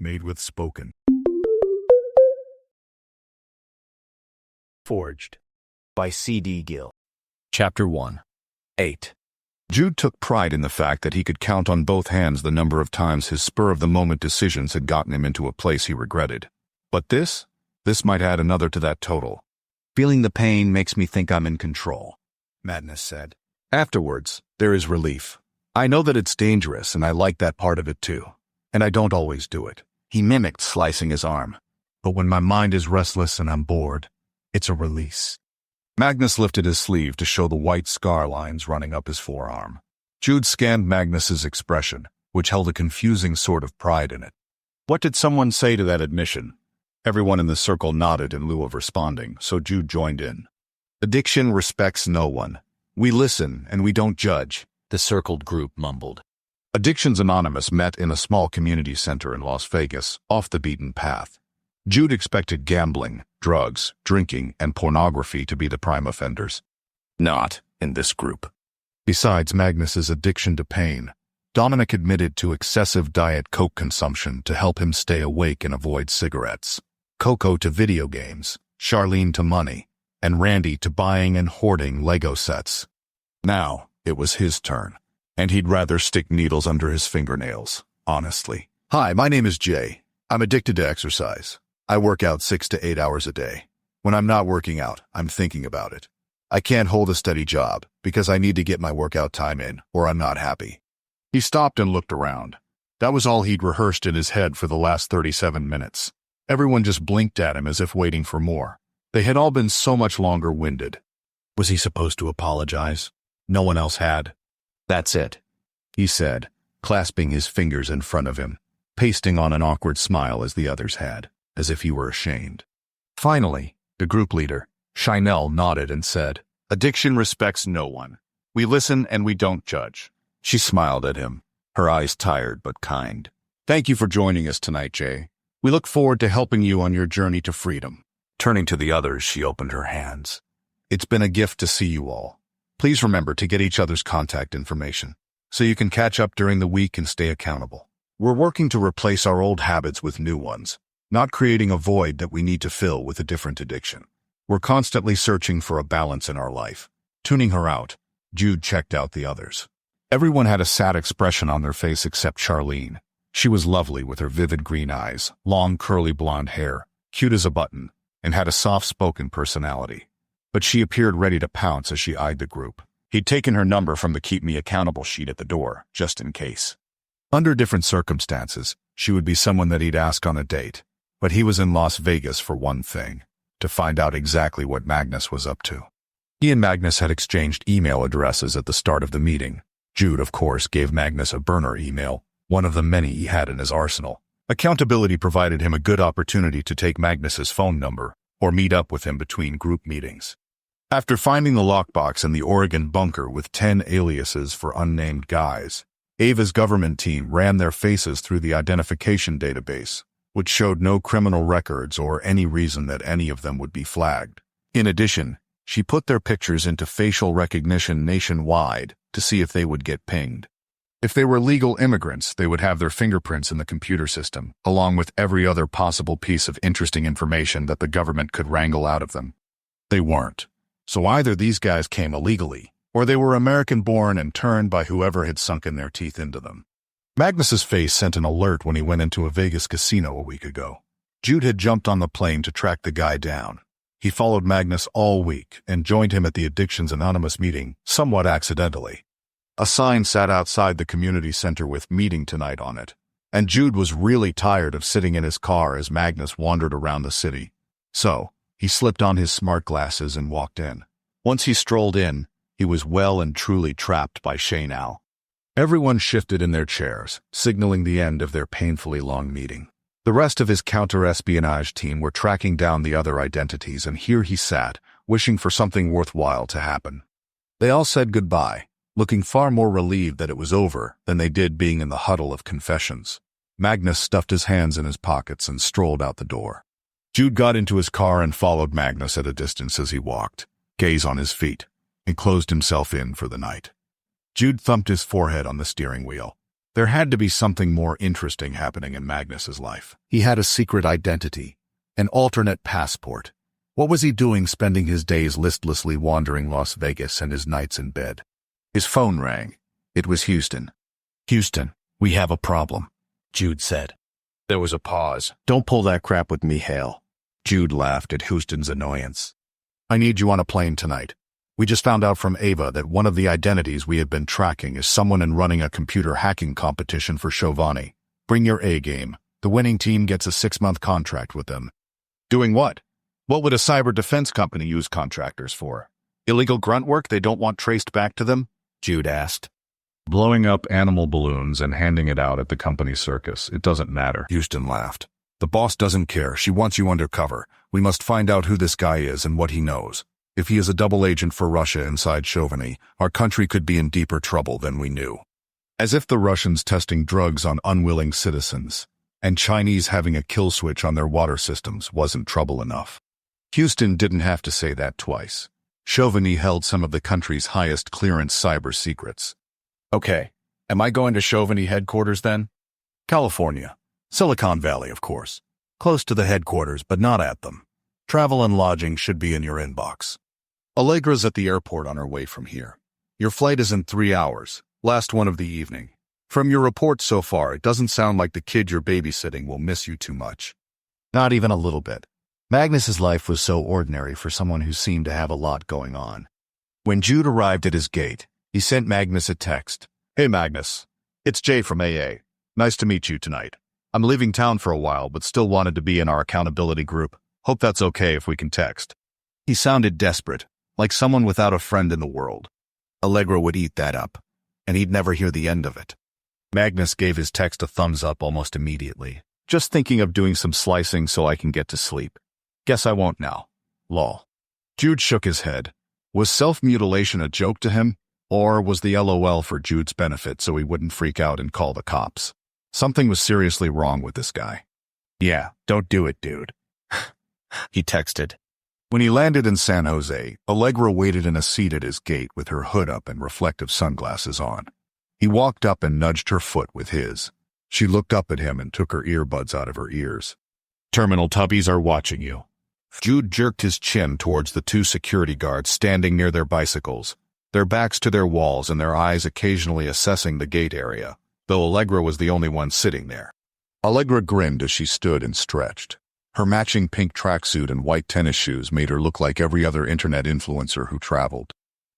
Made with spoken. Forged by C.D. Gill. Chapter 1. 8. Jude took pride in the fact that he could count on both hands the number of times his spur-of-the-moment decisions had gotten him into a place he regretted. But this might add another to that total. Feeling the pain makes me think I'm in control, Magnus said. Afterwards, there is relief. I know that it's dangerous, and I like that part of it too. And I don't always do it. He mimicked slicing his arm. But when my mind is restless and I'm bored, it's a release. Magnus lifted his sleeve to show the white scar lines running up his forearm. Jude scanned Magnus's expression, which held a confusing sort of pride in it. What did someone say to that admission? Everyone in the circle nodded in lieu of responding, so Jude joined in. Addiction respects no one. We listen and we don't judge, The circled group mumbled. Addictions Anonymous met in a small community center in Las Vegas, off the beaten path. Jude expected gambling, drugs, drinking, and pornography to be the prime offenders. Not in this group. Besides Magnus's addiction to pain, Dominic admitted to excessive Diet Coke consumption to help him stay awake and avoid cigarettes. Coco to video games, Charlene to money, and Randy to buying and hoarding Lego sets. Now, it was his turn, and he'd rather stick needles under his fingernails, honestly. Hi, my name is Jay. I'm addicted to exercise. I work out 6 to 8 hours a day. When I'm not working out, I'm thinking about it. I can't hold a steady job because I need to get my workout time in, or I'm not happy. He stopped and looked around. That was all he'd rehearsed in his head for the last 37 minutes. Everyone just blinked at him as if waiting for more. They had all been so much longer-winded. Was he supposed to apologize? No one else had. That's it, he said, clasping his fingers in front of him, pasting on an awkward smile as the others had, as if he were ashamed. Finally, the group leader, Shinell, nodded and said, Addiction respects no one. We listen and we don't judge. She smiled at him, her eyes tired but kind. Thank you for joining us tonight, Jay. We look forward to helping you on your journey to freedom. Turning to the others, she opened her hands. It's been a gift to see you all. Please remember to get each other's contact information, so you can catch up during the week and stay accountable. We're working to replace our old habits with new ones, not creating a void that we need to fill with a different addiction. We're constantly searching for a balance in our life. Tuning her out, Jude checked out the others. Everyone had a sad expression on their face except Charlene. She was lovely with her vivid green eyes, long curly blonde hair, cute as a button, and had a soft-spoken personality. But she appeared ready to pounce as she eyed the group. He'd taken her number from the Keep Me Accountable sheet at the door, just in case. Under different circumstances, she would be someone that he'd ask on a date. But he was in Las Vegas for one thing, to find out exactly what Magnus was up to. He and Magnus had exchanged email addresses at the start of the meeting. Jude, of course, gave Magnus a burner email, one of the many he had in his arsenal. Accountability provided him a good opportunity to take Magnus's phone number, or meet up with him between group meetings. After finding the lockbox in the Oregon bunker with 10 aliases for unnamed guys, Ava's government team ran their faces through the identification database, which showed no criminal records or any reason that any of them would be flagged. In addition, she put their pictures into facial recognition nationwide to see if they would get pinged. If they were legal immigrants, they would have their fingerprints in the computer system, along with every other possible piece of interesting information that the government could wrangle out of them. They weren't. So either these guys came illegally, or they were American-born and turned by whoever had sunken their teeth into them. Magnus's face sent an alert when he went into a Vegas casino a week ago. Jude had jumped on the plane to track the guy down. He followed Magnus all week and joined him at the Addictions Anonymous meeting, somewhat accidentally. A sign sat outside the community center with "Meeting Tonight" on it, and Jude was really tired of sitting in his car as Magnus wandered around the city. So, he slipped on his smart glasses and walked in. Once he strolled in, he was well and truly trapped by Shinell. Everyone shifted in their chairs, signaling the end of their painfully long meeting. The rest of his counter-espionage team were tracking down the other identities, and here he sat, wishing for something worthwhile to happen. They all said goodbye, looking far more relieved that it was over than they did being in the huddle of confessions. Magnus stuffed his hands in his pockets and strolled out the door. Jude got into his car and followed Magnus at a distance as he walked, gaze on his feet, and closed himself in for the night. Jude thumped his forehead on the steering wheel. There had to be something more interesting happening in Magnus's life. He had a secret identity, an alternate passport. What was he doing spending his days listlessly wandering Las Vegas and his nights in bed? His phone rang. It was Houston. Houston, we have a problem, Jude said. There was a pause. Don't pull that crap with me, Hale. Jude laughed at Houston's annoyance. I need you on a plane tonight. We just found out from Ava that one of the identities we had been tracking is someone in running a computer hacking competition for Chauvani. Bring your A game. The winning team gets a 6-month contract with them. Doing what? What would a cyber defense company use contractors for? Illegal grunt work they don't want traced back to them? Jude asked. Blowing up animal balloons and handing it out at the company circus. It doesn't matter. Houston laughed. The boss doesn't care. She wants you undercover. We must find out who this guy is and what he knows. If he is a double agent for Russia inside Chauvani, our country could be in deeper trouble than we knew. As if the Russians testing drugs on unwilling citizens and Chinese having a kill switch on their water systems wasn't trouble enough. Houston didn't have to say that twice. Chauvani held some of the country's highest clearance cyber secrets. Okay, am I going to Chauvani headquarters then? California. Silicon Valley, of course. Close to the headquarters, but not at them. Travel and lodging should be in your inbox. Allegra's at the airport on her way from here. Your flight is in 3 hours, last one of the evening. From your report so far, it doesn't sound like the kid you're babysitting will miss you too much. Not even a little bit. Magnus's life was so ordinary for someone who seemed to have a lot going on. When Jude arrived at his gate, he sent Magnus a text. Hey Magnus, it's Jay from AA. Nice to meet you tonight. I'm leaving town for a while, but still wanted to be in our accountability group. Hope that's okay if we can text. He sounded desperate, like someone without a friend in the world. Allegra would eat that up, and he'd never hear the end of it. Magnus gave his text a thumbs up almost immediately. Just thinking of doing some slicing so I can get to sleep. Guess I won't now. Lol. Jude shook his head. Was self-mutilation a joke to him? Or was the LOL for Jude's benefit so he wouldn't freak out and call the cops? Something was seriously wrong with this guy. Yeah, don't do it, dude. He texted. When he landed in San Jose, Allegra waited in a seat at his gate with her hood up and reflective sunglasses on. He walked up and nudged her foot with his. She looked up at him and took her earbuds out of her ears. Terminal tubbies are watching you. Jude jerked his chin towards the 2 security guards standing near their bicycles, their backs to their walls and their eyes occasionally assessing the gate area, though Allegra was the only one sitting there. Allegra grinned as she stood and stretched. Her matching pink tracksuit and white tennis shoes made her look like every other internet influencer who traveled.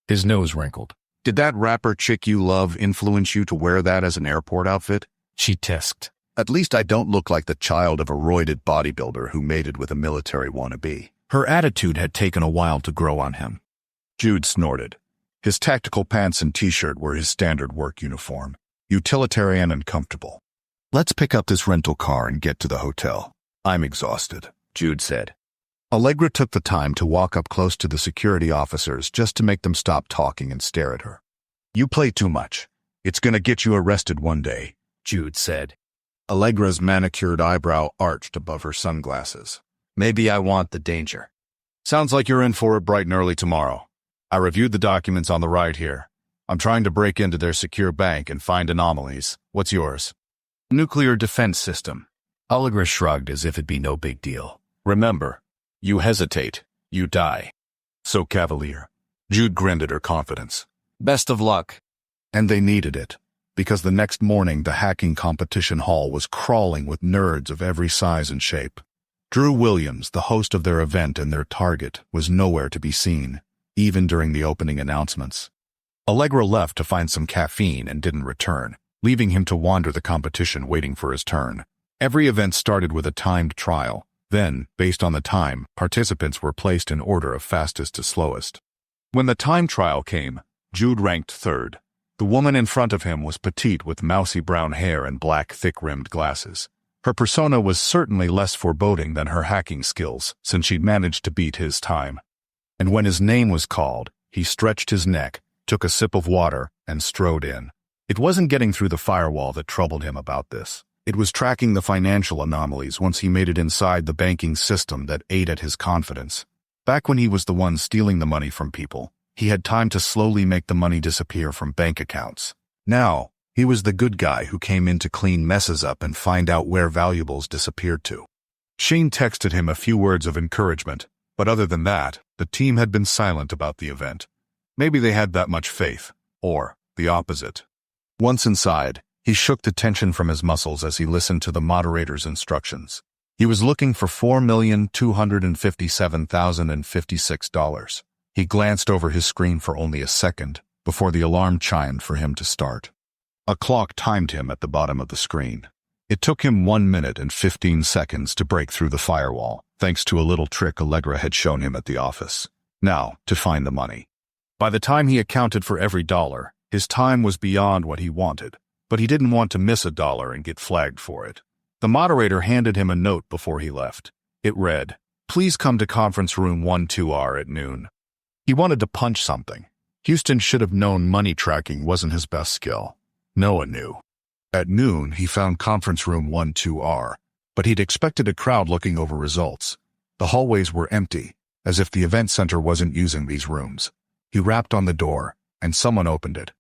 His nose wrinkled. Did that rapper chick you love influence you to wear that as an airport outfit? She tisked. At least I don't look like the child of a roided bodybuilder who mated with a military wannabe. Her attitude had taken a while to grow on him. Jude snorted. His tactical pants and t-shirt were his standard work uniform, utilitarian and comfortable. Let's pick up this rental car and get to the hotel. I'm exhausted, Jude said. Allegra took the time to walk up close to the security officers just to make them stop talking and stare at her. You play too much. It's gonna get you arrested one day, Jude said. Allegra's manicured eyebrow arched above her sunglasses. Maybe I want the danger. Sounds like you're in for it bright and early tomorrow. I reviewed the documents on the ride here. I'm trying to break into their secure bank and find anomalies. What's yours? Nuclear defense system. Allegra shrugged as if it'd be no big deal. Remember, you hesitate, you die. So cavalier. Jude grinned at her confidence. Best of luck. And they needed it, because the next morning the hacking competition hall was crawling with nerds of every size and shape. Drew Williams, the host of their event and their target, was nowhere to be seen, even during the opening announcements. Allegra left to find some caffeine and didn't return, leaving him to wander the competition waiting for his turn. Every event started with a timed trial. Then, based on the time, participants were placed in order of fastest to slowest. When the time trial came, Jude ranked third. The woman in front of him was petite with mousy brown hair and black thick-rimmed glasses. Her persona was certainly less foreboding than her hacking skills, since she'd managed to beat his time. And when his name was called, he stretched his neck, took a sip of water, and strode in. It wasn't getting through the firewall that troubled him about this. It was tracking the financial anomalies once he made it inside the banking system that ate at his confidence. Back when he was the one stealing the money from people, he had time to slowly make the money disappear from bank accounts. Now, He was the good guy who came in to clean messes up and find out where valuables disappeared to. Shane texted him a few words of encouragement, but other than that, the team had been silent about the event. Maybe they had that much faith, or the opposite. Once inside, he shook the tension from his muscles as he listened to the moderator's instructions. He was looking for $4,257,056. He glanced over his screen for only a second before the alarm chimed for him to start. A clock timed him at the bottom of the screen. It took him 1 minute and 15 seconds to break through the firewall, thanks to a little trick Allegra had shown him at the office. Now, to find the money. By the time he accounted for every dollar, his time was beyond what he wanted, but he didn't want to miss a dollar and get flagged for it. The moderator handed him a note before he left. It read, "Please come to conference room 12R at noon." He wanted to punch something. Houston should have known money tracking wasn't his best skill. Noah knew. At noon, he found conference room 12R, but he'd expected a crowd looking over results. The hallways were empty, as if the event center wasn't using these rooms. He rapped on the door, and someone opened it.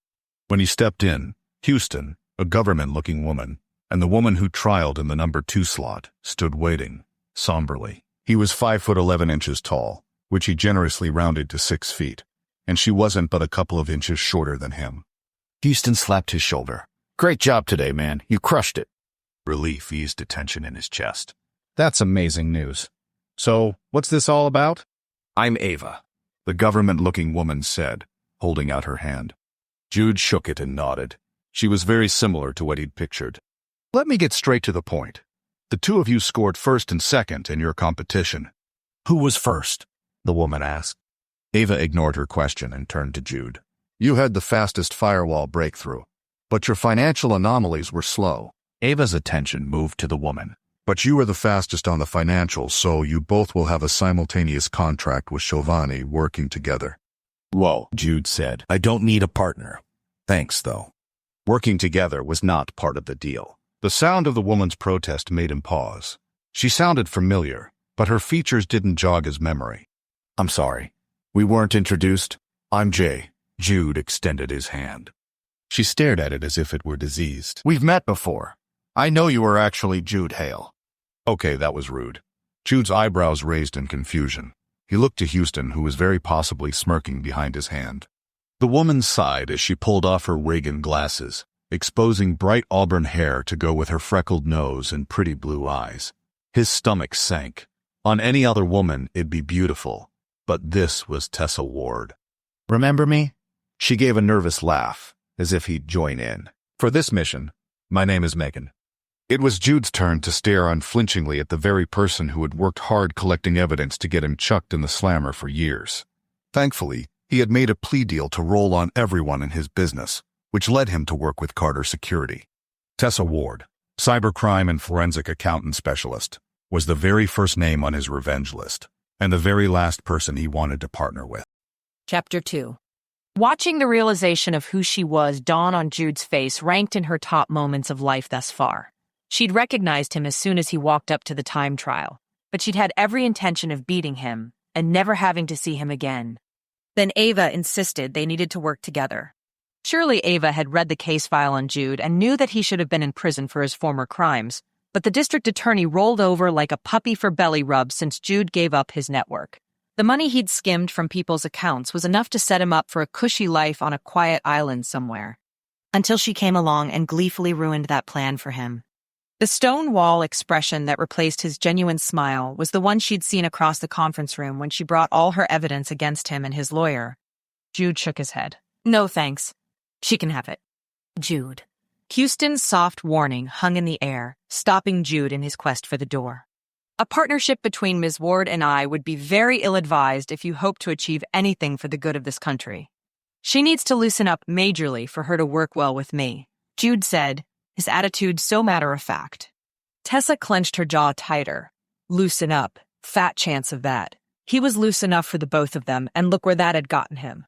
When he stepped in, Houston, a government-looking woman, and the woman who trialed in the number 2 slot, stood waiting, somberly. He was 5'11" tall, which he generously rounded to 6 feet, and she wasn't but a couple of inches shorter than him. Houston slapped his shoulder. "Great job today, man. You crushed it." Relief eased the tension in his chest. That's amazing news. So, what's this all about? "I'm Ava," the government-looking woman said, holding out her hand. Jude shook it and nodded. She was very similar to what he'd pictured. "Let me get straight to the point. The two of you scored first and second in your competition." Who was first? The woman asked. Ava ignored her question and turned to Jude. "You had the fastest firewall breakthrough, but your financial anomalies were slow." Ava's attention moved to the woman. "But you were the fastest on the financials, so you both will have a simultaneous contract with Giovanni working together." "Whoa," Jude said. "I don't need a partner. Thanks, though." Working together was not part of the deal. The sound of the woman's protest made him pause. She sounded familiar, but her features didn't jog his memory. "I'm sorry. We weren't introduced." "I'm Jay." Jude extended his hand. She stared at it as if it were diseased. We've met before. I know you are actually Jude Hale. Okay, that was rude. Jude's eyebrows raised in confusion. He looked to Houston, who was very possibly smirking behind his hand. The woman sighed as she pulled off her wig and glasses, exposing bright auburn hair to go with her freckled nose and pretty blue eyes. His stomach sank. On any other woman, it'd be beautiful, but this was Tessa Ward. Remember me? She gave a nervous laugh, as if he'd join in. "For this mission, my name is Megan." It was Jude's turn to stare unflinchingly at the very person who had worked hard collecting evidence to get him chucked in the slammer for years. Thankfully, he had made a plea deal to roll on everyone in his business, which led him to work with Carter Security. Tessa Ward, cybercrime and forensic accountant specialist, was the very first name on his revenge list, and the very last person he wanted to partner with. Chapter 2. Watching the realization of who she was dawn on Jude's face ranked in her top moments of life thus far. She'd recognized him as soon as he walked up to the time trial, but she'd had every intention of beating him and never having to see him again. Then Ava insisted they needed to work together. Surely Ava had read the case file on Jude and knew that he should have been in prison for his former crimes, but the district attorney rolled over like a puppy for belly rubs since Jude gave up his network. The money he'd skimmed from people's accounts was enough to set him up for a cushy life on a quiet island somewhere. Until she came along and gleefully ruined that plan for him. The stone wall expression that replaced his genuine smile was the one she'd seen across the conference room when she brought all her evidence against him and his lawyer. Jude shook his head. "No thanks. She can have it." Jude. Houston's soft warning hung in the air, stopping Jude in his quest for the door. "A partnership between Ms. Ward and I would be very ill-advised if you hope to achieve anything for the good of this country. She needs to loosen up majorly for her to work well with me," Jude said, his attitude so matter-of-fact. Tessa clenched her jaw tighter. Loosen up. Fat chance of that. He was loose enough for the both of them, and look where that had gotten him.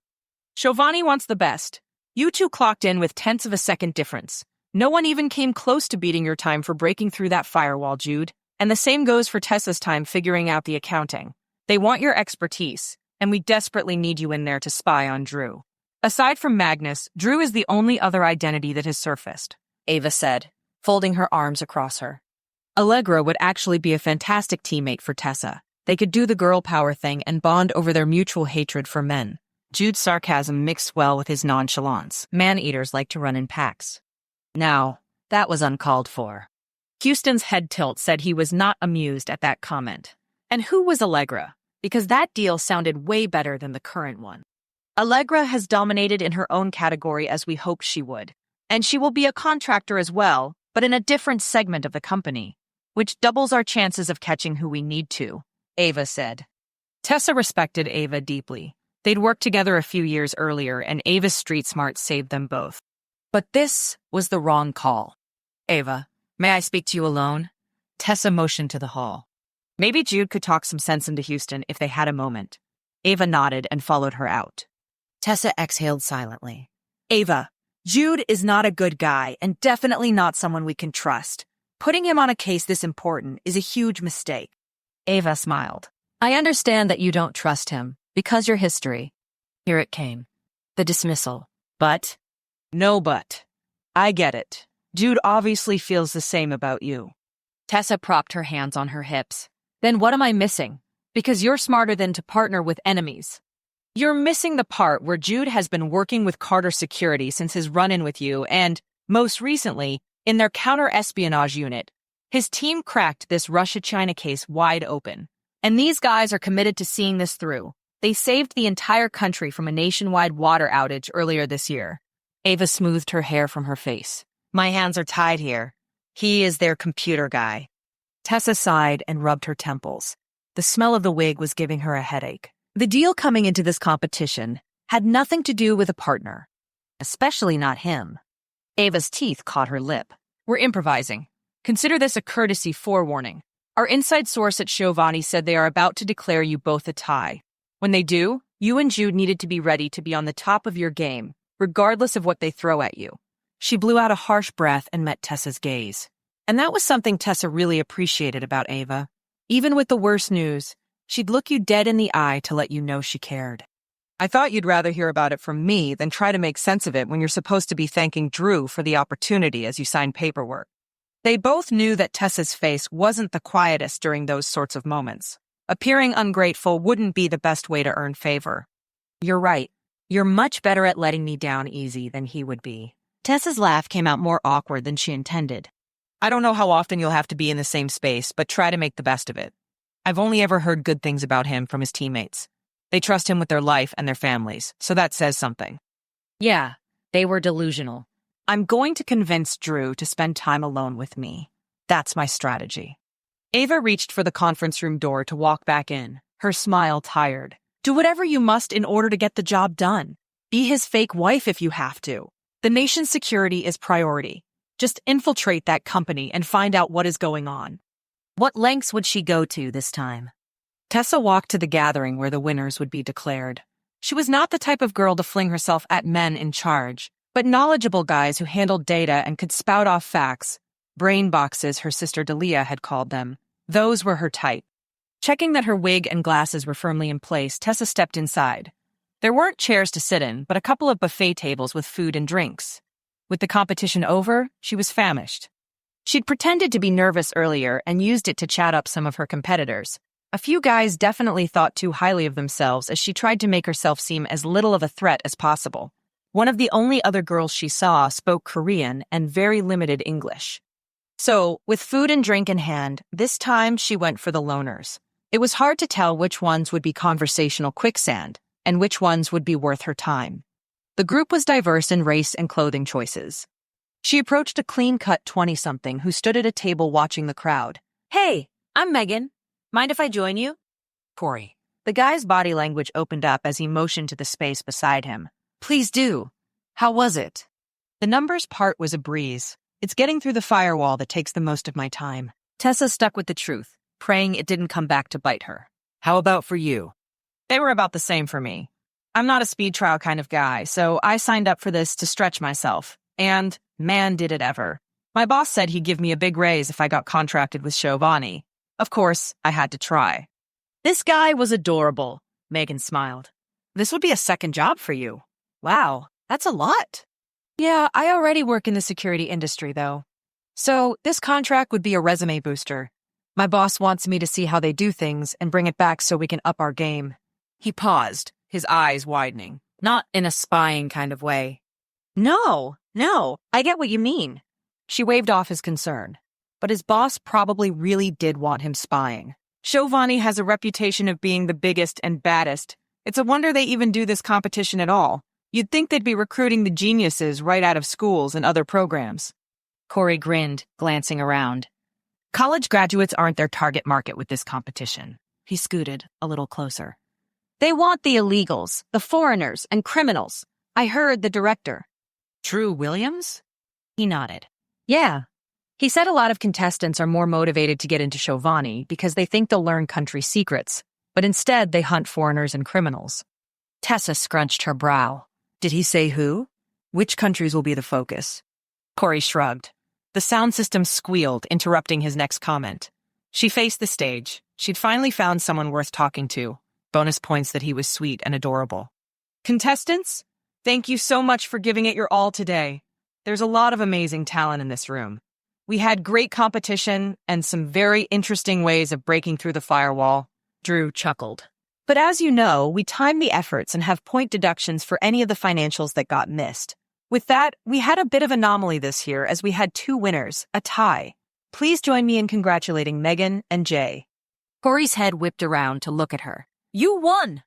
"Giovanni wants the best. You two clocked in with tenths of a second difference. No one even came close to beating your time for breaking through that firewall, Jude. And the same goes for Tessa's time figuring out the accounting. They want your expertise, and we desperately need you in there to spy on Drew. Aside from Magnus, Drew is the only other identity that has surfaced, Ava said, folding her arms across her. Allegra would actually be a fantastic teammate for Tessa. They could do the girl power thing and bond over their mutual hatred for men. Jude's sarcasm mixed well with his nonchalance. Man-eaters like to run in packs. Now, that was uncalled for. Houston's head tilt said he was not amused at that comment. And who was Allegra? Because that deal sounded way better than the current one. Allegra has dominated in her own category as we hoped she would. And she will be a contractor as well, but in a different segment of the company, which doubles our chances of catching who we need to, Ava said. Tessa respected Ava deeply. They'd worked together a few years earlier, and Ava's street smarts saved them both. But this was the wrong call. Ava, may I speak to you alone? Tessa motioned to the hall. Maybe Jude could talk some sense into Houston if they had a moment. Ava nodded and followed her out. Tessa exhaled silently. Ava, Jude is not a good guy and definitely not someone we can trust. Putting him on a case this important is a huge mistake. Ava smiled. I understand that you don't trust him, because your history. Here it came. The dismissal. But? No but. I get it. Jude obviously feels the same about you. Tessa propped her hands on her hips. Then what am I missing? Because you're smarter than to partner with enemies. You're missing the part where Jude has been working with Carter Security since his run-in with you and, most recently, in their counter-espionage unit. His team cracked this Russia-China case wide open. And these guys are committed to seeing this through. They saved the entire country from a nationwide water outage earlier this year. Ava smoothed her hair from her face. My hands are tied here. He is their computer guy. Tessa sighed and rubbed her temples. The smell of the wig was giving her a headache. The deal coming into this competition had nothing to do with a partner. Especially not him. Ava's teeth caught her lip. We're improvising. Consider this a courtesy forewarning. Our inside source at Giovanni said they are about to declare you both a tie. When they do, you and Jude needed to be ready to be on the top of your game, regardless of what they throw at you. She blew out a harsh breath and met Tessa's gaze. And that was something Tessa really appreciated about Ava. Even with the worst news, she'd look you dead in the eye to let you know she cared. I thought you'd rather hear about it from me than try to make sense of it when you're supposed to be thanking Drew for the opportunity as you sign paperwork. They both knew that Tessa's face wasn't the quietest during those sorts of moments. Appearing ungrateful wouldn't be the best way to earn favor. You're right. You're much better at letting me down easy than he would be. Tessa's laugh came out more awkward than she intended. I don't know how often you'll have to be in the same space, but try to make the best of it. I've only ever heard good things about him from his teammates. They trust him with their life and their families, so that says something. Yeah, they were delusional. I'm going to convince Drew to spend time alone with me. That's my strategy. Ava reached for the conference room door to walk back in, her smile tired. Do whatever you must in order to get the job done. Be his fake wife if you have to. The nation's security is priority. Just infiltrate that company and find out what is going on. What lengths would she go to this time? Tessa walked to the gathering where the winners would be declared. She was not the type of girl to fling herself at men in charge, but knowledgeable guys who handled data and could spout off facts. Brain boxes, her sister Delia had called them. Those were her type. Checking that her wig and glasses were firmly in place, Tessa stepped inside. There weren't chairs to sit in, but a couple of buffet tables with food and drinks. With the competition over, she was famished. She'd pretended to be nervous earlier and used it to chat up some of her competitors. A few guys definitely thought too highly of themselves as she tried to make herself seem as little of a threat as possible. One of the only other girls she saw spoke Korean and very limited English. So, with food and drink in hand, this time she went for the loners. It was hard to tell which ones would be conversational quicksand and which ones would be worth her time. The group was diverse in race and clothing choices. She approached a clean-cut 20-something who stood at a table watching the crowd. Hey, I'm Megan. Mind if I join you? Corey. The guy's body language opened up as he motioned to the space beside him. Please do. How was it? The numbers part was a breeze. It's getting through the firewall that takes the most of my time. Tessa stuck with the truth, praying it didn't come back to bite her. How about for you? They were about the same for me. I'm not a speed trial kind of guy, so I signed up for this to stretch myself. And, man, did it ever. My boss said he'd give me a big raise if I got contracted with Giovanni. Of course, I had to try. This guy was adorable, Megan smiled. This would be a second job for you. Wow, that's a lot. Yeah, I already work in the security industry, though. So this contract would be a resume booster. My boss wants me to see how they do things and bring it back so we can up our game. He paused, his eyes widening, not in a spying kind of way. No, I get what you mean. She waved off his concern. But his boss probably really did want him spying. Giovanni has a reputation of being the biggest and baddest. It's a wonder they even do this competition at all. You'd think they'd be recruiting the geniuses right out of schools and other programs. Corey grinned, glancing around. College graduates aren't their target market with this competition. He scooted a little closer. They want the illegals, the foreigners, and criminals. I heard the director. Drew Williams? He nodded. Yeah. He said a lot of contestants are more motivated to get into Giovanni because they think they'll learn country secrets, but instead they hunt foreigners and criminals. Tessa scrunched her brow. Did he say who? Which countries will be the focus? Corey shrugged. The sound system squealed, interrupting his next comment. She faced the stage. She'd finally found someone worth talking to. Bonus points that he was sweet and adorable. Contestants, thank you so much for giving it your all today. There's a lot of amazing talent in this room. We had great competition and some very interesting ways of breaking through the firewall. Drew chuckled. But as you know, we time the efforts and have point deductions for any of the financials that got missed. With that, we had a bit of anomaly this year as we had 2 winners, a tie. Please join me in congratulating Megan and Jay. Corey's head whipped around to look at her. You won!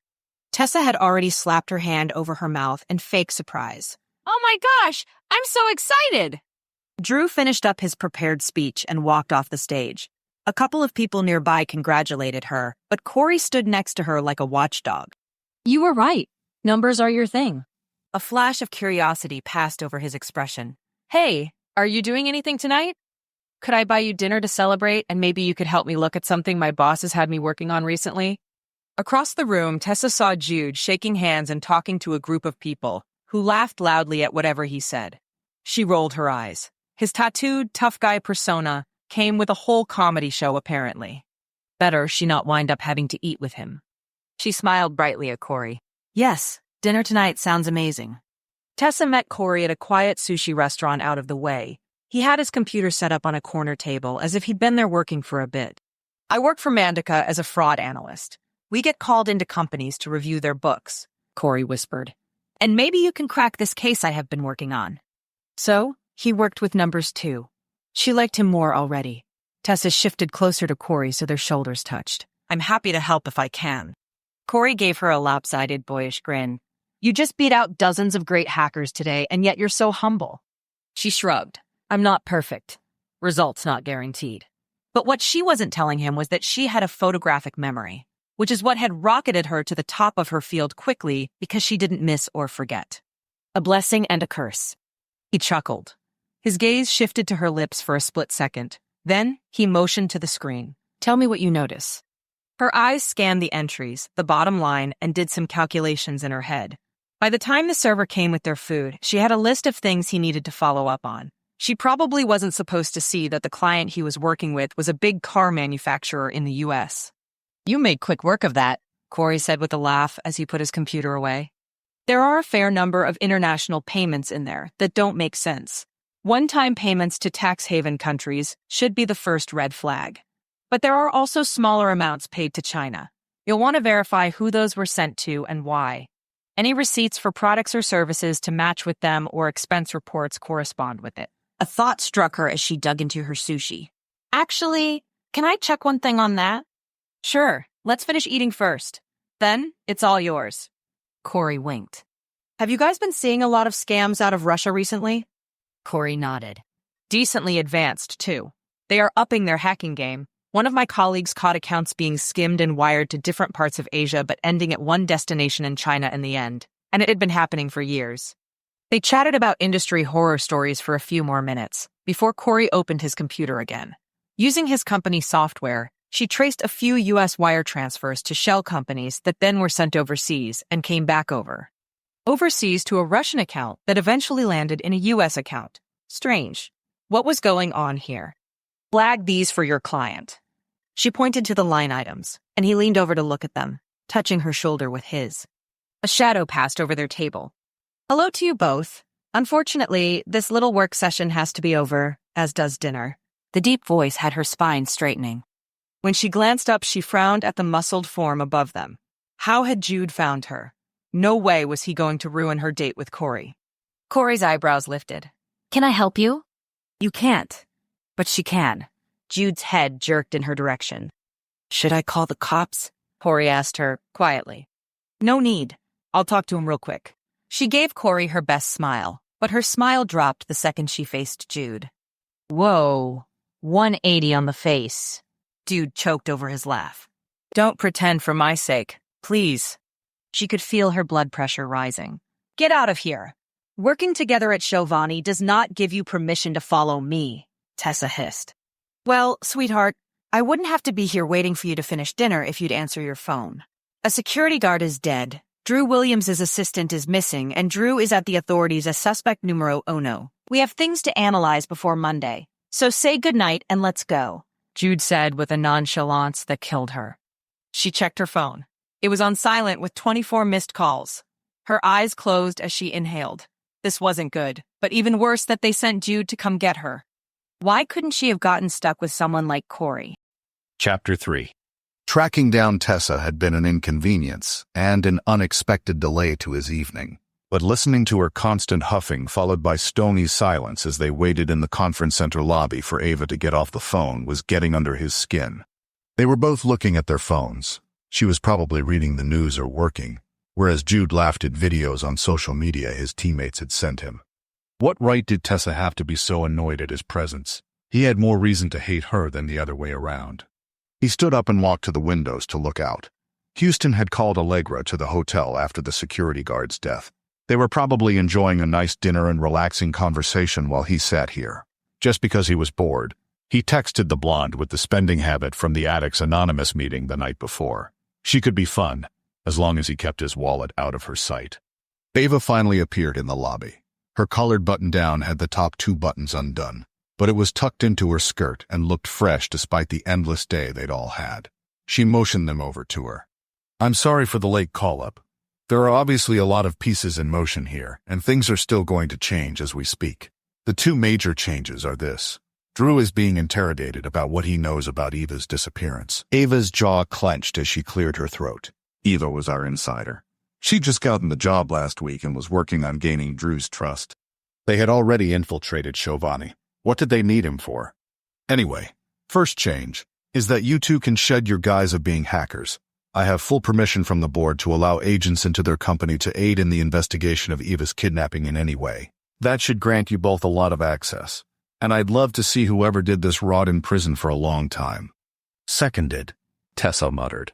Tessa had already slapped her hand over her mouth in fake surprise. Oh my gosh, I'm so excited! Drew finished up his prepared speech and walked off the stage. A couple of people nearby congratulated her, but Corey stood next to her like a watchdog. You were right. Numbers are your thing. A flash of curiosity passed over his expression. Hey, are you doing anything tonight? Could I buy you dinner to celebrate and maybe you could help me look at something my boss has had me working on recently? Across the room, Tessa saw Jude shaking hands and talking to a group of people who laughed loudly at whatever he said. She rolled her eyes. His tattooed, tough guy persona came with a whole comedy show, apparently. Better she not wind up having to eat with him. She smiled brightly at Corey. Yes, dinner tonight sounds amazing. Tessa met Corey at a quiet sushi restaurant out of the way. He had his computer set up on a corner table as if he'd been there working for a bit. I work for Mandica as a fraud analyst. We get called into companies to review their books, Corey whispered. And maybe you can crack this case I have been working on. So, he worked with numbers too. She liked him more already. Tessa shifted closer to Corey so their shoulders touched. I'm happy to help if I can. Corey gave her a lopsided, boyish grin. You just beat out dozens of great hackers today, and yet you're so humble. She shrugged. I'm not perfect. Results not guaranteed. But what she wasn't telling him was that she had a photographic memory, which is what had rocketed her to the top of her field quickly because she didn't miss or forget. A blessing and a curse. He chuckled. His gaze shifted to her lips for a split second. Then, he motioned to the screen. Tell me what you notice. Her eyes scanned the entries, the bottom line, and did some calculations in her head. By the time the server came with their food, she had a list of things he needed to follow up on. She probably wasn't supposed to see that the client he was working with was a big car manufacturer in the U.S. You made quick work of that, Corey said with a laugh as he put his computer away. There are a fair number of international payments in there that don't make sense. One-time payments to tax haven countries should be the first red flag. But there are also smaller amounts paid to China. You'll want to verify who those were sent to and why. Any receipts for products or services to match with them or expense reports correspond with it. A thought struck her as she dug into her sushi. Actually, can I check one thing on that? Sure, let's finish eating first. Then, it's all yours. Corey winked. Have you guys been seeing a lot of scams out of Russia recently? Corey nodded. Decently advanced, too. They are upping their hacking game. One of my colleagues caught accounts being skimmed and wired to different parts of Asia but ending at one destination in China in the end, and it had been happening for years. They chatted about industry horror stories for a few more minutes, before Corey opened his computer again. Using his company's software, she traced a few U.S. wire transfers to shell companies that then were sent overseas and came back overseas to a Russian account that eventually landed in a U.S. account. Strange. What was going on here? Flag these for your client. She pointed to the line items, and he leaned over to look at them, touching her shoulder with his. A shadow passed over their table. Hello to you both. Unfortunately, this little work session has to be over, as does dinner. The deep voice had her spine straightening. When she glanced up, she frowned at the muscled form above them. How had Jude found her? No way was he going to ruin her date with Corey. Corey's eyebrows lifted. Can I help you? You can't. But she can. Jude's head jerked in her direction. Should I call the cops? Corey asked her, quietly. No need. I'll talk to him real quick. She gave Corey her best smile, but her smile dropped the second she faced Jude. Whoa, 180 on the face. Jude choked over his laugh. Don't pretend for my sake, please. She could feel her blood pressure rising. Get out of here. Working together at Giovanni does not give you permission to follow me, Tessa hissed. Well, sweetheart, I wouldn't have to be here waiting for you to finish dinner if you'd answer your phone. A security guard is dead. Drew Williams' assistant is missing, and Drew is at the authorities as suspect numero uno. We have things to analyze before Monday. So say goodnight and let's go, Jude said with a nonchalance that killed her. She checked her phone. It was on silent with 24 missed calls. Her eyes closed as she inhaled. This wasn't good, but even worse that they sent Jude to come get her. Why couldn't she have gotten stuck with someone like Corey? Chapter 3. Tracking down Tessa had been an inconvenience and an unexpected delay to his evening. But listening to her constant huffing followed by stony silence as they waited in the conference center lobby for Ava to get off the phone was getting under his skin. They were both looking at their phones. She was probably reading the news or working, whereas Jude laughed at videos on social media his teammates had sent him. What right did Tessa have to be so annoyed at his presence? He had more reason to hate her than the other way around. He stood up and walked to the windows to look out. Houston had called Allegra to the hotel after the security guard's death. They were probably enjoying a nice dinner and relaxing conversation while he sat here. Just because he was bored, he texted the blonde with the spending habit from the Addicts Anonymous meeting the night before. She could be fun, as long as he kept his wallet out of her sight. Ava finally appeared in the lobby. Her collared button-down had the top 2 buttons undone, but it was tucked into her skirt and looked fresh despite the endless day they'd all had. She motioned them over to her. I'm sorry for the late call-up. There are obviously a lot of pieces in motion here, and things are still going to change as we speak. The 2 major changes are this. Drew is being interrogated about what he knows about Eva's disappearance. Ava's jaw clenched as she cleared her throat. Eva was our insider. She just gotten the job last week and was working on gaining Drew's trust. They had already infiltrated Giovanni. What did they need him for? Anyway, first change is that you 2 can shed your guise of being hackers. I have full permission from the board to allow agents into their company to aid in the investigation of Eva's kidnapping in any way. That should grant you both a lot of access. And I'd love to see whoever did this rot in prison for a long time. Seconded, Tessa muttered.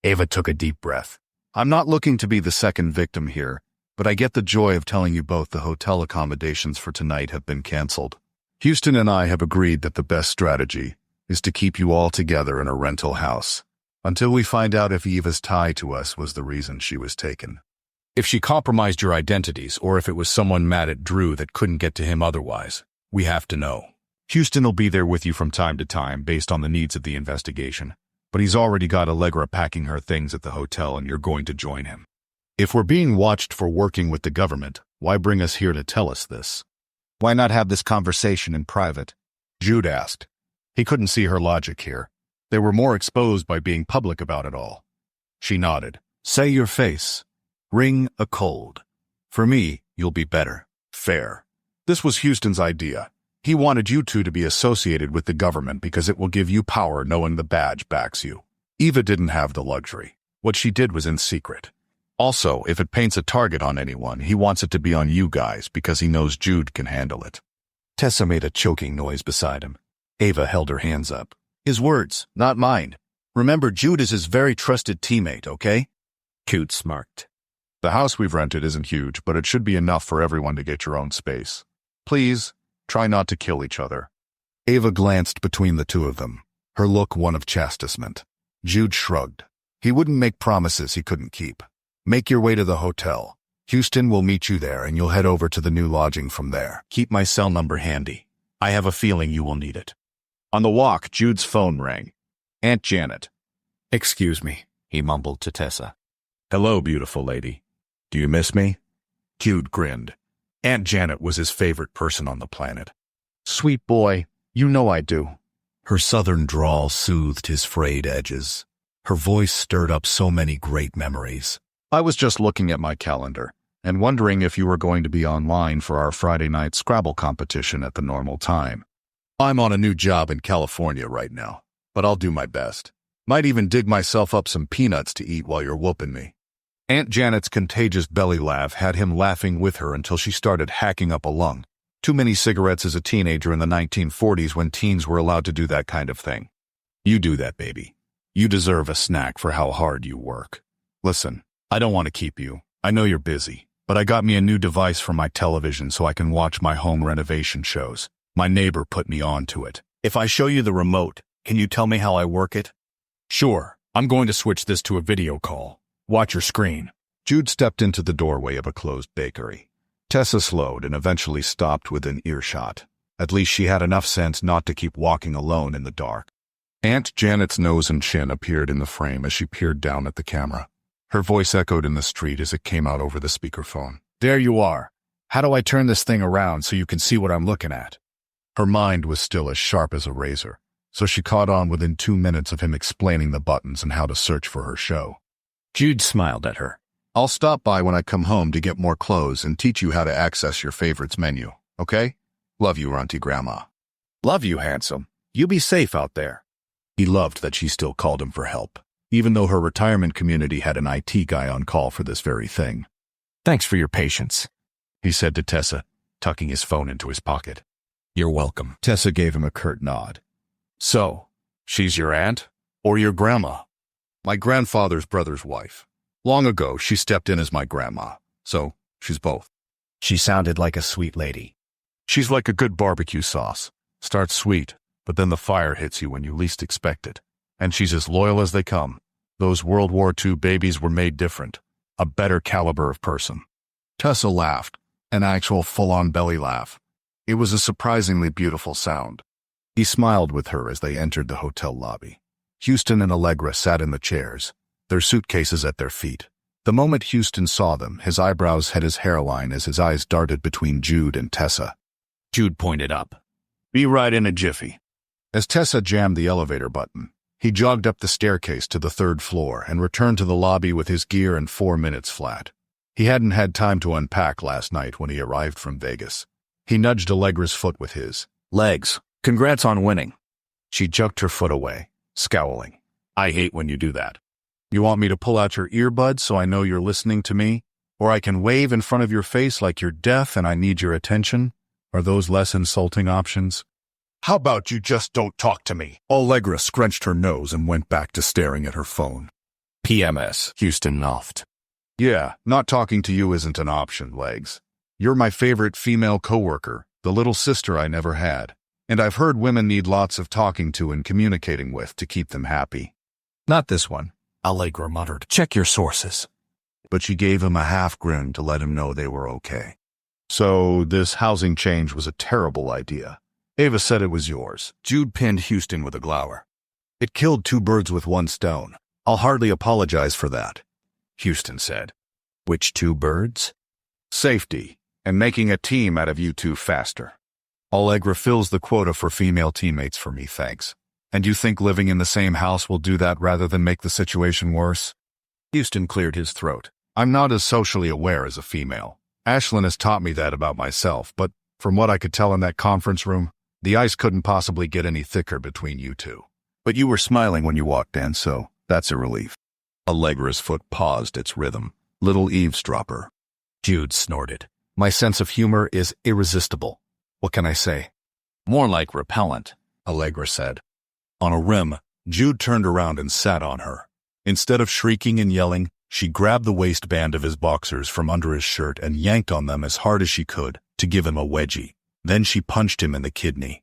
Ava took a deep breath. I'm not looking to be the second victim here, but I get the joy of telling you both the hotel accommodations for tonight have been canceled. Houston and I have agreed that the best strategy is to keep you all together in a rental house until we find out if Eva's tie to us was the reason she was taken. If she compromised your identities or if it was someone mad at Drew that couldn't get to him otherwise, we have to know. Houston will be there with you from time to time based on the needs of the investigation, but he's already got Allegra packing her things at the hotel and you're going to join him. If we're being watched for working with the government, why bring us here to tell us this? Why not have this conversation in private? Jude asked. He couldn't see her logic here. They were more exposed by being public about it all. She nodded. Say your face. Ring a cold. For me, you'll be better. Fair. This was Houston's idea. He wanted you 2 to be associated with the government because it will give you power knowing the badge backs you. Eva didn't have the luxury. What she did was in secret. Also, if it paints a target on anyone, he wants it to be on you guys because he knows Jude can handle it. Tessa made a choking noise beside him. Ava held her hands up. His words, not mine. Remember, Jude is his very trusted teammate, okay? Jude smirked. The house we've rented isn't huge, but it should be enough for everyone to get your own space. Please, try not to kill each other. Ava glanced between the 2 of them, her look one of chastisement. Jude shrugged. He wouldn't make promises he couldn't keep. Make your way to the hotel. Houston will meet you there and you'll head over to the new lodging from there. Keep my cell number handy. I have a feeling you will need it. On the walk, Jude's phone rang. Aunt Janet. Excuse me, he mumbled to Tessa. Hello, beautiful lady. Do you miss me? Jude grinned. Aunt Janet was his favorite person on the planet. Sweet boy, you know I do. Her southern drawl soothed his frayed edges. Her voice stirred up so many great memories. I was just looking at my calendar and wondering if you were going to be online for our Friday night Scrabble competition at the normal time. I'm on a new job in California right now, but I'll do my best. Might even dig myself up some peanuts to eat while you're whooping me. Aunt Janet's contagious belly laugh had him laughing with her until she started hacking up a lung. Too many cigarettes as a teenager in the 1940s when teens were allowed to do that kind of thing. You do that, baby. You deserve a snack for how hard you work. Listen, I don't want to keep you. I know you're busy, but I got me a new device for my television so I can watch my home renovation shows. My neighbor put me on to it. If I show you the remote, can you tell me how I work it? Sure, I'm going to switch this to a video call. Watch your screen. Jude stepped into the doorway of a closed bakery. Tessa slowed and eventually stopped within earshot. At least she had enough sense not to keep walking alone in the dark. Aunt Janet's nose and chin appeared in the frame as she peered down at the camera. Her voice echoed in the street as it came out over the speakerphone. There you are. How do I turn this thing around so you can see what I'm looking at? Her mind was still as sharp as a razor, so she caught on within 2 minutes of him explaining the buttons and how to search for her show. Jude smiled at her. I'll stop by when I come home to get more clothes and teach you how to access your favorites menu, okay? Love you, Auntie Grandma. Love you, handsome. You be safe out there. He loved that she still called him for help, even though her retirement community had an IT guy on call for this very thing. Thanks for your patience, he said to Tessa, tucking his phone into his pocket. You're welcome. Tessa gave him a curt nod. So, she's your aunt? Or your grandma? My grandfather's brother's wife. Long ago, she stepped in as my grandma, so she's both. She sounded like a sweet lady. She's like a good barbecue sauce. Starts sweet, but then the fire hits you when you least expect it. And she's as loyal as they come. Those World War II babies were made different. A better caliber of person. Tessa laughed, an actual full-on belly laugh. It was a surprisingly beautiful sound. He smiled with her as they entered the hotel lobby. Houston and Allegra sat in the chairs, their suitcases at their feet. The moment Houston saw them, his eyebrows hit his hairline as his eyes darted between Jude and Tessa. Jude pointed up. Be right in a jiffy. As Tessa jammed the elevator button, he jogged up the staircase to the 3rd floor and returned to the lobby with his gear in 4 minutes flat. He hadn't had time to unpack last night when he arrived from Vegas. He nudged Allegra's foot with his. Legs, congrats on winning. She jerked her foot away, scowling. I hate when you do that. You want me to pull out your earbuds so I know you're listening to me? Or I can wave in front of your face like you're deaf and I need your attention? Are those less insulting options? How about you just don't talk to me? Allegra scrunched her nose and went back to staring at her phone. PMS, Houston Noft. Yeah, not talking to you isn't an option, Legs. You're my favorite female coworker, the little sister I never had. And I've heard women need lots of talking to and communicating with to keep them happy. Not this one, Allegra muttered. Check your sources. But she gave him a half grin to let him know they were okay. So this housing change was a terrible idea. Ava said it was yours. Jude pinned Houston with a glower. It killed 2 birds with 1 stone. I'll hardly apologize for that, Houston said. Which 2 birds? Safety, and making a team out of you 2 faster. Allegra fills the quota for female teammates for me, thanks. And you think living in the same house will do that rather than make the situation worse? Houston cleared his throat. I'm not as socially aware as a female. Ashlyn has taught me that about myself, but from what I could tell in that conference room, the ice couldn't possibly get any thicker between you 2. But you were smiling when you walked in, so that's a relief. Allegra's foot paused its rhythm. Little eavesdropper. Jude snorted. My sense of humor is irresistible. What can I say? More like repellent, Allegra said. On a rim, Jude turned around and sat on her. Instead of shrieking and yelling, she grabbed the waistband of his boxers from under his shirt and yanked on them as hard as she could to give him a wedgie. Then she punched him in the kidney.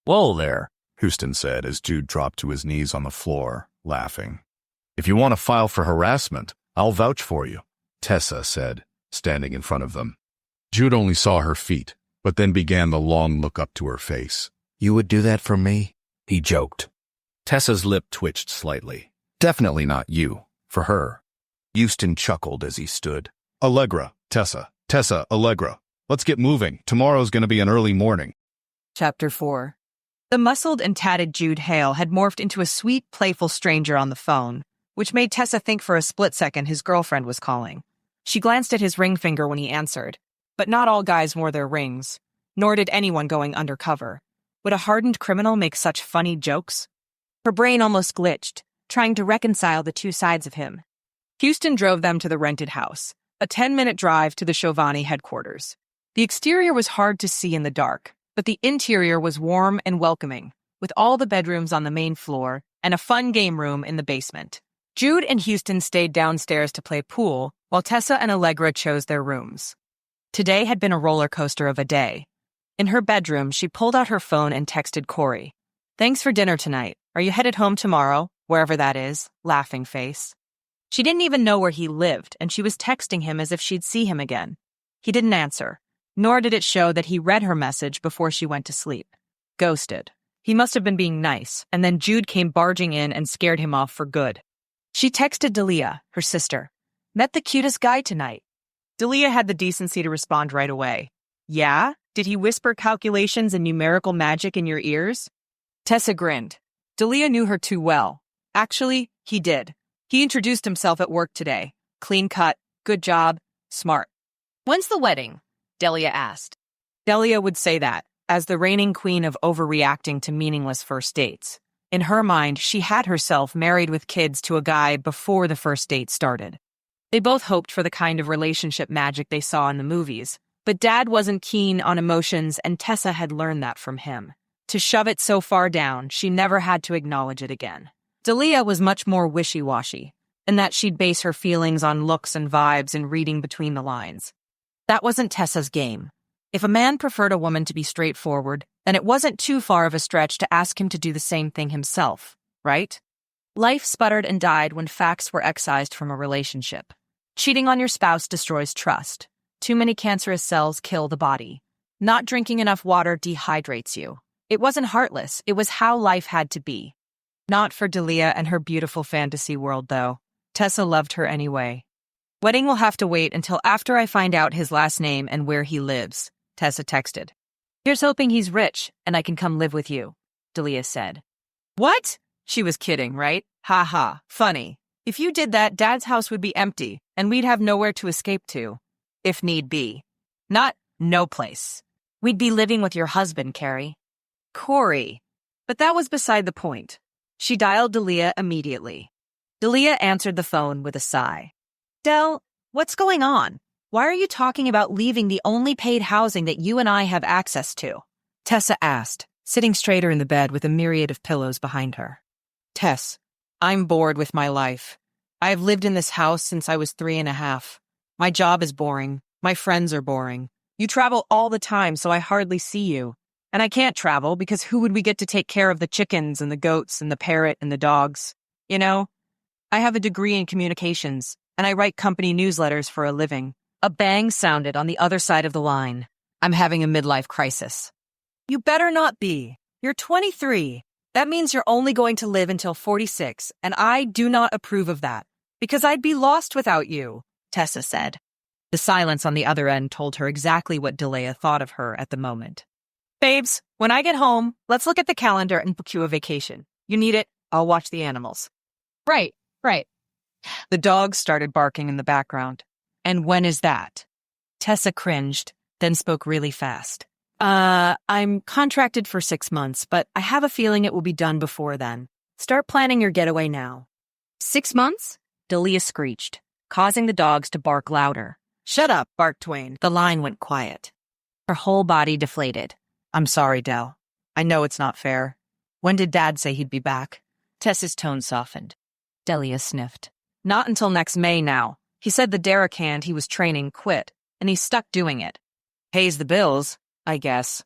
Whoa there, Houston said as Jude dropped to his knees on the floor, laughing. If you want to file for harassment, I'll vouch for you, Tessa said, standing in front of them. Jude only saw her feet, but then began the long look up to her face. You would do that for me? He joked. Tessa's lip twitched slightly. Definitely not you, for her. Houston chuckled as he stood. Allegra, Tessa, Tessa, Allegra, let's get moving. Tomorrow's going to be an early morning. Chapter 4. The muscled and tatted Jude Hale had morphed into a sweet, playful stranger on the phone, which made Tessa think for a split second his girlfriend was calling. She glanced at his ring finger when he answered, but not all guys wore their rings, nor did anyone going undercover. Would a hardened criminal make such funny jokes? Her brain almost glitched, trying to reconcile the two sides of him. Houston drove them to the rented house, a 10-minute drive to the Giovanni headquarters. The exterior was hard to see in the dark, but the interior was warm and welcoming, with all the bedrooms on the main floor and a fun game room in the basement. Jude and Houston stayed downstairs to play pool, while Tessa and Allegra chose their rooms. Today had been a roller coaster of a day. In her bedroom, she pulled out her phone and texted Corey. "Thanks for dinner tonight. Are you headed home tomorrow, wherever that is?" Laughing face. She didn't even know where he lived, and she was texting him as if she'd see him again. He didn't answer, nor did it show that he read her message before she went to sleep. Ghosted. He must have been being nice, and then Jude came barging in and scared him off for good. She texted Delia, her sister. "Met the cutest guy tonight." Delia had the decency to respond right away. "Yeah? Did he whisper calculations and numerical magic in your ears?" Tessa grinned. Delia knew her too well. Actually, he did. He introduced himself at work today. Clean cut, good job, smart. "When's the wedding?" Delia asked. Delia would say that, as the reigning queen of overreacting to meaningless first dates. In her mind, she had herself married with kids to a guy before the first date started. They both hoped for the kind of relationship magic they saw in the movies, but Dad wasn't keen on emotions, and Tessa had learned that from him. To shove it so far down, she never had to acknowledge it again. Delia was much more wishy-washy, in that she'd base her feelings on looks and vibes and reading between the lines. That wasn't Tessa's game. If a man preferred a woman to be straightforward, then it wasn't too far of a stretch to ask him to do the same thing himself, right? Life sputtered and died when facts were excised from a relationship. Cheating on your spouse destroys trust. Too many cancerous cells kill the body. Not drinking enough water dehydrates you. It wasn't heartless, it was how life had to be. Not for Delia and her beautiful fantasy world, though. Tessa loved her anyway. "Wedding will have to wait until after I find out his last name and where he lives," Tessa texted. "Here's hoping he's rich and I can come live with you," Delia said. "What?" She was kidding, right? Ha ha, funny. "If you did that, Dad's house would be empty and we'd have nowhere to escape to. If need be. Not no place. We'd be living with your husband, Carrie." Corey. But that was beside the point. She dialed Delia immediately. Delia answered the phone with a sigh. "Del, what's going on? Why are you talking about leaving the only paid housing that you and I have access to?" Tessa asked, sitting straighter in the bed with a myriad of pillows behind her. "Tess, I'm bored with my life. I have lived in this house since I was 3.5. My job is boring. My friends are boring. You travel all the time, so I hardly see you. And I can't travel because who would we get to take care of the chickens and the goats and the parrot and the dogs? You know? I have a degree in communications, and I write company newsletters for a living." A bang sounded on the other side of the line. "I'm having a midlife crisis." "You better not be. You're 23. That means you're only going to live until 46, and I do not approve of that, because I'd be lost without you," Tessa said. The silence on the other end told her exactly what Delia thought of her at the moment. "Babes, when I get home, let's look at the calendar and book you a vacation. You need it, I'll watch the animals." Right. The dogs started barking in the background. "And when is that?" Tessa cringed, then spoke really fast. I'm contracted for 6 months, but I have a feeling it will be done before then. Start planning your getaway now." 6 months? Delia screeched, causing the dogs to bark louder. "Shut up," barked Twain. The line went quiet. Her whole body deflated. "I'm sorry, Del. I know it's not fair. When did Dad say he'd be back?" Tessa's tone softened. Delia sniffed. "Not until next May now. He said the derrick hand he was training quit, and he's stuck doing it. Pays the bills, I guess."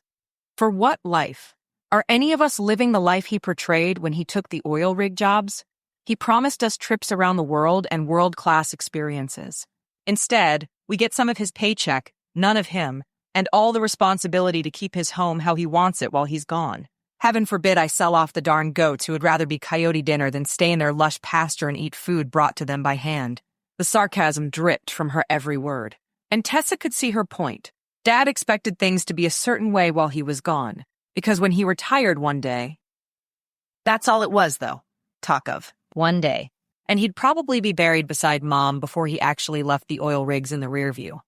For what life? Are any of us living the life he portrayed when he took the oil rig jobs? He promised us trips around the world and world-class experiences. Instead, we get some of his paycheck, none of him, and all the responsibility to keep his home how he wants it while he's gone. Heaven forbid I sell off the darn goats who would rather be coyote dinner than stay in their lush pasture and eat food brought to them by hand. The sarcasm dripped from her every word. And Tessa could see her point. Dad expected things to be a certain way while he was gone, because when he retired one day... That's all it was, though. Talk of. One day. And he'd probably be buried beside Mom before he actually left the oil rigs in the rear view.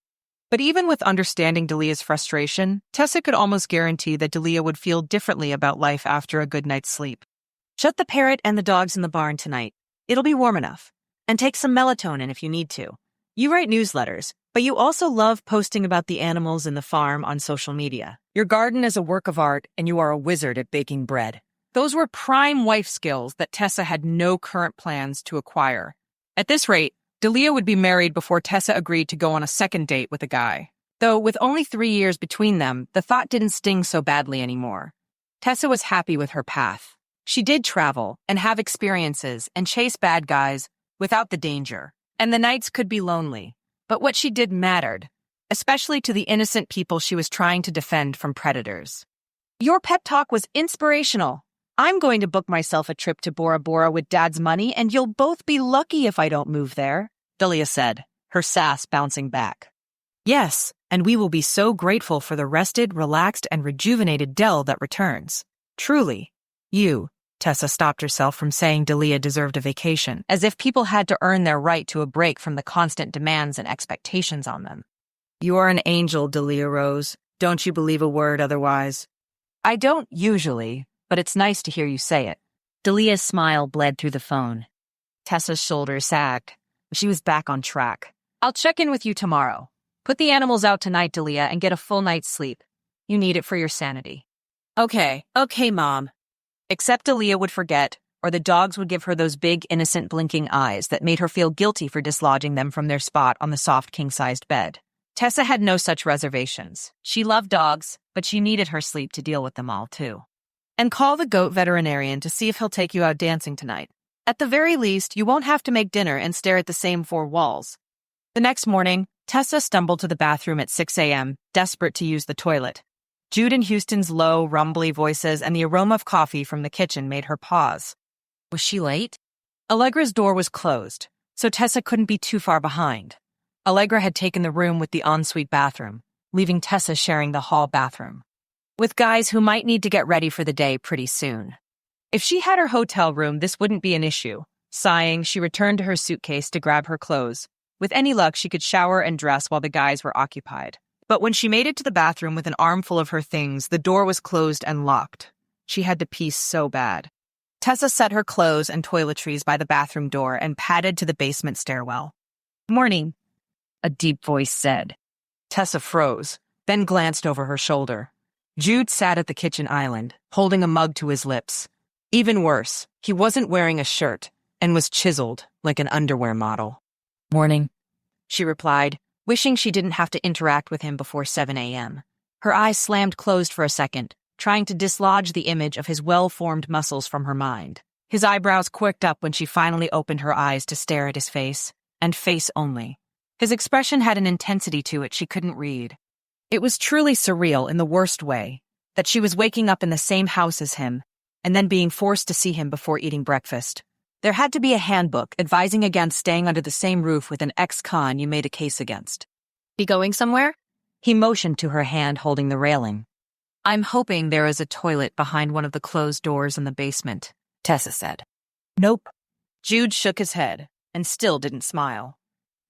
But even with understanding Delia's frustration, Tessa could almost guarantee that Delia would feel differently about life after a good night's sleep. Shut the parrot and the dogs in the barn tonight. It'll be warm enough. And take some melatonin if you need to. You write newsletters, but you also love posting about the animals in the farm on social media. Your garden is a work of art, and you are a wizard at baking bread. Those were prime wife skills that Tessa had no current plans to acquire. At this rate, Delia would be married before Tessa agreed to go on a second date with a guy. Though with only 3 years between them, the thought didn't sting so badly anymore. Tessa was happy with her path. She did travel and have experiences and chase bad guys without the danger. And the nights could be lonely. But what she did mattered, especially to the innocent people she was trying to defend from predators. Your pep talk was inspirational. I'm going to book myself a trip to Bora Bora with Dad's money, and you'll both be lucky if I don't move there, Delia said, her sass bouncing back. Yes, and we will be so grateful for the rested, relaxed, and rejuvenated Dell that returns. Truly. Tessa stopped herself from saying Delia deserved a vacation, as if people had to earn their right to a break from the constant demands and expectations on them. You are an angel, Delia Rose. Don't you believe a word otherwise? I don't usually, but it's nice to hear you say it. Delia's smile bled through the phone. Tessa's shoulders sagged. She was back on track. I'll check in with you tomorrow. Put the animals out tonight, Delia, and get a full night's sleep. You need it for your sanity. Okay, Mom. Except Delia would forget, or the dogs would give her those big, innocent, blinking eyes that made her feel guilty for dislodging them from their spot on the soft, king-sized bed. Tessa had no such reservations. She loved dogs, but she needed her sleep to deal with them all, too. And call the goat veterinarian to see if he'll take you out dancing tonight. At the very least, you won't have to make dinner and stare at the same 4 walls. The next morning, Tessa stumbled to the bathroom at 6 a.m., desperate to use the toilet. Jude and Houston's low, rumbly voices and the aroma of coffee from the kitchen made her pause. Was she late? Allegra's door was closed, so Tessa couldn't be too far behind. Allegra had taken the room with the ensuite bathroom, leaving Tessa sharing the hall bathroom, with guys who might need to get ready for the day pretty soon. If she had her hotel room, this wouldn't be an issue. Sighing, she returned to her suitcase to grab her clothes. With any luck, she could shower and dress while the guys were occupied. But when she made it to the bathroom with an armful of her things, the door was closed and locked. She had to pee so bad. Tessa set her clothes and toiletries by the bathroom door and padded to the basement stairwell. Morning, a deep voice said. Tessa froze, then glanced over her shoulder. Jude sat at the kitchen island, holding a mug to his lips. Even worse, he wasn't wearing a shirt and was chiseled like an underwear model. Morning, she replied, wishing she didn't have to interact with him before 7 a.m. Her eyes slammed closed for a second, trying to dislodge the image of his well-formed muscles from her mind. His eyebrows quirked up when she finally opened her eyes to stare at his face, and face only. His expression had an intensity to it she couldn't read. It was truly surreal in the worst way, that she was waking up in the same house as him, and then being forced to see him before eating breakfast. There had to be a handbook advising against staying under the same roof with an ex-con you made a case against. Be going somewhere? He motioned to her hand holding the railing. I'm hoping there is a toilet behind one of the closed doors in the basement, Tessa said. Nope. Jude shook his head and still didn't smile.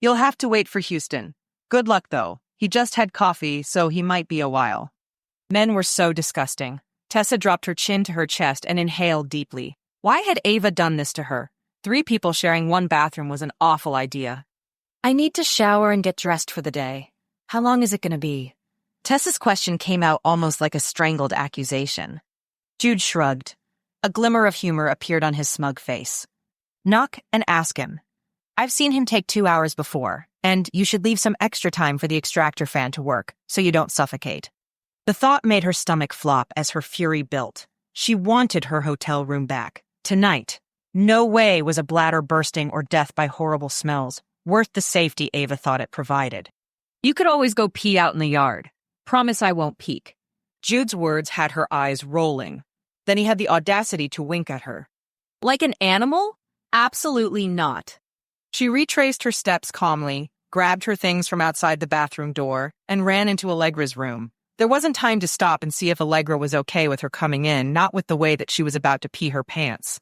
You'll have to wait for Houston. Good luck, though. He just had coffee, so he might be a while. Men were so disgusting. Tessa dropped her chin to her chest and inhaled deeply. Why had Ava done this to her? 3 people sharing one bathroom was an awful idea. I need to shower and get dressed for the day. How long is it going to be? Tessa's question came out almost like a strangled accusation. Jude shrugged. A glimmer of humor appeared on his smug face. Knock and ask him. I've seen him take 2 hours before, and you should leave some extra time for the extractor fan to work, so you don't suffocate. The thought made her stomach flop as her fury built. She wanted her hotel room back. Tonight. No way was a bladder bursting or death by horrible smells worth the safety Ava thought it provided. You could always go pee out in the yard. Promise I won't peek. Jude's words had her eyes rolling. Then he had the audacity to wink at her. Like an animal? Absolutely not. She retraced her steps calmly, grabbed her things from outside the bathroom door, and ran into Allegra's room. There wasn't time to stop and see if Allegra was okay with her coming in, not with the way that she was about to pee her pants.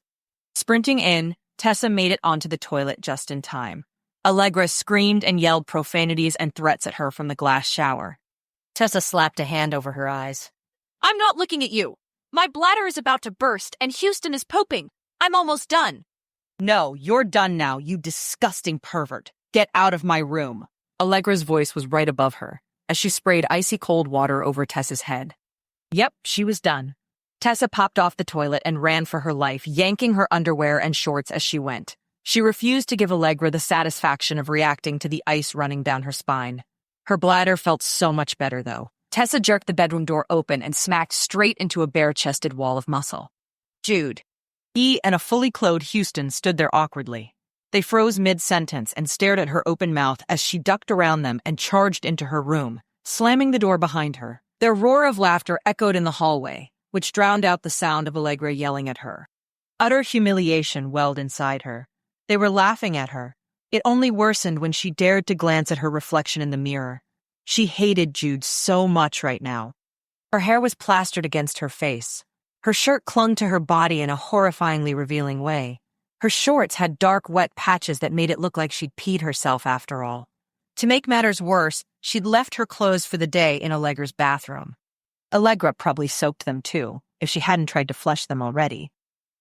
Sprinting in, Tessa made it onto the toilet just in time. Allegra screamed and yelled profanities and threats at her from the glass shower. Tessa slapped a hand over her eyes. I'm not looking at you. My bladder is about to burst and Houston is pooping. I'm almost done. No, you're done now, you disgusting pervert. Get out of my room. Allegra's voice was right above her, as she sprayed icy cold water over Tessa's head. Yep, she was done. Tessa popped off the toilet and ran for her life, yanking her underwear and shorts as she went. She refused to give Allegra the satisfaction of reacting to the ice running down her spine. Her bladder felt so much better, though. Tessa jerked the bedroom door open and smacked straight into a bare-chested wall of muscle. Jude. He and a fully clothed Houston stood there awkwardly. They froze mid-sentence and stared at her open mouth as she ducked around them and charged into her room, slamming the door behind her. Their roar of laughter echoed in the hallway, which drowned out the sound of Allegra yelling at her. Utter humiliation welled inside her. They were laughing at her. It only worsened when she dared to glance at her reflection in the mirror. She hated Jude so much right now. Her hair was plastered against her face. Her shirt clung to her body in a horrifyingly revealing way. Her shorts had dark, wet patches that made it look like she'd peed herself after all. To make matters worse, she'd left her clothes for the day in Allegra's bathroom. Allegra probably soaked them too, if she hadn't tried to flush them already.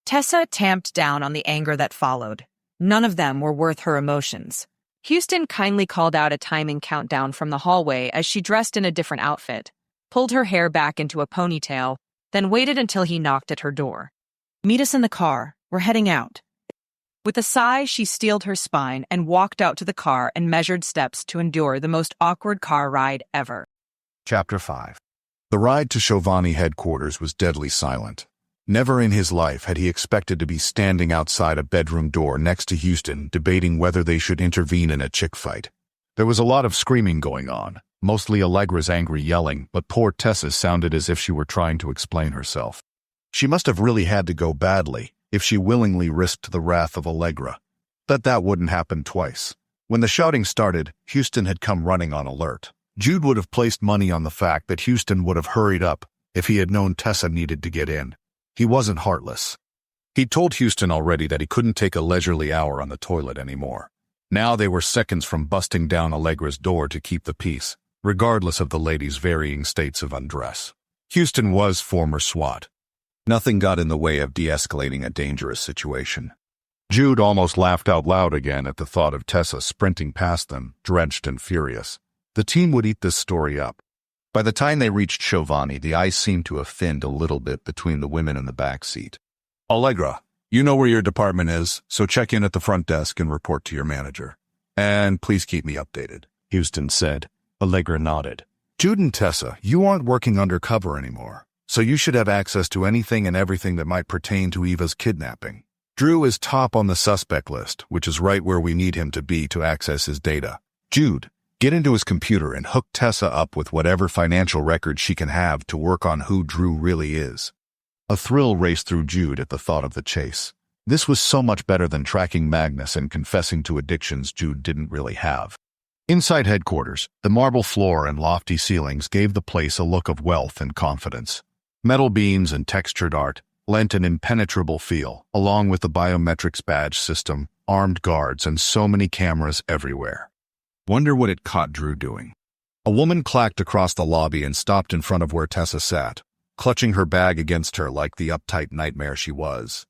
Tessa tamped down on the anger that followed. None of them were worth her emotions. Houston kindly called out a timing countdown from the hallway as she dressed in a different outfit, pulled her hair back into a ponytail, then waited until he knocked at her door. "Meet us in the car. We're heading out." With a sigh, she steeled her spine and walked out to the car and measured steps to endure the most awkward car ride ever. Chapter 5. The ride to Giovanni headquarters was deadly silent. Never in his life had he expected to be standing outside a bedroom door next to Houston, debating whether they should intervene in a chick fight. There was a lot of screaming going on, mostly Allegra's angry yelling, but poor Tessa sounded as if she were trying to explain herself. She must have really had to go badly if she willingly risked the wrath of Allegra. But that wouldn't happen twice. When the shouting started, Houston had come running on alert. Jude would have placed money on the fact that Houston would have hurried up if he had known Tessa needed to get in. He wasn't heartless. He'd told Houston already that he couldn't take a leisurely hour on the toilet anymore. Now they were seconds from busting down Allegra's door to keep the peace, regardless of the lady's varying states of undress. Houston was former SWAT. Nothing got in the way of de-escalating a dangerous situation. Jude almost laughed out loud again at the thought of Tessa sprinting past them, drenched and furious. The team would eat this story up. By the time they reached Giovanni, the ice seemed to have thinned a little bit between the women in the back seat. "Allegra, you know where your department is, so check in at the front desk and report to your manager. And please keep me updated," Houston said. Allegra nodded. "Jude and Tessa, you aren't working undercover anymore, so you should have access to anything and everything that might pertain to Eva's kidnapping. Drew is top on the suspect list, which is right where we need him to be to access his data. Jude, get into his computer and hook Tessa up with whatever financial records she can have to work on who Drew really is." A thrill raced through Jude at the thought of the chase. This was so much better than tracking Magnus and confessing to addictions Jude didn't really have. Inside headquarters, the marble floor and lofty ceilings gave the place a look of wealth and confidence. Metal beams and textured art lent an impenetrable feel, along with the biometrics badge system, armed guards, and so many cameras everywhere. Wonder what it caught Drew doing. A woman clacked across the lobby and stopped in front of where Tessa sat, clutching her bag against her like the uptight nightmare she was.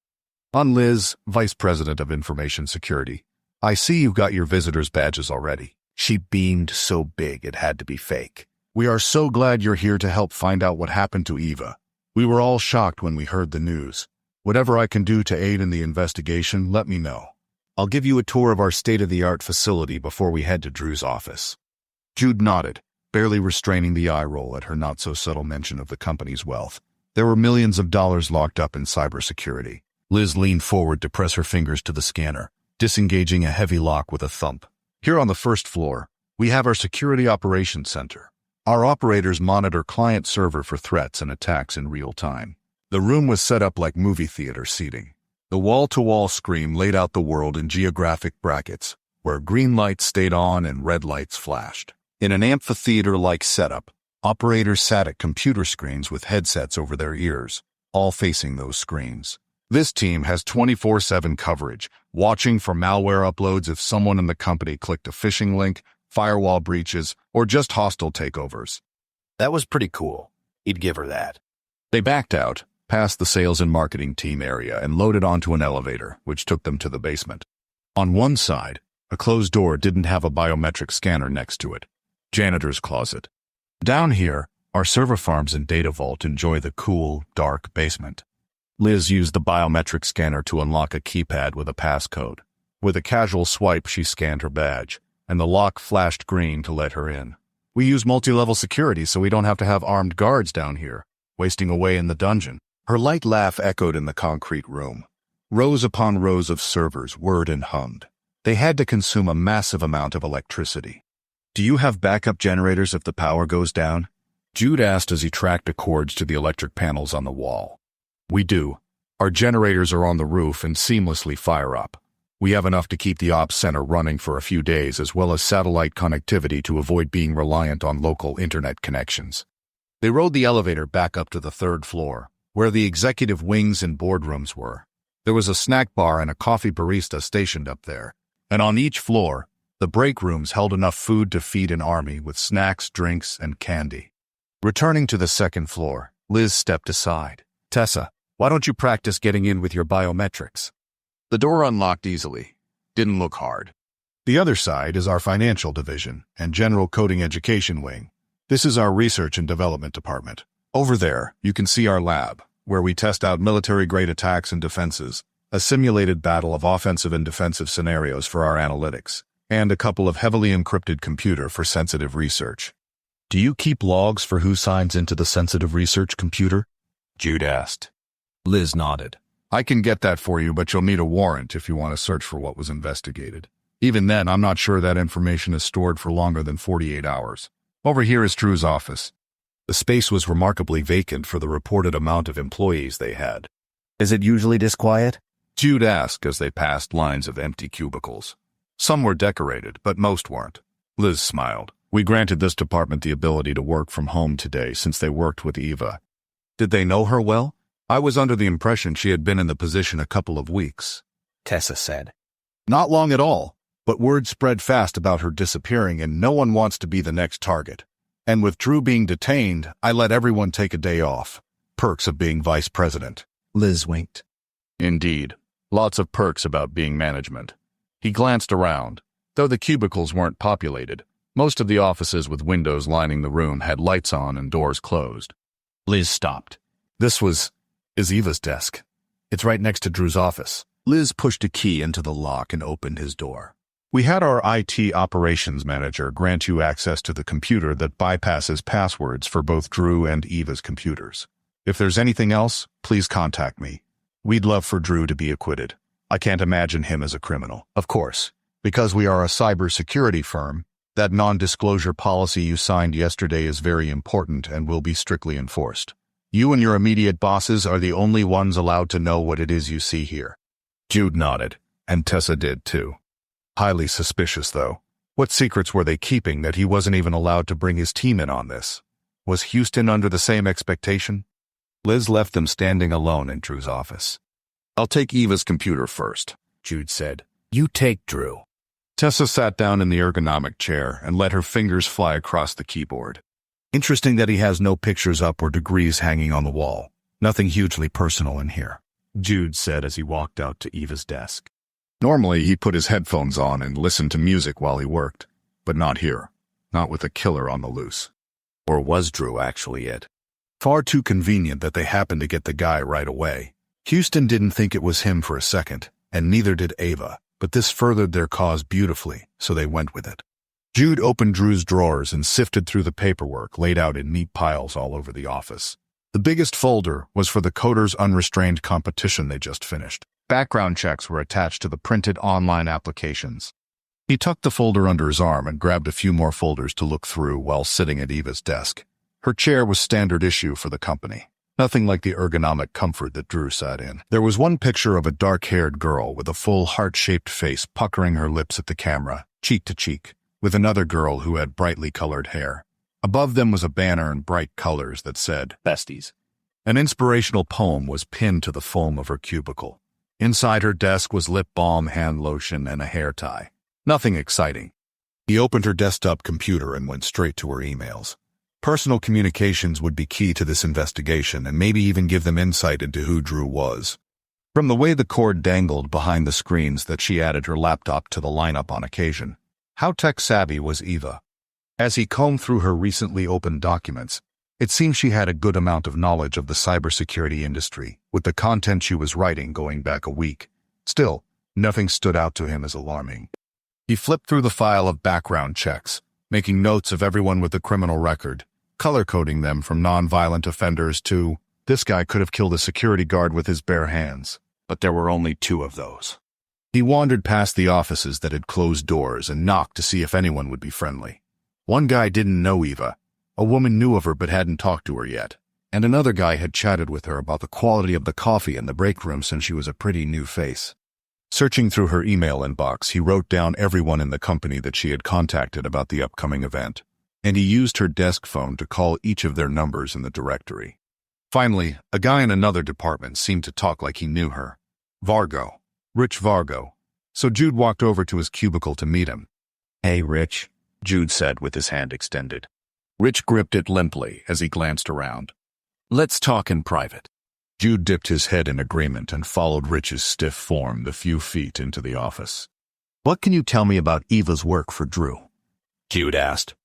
"On Liz, Vice President of Information Security. I see you got your visitors' badges already." She beamed so big it had to be fake. "We are so glad you're here to help find out what happened to Eva. We were all shocked when we heard the news. Whatever I can do to aid in the investigation, let me know. I'll give you a tour of our state-of-the-art facility before we head to Drew's office." Jude nodded, barely restraining the eye roll at her not-so-subtle mention of the company's wealth. There were millions of dollars locked up in cybersecurity. Liz leaned forward to press her fingers to the scanner, disengaging a heavy lock with a thump. "Here on the first floor, we have our Security Operations Center. Our operators monitor client server for threats and attacks in real time." The room was set up like movie theater seating. The wall-to-wall screen laid out the world in geographic brackets, where green lights stayed on and red lights flashed. In an amphitheater-like setup, operators sat at computer screens with headsets over their ears, all facing those screens. This team has 24/7 coverage, watching for malware uploads if someone in the company clicked a phishing link, firewall breaches, or just hostile takeovers. That was pretty cool. He'd give her that. They backed out, past the sales and marketing team area, and loaded onto an elevator, which took them to the basement. On one side, a closed door didn't have a biometric scanner next to it. Janitor's closet. Down here, our server farms and data vault enjoy the cool, dark basement. Liz used the biometric scanner to unlock a keypad with a passcode. With a casual swipe, she scanned her badge, and the lock flashed green to let her in. We use multi-level security so we don't have to have armed guards down here, wasting away in the dungeon. Her light laugh echoed in the concrete room. Rows upon rows of servers whirred and hummed. They had to consume a massive amount of electricity. Do you have backup generators if the power goes down? Jude asked as he tracked the cords to the electric panels on the wall. We do. Our generators are on the roof and seamlessly fire up. We have enough to keep the ops center running for a few days, as well as satellite connectivity to avoid being reliant on local internet connections. They rode the elevator back up to the 3rd floor, where the executive wings and boardrooms were. There was a snack bar and a coffee barista stationed up there, and on each floor, the break rooms held enough food to feed an army with snacks, drinks, and candy. Returning to the 2nd floor, Liz stepped aside. Tessa, why don't you practice getting in with your biometrics? The door unlocked easily. Didn't look hard. The other side is our financial division and general coding education wing. This is our research and development department. Over there, you can see our lab, where we test out military-grade attacks and defenses, a simulated battle of offensive and defensive scenarios for our analytics, and a couple of heavily encrypted computer for sensitive research. Do you keep logs for who signs into the sensitive research computer? Jude asked. Liz nodded. I can get that for you, but you'll need a warrant if you want to search for what was investigated. Even then, I'm not sure that information is stored for longer than 48 hours. Over here is Drew's office. The space was remarkably vacant for the reported amount of employees they had. Is it usually this quiet? Jude asked as they passed lines of empty cubicles. Some were decorated, but most weren't. Liz smiled. We granted this department the ability to work from home today since they worked with Eva. Did they know her well? I was under the impression she had been in the position a couple of weeks. Tessa said. Not long at all, but word spread fast about her disappearing and no one wants to be the next target. And with Drew being detained, I let everyone take a day off. Perks of being vice president. Liz winked. Indeed. Lots of perks about being management. He glanced around. Though the cubicles weren't populated, most of the offices with windows lining the room had lights on and doors closed. Liz stopped. This is Eva's desk. It's right next to Drew's office. Liz pushed a key into the lock and opened his door. We had our IT operations manager grant you access to the computer that bypasses passwords for both Drew and Eva's computers. If there's anything else, please contact me. We'd love for Drew to be acquitted. I can't imagine him as a criminal. Of course, because we are a cybersecurity firm, that non-disclosure policy you signed yesterday is very important and will be strictly enforced. You and your immediate bosses are the only ones allowed to know what it is you see here. Jude nodded, and Tessa did too. Highly suspicious, though. What secrets were they keeping that he wasn't even allowed to bring his team in on this? Was Houston under the same expectation? Liz left them standing alone in Drew's office. I'll take Eva's computer first, Jude said. You take Drew. Tessa sat down in the ergonomic chair and let her fingers fly across the keyboard. Interesting that he has no pictures up or degrees hanging on the wall. Nothing hugely personal in here, Jude said as he walked out to Eva's desk. Normally, he put his headphones on and listened to music while he worked, but not here. Not with a killer on the loose. Or was Drew actually it? Far too convenient that they happened to get the guy right away. Houston didn't think it was him for a second, and neither did Ava, but this furthered their cause beautifully, so they went with it. Jude opened Drew's drawers and sifted through the paperwork laid out in neat piles all over the office. The biggest folder was for the Coders Unrestrained competition they just finished. Background checks were attached to the printed online applications. He tucked the folder under his arm and grabbed a few more folders to look through while sitting at Eva's desk. Her chair was standard issue for the company. Nothing like the ergonomic comfort that Drew sat in. There was one picture of a dark-haired girl with a full heart-shaped face puckering her lips at the camera, cheek to cheek, with another girl who had brightly colored hair. Above them was a banner in bright colors that said, "Besties." An inspirational poem was pinned to the foam of her cubicle. Inside her desk was lip balm, hand lotion, and a hair tie. Nothing exciting. He opened her desktop computer and went straight to her emails. Personal communications would be key to this investigation and maybe even give them insight into who Drew was. From the way the cord dangled behind the screens that she added her laptop to the lineup on occasion. How tech-savvy was Eva? As he combed through her recently opened documents, it seemed she had a good amount of knowledge of the cybersecurity industry, with the content she was writing going back a week. Still, nothing stood out to him as alarming. He flipped through the file of background checks, making notes of everyone with a criminal record, color-coding them from non-violent offenders to, "This guy could have killed a security guard with his bare hands." But there were only 2 of those. He wandered past the offices that had closed doors and knocked to see if anyone would be friendly. One guy didn't know Eva. A woman knew of her but hadn't talked to her yet. And another guy had chatted with her about the quality of the coffee in the break room since she was a pretty new face. Searching through her email inbox, he wrote down everyone in the company that she had contacted about the upcoming event, and he used her desk phone to call each of their numbers in the directory. Finally, a guy in another department seemed to talk like he knew her. Vargo. Rich Vargo. So Jude walked over to his cubicle to meet him. "Hey, Rich," Jude said with his hand extended. Rich gripped it limply as he glanced around. "Let's talk in private." Jude dipped his head in agreement and followed Rich's stiff form the few feet into the office. "What can you tell me about Eva's work for Drew?" Jude asked.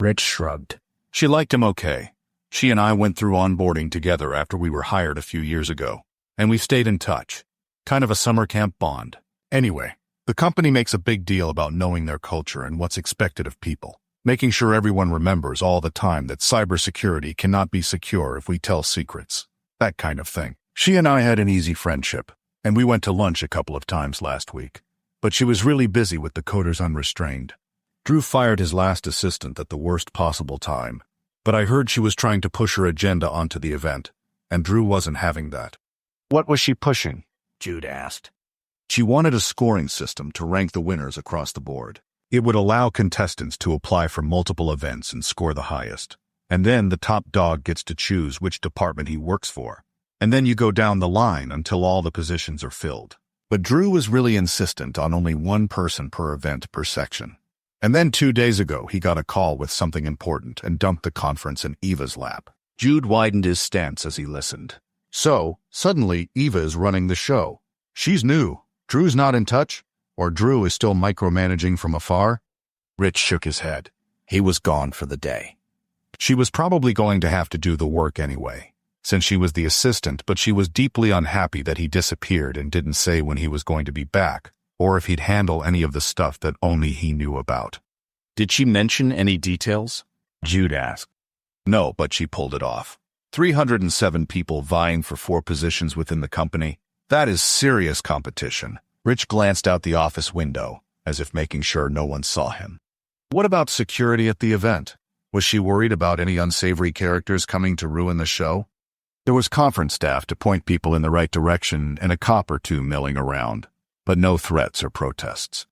Rich shrugged. She liked him okay. She and I went through onboarding together after we were hired a few years ago, and we've stayed in touch. Kind of a summer camp bond. Anyway, the company makes a big deal about knowing their culture and what's expected of people, making sure everyone remembers all the time that cybersecurity cannot be secure if we tell secrets. That kind of thing. She and I had an easy friendship, and we went to lunch a couple of times last week, but she was really busy with the Coders Unrestrained. Drew fired his last assistant at the worst possible time, but I heard she was trying to push her agenda onto the event, and Drew wasn't having that. "What was she pushing?" Jude asked. She wanted a scoring system to rank the winners across the board. It would allow contestants to apply for multiple events and score the highest. And then the top dog gets to choose which department he works for. And then you go down the line until all the positions are filled. But Drew was really insistent on only one person per event per section. And then 2 days ago, he got a call with something important and dumped the conference in Eva's lap. Jude widened his stance as he listened. So, suddenly, Eva is running the show. She's new. Drew's not in touch? Or Drew is still micromanaging from afar? Rich shook his head. He was gone for the day. She was probably going to have to do the work anyway, since she was the assistant, but she was deeply unhappy that he disappeared and didn't say when he was going to be back, or if he'd handle any of the stuff that only he knew about. "Did she mention any details?" Jude asked. No, but she pulled it off. 307 people vying for 4 positions within the company. That is serious competition. Rich glanced out the office window, as if making sure no one saw him. What about security at the event? Was she worried about any unsavory characters coming to ruin the show? There was conference staff to point people in the right direction and a cop or 2 milling around, but no threats or protests.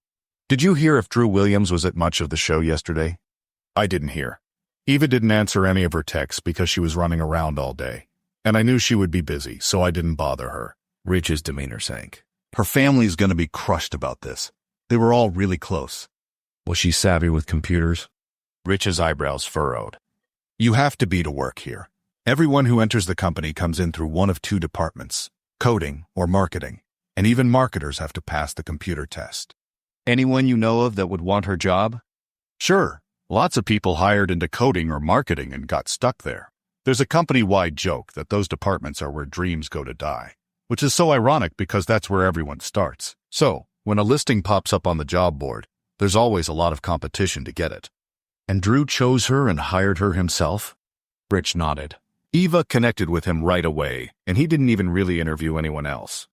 Did you hear if Drew Williams was at much of the show yesterday? I didn't hear. Eva didn't answer any of her texts because she was running around all day, and I knew she would be busy, so I didn't bother her. Rich's demeanor sank. Her family's gonna be crushed about this. They were all really close. Was she savvy with computers? Rich's eyebrows furrowed. You have to be to work here. Everyone who enters the company comes in through one of 2 departments, coding or marketing, and even marketers have to pass the computer test. "Anyone you know of that would want her job?" Sure, lots of people hired into coding or marketing and got stuck there. There's a company-wide joke that those departments are where dreams go to die, which is so ironic because that's where everyone starts. So, when a listing pops up on the job board, there's always a lot of competition to get it. And Drew chose her and hired her himself? Rich nodded. Eva connected with him right away, and he didn't even really interview anyone else.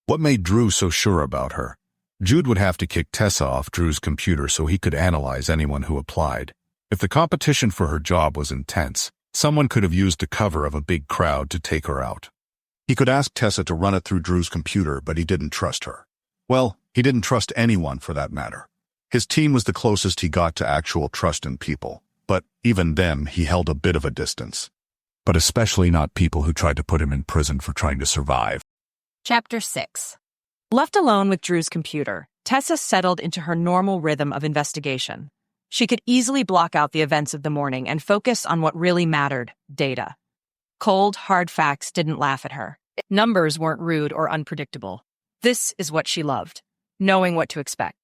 What made Drew so sure about her? Jude would have to kick Tessa off Drew's computer so he could analyze anyone who applied. If the competition for her job was intense, Someone could have used the cover of a big crowd to take her out. He could ask Tessa to run it through Drew's computer, but he didn't trust her. Well, he didn't trust anyone for that matter. His team was the closest he got to actual trust in people, but even them he held a bit of a distance. But especially not people who tried to put him in prison for trying to survive. Chapter 6. Left alone with Drew's computer, Tessa settled into her normal rhythm of investigation. She could easily block out the events of the morning and focus on what really mattered, data. Cold, hard facts didn't laugh at her. Numbers weren't rude or unpredictable. This is what she loved, knowing what to expect.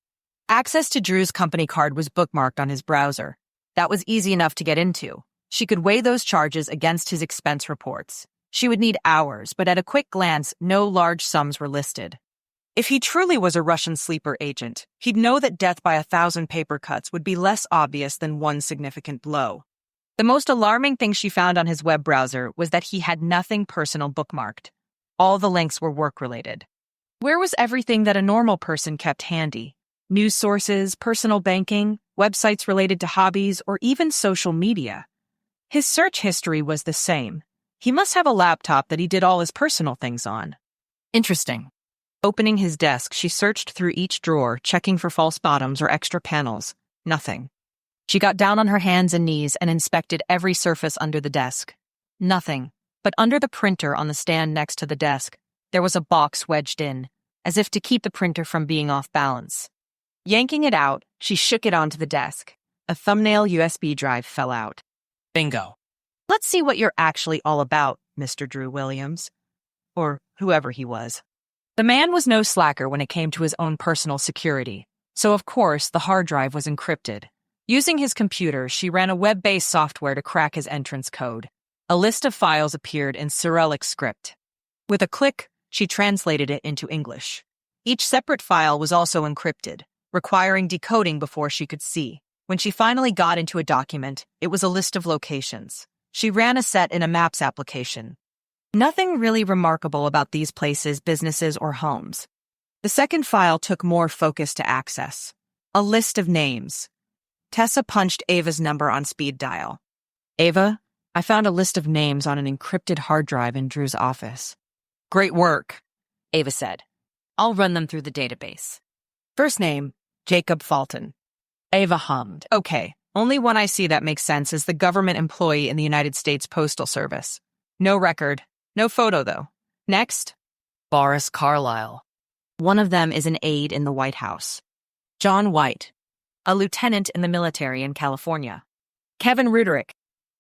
Access to Drew's company card was bookmarked on his browser. That was easy enough to get into. She could weigh those charges against his expense reports. She would need hours, but at a quick glance, no large sums were listed. If he truly was a Russian sleeper agent, he'd know that death by 1,000 paper cuts would be less obvious than one significant blow. The most alarming thing she found on his web browser was that he had nothing personal bookmarked. All the links were work-related. Where was everything that a normal person kept handy? News sources, personal banking, websites related to hobbies, or even social media. His search history was the same. He must have a laptop that he did all his personal things on. Interesting. Opening his desk, she searched through each drawer, checking for false bottoms or extra panels. Nothing. She got down on her hands and knees and inspected every surface under the desk. Nothing. But under the printer on the stand next to the desk, there was a box wedged in, as if to keep the printer from being off balance. Yanking it out, she shook it onto the desk. A thumbnail USB drive fell out. Bingo. Let's see what you're actually all about, Mr. Drew Williams. Or whoever he was. The man was no slacker when it came to his own personal security, so of course the hard drive was encrypted. Using his computer, she ran a web-based software to crack his entrance code. A list of files appeared in Cyrillic script. With a click, she translated it into English. Each separate file was also encrypted, requiring decoding before she could see. When she finally got into a document, it was a list of locations. She ran a set in a maps application. Nothing really remarkable about these places, businesses, or homes. The second file took more focus to access. A list of names. Tessa punched Ava's number on speed dial. Ava, I found a list of names on an encrypted hard drive in Drew's office. Great work, Ava said. I'll run them through the database. First name, Jacob Fulton. Ava hummed. Okay, only one I see that makes sense is the government employee in the United States Postal Service. No record. No photo, though. Next, Boris Carlyle. One of them is an aide in the White House. John White, a lieutenant in the military in California. Kevin Ruderick.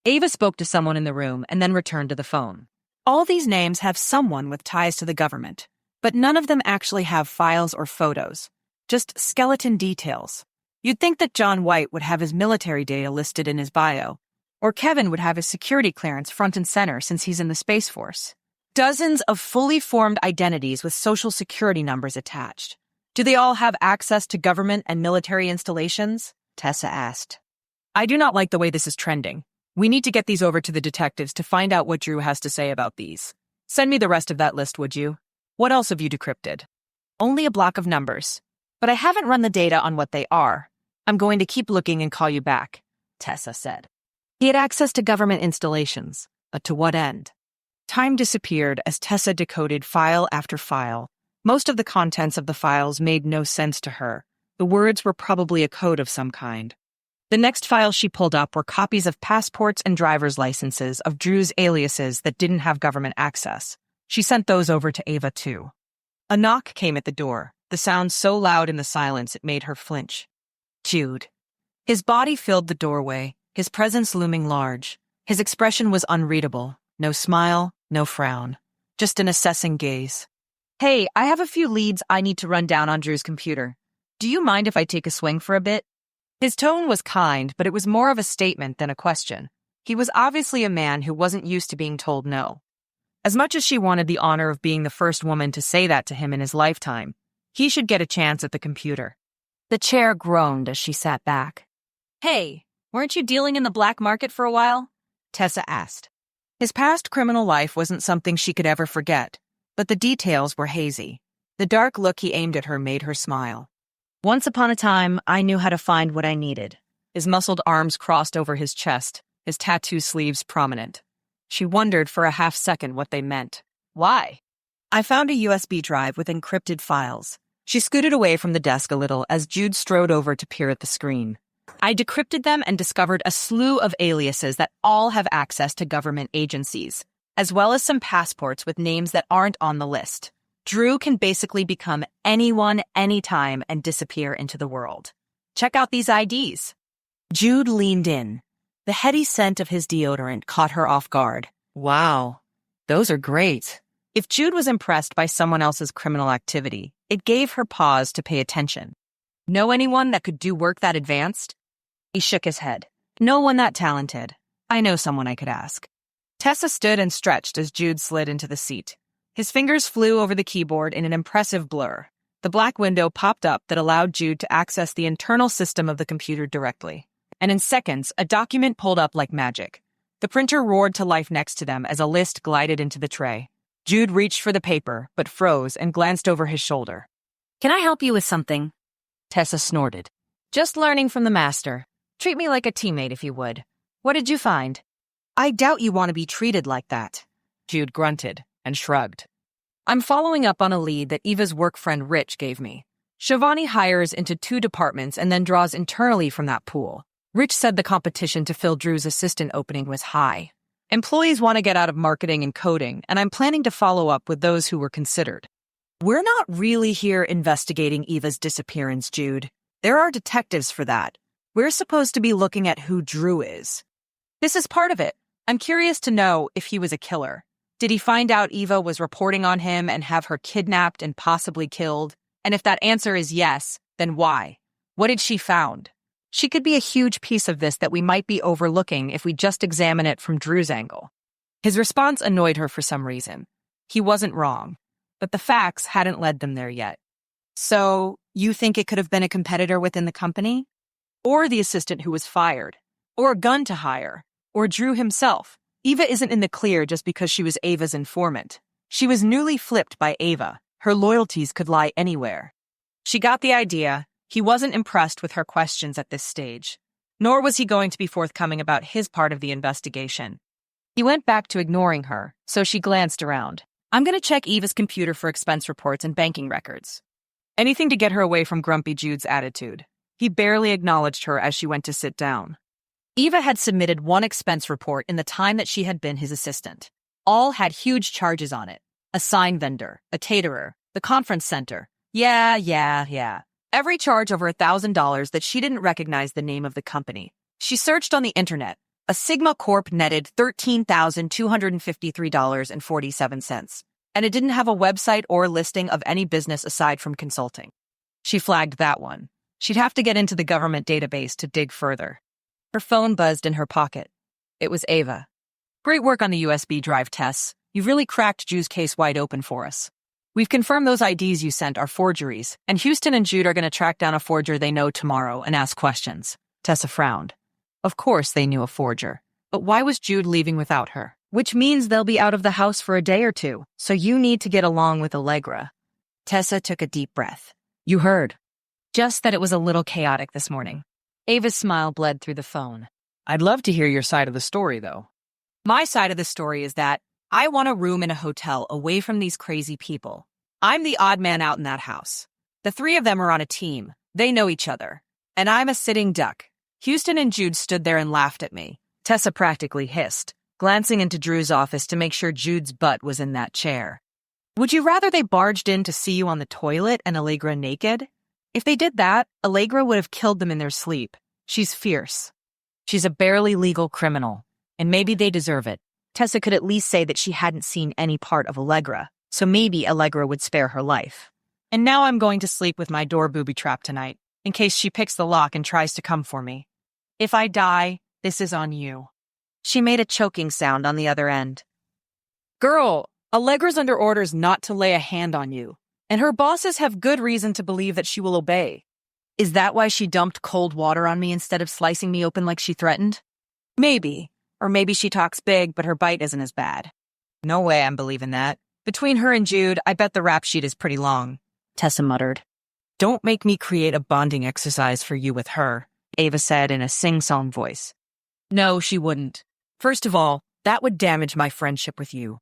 Ava spoke to someone in the room and then returned to the phone. All these names have someone with ties to the government, but none of them actually have files or photos, just skeleton details. You'd think that John White would have his military data listed in his bio, or Kevin would have his security clearance front and center since he's in the Space Force. Dozens of fully formed identities with social security numbers attached. Do they all have access to government and military installations? Tessa asked. I do not like the way this is trending. We need to get these over to the detectives to find out what Drew has to say about these. Send me the rest of that list, would you? What else have you decrypted? Only a block of numbers. But I haven't run the data on what they are. I'm going to keep looking and call you back, Tessa said. He had access to government installations, but to what end? Time disappeared as Tessa decoded file after file. Most of the contents of the files made no sense to her. The words were probably a code of some kind. The next files she pulled up were copies of passports and driver's licenses of Drew's aliases that didn't have government access. She sent those over to Ava, too. A knock came at the door, the sound so loud in the silence it made her flinch. Jude. His body filled the doorway, his presence looming large. His expression was unreadable. No smile, no frown. Just an assessing gaze. Hey, I have a few leads I need to run down on Drew's computer. Do you mind if I take a swing for a bit? His tone was kind, but it was more of a statement than a question. He was obviously a man who wasn't used to being told no. As much as she wanted the honor of being the first woman to say that to him in his lifetime, he should get a chance at the computer. The chair groaned as she sat back. Hey, weren't you dealing in the black market for a while? Tessa asked. His past criminal life wasn't something she could ever forget, but the details were hazy. The dark look he aimed at her made her smile. Once upon a time, I knew how to find what I needed. His muscled arms crossed over his chest, his tattoo sleeves prominent. She wondered for a half second what they meant. Why? I found a USB drive with encrypted files. She scooted away from the desk a little as Jude strode over to peer at the screen. I decrypted them and discovered a slew of aliases that all have access to government agencies, as well as some passports with names that aren't on the list. Drew can basically become anyone, anytime, and disappear into the world. Check out these IDs. Jude leaned in. The heady scent of his deodorant caught her off guard. Wow, those are great. If Jude was impressed by someone else's criminal activity, it gave her pause to pay attention. Know anyone that could do work that advanced? He shook his head. No one that talented. I know someone I could ask. Tessa stood and stretched as Jude slid into the seat. His fingers flew over the keyboard in an impressive blur. The black window popped up that allowed Jude to access the internal system of the computer directly. And in seconds, a document pulled up like magic. The printer roared to life next to them as a list glided into the tray. Jude reached for the paper, but froze and glanced over his shoulder. Can I help you with something? Tessa snorted. Just learning from the master. Treat me like a teammate if you would. What did you find? I doubt you want to be treated like that. Jude grunted and shrugged. I'm following up on a lead that Eva's work friend Rich gave me. Shivani hires into 2 departments and then draws internally from that pool. Rich said the competition to fill Drew's assistant opening was high. Employees want to get out of marketing and coding, and I'm planning to follow up with those who were considered. We're not really here investigating Eva's disappearance, Jude. There are detectives for that. We're supposed to be looking at who Drew is. This is part of it. I'm curious to know if he was a killer. Did he find out Eva was reporting on him and have her kidnapped and possibly killed? And if that answer is yes, then why? What did she found? She could be a huge piece of this that we might be overlooking if we just examine it from Drew's angle. His response annoyed her for some reason. He wasn't wrong, but the facts hadn't led them there yet. So, you think it could have been a competitor within the company? Or the assistant who was fired? Or a gun to hire? Or Drew himself? Eva isn't in the clear just because she was Ava's informant. She was newly flipped by Ava. Her loyalties could lie anywhere. She got the idea. He wasn't impressed with her questions at this stage, nor was he going to be forthcoming about his part of the investigation. He went back to ignoring her, so she glanced around. I'm going to check Eva's computer for expense reports and banking records. Anything to get her away from grumpy Jude's attitude. He barely acknowledged her as she went to sit down. Eva had submitted 1 expense report in the time that she had been his assistant. All had huge charges on it. A sign vendor, a caterer, the conference center. Yeah. Every charge over $1,000 that she didn't recognize the name of the company. She searched on the internet. A Sigma Corp netted $13,253.47, and it didn't have a website or listing of any business aside from consulting. She flagged that one. She'd have to get into the government database to dig further. Her phone buzzed in her pocket. It was Ava. Great work on the USB drive, Tess. You've really cracked Drew's case wide open for us. We've confirmed those IDs you sent are forgeries, and Houston and Jude are going to track down a forger they know tomorrow and ask questions. Tessa frowned. Of course they knew a forger. But why was Jude leaving without her? Which means they'll be out of the house for a day or two, so you need to get along with Allegra. Tessa took a deep breath. You heard. Just that it was a little chaotic this morning. Ava's smile bled through the phone. I'd love to hear your side of the story, though. My side of the story is that I want a room in a hotel away from these crazy people. I'm the odd man out in that house. The 3 of them are on a team. They know each other. And I'm a sitting duck. Houston and Jude stood there and laughed at me. Tessa practically hissed, glancing into Drew's office to make sure Jude's butt was in that chair. Would you rather they barged in to see you on the toilet and Allegra naked? If they did that, Allegra would have killed them in their sleep. She's fierce. She's a barely legal criminal, and maybe they deserve it. Tessa could at least say that she hadn't seen any part of Allegra, so maybe Allegra would spare her life. And now I'm going to sleep with my door booby-trapped tonight, in case she picks the lock and tries to come for me. If I die, this is on you. She made a choking sound on the other end. Girl, Allegra's under orders not to lay a hand on you, and her bosses have good reason to believe that she will obey. Is that why she dumped cold water on me instead of slicing me open like she threatened? Maybe. Or maybe she talks big, but her bite isn't as bad. No way I'm believing that. Between her and Jude, I bet the rap sheet is pretty long. Tessa muttered. Don't make me create a bonding exercise for you with her, Ava said in a sing-song voice. No, she wouldn't. First of all, that would damage my friendship with you.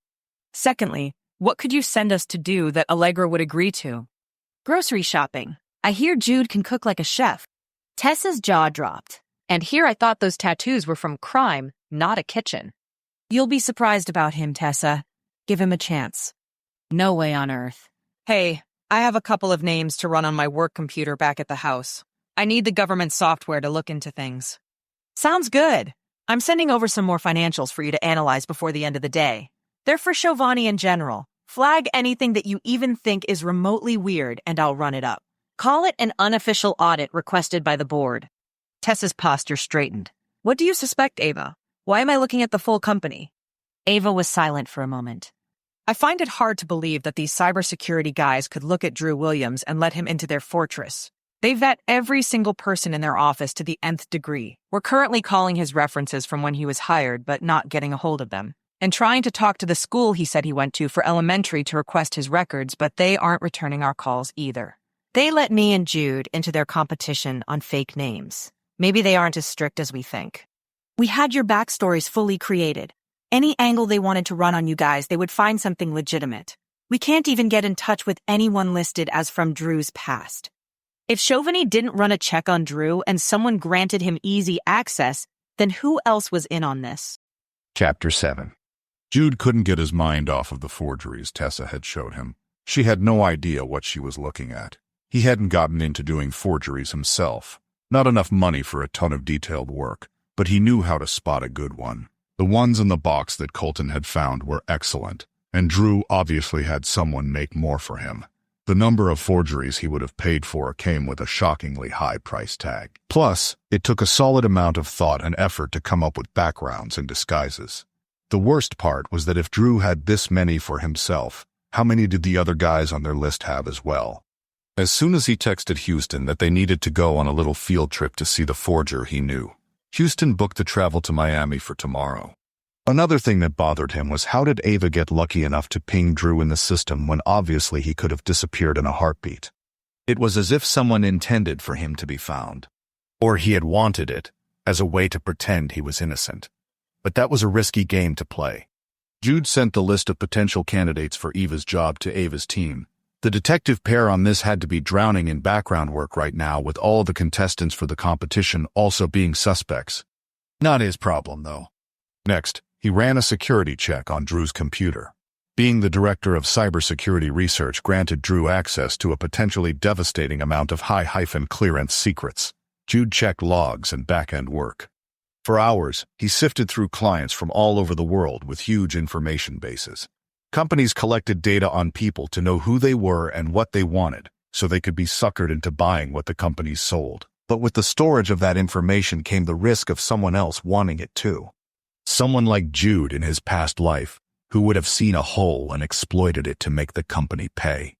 Secondly, what could you send us to do that Allegra would agree to? Grocery shopping. I hear Jude can cook like a chef. Tessa's jaw dropped. And here I thought those tattoos were from crime, not a kitchen. You'll be surprised about him, Tessa. Give him a chance. No way on earth. Hey, I have a couple of names to run on my work computer back at the house. I need the government software to look into things. Sounds good. I'm sending over some more financials for you to analyze before the end of the day. They're for Giovanni in general. Flag anything that you even think is remotely weird, and I'll run it up. Call it an unofficial audit requested by the board. Tessa's posture straightened. What do you suspect, Ava? Why am I looking at the full company? Ava was silent for a moment. I find it hard to believe that these cybersecurity guys could look at Drew Williams and let him into their fortress. They vet every single person in their office to the nth degree. We're currently calling his references from when he was hired, but not getting a hold of them. And trying to talk to the school he said he went to for elementary to request his records, but they aren't returning our calls either. They let me and Jude into their competition on fake names. Maybe they aren't as strict as we think. We had your backstories fully created. Any angle they wanted to run on you guys, they would find something legitimate. We can't even get in touch with anyone listed as from Drew's past. If Giovanni didn't run a check on Drew and someone granted him easy access, then who else was in on this? Chapter 7. Jude couldn't get his mind off of the forgeries Tessa had showed him. She had no idea what she was looking at. He hadn't gotten into doing forgeries himself. Not enough money for a ton of detailed work, but he knew how to spot a good one. The ones in the box that Colton had found were excellent, and Drew obviously had someone make more for him. The number of forgeries he would have paid for came with a shockingly high price tag. Plus, it took a solid amount of thought and effort to come up with backgrounds and disguises. The worst part was that if Drew had this many for himself, how many did the other guys on their list have as well? As soon as he texted Houston that they needed to go on a little field trip to see the forger he knew, Houston booked the travel to Miami for tomorrow. Another thing that bothered him was how did Ava get lucky enough to ping Drew in the system when obviously he could have disappeared in a heartbeat? It was as if someone intended for him to be found. Or he had wanted it, as a way to pretend he was innocent. But that was a risky game to play. Jude sent the list of potential candidates for Eva's job to Ava's team. The detective pair on this had to be drowning in background work right now with all the contestants for the competition also being suspects. Not his problem, though. Next, he ran a security check on Drew's computer. Being the director of cybersecurity research granted Drew access to a potentially devastating amount of high-clearance secrets. Jude checked logs and back-end work. For hours, he sifted through clients from all over the world with huge information bases. Companies collected data on people to know who they were and what they wanted, so they could be suckered into buying what the companies sold. But with the storage of that information came the risk of someone else wanting it too. Someone like Jude in his past life, who would have seen a hole and exploited it to make the company pay.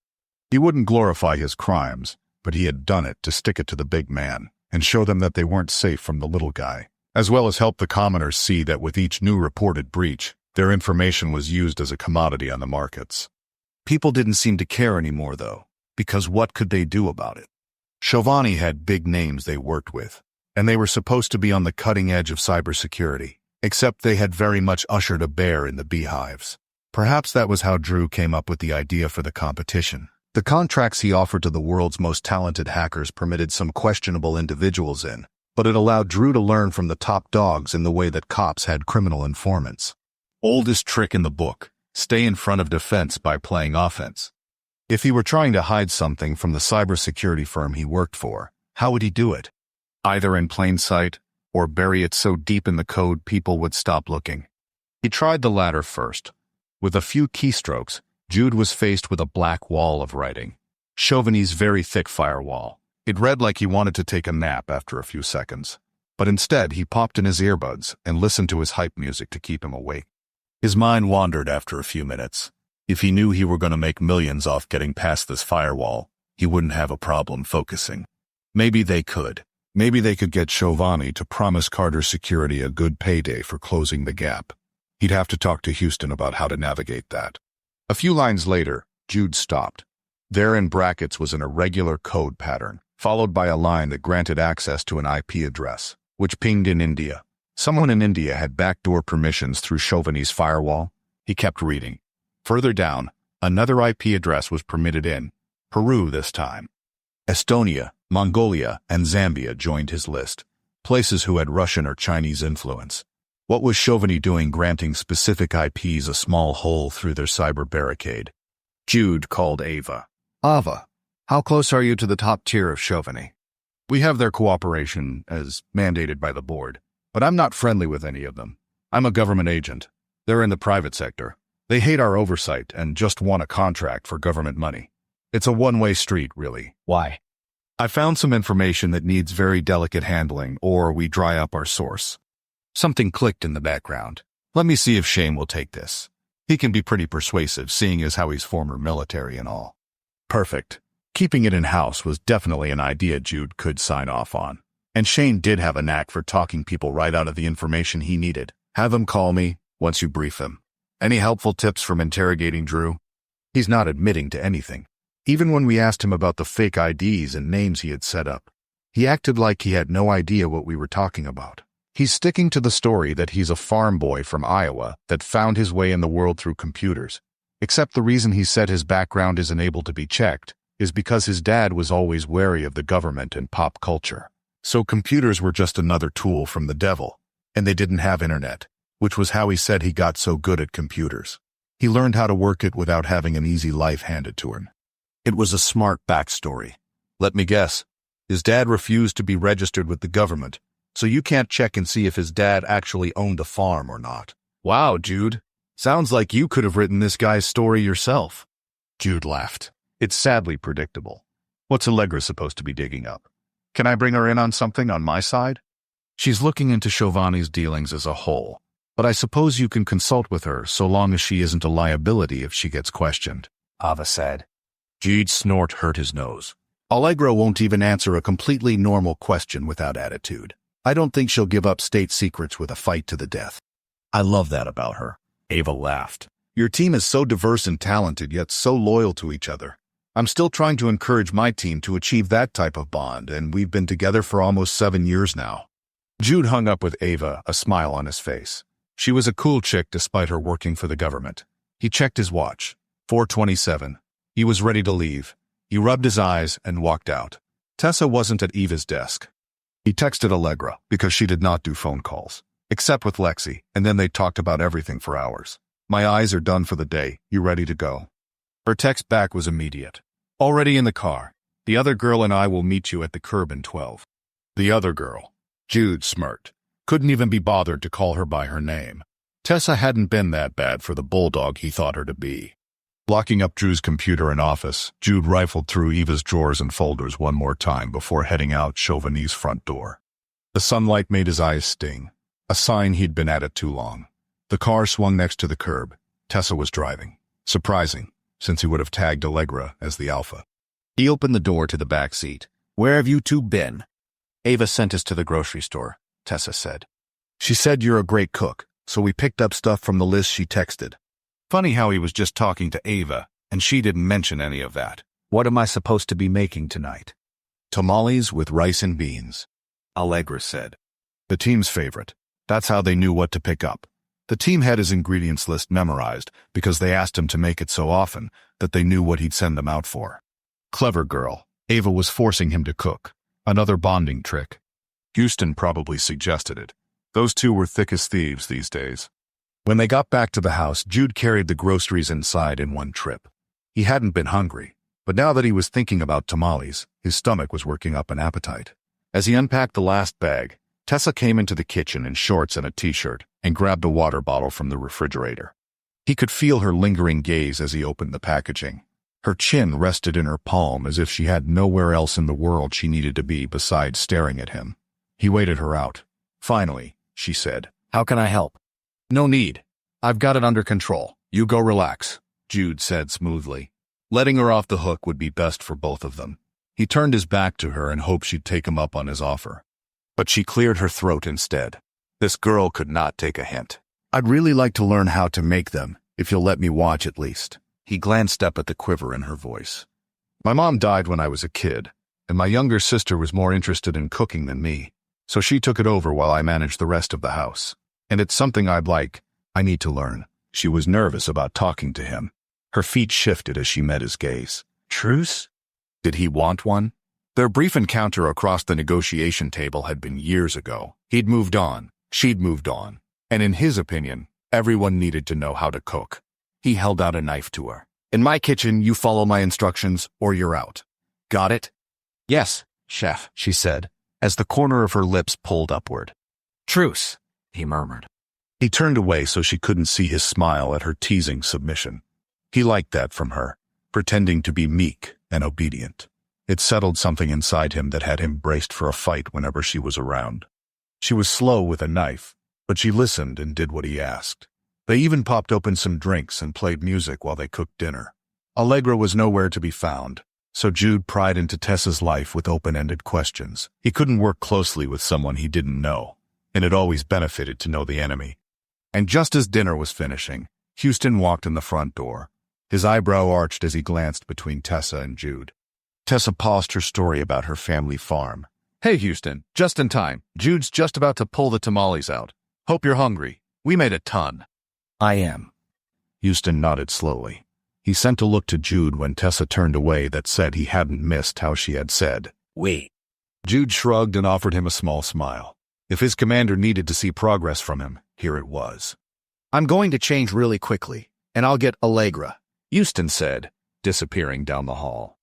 He wouldn't glorify his crimes, but he had done it to stick it to the big man and show them that they weren't safe from the little guy, as well as help the commoners see that with each new reported breach, their information was used as a commodity on the markets. People didn't seem to care anymore, though, because what could they do about it? Giovanni had big names they worked with, and they were supposed to be on the cutting edge of cybersecurity. Except they had very much ushered a bear in the beehives. Perhaps that was how Drew came up with the idea for the competition. The contracts he offered to the world's most talented hackers permitted some questionable individuals in, but it allowed Drew to learn from the top dogs in the way that cops had criminal informants. Oldest trick in the book, stay in front of defense by playing offense. If he were trying to hide something from the cybersecurity firm he worked for, how would he do it? Either in plain sight, or bury it so deep in the code people would stop looking. He tried the latter first. With a few keystrokes, Jude was faced with a black wall of writing. Giovanni's very thick firewall. It read like he wanted to take a nap after a few seconds. But instead, he popped in his earbuds and listened to his hype music to keep him awake. His mind wandered after a few minutes. If he knew he were going to make millions off getting past this firewall, he wouldn't have a problem focusing. Maybe they could. Maybe they could get Giovanni to promise Carter Security a good payday for closing the gap. He'd have to talk to Houston about how to navigate that. A few lines later, Jude stopped. There in brackets was an irregular code pattern, followed by a line that granted access to an IP address, which pinged in India. Someone in India had backdoor permissions through Chauvigny's firewall. He kept reading. Further down, another IP address was permitted in. Peru this time. Estonia, Mongolia, and Zambia joined his list. Places who had Russian or Chinese influence. What was Chauvigny doing granting specific IPs a small hole through their cyber barricade? Jude called Ava. Ava, how close are you to the top tier of Chauvigny? We have their cooperation as mandated by the board, but I'm not friendly with any of them. I'm a government agent. They're in the private sector. They hate our oversight and just want a contract for government money. It's a one-way street, really. Why? I found some information that needs very delicate handling, or we dry up our source. Something clicked in the background. Let me see if Shane will take this. He can be pretty persuasive, seeing as how he's former military and all. Perfect. Keeping it in-house was definitely an idea Jude could sign off on. And Shane did have a knack for talking people right out of the information he needed. Have him call me once you brief him. Any helpful tips from interrogating Drew? He's not admitting to anything. Even when we asked him about the fake IDs and names he had set up, he acted like he had no idea what we were talking about. He's sticking to the story that he's a farm boy from Iowa that found his way in the world through computers. Except the reason he said his background isn't able to be checked is because his dad was always wary of the government and pop culture. So computers were just another tool from the devil, and they didn't have internet, which was how he said he got so good at computers. He learned how to work it without having an easy life handed to him. It was a smart backstory. Let me guess. His dad refused to be registered with the government, so you can't check and see if his dad actually owned a farm or not. Wow, Jude. Sounds like you could have written this guy's story yourself. Jude laughed. It's sadly predictable. What's Allegra supposed to be digging up? Can I bring her in on something on my side? She's looking into Chauvigny's dealings as a whole, but I suppose you can consult with her so long as she isn't a liability if she gets questioned, Ava said. Jude's snort hurt his nose. Allegra won't even answer a completely normal question without attitude. I don't think she'll give up state secrets with a fight to the death. I love that about her. Ava laughed. Your team is so diverse and talented, yet so loyal to each other. I'm still trying to encourage my team to achieve that type of bond, and we've been together for almost 7 years now. Jude hung up with Ava, a smile on his face. She was a cool chick despite her working for the government. He checked his watch. 4:27. He was ready to leave. He rubbed his eyes and walked out. Tessa wasn't at Eva's desk. He texted Allegra because she did not do phone calls, except with Lexi, and then they talked about everything for hours. My eyes are done for the day. You ready to go? Her text back was immediate. Already in the car. The other girl and I will meet you at the curb in 12. The other girl. Jude smirked. Couldn't even be bothered to call her by her name. Tessa hadn't been that bad for the bulldog he thought her to be. Locking up Drew's computer and office, Jude rifled through Eva's drawers and folders one more time before heading out Chauvigny's front door. The sunlight made his eyes sting, a sign he'd been at it too long. The car swung next to the curb. Tessa was driving. Surprising, since he would have tagged Allegra as the alpha. He opened the door to the back seat. Where have you two been? Ava sent us to the grocery store, Tessa said. She said you're a great cook, so we picked up stuff from the list she texted. Funny how he was just talking to Ava, and she didn't mention any of that. What am I supposed to be making tonight? Tamales with rice and beans, Allegra said. The team's favorite. That's how they knew what to pick up. The team had his ingredients list memorized because they asked him to make it so often that they knew what he'd send them out for. Clever girl. Ava was forcing him to cook. Another bonding trick. Houston probably suggested it. Those two were thick as thieves these days. When they got back to the house, Jude carried the groceries inside in one trip. He hadn't been hungry, but now that he was thinking about tamales, his stomach was working up an appetite. As he unpacked the last bag, Tessa came into the kitchen in shorts and a t-shirt and grabbed a water bottle from the refrigerator. He could feel her lingering gaze as he opened the packaging. Her chin rested in her palm as if she had nowhere else in the world she needed to be besides staring at him. He waited her out. Finally, she said, "How can I help?" "No need. I've got it under control. You go relax," Jude said smoothly. Letting her off the hook would be best for both of them. He turned his back to her and hoped she'd take him up on his offer. But she cleared her throat instead. This girl could not take a hint. "I'd really like to learn how to make them, if you'll let me watch at least." He glanced up at the quiver in her voice. "My mom died when I was a kid, and my younger sister was more interested in cooking than me. So she took it over while I managed the rest of the house. And it's something I need to learn. She was nervous about talking to him. Her feet shifted as she met his gaze. Truce? Did he want one? Their brief encounter across the negotiation table had been years ago. He'd moved on. She'd moved on. And in his opinion, everyone needed to know how to cook. He held out a knife to her. In my kitchen, you follow my instructions or you're out. Got it? Yes, chef, she said, as the corner of her lips pulled upward. Truce, he murmured. He turned away so she couldn't see his smile at her teasing submission. He liked that from her, pretending to be meek and obedient. It settled something inside him that had him braced for a fight whenever she was around. She was slow with a knife, but she listened and did what he asked. They even popped open some drinks and played music while they cooked dinner. Allegra was nowhere to be found, so Jude pried into Tessa's life with open-ended questions. He couldn't work closely with someone he didn't know, and it always benefited to know the enemy. And just as dinner was finishing, Houston walked in the front door. His eyebrow arched as he glanced between Tessa and Jude. Tessa paused her story about her family farm. Hey, Houston, just in time. Jude's just about to pull the tamales out. Hope you're hungry. We made a ton. I am. Houston nodded slowly. He sent a look to Jude when Tessa turned away that said he hadn't missed how she had said, "We." Jude shrugged and offered him a small smile. If his commander needed to see progress from him, here it was. I'm going to change really quickly, and I'll get Allegra, Houston said, disappearing down the hall.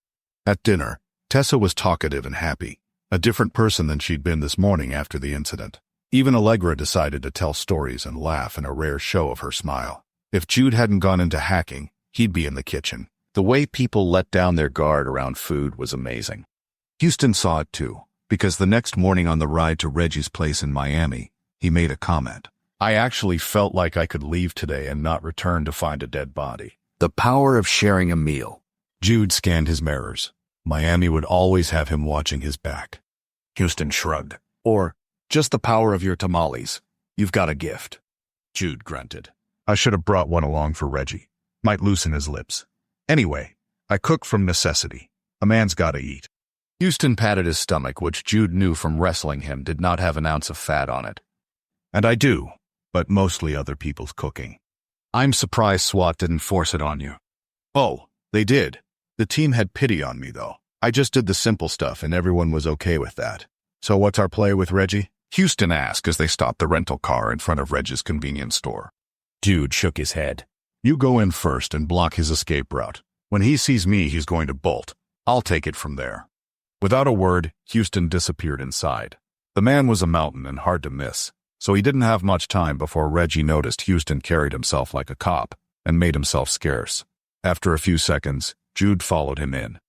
At dinner, Tessa was talkative and happy, a different person than she'd been this morning after the incident. Even Allegra decided to tell stories and laugh in a rare show of her smile. If Jude hadn't gone into hacking, he'd be in the kitchen. The way people let down their guard around food was amazing. Houston saw it too, because the next morning on the ride to Reggie's place in Miami, he made a comment. I actually felt like I could leave today and not return to find a dead body. The power of sharing a meal. Jude scanned his mirrors. Miami would always have him watching his back. Houston shrugged. Or, just the power of your tamales. You've got a gift. Jude grunted. I should have brought one along for Reggie. Might loosen his lips. Anyway, I cook from necessity. A man's gotta eat. Houston patted his stomach, which Jude knew from wrestling him did not have an ounce of fat on it. And I do, but mostly other people's cooking. I'm surprised SWAT didn't force it on you. Oh, they did. The team had pity on me, though. I just did the simple stuff, and everyone was okay with that. So what's our play with Reggie? Houston asked as they stopped the rental car in front of Reggie's convenience store. Jude shook his head. You go in first and block his escape route. When he sees me, he's going to bolt. I'll take it from there. Without a word, Houston disappeared inside. The man was a mountain and hard to miss, so he didn't have much time before Reggie noticed Houston carried himself like a cop and made himself scarce. After a few seconds, Jude followed him in.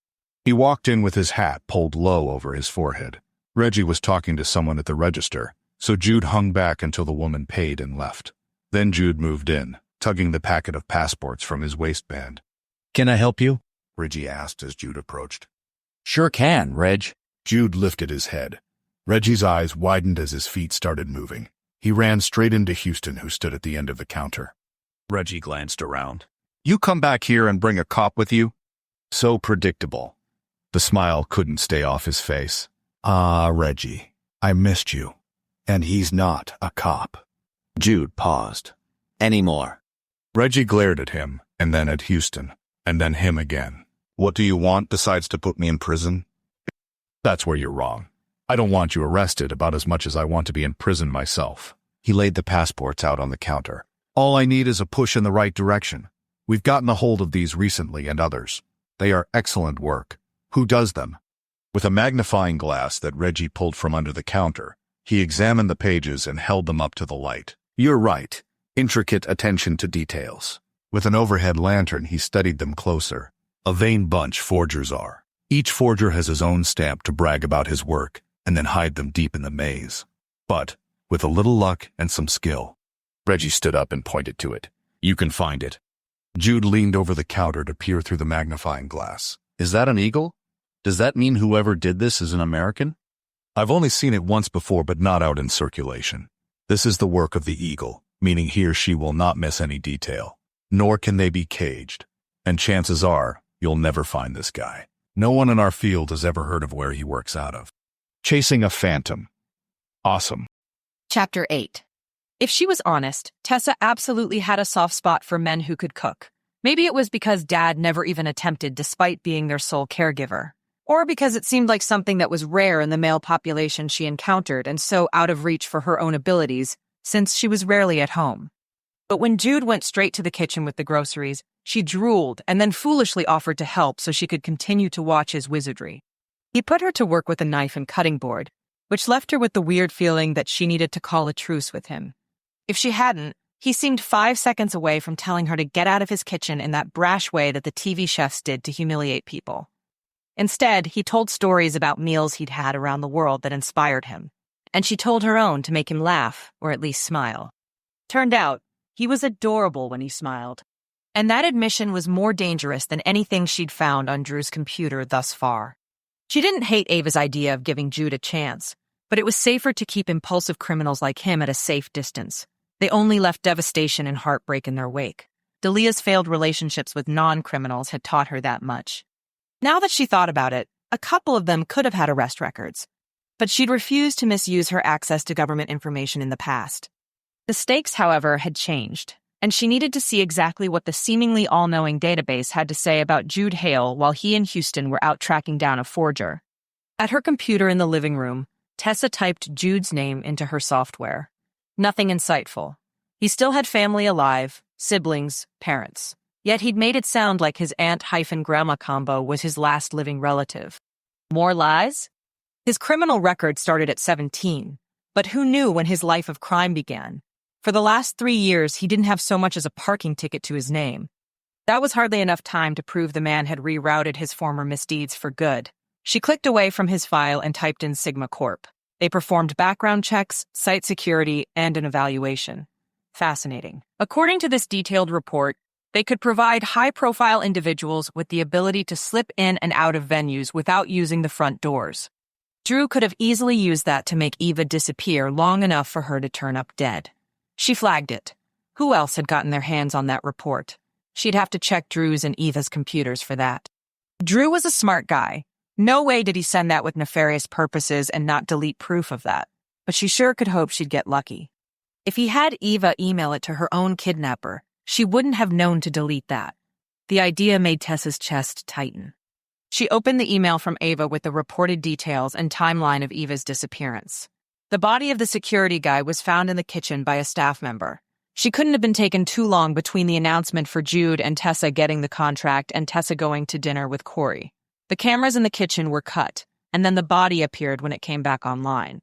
He walked in with his hat pulled low over his forehead. Reggie was talking to someone at the register, so Jude hung back until the woman paid and left. Then Jude moved in, tugging the packet of passports from his waistband. Can I help you? Reggie asked as Jude approached. Sure can, Reg. Jude lifted his head. Reggie's eyes widened as his feet started moving. He ran straight into Houston, who stood at the end of the counter. Reggie glanced around. You come back here and bring a cop with you? So predictable. The smile couldn't stay off his face. Ah, Reggie, I missed you. And he's not a cop. Jude paused. Any more? Reggie glared at him, and then at Houston, and then him again. What do you want besides to put me in prison? That's where you're wrong. I don't want you arrested about as much as I want to be in prison myself. He laid the passports out on the counter. All I need is a push in the right direction. We've gotten a hold of these recently and others. They are excellent work. Who does them? With a magnifying glass that Reggie pulled from under the counter, he examined the pages and held them up to the light. You're right. Intricate attention to details. With an overhead lantern, he studied them closer. A vain bunch forgers are. Each forger has his own stamp to brag about his work and then hide them deep in the maze. But, with a little luck and some skill. Reggie stood up and pointed to it. You can find it. Jude leaned over the counter to peer through the magnifying glass. Is that an eagle? Does that mean whoever did this is an American? I've only seen it once before, but not out in circulation. This is the work of the eagle, meaning he or she will not miss any detail. Nor can they be caged. And chances are, you'll never find this guy. No one in our field has ever heard of where he works out of. Chasing a phantom. Awesome. Chapter 8. If she was honest, Tessa absolutely had a soft spot for men who could cook. Maybe it was because Dad never even attempted despite being their sole caregiver. Or because it seemed like something that was rare in the male population she encountered and so out of reach for her own abilities, since she was rarely at home. But when Jude went straight to the kitchen with the groceries, she drooled and then foolishly offered to help so she could continue to watch his wizardry. He put her to work with a knife and cutting board, which left her with the weird feeling that she needed to call a truce with him. If she hadn't, he seemed 5 seconds away from telling her to get out of his kitchen in that brash way that the TV chefs did to humiliate people. Instead, he told stories about meals he'd had around the world that inspired him, and she told her own to make him laugh, or at least smile. Turned out, he was adorable when he smiled, and that admission was more dangerous than anything she'd found on Drew's computer thus far. She didn't hate Ava's idea of giving Jude a chance, but it was safer to keep impulsive criminals like him at a safe distance. They only left devastation and heartbreak in their wake. Delia's failed relationships with non-criminals had taught her that much. Now that she thought about it, a couple of them could have had arrest records, but she'd refused to misuse her access to government information in the past. The stakes, however, had changed, and she needed to see exactly what the seemingly all-knowing database had to say about Jude Hale while he and Houston were out tracking down a forger. At her computer in the living room, Tessa typed Jude's name into her software. Nothing insightful. He still had family alive, siblings, parents. Yet he'd made it sound like his aunt-grandma combo was his last living relative. More lies? His criminal record started at 17, but who knew when his life of crime began? For the last 3 years, he didn't have so much as a parking ticket to his name. That was hardly enough time to prove the man had rerouted his former misdeeds for good. She clicked away from his file and typed in Sigma Corp. They performed background checks, site security, and an evaluation. Fascinating. According to this detailed report, they could provide high-profile individuals with the ability to slip in and out of venues without using the front doors. Drew could have easily used that to make Eva disappear long enough for her to turn up dead. She flagged it. Who else had gotten their hands on that report? She'd have to check Drew's and Eva's computers for that. Drew was a smart guy. No way did he send that with nefarious purposes and not delete proof of that. But she sure could hope she'd get lucky. If he had Eva email it to her own kidnapper, she wouldn't have known to delete that. The idea made Tessa's chest tighten. She opened the email from Ava with the reported details and timeline of Eva's disappearance. The body of the security guy was found in the kitchen by a staff member. She couldn't have been taken too long between the announcement for Jude and Tessa getting the contract and Tessa going to dinner with Corey. The cameras in the kitchen were cut, and then the body appeared when it came back online.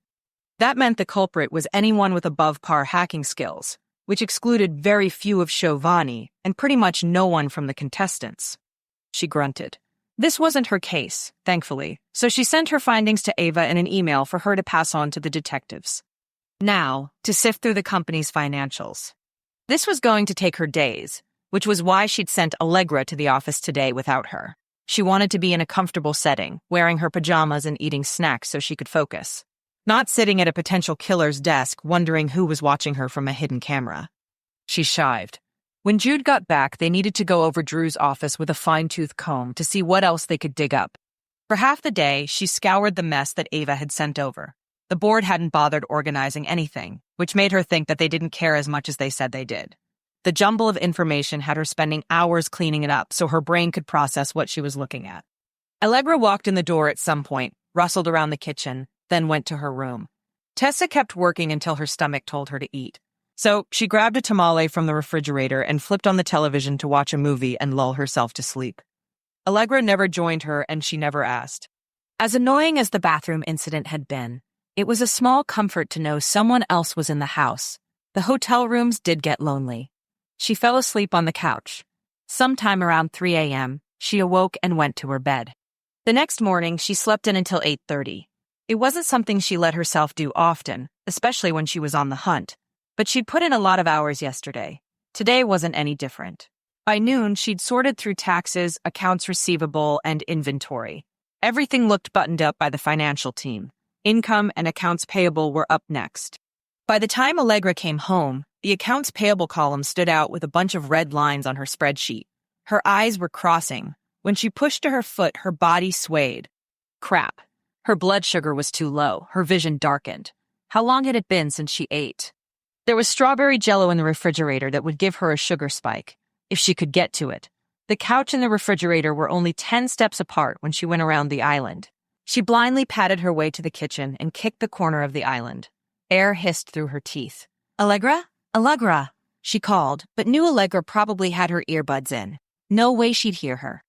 That meant the culprit was anyone with above-par hacking skills, which excluded very few of Giovanni and pretty much no one from the contestants. She grunted. This wasn't her case, thankfully, so she sent her findings to Ava in an email for her to pass on to the detectives. Now, to sift through the company's financials. This was going to take her days, which was why she'd sent Allegra to the office today without her. She wanted to be in a comfortable setting, wearing her pajamas and eating snacks so she could focus. Not sitting at a potential killer's desk wondering who was watching her from a hidden camera. She shived. When Jude got back, they needed to go over Drew's office with a fine-tooth comb to see what else they could dig up. For half the day, she scoured the mess that Ava had sent over. The board hadn't bothered organizing anything, which made her think that they didn't care as much as they said they did. The jumble of information had her spending hours cleaning it up so her brain could process what she was looking at. Allegra walked in the door at some point, rustled around the kitchen, then went to her room. Tessa kept working until her stomach told her to eat. So she grabbed a tamale from the refrigerator and flipped on the television to watch a movie and lull herself to sleep. Allegra never joined her, and she never asked. As annoying as the bathroom incident had been, it was a small comfort to know someone else was in the house. The hotel rooms did get lonely. She fell asleep on the couch. Sometime around 3 a.m., she awoke and went to her bed. The next morning, she slept in until 8:30. It wasn't something she let herself do often, especially when she was on the hunt. But she'd put in a lot of hours yesterday. Today wasn't any different. By noon, she'd sorted through taxes, accounts receivable, and inventory. Everything looked buttoned up by the financial team. Income and accounts payable were up next. By the time Allegra came home, the accounts payable column stood out with a bunch of red lines on her spreadsheet. Her eyes were crossing. When she pushed to her foot, her body swayed. Crap. Her blood sugar was too low. Her vision darkened. How long had it been since she ate? There was strawberry jello in the refrigerator that would give her a sugar spike, if she could get to it. The couch and the refrigerator were only 10 steps apart when she went around the island. She blindly patted her way to the kitchen and kicked the corner of the island. Air hissed through her teeth. Allegra? Allegra, she called, but knew Allegra probably had her earbuds in. No way she'd hear her.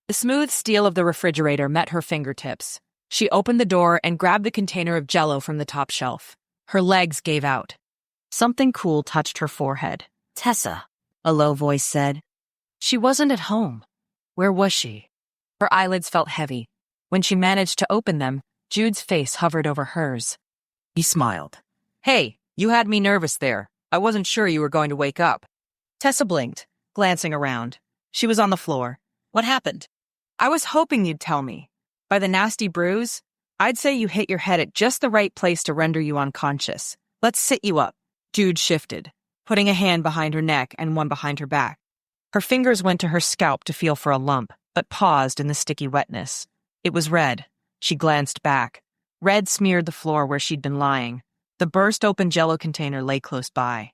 The smooth steel of the refrigerator met her fingertips. She opened the door and grabbed the container of jello from the top shelf. Her legs gave out. Something cool touched her forehead. Tessa, a low voice said. She wasn't at home. Where was she? Her eyelids felt heavy. When she managed to open them, Jude's face hovered over hers. He smiled. Hey, you had me nervous there. I wasn't sure you were going to wake up. Tessa blinked, glancing around. She was on the floor. What happened? I was hoping you'd tell me. By the nasty bruise, I'd say you hit your head at just the right place to render you unconscious. Let's sit you up. Jude shifted, putting a hand behind her neck and one behind her back. Her fingers went to her scalp to feel for a lump, but paused in the sticky wetness. It was red. She glanced back. Red smeared the floor where she'd been lying. The burst-open jello container lay close by.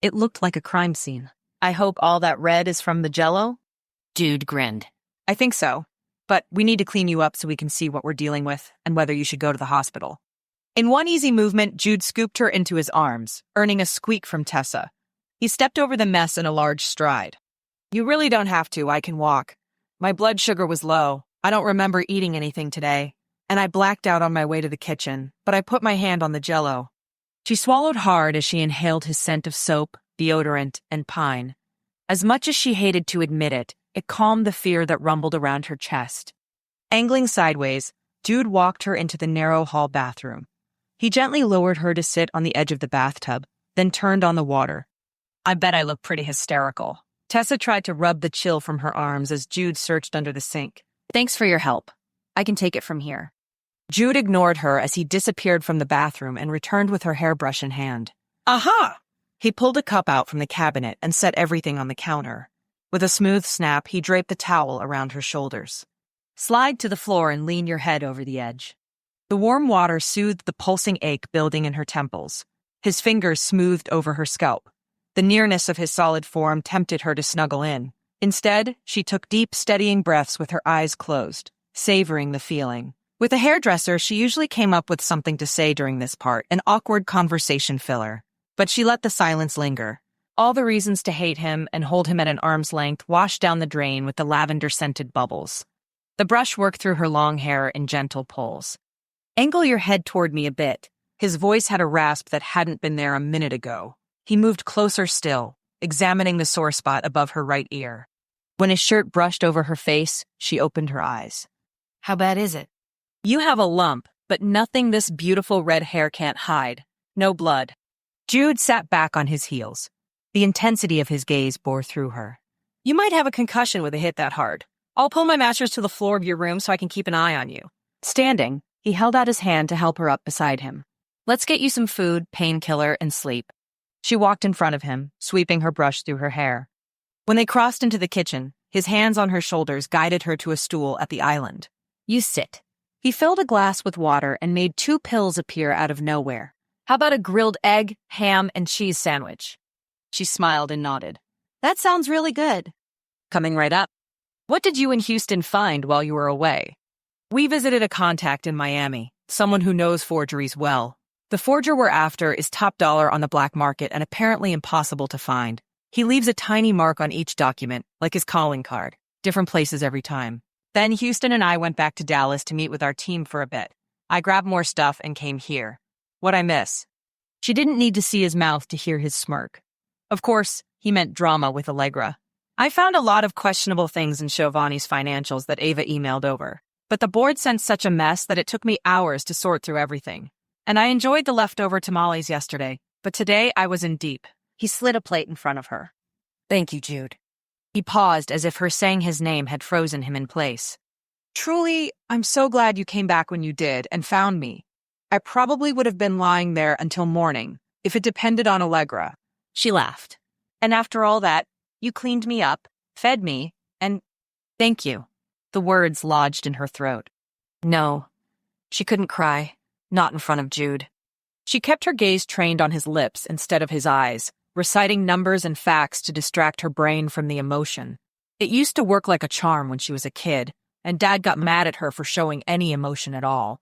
It looked like a crime scene. I hope all that red is from the jello? Jude grinned. I think so, but we need to clean you up so we can see what we're dealing with and whether you should go to the hospital. In one easy movement, Jude scooped her into his arms, earning a squeak from Tessa. He stepped over the mess in a large stride. You really don't have to. I can walk. My blood sugar was low. I don't remember eating anything today, and I blacked out on my way to the kitchen, but I put my hand on the jello. She swallowed hard as she inhaled his scent of soap, deodorant, and pine. As much as she hated to admit it, it calmed the fear that rumbled around her chest. Angling sideways, Jude walked her into the narrow hall bathroom. He gently lowered her to sit on the edge of the bathtub, then turned on the water. I bet I look pretty hysterical. Tessa tried to rub the chill from her arms as Jude searched under the sink. Thanks for your help. I can take it from here. Jude ignored her as he disappeared from the bathroom and returned with her hairbrush in hand. Aha! He pulled a cup out from the cabinet and set everything on the counter. With a smooth snap, he draped the towel around her shoulders. Slide to the floor and lean your head over the edge. The warm water soothed the pulsing ache building in her temples. His fingers smoothed over her scalp. The nearness of his solid form tempted her to snuggle in. Instead, she took deep, steadying breaths with her eyes closed, savoring the feeling. With a hairdresser, she usually came up with something to say during this part, an awkward conversation filler. But she let the silence linger. All the reasons to hate him and hold him at an arm's length washed down the drain with the lavender-scented bubbles. The brush worked through her long hair in gentle pulls. Angle your head toward me a bit. His voice had a rasp that hadn't been there a minute ago. He moved closer still, examining the sore spot above her right ear. When his shirt brushed over her face, she opened her eyes. How bad is it? You have a lump, but nothing this beautiful red hair can't hide. No blood. Jude sat back on his heels. The intensity of his gaze bore through her. You might have a concussion with a hit that hard. I'll pull my mattress to the floor of your room so I can keep an eye on you. Standing, he held out his hand to help her up beside him. Let's get you some food, painkiller, and sleep. She walked in front of him, sweeping her brush through her hair. When they crossed into the kitchen, his hands on her shoulders guided her to a stool at the island. You sit. He filled a glass with water and made 2 pills appear out of nowhere. How about a grilled egg, ham, and cheese sandwich? She smiled and nodded. That sounds really good. Coming right up. What did you in Houston find while you were away? We visited a contact in Miami, someone who knows forgeries well. The forger we're after is top dollar on the black market and apparently impossible to find. He leaves a tiny mark on each document, like his calling card, different places every time. Then Houston and I went back to Dallas to meet with our team for a bit. I grabbed more stuff and came here. What'd I miss? She didn't need to see his mouth to hear his smirk. Of course, he meant drama with Allegra. I found a lot of questionable things in Giovanni's financials that Ava emailed over, but the board sent such a mess that it took me hours to sort through everything. And I enjoyed the leftover tamales yesterday, but today I was in deep. He slid a plate in front of her. Thank you, Jude. He paused as if her saying his name had frozen him in place. Truly, I'm so glad you came back when you did and found me. I probably would have been lying there until morning, if it depended on Allegra. She laughed. And after all that, you cleaned me up, fed me, and thank you. The words lodged in her throat. No, she couldn't cry, not in front of Jude. She kept her gaze trained on his lips instead of his eyes, reciting numbers and facts to distract her brain from the emotion. It used to work like a charm when she was a kid, and Dad got mad at her for showing any emotion at all.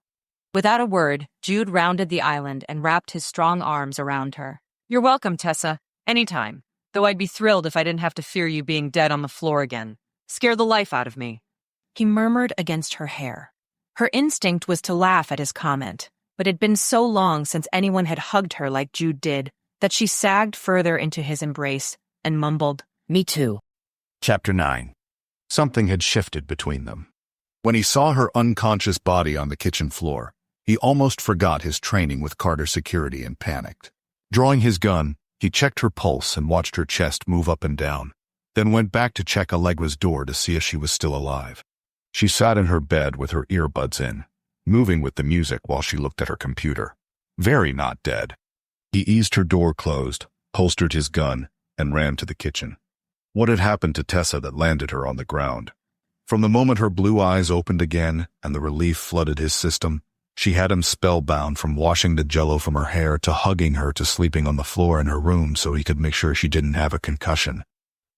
Without a word, Jude rounded the island and wrapped his strong arms around her. "You're welcome, Tessa. Anytime. Though I'd be thrilled if I didn't have to fear you being dead on the floor again. Scare the life out of me." He murmured against her hair. Her instinct was to laugh at his comment, but it had been so long since anyone had hugged her like Jude did that she sagged further into his embrace and mumbled, "Me too." Chapter 9. Something had shifted between them. When he saw her unconscious body on the kitchen floor, he almost forgot his training with Carter security and panicked. Drawing his gun, he checked her pulse and watched her chest move up and down, then went back to check Allegra's door to see if she was still alive. She sat in her bed with her earbuds in, moving with the music while she looked at her computer. Very not dead. He eased her door closed, holstered his gun, and ran to the kitchen. What had happened to Tessa that landed her on the ground? From the moment her blue eyes opened again and the relief flooded his system, she had him spellbound, from washing the jello from her hair to hugging her to sleeping on the floor in her room so he could make sure she didn't have a concussion.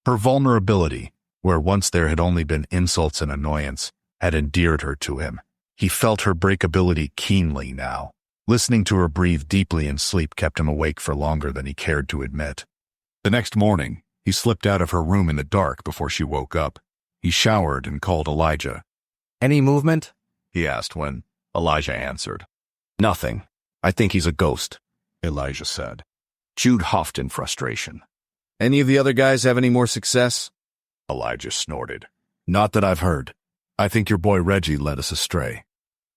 Her vulnerability, where once there had only been insults and annoyance, had endeared her to him. He felt her breakability keenly now. Listening to her breathe deeply in sleep kept him awake for longer than he cared to admit. The next morning, he slipped out of her room in the dark before she woke up. He showered and called Elijah. Any movement? He asked when Elijah answered. Nothing. I think he's a ghost, Elijah said. Jude huffed in frustration. Any of the other guys have any more success? Elijah snorted. Not that I've heard. I think your boy Reggie led us astray.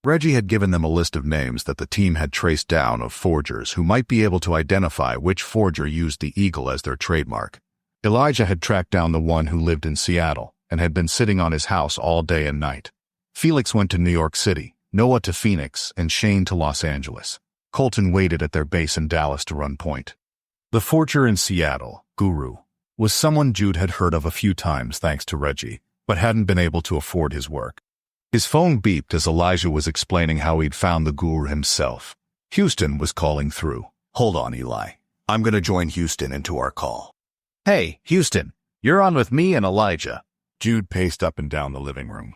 Reggie had given them a list of names that the team had traced down of forgers who might be able to identify which forger used the eagle as their trademark. Elijah had tracked down the one who lived in Seattle and had been sitting on his house all day and night. Felix went to New York City, Noah to Phoenix, and Shane to Los Angeles. Colton waited at their base in Dallas to run point. The forger in Seattle, Guru, was someone Jude had heard of a few times thanks to Reggie, but hadn't been able to afford his work. His phone beeped as Elijah was explaining how he'd found the Guru himself. Houston was calling through. Hold on, Eli. I'm going to join Houston into our call. Hey, Houston, you're on with me and Elijah. Jude paced up and down the living room.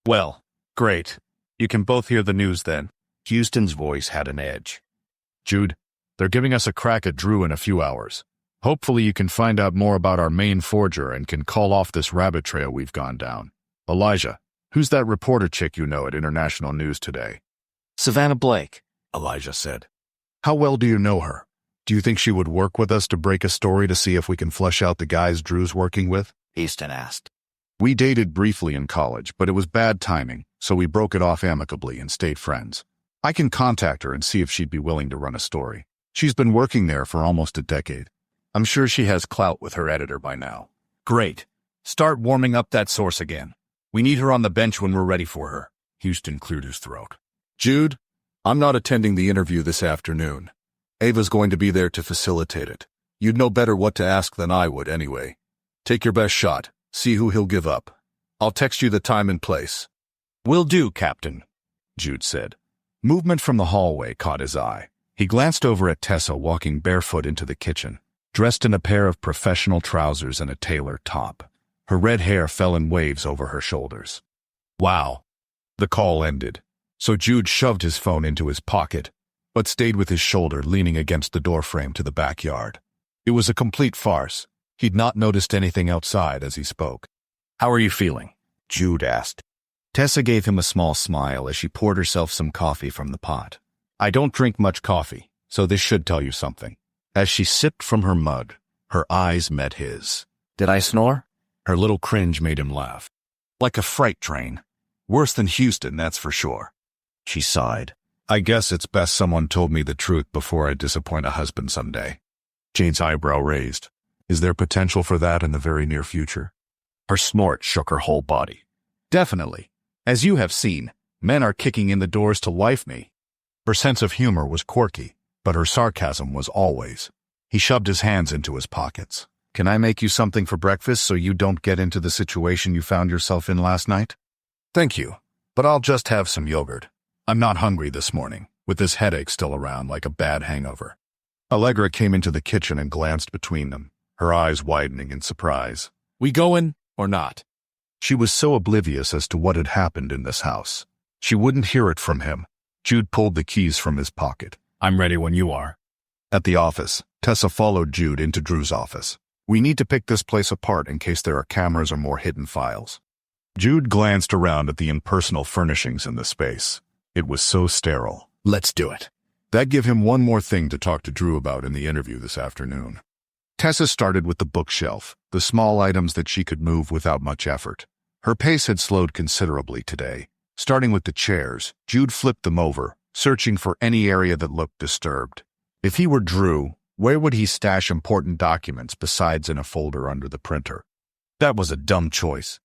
Well, great. You can both hear the news then. Houston's voice had an edge. Jude, they're giving us a crack at Drew in a few hours. Hopefully you can find out more about our main forger and can call off this rabbit trail we've gone down. Elijah, who's that reporter chick you know at International News Today? Savannah Blake, Elijah said. How well do you know her? Do you think she would work with us to break a story to see if we can flesh out the guys Drew's working with? Houston asked. We dated briefly in college, but it was bad timing, so we broke it off amicably and stayed friends. I can contact her and see if she'd be willing to run a story. She's been working there for almost a decade. I'm sure she has clout with her editor by now. Great. Start warming up that source again. We need her on the bench when we're ready for her. Houston cleared his throat. Jude, I'm not attending the interview this afternoon. Ava's going to be there to facilitate it. You'd know better what to ask than I would anyway. Take your best shot. See who he'll give up. I'll text you the time and place. Will do, Captain, Jude said. Movement from the hallway caught his eye. He glanced over at Tessa walking barefoot into the kitchen, dressed in a pair of professional trousers and a tailored top. Her red hair fell in waves over her shoulders. Wow. The call ended, so Jude shoved his phone into his pocket, but stayed with his shoulder leaning against the doorframe to the backyard. It was a complete farce. He'd not noticed anything outside as he spoke. How are you feeling? Jude asked. Tessa gave him a small smile as she poured herself some coffee from the pot. I don't drink much coffee, so this should tell you something. As she sipped from her mug, her eyes met his. Did I snore? Her little cringe made him laugh. Like a freight train. Worse than Houston, that's for sure. She sighed. I guess it's best someone told me the truth before I disappoint a husband someday. Jane's eyebrow raised. Is there potential for that in the very near future? Her snort shook her whole body. Definitely. As you have seen, men are kicking in the doors to wife me. Her sense of humor was quirky, but her sarcasm was always. He shoved his hands into his pockets. Can I make you something for breakfast so you don't get into the situation you found yourself in last night? Thank you, but I'll just have some yogurt. I'm not hungry this morning. with his headache still around like a bad hangover. Allegra came into the kitchen and glanced between them, her eyes widening in surprise. We goin' or not? She was so oblivious as to what had happened in this house. She wouldn't hear it from him. Jude pulled the keys from his pocket. I'm ready when you are. At the office, Tessa followed Jude into Drew's office. We need to pick this place apart in case there are cameras or more hidden files. Jude glanced around at the impersonal furnishings in the space. It was so sterile. Let's do it. That gave him one more thing to talk to Drew about in the interview this afternoon. Tessa started with the bookshelf, the small items that she could move without much effort. Her pace had slowed considerably today. Starting with the chairs, Jude flipped them over, searching for any area that looked disturbed. If he were Drew, where would he stash important documents besides in a folder under the printer? That was a dumb choice.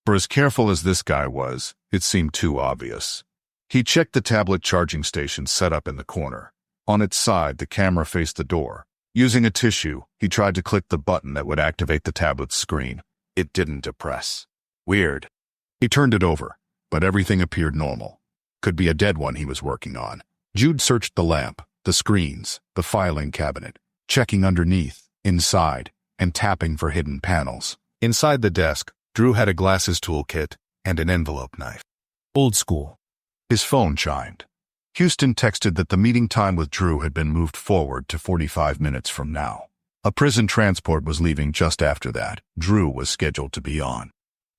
For as careful as this guy was, it seemed too obvious. He checked the tablet charging station set up in the corner. On its side, the camera faced the door. Using a tissue, he tried to click the button that would activate the tablet's screen. It didn't depress. Weird. He turned it over, but everything appeared normal. Could be a dead one he was working on. Jude searched the lamp, the screens, the filing cabinet, checking underneath, inside, and tapping for hidden panels. Inside the desk, Drew had a glasses toolkit and an envelope knife. Old school. His phone chimed. Houston texted that the meeting time with Drew had been moved forward to 45 minutes from now. A prison transport was leaving just after that. Drew was scheduled to be on.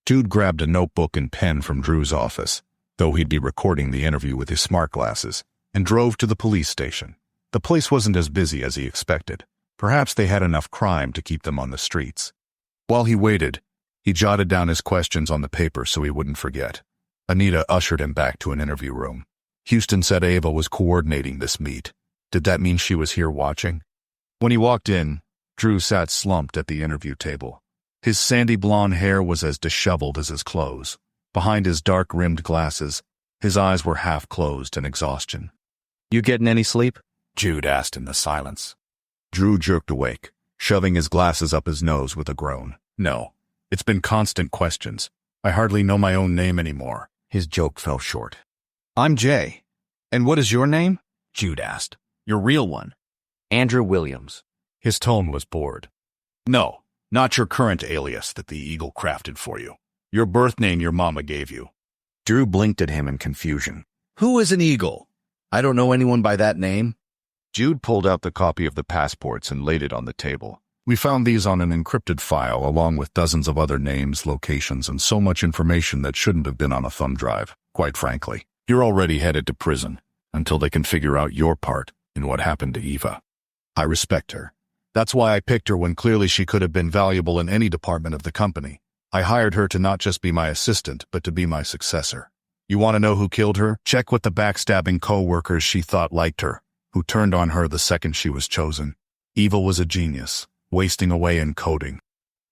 Jude grabbed a notebook and pen from Drew's office, though he'd be recording the interview with his smart glasses, and drove to the police station. The place wasn't as busy as he expected. Perhaps they had enough crime to keep them on the streets. While he waited, he jotted down his questions on the paper so he wouldn't forget. Anita ushered him back to an interview room. Houston said Ava was coordinating this meet. Did that mean she was here watching? When he walked in, Drew sat slumped at the interview table. His sandy blonde hair was as disheveled as his clothes. Behind his dark-rimmed glasses, his eyes were half closed in exhaustion. You getting any sleep? Jude asked in the silence. Drew jerked awake, shoving his glasses up his nose with a groan. No, it's been constant questions. I hardly know my own name anymore. His joke fell short. I'm Jay. And what is your name? Jude asked. Your real one. Andrew Williams. His tone was bored. No, not your current alias that the Eagle crafted for you. Your birth name your mama gave you. Drew blinked at him in confusion. Who is an Eagle? I don't know anyone by that name. Jude pulled out the copy of the passports and laid it on the table. We found these on an encrypted file along with dozens of other names, locations, and so much information that shouldn't have been on a thumb drive, quite frankly. You're already headed to prison until they can figure out your part in what happened to Eva. I respect her. That's why I picked her when clearly she could have been valuable in any department of the company. I hired her to not just be my assistant, but to be my successor. You want to know who killed her? Check with the backstabbing co-workers she thought liked her, who turned on her the second she was chosen. Eva was a genius, wasting away in coding.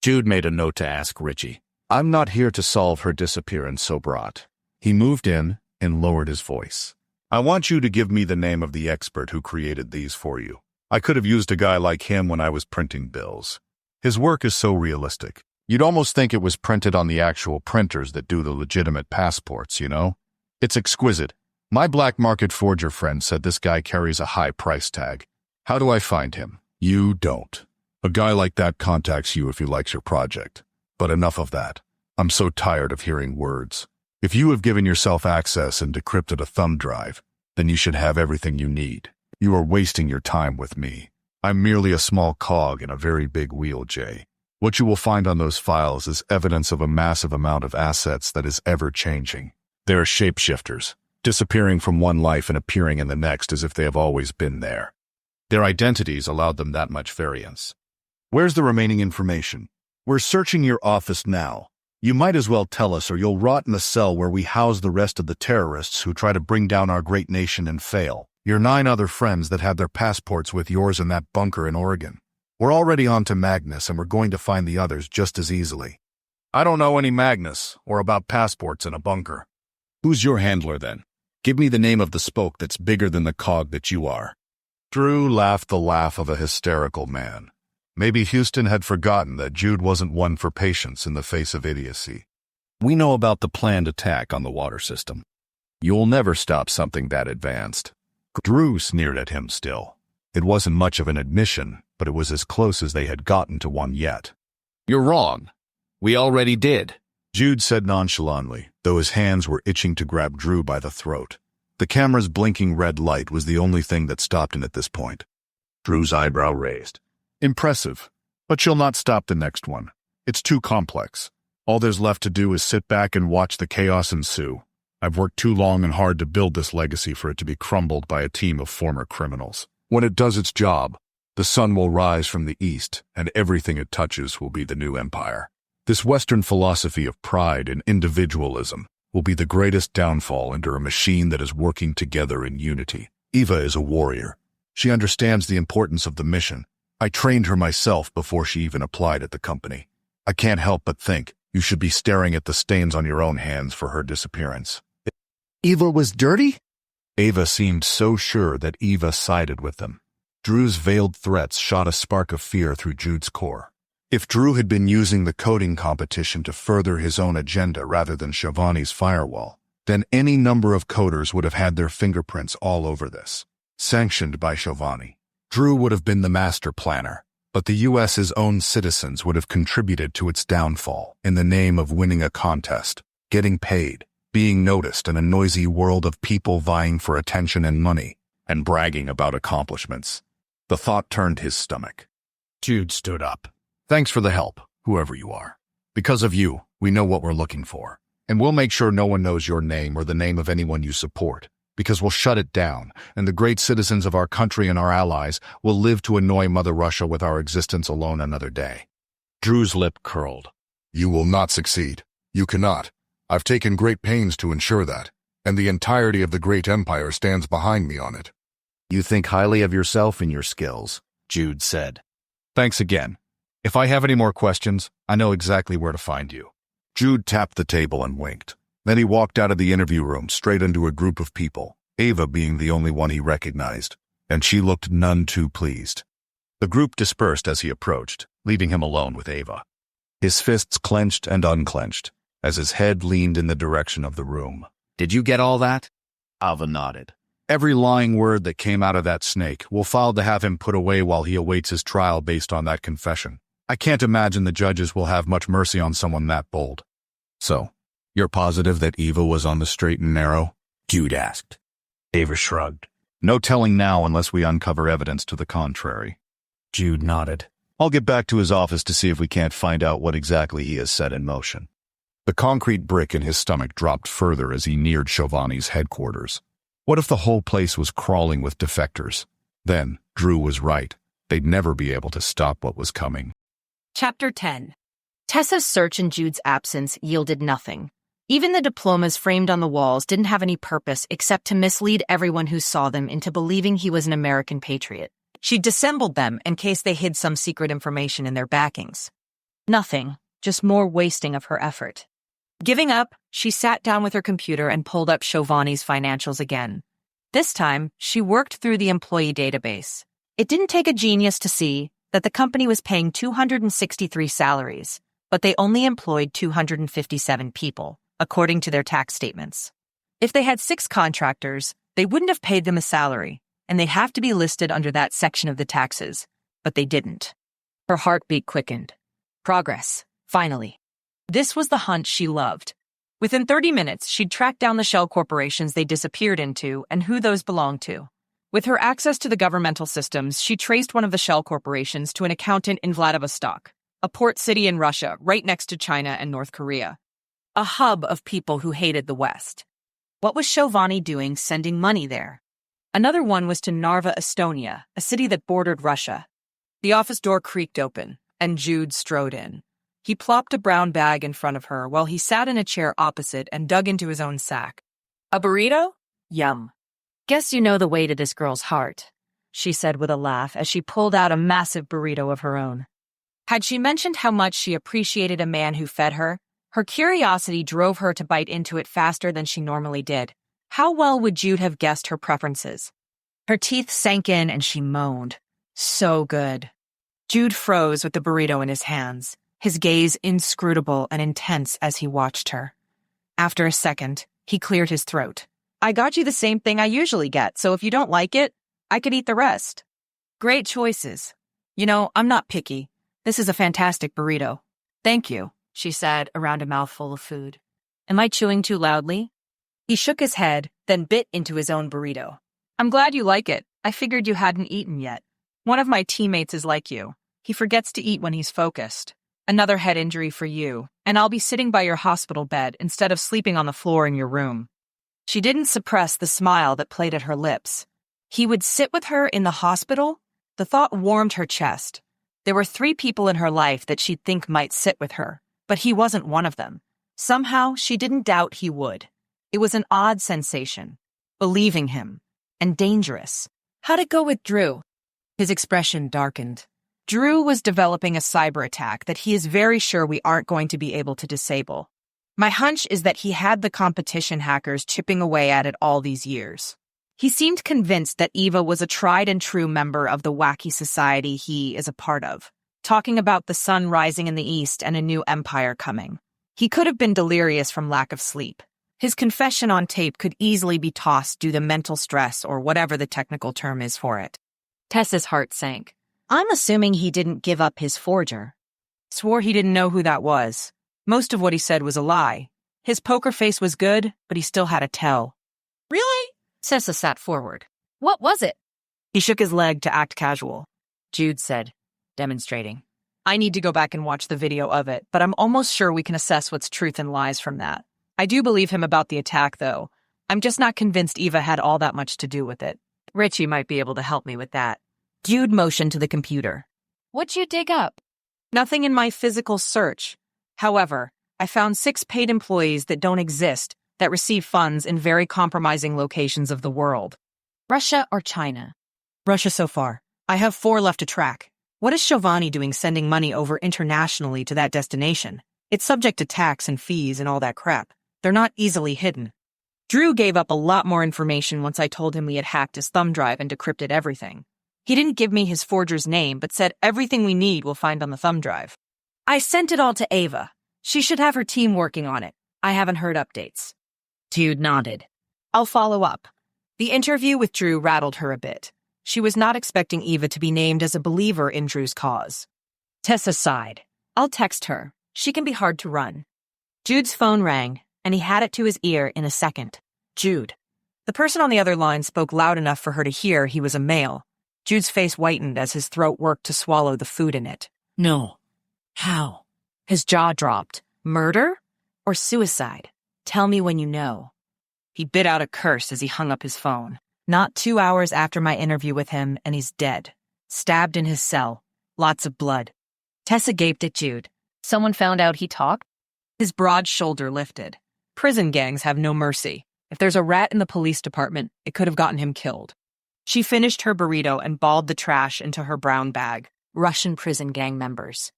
Jude made a note to ask Richie. I'm not here to solve her disappearance, so brought. He moved in and lowered his voice. I want you to give me the name of the expert who created these for you. I could have used a guy like him when I was printing bills. His work is so realistic. You'd almost think it was printed on the actual printers that do the legitimate passports, you know? It's exquisite. My black market forger friend said this guy carries a high price tag. How do I find him? You don't. A guy like that contacts you if he likes your project. But enough of that. I'm so tired of hearing words. If you have given yourself access and decrypted a thumb drive, then you should have everything you need. You are wasting your time with me. I'm merely a small cog in a very big wheel, Jay. What you will find on those files is evidence of a massive amount of assets that is ever-changing. They are shapeshifters, disappearing from one life and appearing in the next as if they have always been there. Their identities allowed them that much variance. Where's the remaining information? We're searching your office now. You might as well tell us or you'll rot in the cell where we house the rest of the terrorists who try to bring down our great nation and fail. Your 9 other friends that have their passports with yours in that bunker in Oregon. We're already on to Magnus and we're going to find the others just as easily. I don't know any Magnus or about passports in a bunker. Who's your handler then? Give me the name of the spoke that's bigger than the cog that you are. Drew laughed the laugh of a hysterical man. Maybe Houston had forgotten that Jude wasn't one for patience in the face of idiocy. We know about the planned attack on the water system. You'll never stop something that advanced. Drew sneered at him still. It wasn't much of an admission, but it was as close as they had gotten to one yet. You're wrong. We already did. Jude said nonchalantly, though his hands were itching to grab Drew by the throat. The camera's blinking red light was the only thing that stopped him at this point. Drew's eyebrow raised. Impressive. But you'll not stop the next one. It's too complex. All there's left to do is sit back and watch the chaos ensue. I've worked too long and hard to build this legacy for it to be crumbled by a team of former criminals. When it does its job, the sun will rise from the east, and everything it touches will be the new empire. This Western philosophy of pride and individualism will be the greatest downfall under a machine that is working together in unity. Eva is a warrior. She understands the importance of the mission. I trained her myself before she even applied at the company. I can't help but think you should be staring at the stains on your own hands for her disappearance. Eva was dirty? Ava seemed so sure that Eva sided with them. Drew's veiled threats shot a spark of fear through Jude's core. If Drew had been using the coding competition to further his own agenda rather than Shivani's firewall, then any number of coders would have had their fingerprints all over this. Sanctioned by Shivani, Drew would have been the master planner, but the U.S.'s own citizens would have contributed to its downfall in the name of winning a contest, getting paid, being noticed in a noisy world of people vying for attention and money, and bragging about accomplishments. The thought turned his stomach. Jude stood up. Thanks for the help, whoever you are. Because of you, we know what we're looking for. And we'll make sure no one knows your name or the name of anyone you support, because we'll shut it down, and the great citizens of our country and our allies will live to annoy Mother Russia with our existence alone another day. Drew's lip curled. You will not succeed. You cannot. I've taken great pains to ensure that, and the entirety of the great empire stands behind me on it. You think highly of yourself and your skills, Jude said. Thanks again. If I have any more questions, I know exactly where to find you. Jude tapped the table and winked. Then he walked out of the interview room straight into a group of people, Ava being the only one he recognized, and she looked none too pleased. The group dispersed as he approached, leaving him alone with Ava. His fists clenched and unclenched, as his head leaned in the direction of the room. Did you get all that? Ava nodded. Every lying word that came out of that snake will file to have him put away while he awaits his trial based on that confession. I can't imagine the judges will have much mercy on someone that bold. So, you're positive that Eva was on the straight and narrow? Jude asked. Ava shrugged. No telling now unless we uncover evidence to the contrary. Jude nodded. I'll get back to his office to see if we can't find out what exactly he has set in motion. The concrete brick in his stomach dropped further as he neared Shivani's headquarters. What if the whole place was crawling with defectors? Then, Drew was right. They'd never be able to stop what was coming. Chapter 10. Tessa's search in Jude's absence yielded nothing. Even the diplomas framed on the walls didn't have any purpose except to mislead everyone who saw them into believing he was an American patriot. She dissembled them in case they hid some secret information in their backings. Nothing, just more wasting of her effort. Giving up, she sat down with her computer and pulled up Shivani's financials again. This time, she worked through the employee database. It didn't take a genius to see that the company was paying 263 salaries, but they only employed 257 people, according to their tax statements. If they had 6 contractors, they wouldn't have paid them a salary, and they'd have to be listed under that section of the taxes, but they didn't. Her heartbeat quickened. Progress, finally. This was the hunt she loved. Within 30 minutes, she'd tracked down the shell corporations they disappeared into and who those belonged to. With her access to the governmental systems, she traced one of the shell corporations to an accountant in Vladivostok, a port city in Russia right next to China and North Korea. A hub of people who hated the West. What was Shivani doing sending money there? Another one was to Narva, Estonia, a city that bordered Russia. The office door creaked open, and Jude strode in. He plopped a brown bag in front of her while he sat in a chair opposite and dug into his own sack. A burrito? Yum. Guess you know the way to this girl's heart, she said with a laugh as she pulled out a massive burrito of her own. Had she mentioned how much she appreciated a man who fed her, her curiosity drove her to bite into it faster than she normally did. How well would Jude have guessed her preferences? Her teeth sank in and she moaned. So good. Jude froze with the burrito in his hands, his gaze inscrutable and intense as he watched her. After a second, he cleared his throat. I got you the same thing I usually get, so if you don't like it, I could eat the rest. Great choices. You know, I'm not picky. This is a fantastic burrito. Thank you, she said around a mouthful of food. Am I chewing too loudly? He shook his head, then bit into his own burrito. I'm glad you like it. I figured you hadn't eaten yet. One of my teammates is like you. He forgets to eat when he's focused. Another head injury for you, and I'll be sitting by your hospital bed instead of sleeping on the floor in your room. She didn't suppress the smile that played at her lips. He would sit with her in the hospital? The thought warmed her chest. There were 3 people in her life that she'd think might sit with her, but he wasn't one of them. Somehow, she didn't doubt he would. It was an odd sensation, believing him, and dangerous. How'd it go with Drew? His expression darkened. Drew was developing a cyber attack that he is very sure we aren't going to be able to disable. My hunch is that he had the competition hackers chipping away at it all these years. He seemed convinced that Eva was a tried and true member of the wacky society he is a part of, talking about the sun rising in the east and a new empire coming. He could have been delirious from lack of sleep. His confession on tape could easily be tossed due to mental stress or whatever the technical term is for it. Tessa's heart sank. I'm assuming he didn't give up his forger. Swore he didn't know who that was. Most of what he said was a lie. His poker face was good, but he still had a tell. Really? Tessa sat forward. What was it? He shook his leg to act casual. Jude said, demonstrating. I need to go back and watch the video of it, but I'm almost sure we can assess what's truth and lies from that. I do believe him about the attack, though. I'm just not convinced Eva had all that much to do with it. Richie might be able to help me with that. Jude motioned to the computer. What'd you dig up? Nothing in my physical search. However, I found 6 paid employees that don't exist that receive funds in very compromising locations of the world. Russia or China? Russia so far. I have 4 left to track. What is Giovanni doing sending money over internationally to that destination? It's subject to tax and fees and all that crap. They're not easily hidden. Drew gave up a lot more information once I told him we had hacked his thumb drive and decrypted everything. He didn't give me his forger's name, but said everything we need we'll find on the thumb drive. I sent it all to Ava. She should have her team working on it. I haven't heard updates. Jude nodded. I'll follow up. The interview with Drew rattled her a bit. She was not expecting Eva to be named as a believer in Drew's cause. Tessa sighed. I'll text her. She can be hard to run. Jude's phone rang, and he had it to his ear in a second. Jude. The person on the other line spoke loud enough for her to hear he was a male. Jude's face whitened as his throat worked to swallow the food in it. No. How? His jaw dropped. Murder? Or suicide? Tell me when you know. He bit out a curse as he hung up his phone. Not 2 hours after my interview with him, and he's dead. Stabbed in his cell. Lots of blood. Tessa gaped at Jude. Someone found out he talked? His broad shoulder lifted. Prison gangs have no mercy. If there's a rat in the police department, it could have gotten him killed. She finished her burrito and balled the trash into her brown bag. Russian prison gang members.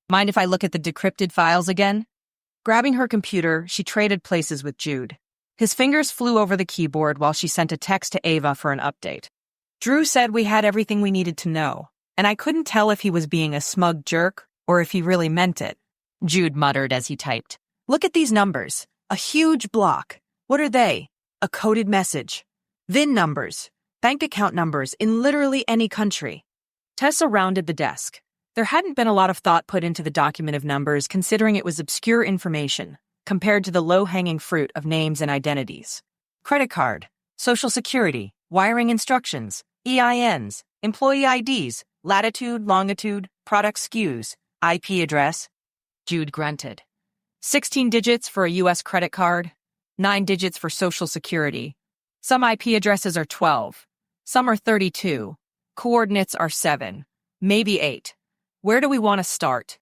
Mind if I look at the decrypted files again? Grabbing her computer, she traded places with Jude. His fingers flew over the keyboard while she sent a text to Ava for an update. Drew said we had everything we needed to know, and I couldn't tell if he was being a smug jerk or if he really meant it. Jude muttered as he typed. Look at these numbers. A huge block. What are they? A coded message. VIN numbers. Bank account numbers in literally any country. Tessa rounded the desk. There hadn't been a lot of thought put into the document of numbers considering it was obscure information compared to the low-hanging fruit of names and identities. Credit card, social security, wiring instructions, EINs, employee IDs, latitude, longitude, product SKUs, IP address. Jude grunted. 16 digits for a U.S. credit card, 9 digits for social security. Some IP addresses are 12. Some are 32. Coordinates are 7. Maybe 8. Where do we want to start?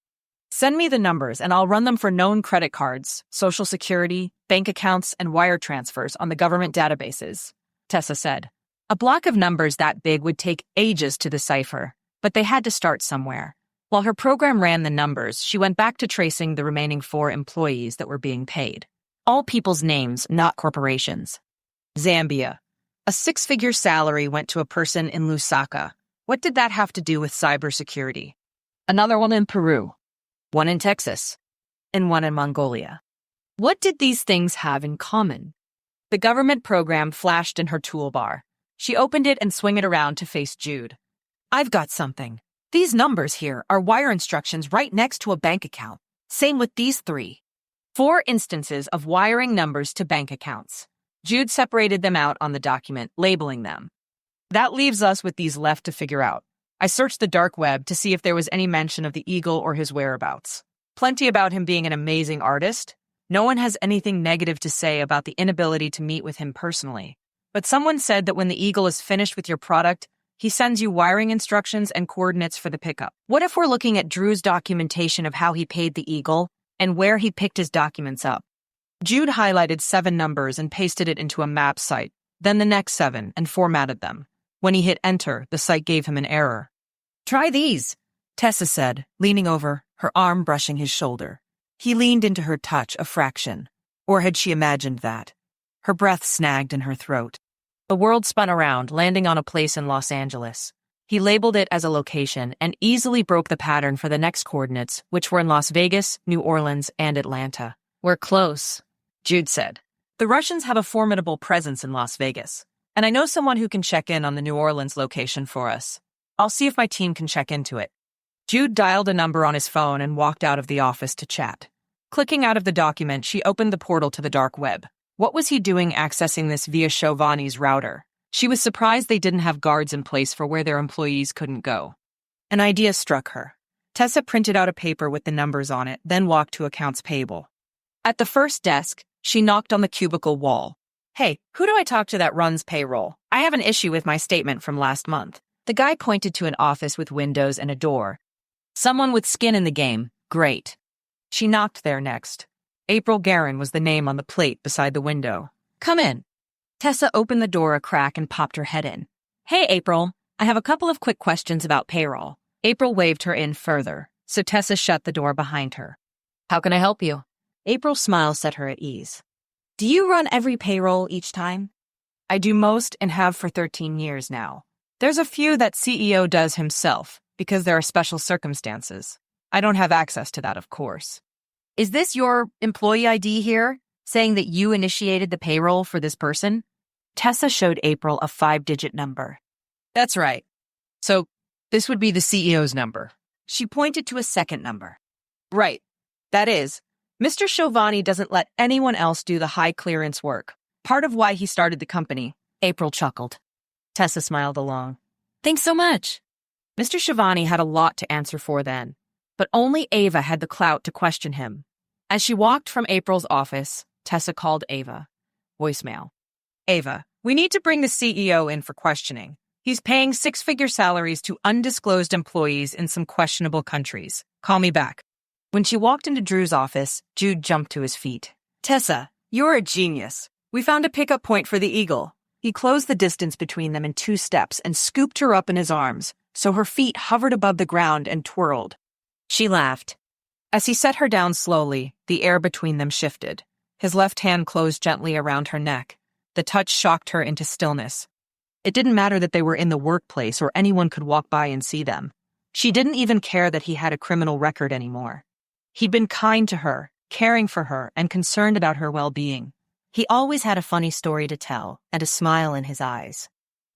Send me the numbers and I'll run them for known credit cards, social security, bank accounts, and wire transfers on the government databases, Tessa said. A block of numbers that big would take ages to decipher, but they had to start somewhere. While her program ran the numbers, she went back to tracing the remaining 4 employees that were being paid. All people's names, not corporations. Zambia. A 6-figure salary went to a person in Lusaka. What did that have to do with cybersecurity? Another one in Peru. One in Texas. And one in Mongolia. What did these things have in common? The government program flashed in her toolbar. She opened it and swung it around to face Jude. I've got something. These numbers here are wire instructions right next to a bank account. Same with these 3. 4 instances of wiring numbers to bank accounts. Jude separated them out on the document, labeling them. That leaves us with these left to figure out. I searched the dark web to see if there was any mention of the Eagle or his whereabouts. Plenty about him being an amazing artist. No one has anything negative to say about the inability to meet with him personally. But someone said that when the Eagle is finished with your product, he sends you wiring instructions and coordinates for the pickup. What if we're looking at Drew's documentation of how he paid the Eagle and where he picked his documents up? Jude highlighted 7 numbers and pasted it into a map site, then the next 7 and formatted them. When he hit enter, the site gave him an error. Try these, Tessa said, leaning over, her arm brushing his shoulder. He leaned into her touch a fraction. Or had she imagined that? Her breath snagged in her throat. The world spun around, landing on a place in Los Angeles. He labeled it as a location and easily broke the pattern for the next coordinates, which were in Las Vegas, New Orleans, and Atlanta. We're close, Jude said. The Russians have a formidable presence in Las Vegas, and I know someone who can check in on the New Orleans location for us. I'll see if my team can check into it. Jude dialed a number on his phone and walked out of the office to chat. Clicking out of the document, she opened the portal to the dark web. What was he doing accessing this via Chauvani's router? She was surprised they didn't have guards in place for where their employees couldn't go. An idea struck her. Tessa printed out a paper with the numbers on it, then walked to accounts payable. At the first desk, she knocked on the cubicle wall. Hey, who do I talk to that runs payroll? I have an issue with my statement from last month. The guy pointed to an office with windows and a door. Someone with skin in the game. Great. She knocked there next. April Guerin was the name on the plate beside the window. Come in. Tessa opened the door a crack and popped her head in. Hey, April. I have a couple of quick questions about payroll. April waved her in further, so Tessa shut the door behind her. How can I help you? April's smile set her at ease. Do you run every payroll each time? I do most and have for 13 years now. There's a few that CEO does himself, because there are special circumstances. I don't have access to that, of course. Is this your employee ID here, saying that you initiated the payroll for this person? Tessa showed April a 5-digit number. That's right. So, this would be the CEO's number. She pointed to a second number. Right. That is, Mr. Chauvani doesn't let anyone else do the high clearance work. Part of why he started the company. April chuckled. Tessa smiled along. Thanks so much. Mr. Chauvani had a lot to answer for then, but only Ava had the clout to question him. As she walked from April's office, Tessa called Ava. Voicemail. Ava, we need to bring the CEO in for questioning. He's paying 6-figure salaries to undisclosed employees in some questionable countries. Call me back. When she walked into Drew's office, Jude jumped to his feet. Tessa, you're a genius. We found a pickup point for the Eagle. He closed the distance between them in 2 steps and scooped her up in his arms, so her feet hovered above the ground and twirled. She laughed. As he set her down slowly, the air between them shifted. His left hand closed gently around her neck. The touch shocked her into stillness. It didn't matter that they were in the workplace or anyone could walk by and see them. She didn't even care that he had a criminal record anymore. He'd been kind to her, caring for her, and concerned about her well-being. He always had a funny story to tell and a smile in his eyes.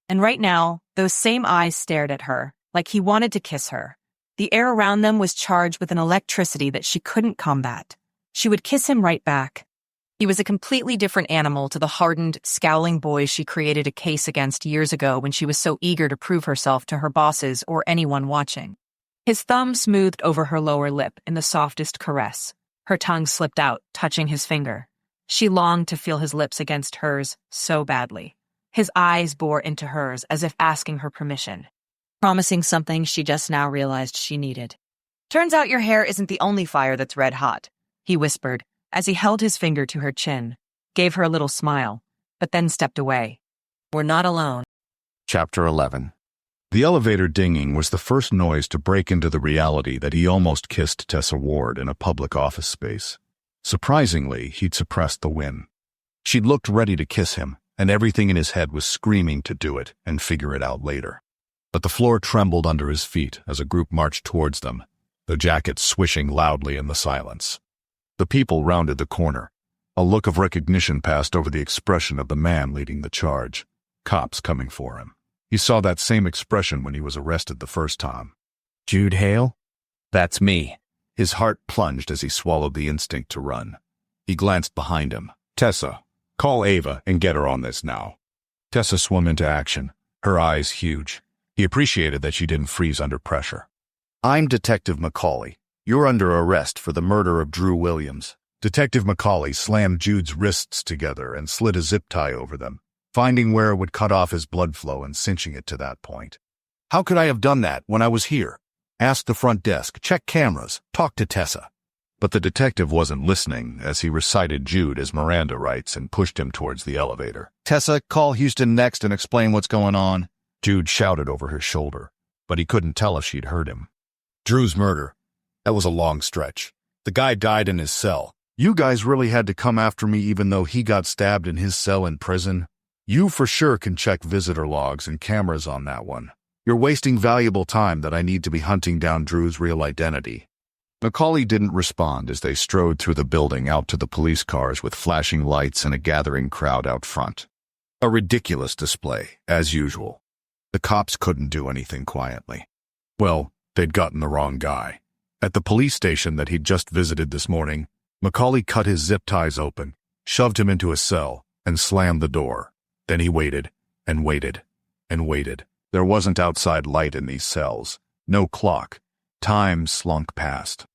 And right now, those same eyes stared at her, like he wanted to kiss her. The air around them was charged with an electricity that she couldn't combat. She would kiss him right back. He was a completely different animal to the hardened, scowling boy she created a case against years ago when she was so eager to prove herself to her bosses or anyone watching. His thumb smoothed over her lower lip in the softest caress. Her tongue slipped out, touching his finger. She longed to feel his lips against hers so badly. His eyes bore into hers as if asking her permission, promising something she just now realized she needed. Turns out your hair isn't the only fire that's red hot, he whispered as he held his finger to her chin, gave her a little smile, but then stepped away. We're not alone. Chapter 11. The elevator dinging was the first noise to break into the reality that he almost kissed Tessa Ward in a public office space. Surprisingly, he'd suppressed the win. She'd looked ready to kiss him, and everything in his head was screaming to do it and figure it out later. But the floor trembled under his feet as a group marched towards them, their jackets swishing loudly in the silence. The people rounded the corner. A look of recognition passed over the expression of the man leading the charge. Cops coming for him. He saw that same expression when he was arrested the first time. Jude Hale? That's me. His heart plunged as he swallowed the instinct to run. He glanced behind him. Tessa, call Ava and get her on this now. Tessa swung into action, her eyes huge. He appreciated that she didn't freeze under pressure. I'm Detective McCauley. You're under arrest for the murder of Drew Williams. Detective McCauley slammed Jude's wrists together and slid a zip tie over them, finding where it would cut off his blood flow and cinching it to that point. How could I have done that when I was here? Ask the front desk, check cameras, talk to Tessa. But the detective wasn't listening as he recited Jude his Miranda rights and pushed him towards the elevator. Tessa, call Houston next and explain what's going on. Jude shouted over his shoulder, but he couldn't tell if she'd heard him. Drew's murder. That was a long stretch. The guy died in his cell. You guys really had to come after me even though he got stabbed in his cell in prison? You for sure can check visitor logs and cameras on that one. You're wasting valuable time that I need to be hunting down Drew's real identity. McCauley didn't respond as they strode through the building out to the police cars with flashing lights and a gathering crowd out front. A ridiculous display, as usual. The cops couldn't do anything quietly. Well, they'd gotten the wrong guy. At the police station that he'd just visited this morning, McCauley cut his zip ties open, shoved him into a cell, and slammed the door. Then he waited, and waited, and waited. There wasn't outside light in these cells. No clock. Time slunk past.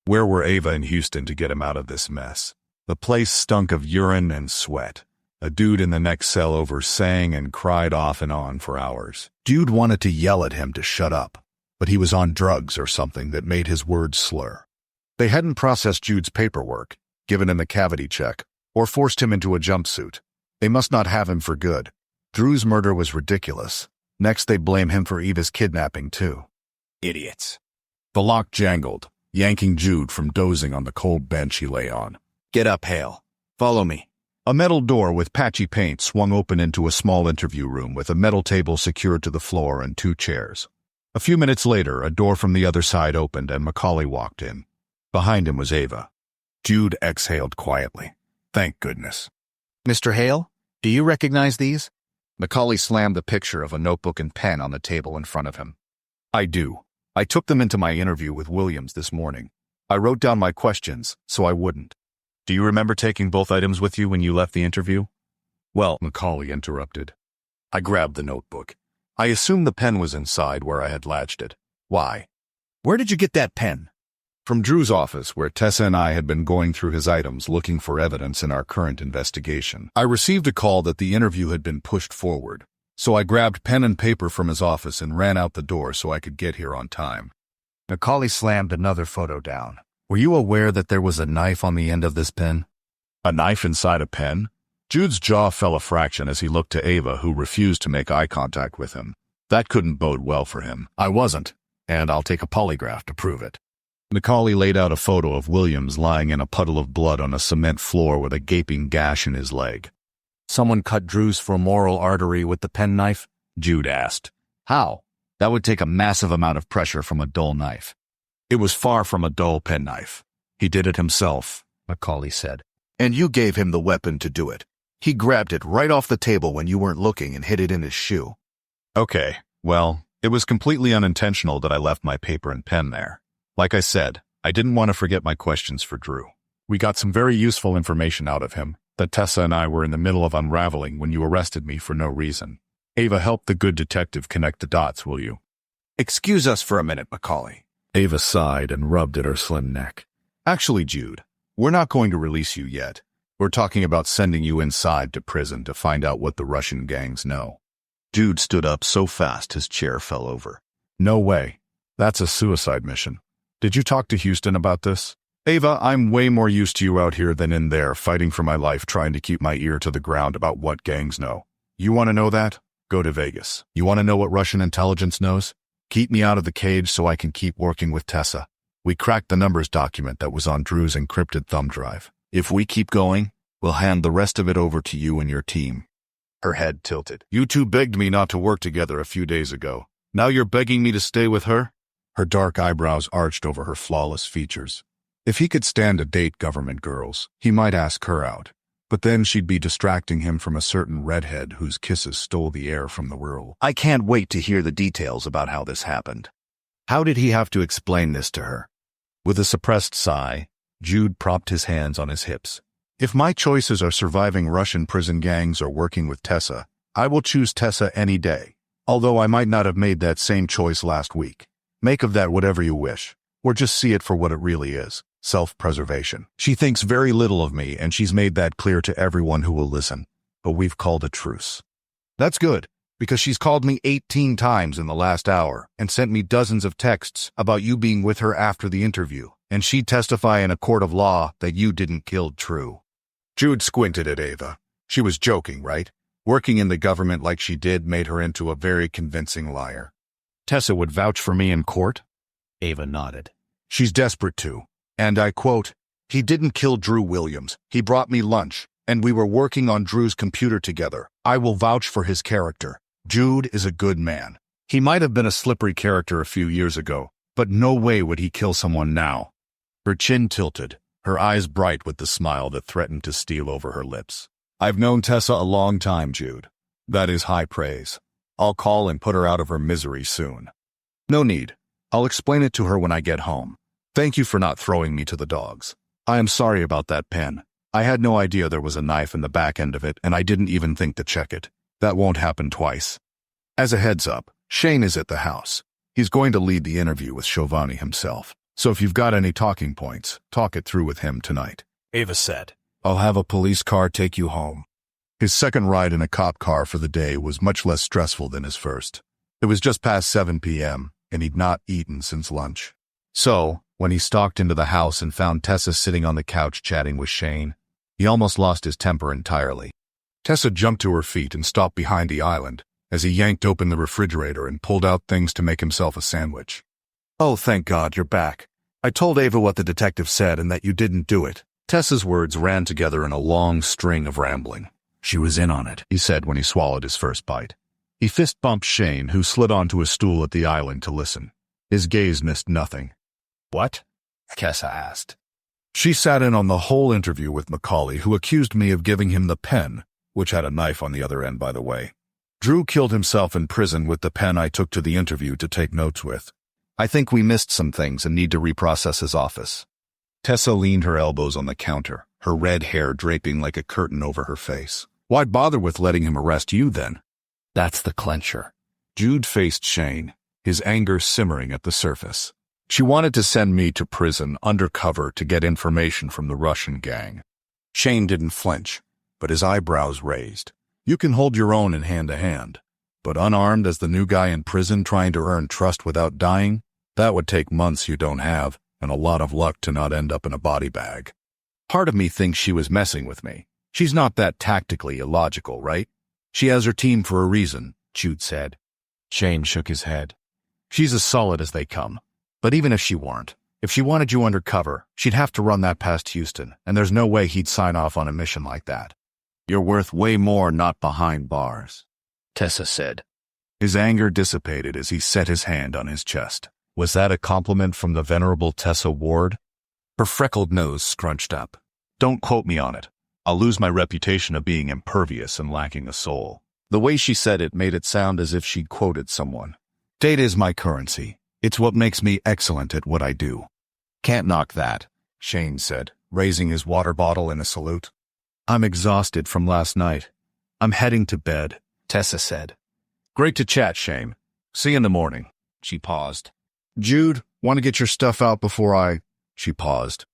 Where were Ava and Houston to get him out of this mess? The place stunk of urine and sweat. A dude in the next cell over sang and cried off and on for hours. Jude wanted to yell at him to shut up, but he was on drugs or something that made his words slur. They hadn't processed Jude's paperwork, given him a cavity check, or forced him into a jumpsuit. They must not have him for good. Drew's murder was ridiculous. Next, they blame him for Eva's kidnapping, too. Idiots. The lock jangled, yanking Jude from dozing on the cold bench he lay on. Get up, Hale. Follow me. A metal door with patchy paint swung open into a small interview room with a metal table secured to the floor and 2 chairs. A few minutes later, a door from the other side opened and McCauley walked in. Behind him was Ava. Jude exhaled quietly. Thank goodness. Mr. Hale, do you recognize these? McCauley slammed the picture of a notebook and pen on the table in front of him. I do. I took them into my interview with Williams this morning. I wrote down my questions, so I wouldn't. Do you remember taking both items with you when you left the interview? Well, McCauley interrupted. I grabbed the notebook. I assumed the pen was inside where I had latched it. Why? Where did you get that pen? From Drew's office, where Tessa and I had been going through his items looking for evidence in our current investigation. I received a call that the interview had been pushed forward, so I grabbed pen and paper from his office and ran out the door so I could get here on time. McCauley slammed another photo down. Were you aware that there was a knife on the end of this pen? A knife inside a pen? Jude's jaw fell a fraction as he looked to Ava, who refused to make eye contact with him. That couldn't bode well for him. I wasn't, and I'll take a polygraph to prove it. McCauley laid out a photo of Williams lying in a puddle of blood on a cement floor with a gaping gash in his leg. Someone cut Drew's femoral artery with the penknife? Jude asked. How? That would take a massive amount of pressure from a dull knife. It was far from a dull penknife. He did it himself, McCauley said. And you gave him the weapon to do it. He grabbed it right off the table when you weren't looking and hid it in his shoe. Okay, well, it was completely unintentional that I left my paper and pen there. Like I said, I didn't want to forget my questions for Drew. We got some very useful information out of him that Tessa and I were in the middle of unraveling when you arrested me for no reason. Ava, help the good detective connect the dots, will you? Excuse us for a minute, McCauley. Ava sighed and rubbed at her slim neck. Actually, Jude, we're not going to release you yet. We're talking about sending you inside to prison to find out what the Russian gangs know. Jude stood up so fast his chair fell over. No way. That's a suicide mission. Did you talk to Houston about this? Ava, I'm way more used to you out here than in there, fighting for my life, trying to keep my ear to the ground about what gangs know. You want to know that? Go to Vegas. You want to know what Russian intelligence knows? Keep me out of the cage so I can keep working with Tessa. We cracked the numbers document that was on Drew's encrypted thumb drive. If we keep going, we'll hand the rest of it over to you and your team. Her head tilted. You two begged me not to work together a few days ago. Now you're begging me to stay with her? Her dark eyebrows arched over her flawless features. If he could stand to date government girls, he might ask her out. But then she'd be distracting him from a certain redhead whose kisses stole the air from the world. I can't wait to hear the details about how this happened. How did he have to explain this to her? With a suppressed sigh, Jude propped his hands on his hips. If my choices are surviving Russian prison gangs or working with Tessa, I will choose Tessa any day. Although I might not have made that same choice last week. Make of that whatever you wish, or just see it for what it really is. Self-preservation. She thinks very little of me, and she's made that clear to everyone who will listen. But we've called a truce. That's good, because she's called me 18 times in the last hour and sent me dozens of texts about you being with her after the interview, and she'd testify in a court of law that you didn't kill True. Jude squinted at Ava. She was joking, right? Working in the government like she did made her into a very convincing liar. Tessa would vouch for me in court? Ava nodded. She's desperate to. And I quote, "He didn't kill Drew Williams. He brought me lunch, and we were working on Drew's computer together. I will vouch for his character. Jude is a good man. He might have been a slippery character a few years ago, but no way would he kill someone now." Her chin tilted, her eyes bright with the smile that threatened to steal over her lips. "I've known Tessa a long time, Jude. That is high praise. I'll call and put her out of her misery soon." "No need. I'll explain it to her when I get home. Thank you for not throwing me to the dogs. I am sorry about that pen. I had no idea there was a knife in the back end of it, and I didn't even think to check it. That won't happen twice. As a heads up, Shane is at the house. He's going to lead the interview with Giovanni himself. So if you've got any talking points, talk it through with him tonight," Ava said. "I'll have a police car take you home." His second ride in a cop car for the day was much less stressful than his first. It was just past 7 p.m., and he'd not eaten since lunch. So, when he stalked into the house and found Tessa sitting on the couch chatting with Shane, he almost lost his temper entirely. Tessa jumped to her feet and stopped behind the island as he yanked open the refrigerator and pulled out things to make himself a sandwich. "Oh, thank God you're back. I told Ava what the detective said and that you didn't do it." Tessa's words ran together in a long string of rambling. "She was in on it," he said when he swallowed his first bite. He fist-bumped Shane, who slid onto a stool at the island to listen. His gaze missed nothing. What? Tessa asked. "She sat in on the whole interview with Macaulay, who accused me of giving him the pen, which had a knife on the other end, by the way. Drew killed himself in prison with the pen I took to the interview to take notes with. I think we missed some things and need to reprocess his office." Tessa leaned her elbows on the counter, her red hair draping like a curtain over her face. "Why bother with letting him arrest you, then?" That's the clincher. Jude faced Shane, his anger simmering at the surface. "She wanted to send me to prison undercover to get information from the Russian gang." Shane didn't flinch, but his eyebrows raised. "You can hold your own in hand-to-hand, but unarmed as the new guy in prison trying to earn trust without dying, that would take months you don't have and a lot of luck to not end up in a body bag. Part of me thinks she was messing with me. She's not that tactically illogical, right? She has her team for a reason," Jude said. Shane shook his head. "She's as solid as they come. But even if she weren't, if she wanted you undercover, she'd have to run that past Houston, and there's no way he'd sign off on a mission like that. You're worth way more not behind bars," Tessa said. His anger dissipated as he set his hand on his chest. Was that a compliment from the venerable Tessa Ward? Her freckled nose scrunched up. "Don't quote me on it. I'll lose my reputation of being impervious and lacking a soul." The way she said it made it sound as if she'd quoted someone. "Data is my currency. It's what makes me excellent at what I do." "Can't knock that," Shane said, raising his water bottle in a salute. "I'm exhausted from last night. I'm heading to bed," Tessa said. "Great to chat, Shane. See you in the morning." She paused. "Jude, want to get your stuff out before I—" She paused.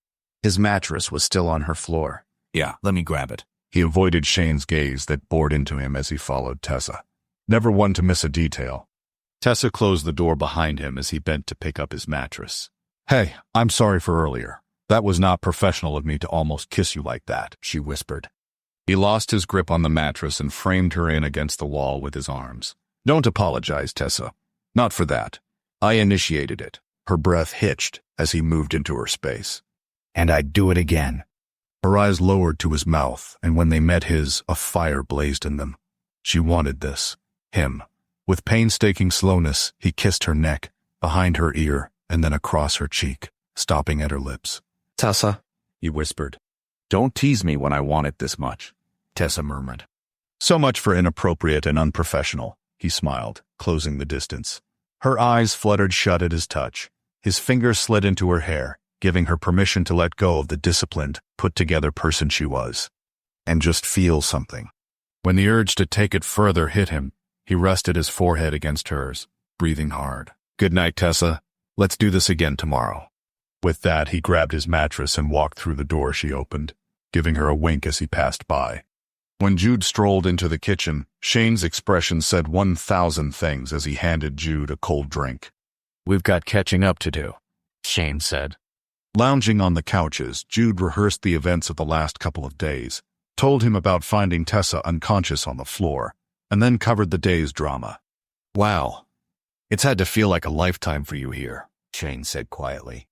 His mattress was still on her floor. "Yeah, let me grab it." He avoided Shane's gaze that bored into him as he followed Tessa. Never one to miss a detail. Tessa closed the door behind him as he bent to pick up his mattress. "Hey, I'm sorry for earlier. That was not professional of me to almost kiss you like that," she whispered. He lost his grip on the mattress and framed her in against the wall with his arms. "Don't apologize, Tessa. Not for that. I initiated it." Her breath hitched as he moved into her space. "And I'd do it again." Her eyes lowered to his mouth, and when they met his, a fire blazed in them. She wanted this. Him. With painstaking slowness, he kissed her neck, behind her ear, and then across her cheek, stopping at her lips. Tessa, he whispered. don't tease me when I want it this much, Tessa murmured. So much for inappropriate and unprofessional, he smiled, closing the distance. Her eyes fluttered shut at his touch. His fingers slid into her hair, giving her permission to let go of the disciplined, put-together person she was. And just feel something. When the urge to take it further hit him, he rested his forehead against hers, breathing hard. Good night, Tessa. Let's do this again tomorrow. With that, he grabbed his mattress and walked through the door she opened, giving her a wink as he passed by. When Jude strolled into the kitchen, Shane's expression said 1,000 things as he handed Jude a cold drink. We've got catching up to do, Shane said. Lounging on the couches, Jude rehearsed the events of the last couple of days, told him about finding Tessa unconscious on the floor, and then covered the day's drama. Wow. It's had to feel like a lifetime for you here, Shane said quietly.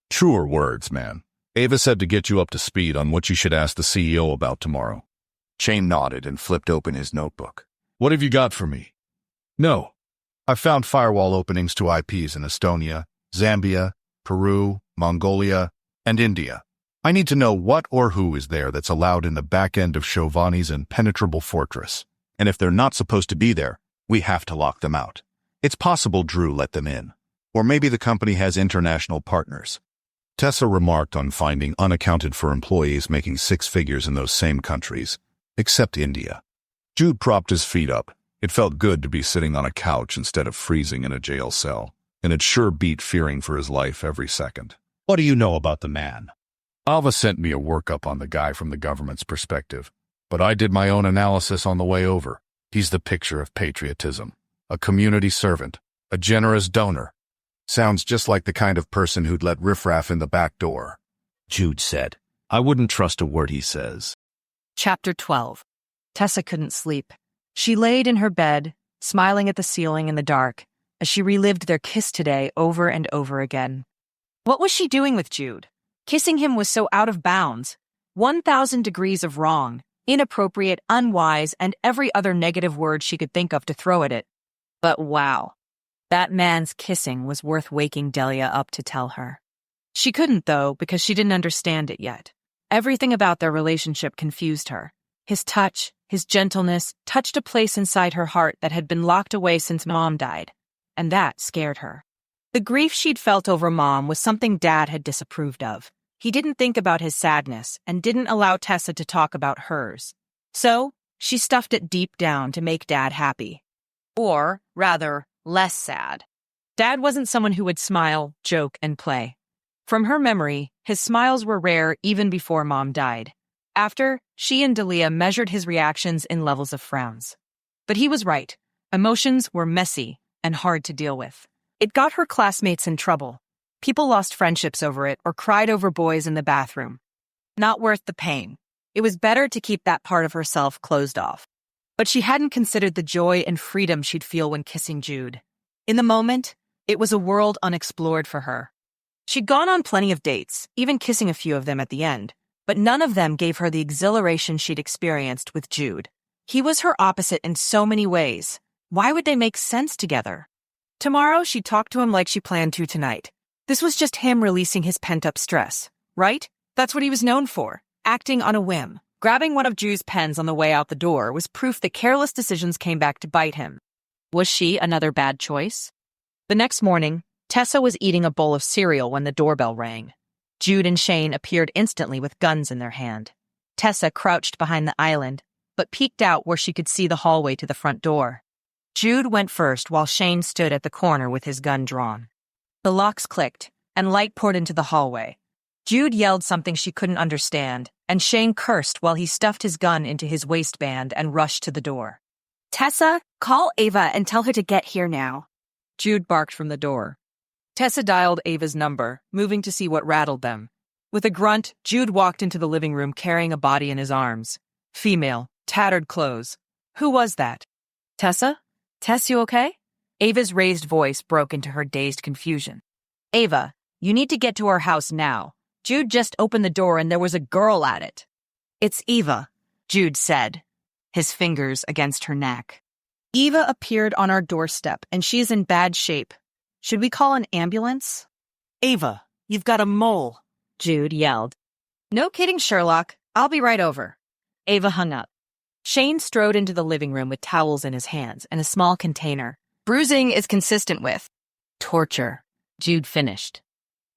Truer words, man. Ava said to get you up to speed on what you should ask the CEO about tomorrow. Shane nodded and flipped open his notebook. What have you got for me? No. I found firewall openings to IPs in Estonia, Zambia, Peru, Mongolia, and India. I need to know what or who is there that's allowed in the back end of Shovani's impenetrable fortress. And if they're not supposed to be there, we have to lock them out. It's possible Drew let them in. Or maybe the company has international partners. Tessa remarked on finding unaccounted-for employees making 6 figures in those same countries, except India. Jude propped his feet up. It felt good to be sitting on a couch instead of freezing in a jail cell, and it sure beat fearing for his life every second. What do you know about the man? Alva sent me a workup on the guy from the government's perspective, but I did my own analysis on the way over. He's the picture of patriotism. A community servant, a generous donor. Sounds just like the kind of person who'd let riffraff in the back door, Jude said. I wouldn't trust a word he says. Chapter 12. Tessa couldn't sleep. She laid in her bed, smiling at the ceiling in the dark, as she relived their kiss today over and over again. What was she doing with Jude? Kissing him was so out of bounds. 1,000 degrees of wrong, inappropriate, unwise, and every other negative word she could think of to throw at it. But wow, that man's kissing was worth waking Delia up to tell her. She couldn't, though, because she didn't understand it yet. Everything about their relationship confused her. His touch, his gentleness, touched a place inside her heart that had been locked away since Mom died, and that scared her. The grief she'd felt over Mom was something Dad had disapproved of. He didn't think about his sadness and didn't allow Tessa to talk about hers. So, she stuffed it deep down to make Dad happy. Or, rather, less sad. Dad wasn't someone who would smile, joke, and play. From her memory, his smiles were rare even before Mom died. After, she and Delia measured his reactions in levels of frowns. But he was right. Emotions were messy and hard to deal with. It got her classmates in trouble. People lost friendships over it or cried over boys in the bathroom. Not worth the pain. It was better to keep that part of herself closed off. But she hadn't considered the joy and freedom she'd feel when kissing Jude. In the moment, it was a world unexplored for her. She'd gone on plenty of dates, even kissing a few of them at the end, but none of them gave her the exhilaration she'd experienced with Jude. He was her opposite in so many ways. Why would they make sense together? Tomorrow, she'd talk to him like she planned to tonight. This was just him releasing his pent-up stress, right? That's what he was known for, acting on a whim. Grabbing one of Jude's pens on the way out the door was proof that careless decisions came back to bite him. Was she another bad choice? The next morning, Tessa was eating a bowl of cereal when the doorbell rang. Jude and Shane appeared instantly with guns in their hand. Tessa crouched behind the island, but peeked out where she could see the hallway to the front door. Jude went first while Shane stood at the corner with his gun drawn. The locks clicked, and light poured into the hallway. Jude yelled something she couldn't understand, and Shane cursed while he stuffed his gun into his waistband and rushed to the door. Tessa, call Ava and tell her to get here now. Jude barked from the door. Tessa dialed Ava's number, moving to see what rattled them. With a grunt, Jude walked into the living room carrying a body in his arms. Female, tattered clothes. Who was that? Tessa? Tess, you okay? Ava's raised voice broke into her dazed confusion. Ava, you need to get to our house now. Jude just opened the door and there was a girl at it. It's Eva, Jude said, his fingers against her neck. Eva appeared on our doorstep and she's in bad shape. Should we call an ambulance? Ava, you've got a mole, Jude yelled. No kidding, Sherlock. I'll be right over. Ava hung up. Shane strode into the living room with towels in his hands and a small container. Bruising is consistent with torture, Jude finished.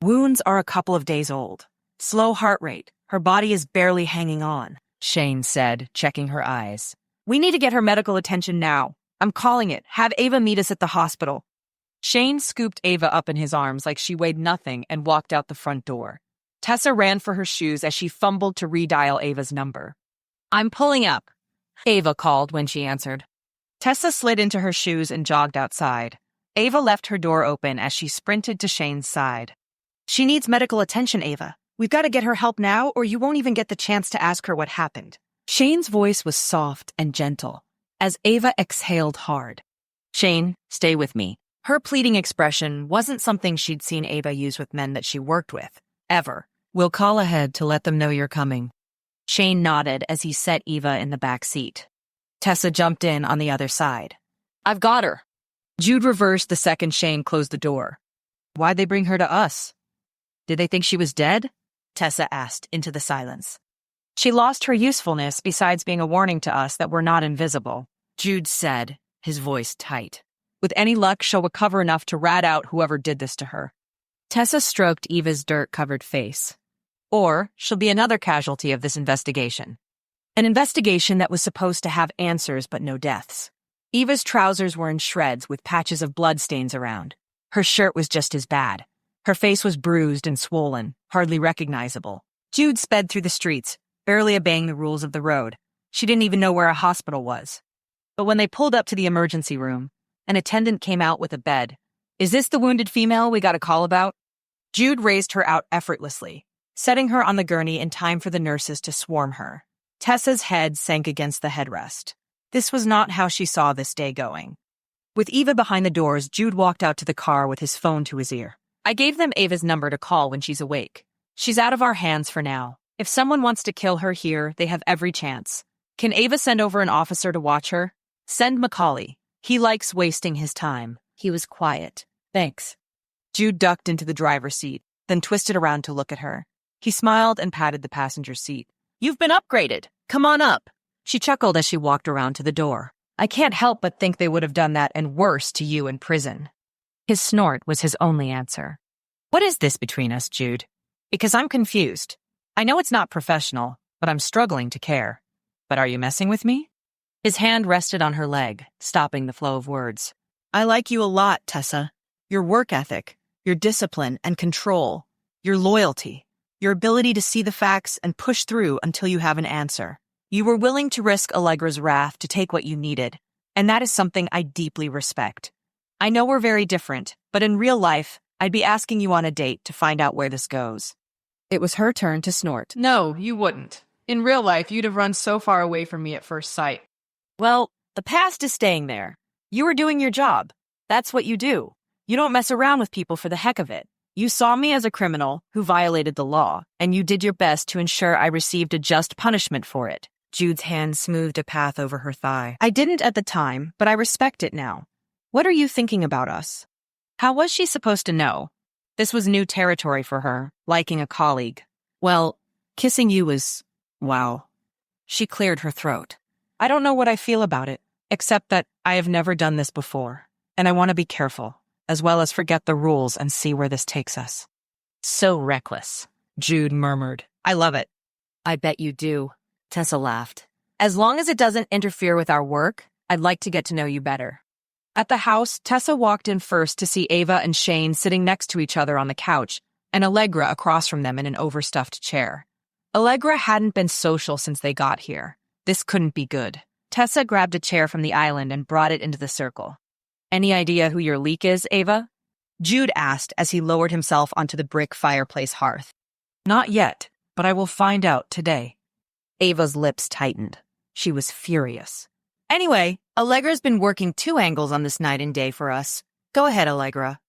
Wounds are a couple of days old. Slow heart rate. Her body is barely hanging on, Shane said, checking her eyes. We need to get her medical attention now. I'm calling it. Have Ava meet us at the hospital. Shane scooped Ava up in his arms like she weighed nothing and walked out the front door. Tessa ran for her shoes as she fumbled to redial Ava's number. I'm pulling up, Ava called when she answered. Tessa slid into her shoes and jogged outside. Ava left her door open as she sprinted to Shane's side. She needs medical attention, Ava. We've got to get her help now or you won't even get the chance to ask her what happened. Shane's voice was soft and gentle as Ava exhaled hard. Shane, stay with me. Her pleading expression wasn't something she'd seen Ava use with men that she worked with, ever. We'll call ahead to let them know you're coming. Shane nodded as he set Ava in the back seat. Tessa jumped in on the other side. I've got her. Jude reversed the second Shane closed the door. Why'd they bring her to us? Did they think she was dead? Tessa asked into the silence. She lost her usefulness besides being a warning to us that we're not invisible, Jude said, his voice tight. With any luck, she'll recover enough to rat out whoever did this to her. Tessa stroked Eva's dirt-covered face. Or she'll be another casualty of this investigation. An investigation that was supposed to have answers but no deaths. Eva's trousers were in shreds with patches of bloodstains around. Her shirt was just as bad. Her face was bruised and swollen, hardly recognizable. Jude sped through the streets, barely obeying the rules of the road. She didn't even know where a hospital was. But when they pulled up to the emergency room, an attendant came out with a bed. Is this the wounded female we got a call about? Jude raised her out effortlessly, setting her on the gurney in time for the nurses to swarm her. Tessa's head sank against the headrest. This was not how she saw this day going. With Eva behind the doors, Jude walked out to the car with his phone to his ear. I gave them Ava's number to call when she's awake. She's out of our hands for now. If someone wants to kill her here, they have every chance. Can Ava send over an officer to watch her? Send Macaulay. He likes wasting his time. He was quiet. Thanks. Jude ducked into the driver's seat, then twisted around to look at her. He smiled and patted the passenger seat. You've been upgraded. Come on up. She chuckled as she walked around to the door. I can't help but think they would have done that and worse to you in prison. His snort was his only answer. What is this between us, Jude? Because I'm confused. I know it's not professional, but I'm struggling to care. But are you messing with me? His hand rested on her leg, stopping the flow of words. I like you a lot, Tessa. Your work ethic, your discipline and control, your loyalty, your ability to see the facts and push through until you have an answer. You were willing to risk Allegra's wrath to take what you needed, and that is something I deeply respect. I know we're very different, but in real life, I'd be asking you on a date to find out where this goes. It was her turn to snort. No, you wouldn't. In real life, you'd have run so far away from me at first sight. Well, the past is staying there. You were doing your job. That's what you do. You don't mess around with people for the heck of it. You saw me as a criminal who violated the law, and you did your best to ensure I received a just punishment for it. Jude's hand smoothed a path over her thigh. I didn't at the time, but I respect it now. What are you thinking about us? How was she supposed to know? This was new territory for her, liking a colleague. Well, kissing you was... wow. She cleared her throat. I don't know what I feel about it, except that I have never done this before, and I want to be careful, as well as forget the rules and see where this takes us. So reckless, Jude murmured. I love it. I bet you do. Tessa laughed. As long as it doesn't interfere with our work, I'd like to get to know you better. At the house, Tessa walked in first to see Ava and Shane sitting next to each other on the couch, and Allegra across from them in an overstuffed chair. Allegra hadn't been social since they got here. This couldn't be good. Tessa grabbed a chair from the island and brought it into the circle. Any idea who your leak is, Ava? Jude asked as he lowered himself onto the brick fireplace hearth. Not yet, but I will find out today. Ava's lips tightened. She was furious. Anyway, Allegra's been working 2 angles on this night and day for us. Go ahead, Allegra.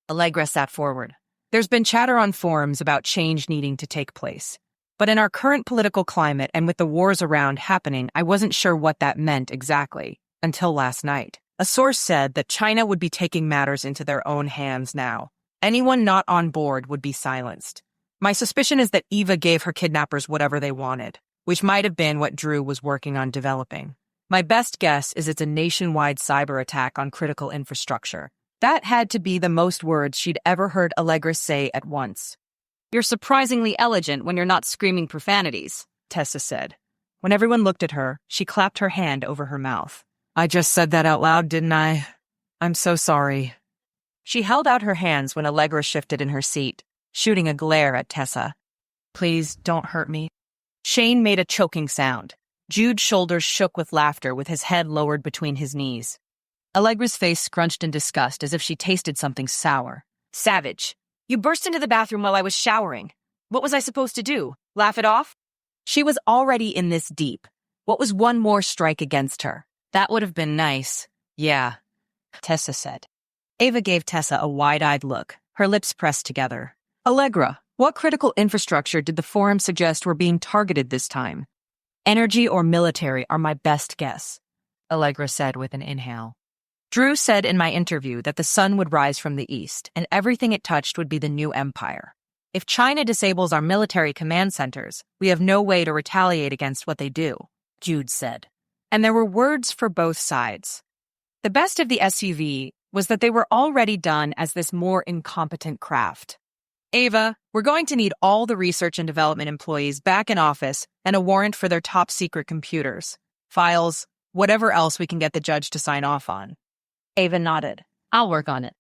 Allegra sat forward. There's been chatter on forums about change needing to take place. But in our current political climate and with the wars around happening, I wasn't sure what that meant exactly, until last night. A source said that China would be taking matters into their own hands now. Anyone not on board would be silenced. My suspicion is that Eva gave her kidnappers whatever they wanted, which might have been what Drew was working on developing. My best guess is it's a nationwide cyber attack on critical infrastructure. That had to be the most words she'd ever heard Allegra say at once. You're surprisingly elegant when you're not screaming profanities, Tessa said. When everyone looked at her, she clapped her hand over her mouth. I just said that out loud, didn't I? I'm so sorry. She held out her hands when Allegra shifted in her seat, shooting a glare at Tessa. Please don't hurt me. Shane made a choking sound. Jude's shoulders shook with laughter with his head lowered between his knees. Allegra's face scrunched in disgust as if she tasted something sour. Savage. You burst into the bathroom while I was showering. What was I supposed to do? Laugh it off? She was already in this deep. What was one more strike against her? That would have been nice. Yeah, Tessa said. Ava gave Tessa a wide-eyed look, her lips pressed together. Allegra, what critical infrastructure did the forum suggest were being targeted this time? Energy or military are my best guess, Allegra said with an inhale. Drew said in my interview that the sun would rise from the east, and everything it touched would be the new empire. If China disables our military command centers, we have no way to retaliate against what they do, Jude said. And there were words for both sides. The best of the SUV was that they were already done as this more incompetent craft. Ava, we're going to need all the research and development employees back in office and a warrant for their top-secret computers, files, whatever else we can get the judge to sign off on. Ava nodded. I'll work on it.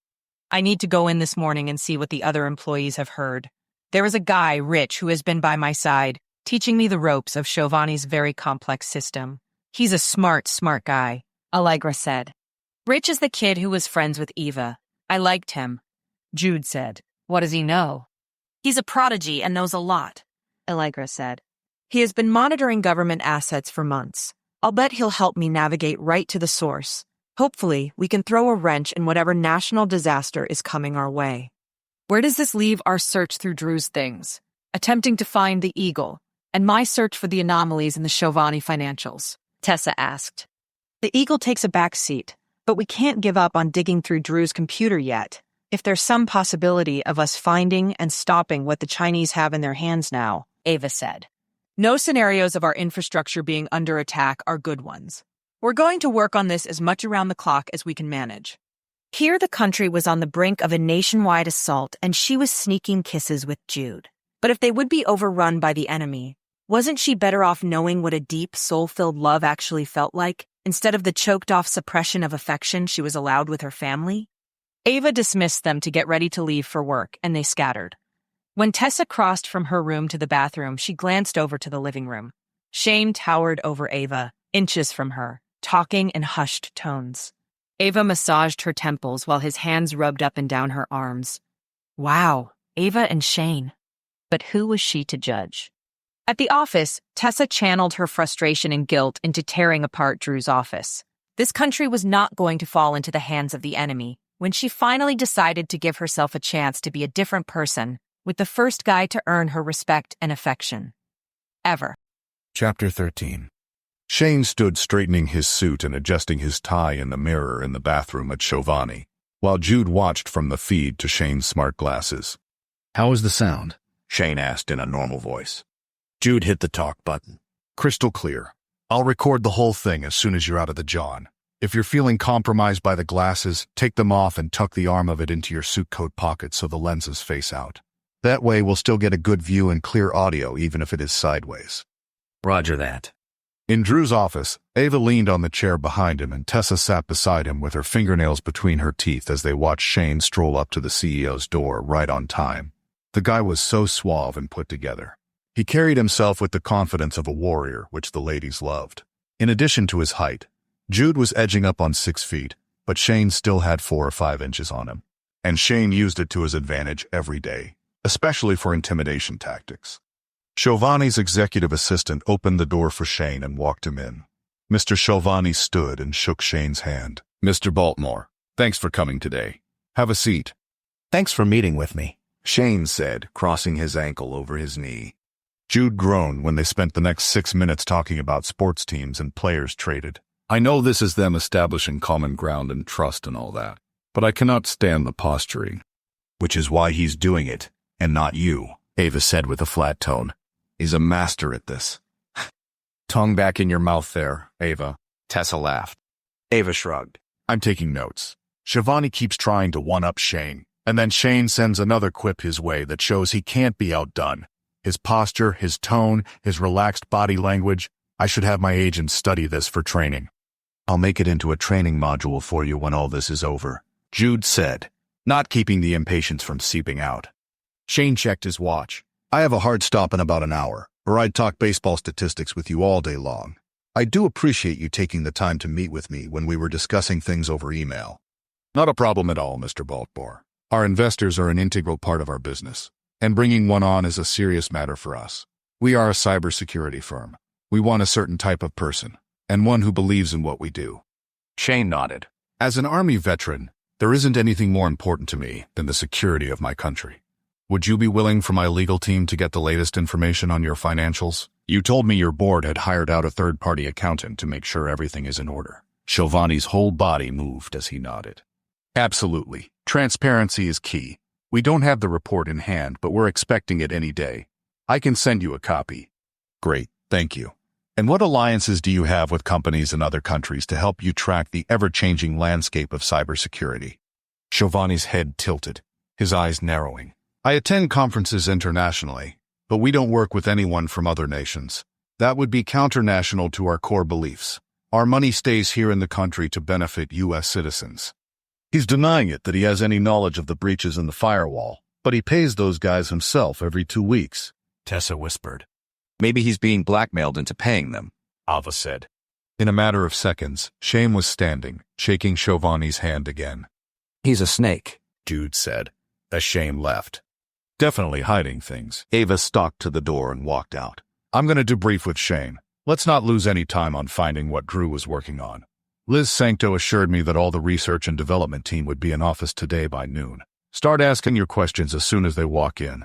I need to go in this morning and see what the other employees have heard. There is a guy, Rich, who has been by my side, teaching me the ropes of Giovanni's very complex system. He's a smart guy, Allegra said. Rich is the kid who was friends with Eva. I liked him. Jude said. What does he know? He's a prodigy and knows a lot, Allegra said. He has been monitoring government assets for months. I'll bet he'll help me navigate right to the source. Hopefully, we can throw a wrench in whatever national disaster is coming our way. Where does this leave our search through Drew's things? Attempting to find the Eagle, and my search for the anomalies in the Giovanni financials, Tessa asked. The Eagle takes a back seat, but we can't give up on digging through Drew's computer yet. If there's some possibility of us finding and stopping what the Chinese have in their hands now, Ava said. No scenarios of our infrastructure being under attack are good ones. We're going to work on this as much around the clock as we can manage. Here the country was on the brink of a nationwide assault and she was sneaking kisses with Jude. But if they would be overrun by the enemy, wasn't she better off knowing what a deep, soul-filled love actually felt like, instead of the choked-off suppression of affection she was allowed with her family? Ava dismissed them to get ready to leave for work, and they scattered. When Tessa crossed from her room to the bathroom, she glanced over to the living room. Shane towered over Ava, inches from her, talking in hushed tones. Ava massaged her temples while his hands rubbed up and down her arms. Wow, Ava and Shane. But who was she to judge? At the office, Tessa channeled her frustration and guilt into tearing apart Drew's office. This country was not going to fall into the hands of the enemy. When she finally decided to give herself a chance to be a different person, with the first guy to earn her respect and affection. Ever. Chapter 13. Shane stood straightening his suit and adjusting his tie in the mirror in the bathroom at Giovanni, while Jude watched from the feed to Shane's smart glasses. How is the sound? Shane asked in a normal voice. Jude hit the talk button. Crystal clear. I'll record the whole thing as soon as you're out of the John. If you're feeling compromised by the glasses, take them off and tuck the arm of it into your suit coat pocket so the lenses face out. That way we'll still get a good view and clear audio even if it is sideways. Roger that. In Drew's office, Ava leaned on the chair behind him and Tessa sat beside him with her fingernails between her teeth as they watched Shane stroll up to the CEO's door right on time. The guy was so suave and put together. He carried himself with the confidence of a warrior, which the ladies loved. In addition to his height, Jude was edging up on 6 feet, but Shane still had 4 or 5 inches on him. And Shane used it to his advantage every day, especially for intimidation tactics. Giovanni's executive assistant opened the door for Shane and walked him in. Mr. Giovanni stood and shook Shane's hand. Mr. Baltimore, thanks for coming today. Have a seat. Thanks for meeting with me, Shane said, crossing his ankle over his knee. Jude groaned when they spent the next 6 minutes talking about sports teams and players traded. I know this is them establishing common ground and trust and all that, but I cannot stand the posturing. Which is why he's doing it, and not you, Ava said with a flat tone. He's a master at this. Tongue back in your mouth there, Ava. Tessa laughed. Ava shrugged. I'm taking notes. Shivani keeps trying to one-up Shane, and then Shane sends another quip his way that shows he can't be outdone. His posture, his tone, his relaxed body language. I should have my agents study this for training. I'll make it into a training module for you when all this is over, Jude said, not keeping the impatience from seeping out. Shane checked his watch. I have a hard stop in about an hour, or I'd talk baseball statistics with you all day long. I do appreciate you taking the time to meet with me when we were discussing things over email. Not a problem at all, Mr. Baltimore. Our investors are an integral part of our business, and bringing one on is a serious matter for us. We are a cybersecurity firm. We want a certain type of person, and one who believes in what we do. Shane nodded. As an Army veteran, there isn't anything more important to me than the security of my country. Would you be willing for my legal team to get the latest information on your financials? You told me your board had hired out a third-party accountant to make sure everything is in order. Shivani's whole body moved as he nodded. Absolutely. Transparency is key. We don't have the report in hand, but we're expecting it any day. I can send you a copy. Great, thank you. And what alliances do you have with companies in other countries to help you track the ever-changing landscape of cybersecurity? Shivani's head tilted, his eyes narrowing. I attend conferences internationally, but we don't work with anyone from other nations. That would be counter-national to our core beliefs. Our money stays here in the country to benefit U.S. citizens. He's denying it that he has any knowledge of the breaches in the firewall, but he pays those guys himself every 2 weeks, Tessa whispered. Maybe he's being blackmailed into paying them, Ava said. In a matter of seconds, Shane was standing, shaking Shivani's hand again. He's a snake, Jude said, as Shane left. Definitely hiding things. Ava stalked to the door and walked out. I'm going to debrief with Shane. Let's not lose any time on finding what Drew was working on. Liz Sancto assured me that all the research and development team would be in office today by noon. Start asking your questions as soon as they walk in.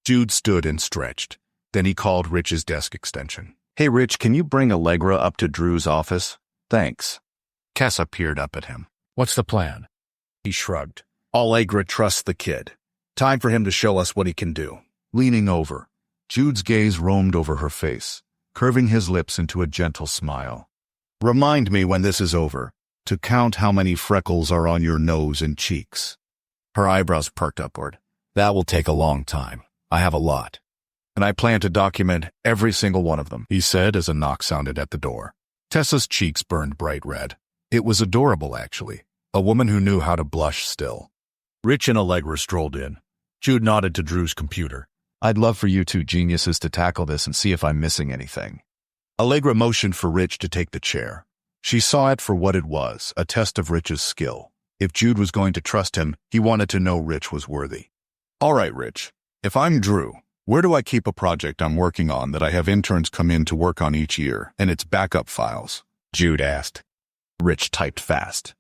Jude stood and stretched. Then he called Rich's desk extension. Hey, Rich, can you bring Allegra up to Drew's office? Thanks. Tessa peered up at him. What's the plan? He shrugged. Allegra trusts the kid. Time for him to show us what he can do. Leaning over, Jude's gaze roamed over her face, curving his lips into a gentle smile. Remind me when this is over to count how many freckles are on your nose and cheeks. Her eyebrows perked upward. That will take a long time. I have a lot. And I plan to document every single one of them, he said as a knock sounded at the door. Tessa's cheeks burned bright red. It was adorable, actually. A woman who knew how to blush still. Rich and Allegra strolled in. Jude nodded to Drew's computer. I'd love for you two geniuses to tackle this and see if I'm missing anything. Allegra motioned for Rich to take the chair. She saw it for what it was, a test of Rich's skill. If Jude was going to trust him, he wanted to know Rich was worthy. All right, Rich. If I'm Drew, where do I keep a project I'm working on that I have interns come in to work on each year, and its backup files? Jude asked. Rich typed fast.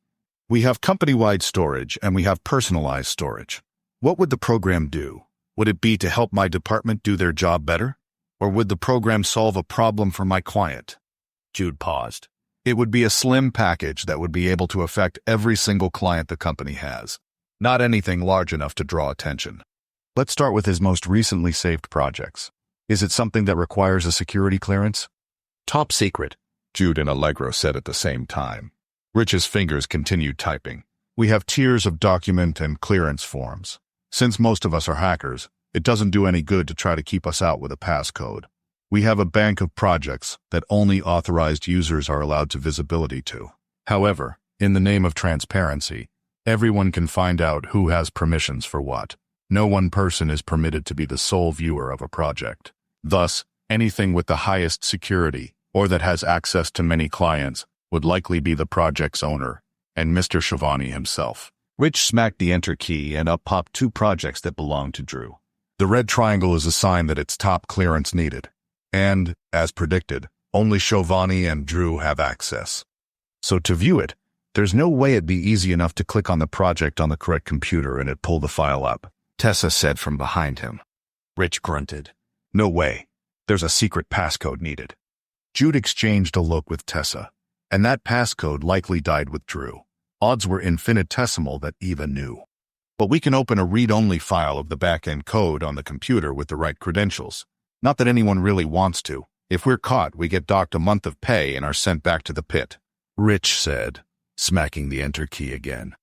We have company-wide storage, and we have personalized storage. What would the program do? Would it be to help my department do their job better? Or would the program solve a problem for my client? Jude paused. It would be a slim package that would be able to affect every single client the company has. Not anything large enough to draw attention. Let's start with his most recently saved projects. Is it something that requires a security clearance? top secret, Jude and Allegra said at the same time. Rich's fingers continued typing. We have tiers of document and clearance forms. Since most of us are hackers, it doesn't do any good to try to keep us out with a passcode. We have a bank of projects that only authorized users are allowed to visibility to. However, in the name of transparency, everyone can find out who has permissions for what. No one person is permitted to be the sole viewer of a project. Thus, anything with the highest security, or that has access to many clients, would likely be the project's owner, and Mr. Shivani himself. Rich smacked the enter key and up popped 2 projects that belonged to Drew. The red triangle is a sign that it's top clearance needed. And, as predicted, only Shivani and Drew have access. So to view it, there's no way it'd be easy enough to click on the project on the correct computer and it'd pull the file up, Tessa said from behind him. Rich grunted. No way. There's a secret passcode needed. Jude exchanged a look with Tessa, and that passcode likely died with Drew. Odds were infinitesimal that Eva knew. But we can open a read-only file of the back-end code on the computer with the right credentials. Not that anyone really wants to. If we're caught, we get docked a month of pay and are sent back to the pit," Rich said, smacking the enter key again.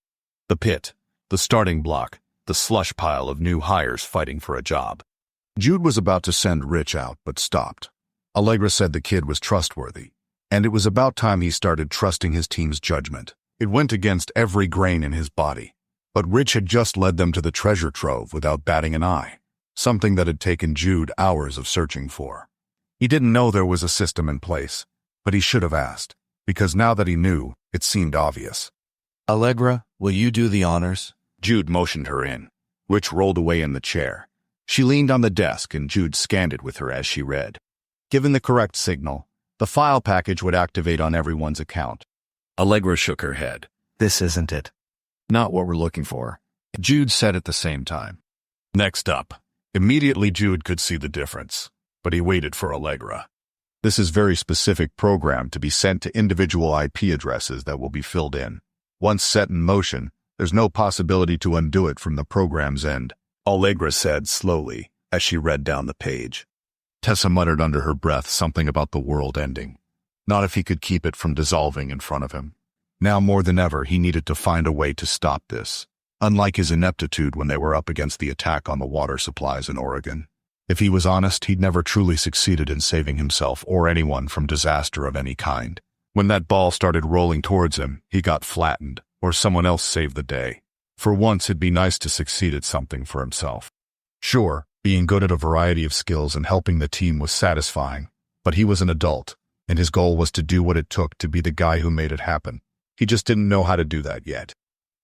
The pit, the starting block, the slush pile of new hires fighting for a job. Jude was about to send Rich out, but stopped. Allegra said the kid was trustworthy, and it was about time he started trusting his team's judgment. It went against every grain in his body. But Rich had just led them to the treasure trove without batting an eye, something that had taken Jude hours of searching for. He didn't know there was a system in place, but he should have asked, because now that he knew, it seemed obvious. "Allegra, will you do the honors?" Jude motioned her in. Rich rolled away in the chair. She leaned on the desk and Jude scanned it with her as she read. Given the correct signal, the file package would activate on everyone's account. Allegra shook her head. This isn't it. Not what we're looking for. Jude said at the same time. Next up. Immediately Jude could see the difference, but he waited for Allegra. This is very specific program to be sent to individual IP addresses that will be filled in. Once set in motion, there's no possibility to undo it from the program's end, Allegra said slowly as she read down the page. Tessa muttered under her breath something about the world ending. Not if he could keep it from dissolving in front of him. Now more than ever, he needed to find a way to stop this, unlike his ineptitude when they were up against the attack on the water supplies in Oregon. If he was honest, he'd never truly succeeded in saving himself or anyone from disaster of any kind. When that ball started rolling towards him, he got flattened, or someone else saved the day. For once, it'd be nice to succeed at something for himself. Sure, being good at a variety of skills and helping the team was satisfying, but he was an adult, and his goal was to do what it took to be the guy who made it happen. He just didn't know how to do that yet.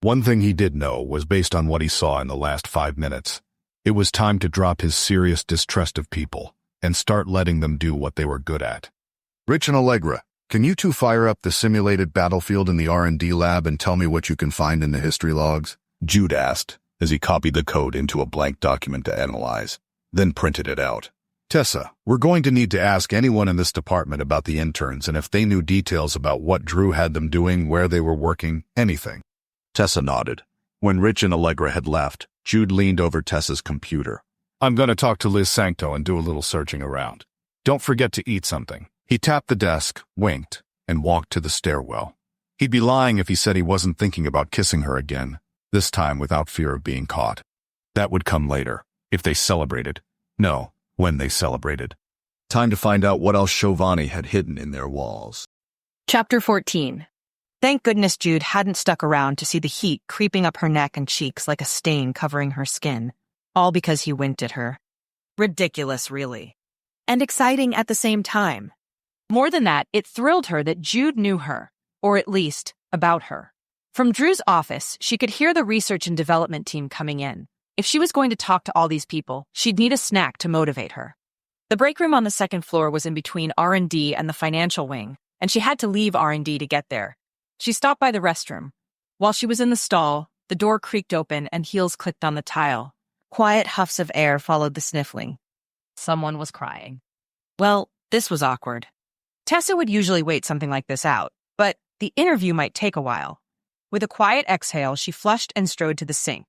One thing he did know was based on what he saw in the last 5 minutes. It was time to drop his serious distrust of people and start letting them do what they were good at. Rich and Allegra, can you two fire up the simulated battlefield in the R&D lab and tell me what you can find in the history logs? Jude asked as he copied the code into a blank document to analyze, then printed it out. Tessa, we're going to need to ask anyone in this department about the interns and if they knew details about what Drew had them doing, where they were working, anything. Tessa nodded. When Rich and Allegra had left, Jude leaned over Tessa's computer. I'm going to talk to Liz Sancto and do a little searching around. Don't forget to eat something. He tapped the desk, winked, and walked to the stairwell. He'd be lying if he said he wasn't thinking about kissing her again, this time without fear of being caught. That would come later, if they celebrated. No. When they celebrated. Time to find out what else Giovanni had hidden in their walls. Chapter 14. Thank goodness Jude hadn't stuck around to see the heat creeping up her neck and cheeks like a stain covering her skin, all because he winked at her. Ridiculous, really. And exciting at the same time. More than that, it thrilled her that Jude knew her, or at least about her. From Drew's office, she could hear the research and development team coming in. If she was going to talk to all these people, she'd need a snack to motivate her. The break room on the second floor was in between R&D and the financial wing, and she had to leave R&D to get there. She stopped by the restroom. While she was in the stall, the door creaked open and heels clicked on the tile. Quiet huffs of air followed the sniffling. Someone was crying. Well, this was awkward. Tessa would usually wait something like this out, but the interview might take a while. With a quiet exhale, she flushed and strode to the sink.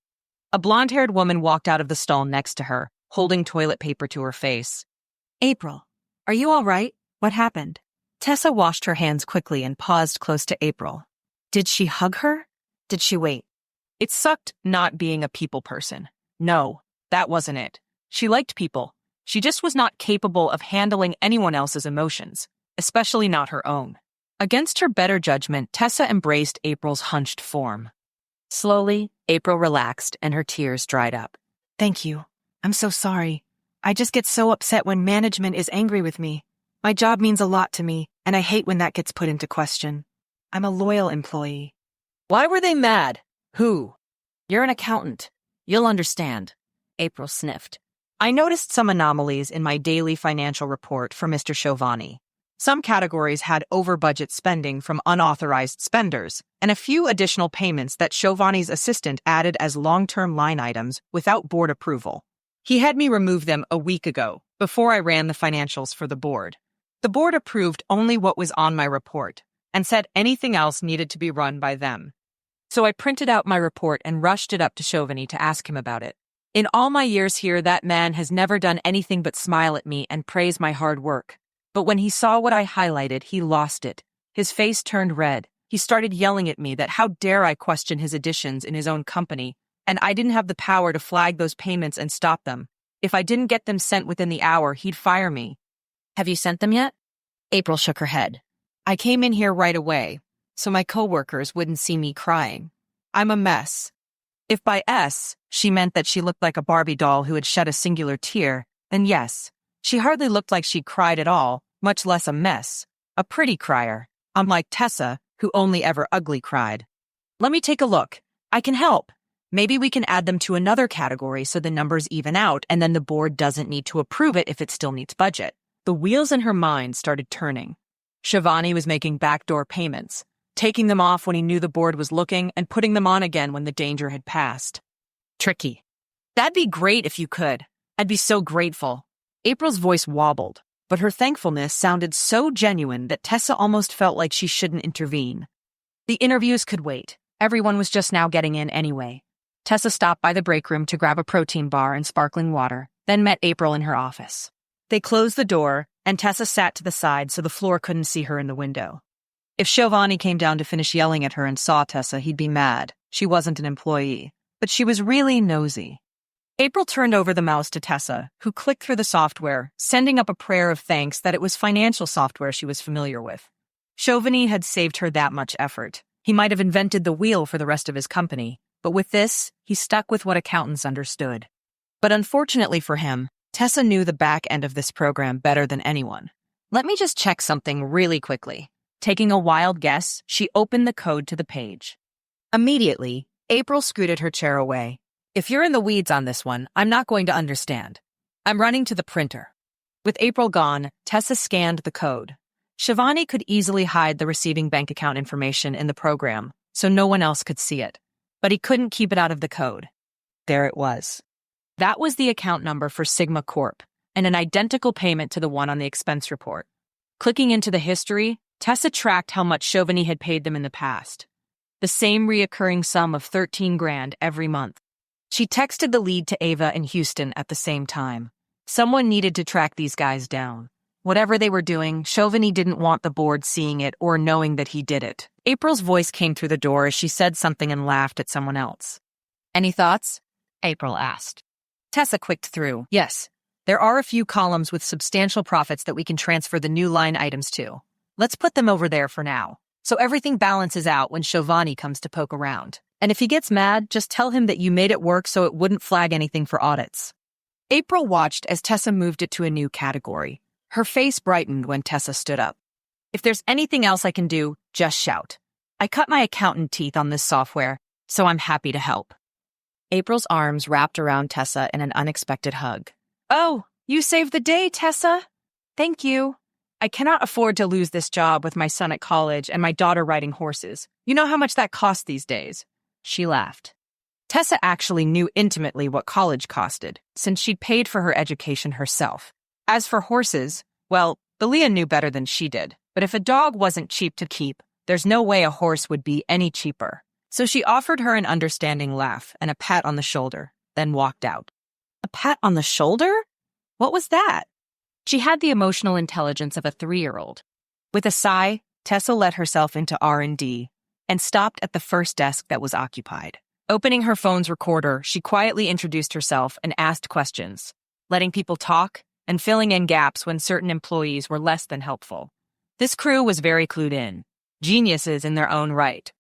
A blonde-haired woman walked out of the stall next to her, holding toilet paper to her face. April, are you all right? What happened? Tessa washed her hands quickly and paused close to April. Did she hug her? Did she wait? It sucked not being a people person. No, that wasn't it. She liked people. She just was not capable of handling anyone else's emotions, especially not her own. Against her better judgment, Tessa embraced April's hunched form. Slowly, April relaxed and her tears dried up. Thank you. I'm so sorry. I just get so upset when management is angry with me. My job means a lot to me, and I hate when that gets put into question. I'm a loyal employee. Why were they mad? Who? You're an accountant. You'll understand. April sniffed. I noticed some anomalies in my daily financial report for Mr. Giovanni. Some categories had over-budget spending from unauthorized spenders, and a few additional payments that Giovanni's assistant added as long-term line items without board approval. He had me remove them a week ago, before I ran the financials for the board. The board approved only what was on my report, and said anything else needed to be run by them. So I printed out my report and rushed it up to Chauvigny to ask him about it. In all my years here, that man has never done anything but smile at me and praise my hard work. But when he saw what I highlighted, he lost it. His face turned red. He started yelling at me that how dare I question his additions in his own company, and I didn't have the power to flag those payments and stop them. If I didn't get them sent within the hour, he'd fire me. Have you sent them yet? April shook her head. I came in here right away, so my coworkers wouldn't see me crying. I'm a mess. If by S, she meant that she looked like a Barbie doll who had shed a singular tear, then yes, she hardly looked like she cried at all, much less a mess. A pretty crier, unlike Tessa, who only ever ugly cried. Let me take a look. I can help. Maybe we can add them to another category so the numbers even out and then the board doesn't need to approve it if it still needs budget. The wheels in her mind started turning. Chauvigny was making backdoor payments, taking them off when he knew the board was looking and putting them on again when the danger had passed. Tricky. That'd be great if you could. I'd be so grateful. April's voice wobbled, but her thankfulness sounded so genuine that Tessa almost felt like she shouldn't intervene. The interviews could wait. Everyone was just now getting in anyway. Tessa stopped by the break room to grab a protein bar and sparkling water, then met April in her office. They closed the door, and Tessa sat to the side so the floor couldn't see her in the window. If Chauvigny came down to finish yelling at her and saw Tessa, he'd be mad. She wasn't an employee, but she was really nosy. April turned over the mouse to Tessa, who clicked through the software, sending up a prayer of thanks that it was financial software she was familiar with. Chauvigny had saved her that much effort. He might have invented the wheel for the rest of his company, but with this, he stuck with what accountants understood. But unfortunately for him, Tessa knew the back end of this program better than anyone. Let me just check something really quickly. Taking a wild guess, she opened the code to the page. Immediately, April scooted her chair away. If you're in the weeds on this one, I'm not going to understand. I'm running to the printer. With April gone, Tessa scanned the code. Chauvigny could easily hide the receiving bank account information in the program, so no one else could see it. But he couldn't keep it out of the code. There it was. That was the account number for Sigma Corp, and an identical payment to the one on the expense report. Clicking into the history, Tessa tracked how much Chauvigny had paid them in the past. The same reoccurring sum of $13,000 every month. She texted the lead to Ava in Houston at the same time. Someone needed to track these guys down. Whatever they were doing, Chauvigny didn't want the board seeing it or knowing that he did it. April's voice came through the door as she said something and laughed at someone else. Any thoughts? April asked. Tessa clicked through. Yes, there are a few columns with substantial profits that we can transfer the new line items to. Let's put them over there for now, so everything balances out when Chauvigny comes to poke around. And if he gets mad, just tell him that you made it work so it wouldn't flag anything for audits. April watched as Tessa moved it to a new category. Her face brightened when Tessa stood up. If there's anything else I can do, just shout. I cut my accountant teeth on this software, so I'm happy to help. April's arms wrapped around Tessa in an unexpected hug. Oh, you saved the day, Tessa. Thank you. I cannot afford to lose this job with my son at college and my daughter riding horses. You know how much that costs these days. She laughed. Tessa actually knew intimately what college costed, since she'd paid for her education herself. As for horses, well, Belia knew better than she did, but if a dog wasn't cheap to keep, there's no way a horse would be any cheaper. So she offered her an understanding laugh and a pat on the shoulder, then walked out. A pat on the shoulder? What was that? She had the emotional intelligence of a 3-year-old. With a sigh, Tessa let herself into R&D and stopped at the first desk that was occupied. Opening her phone's recorder, she quietly introduced herself and asked questions, letting people talk and filling in gaps when certain employees were less than helpful. This crew was very clued in, geniuses in their own right.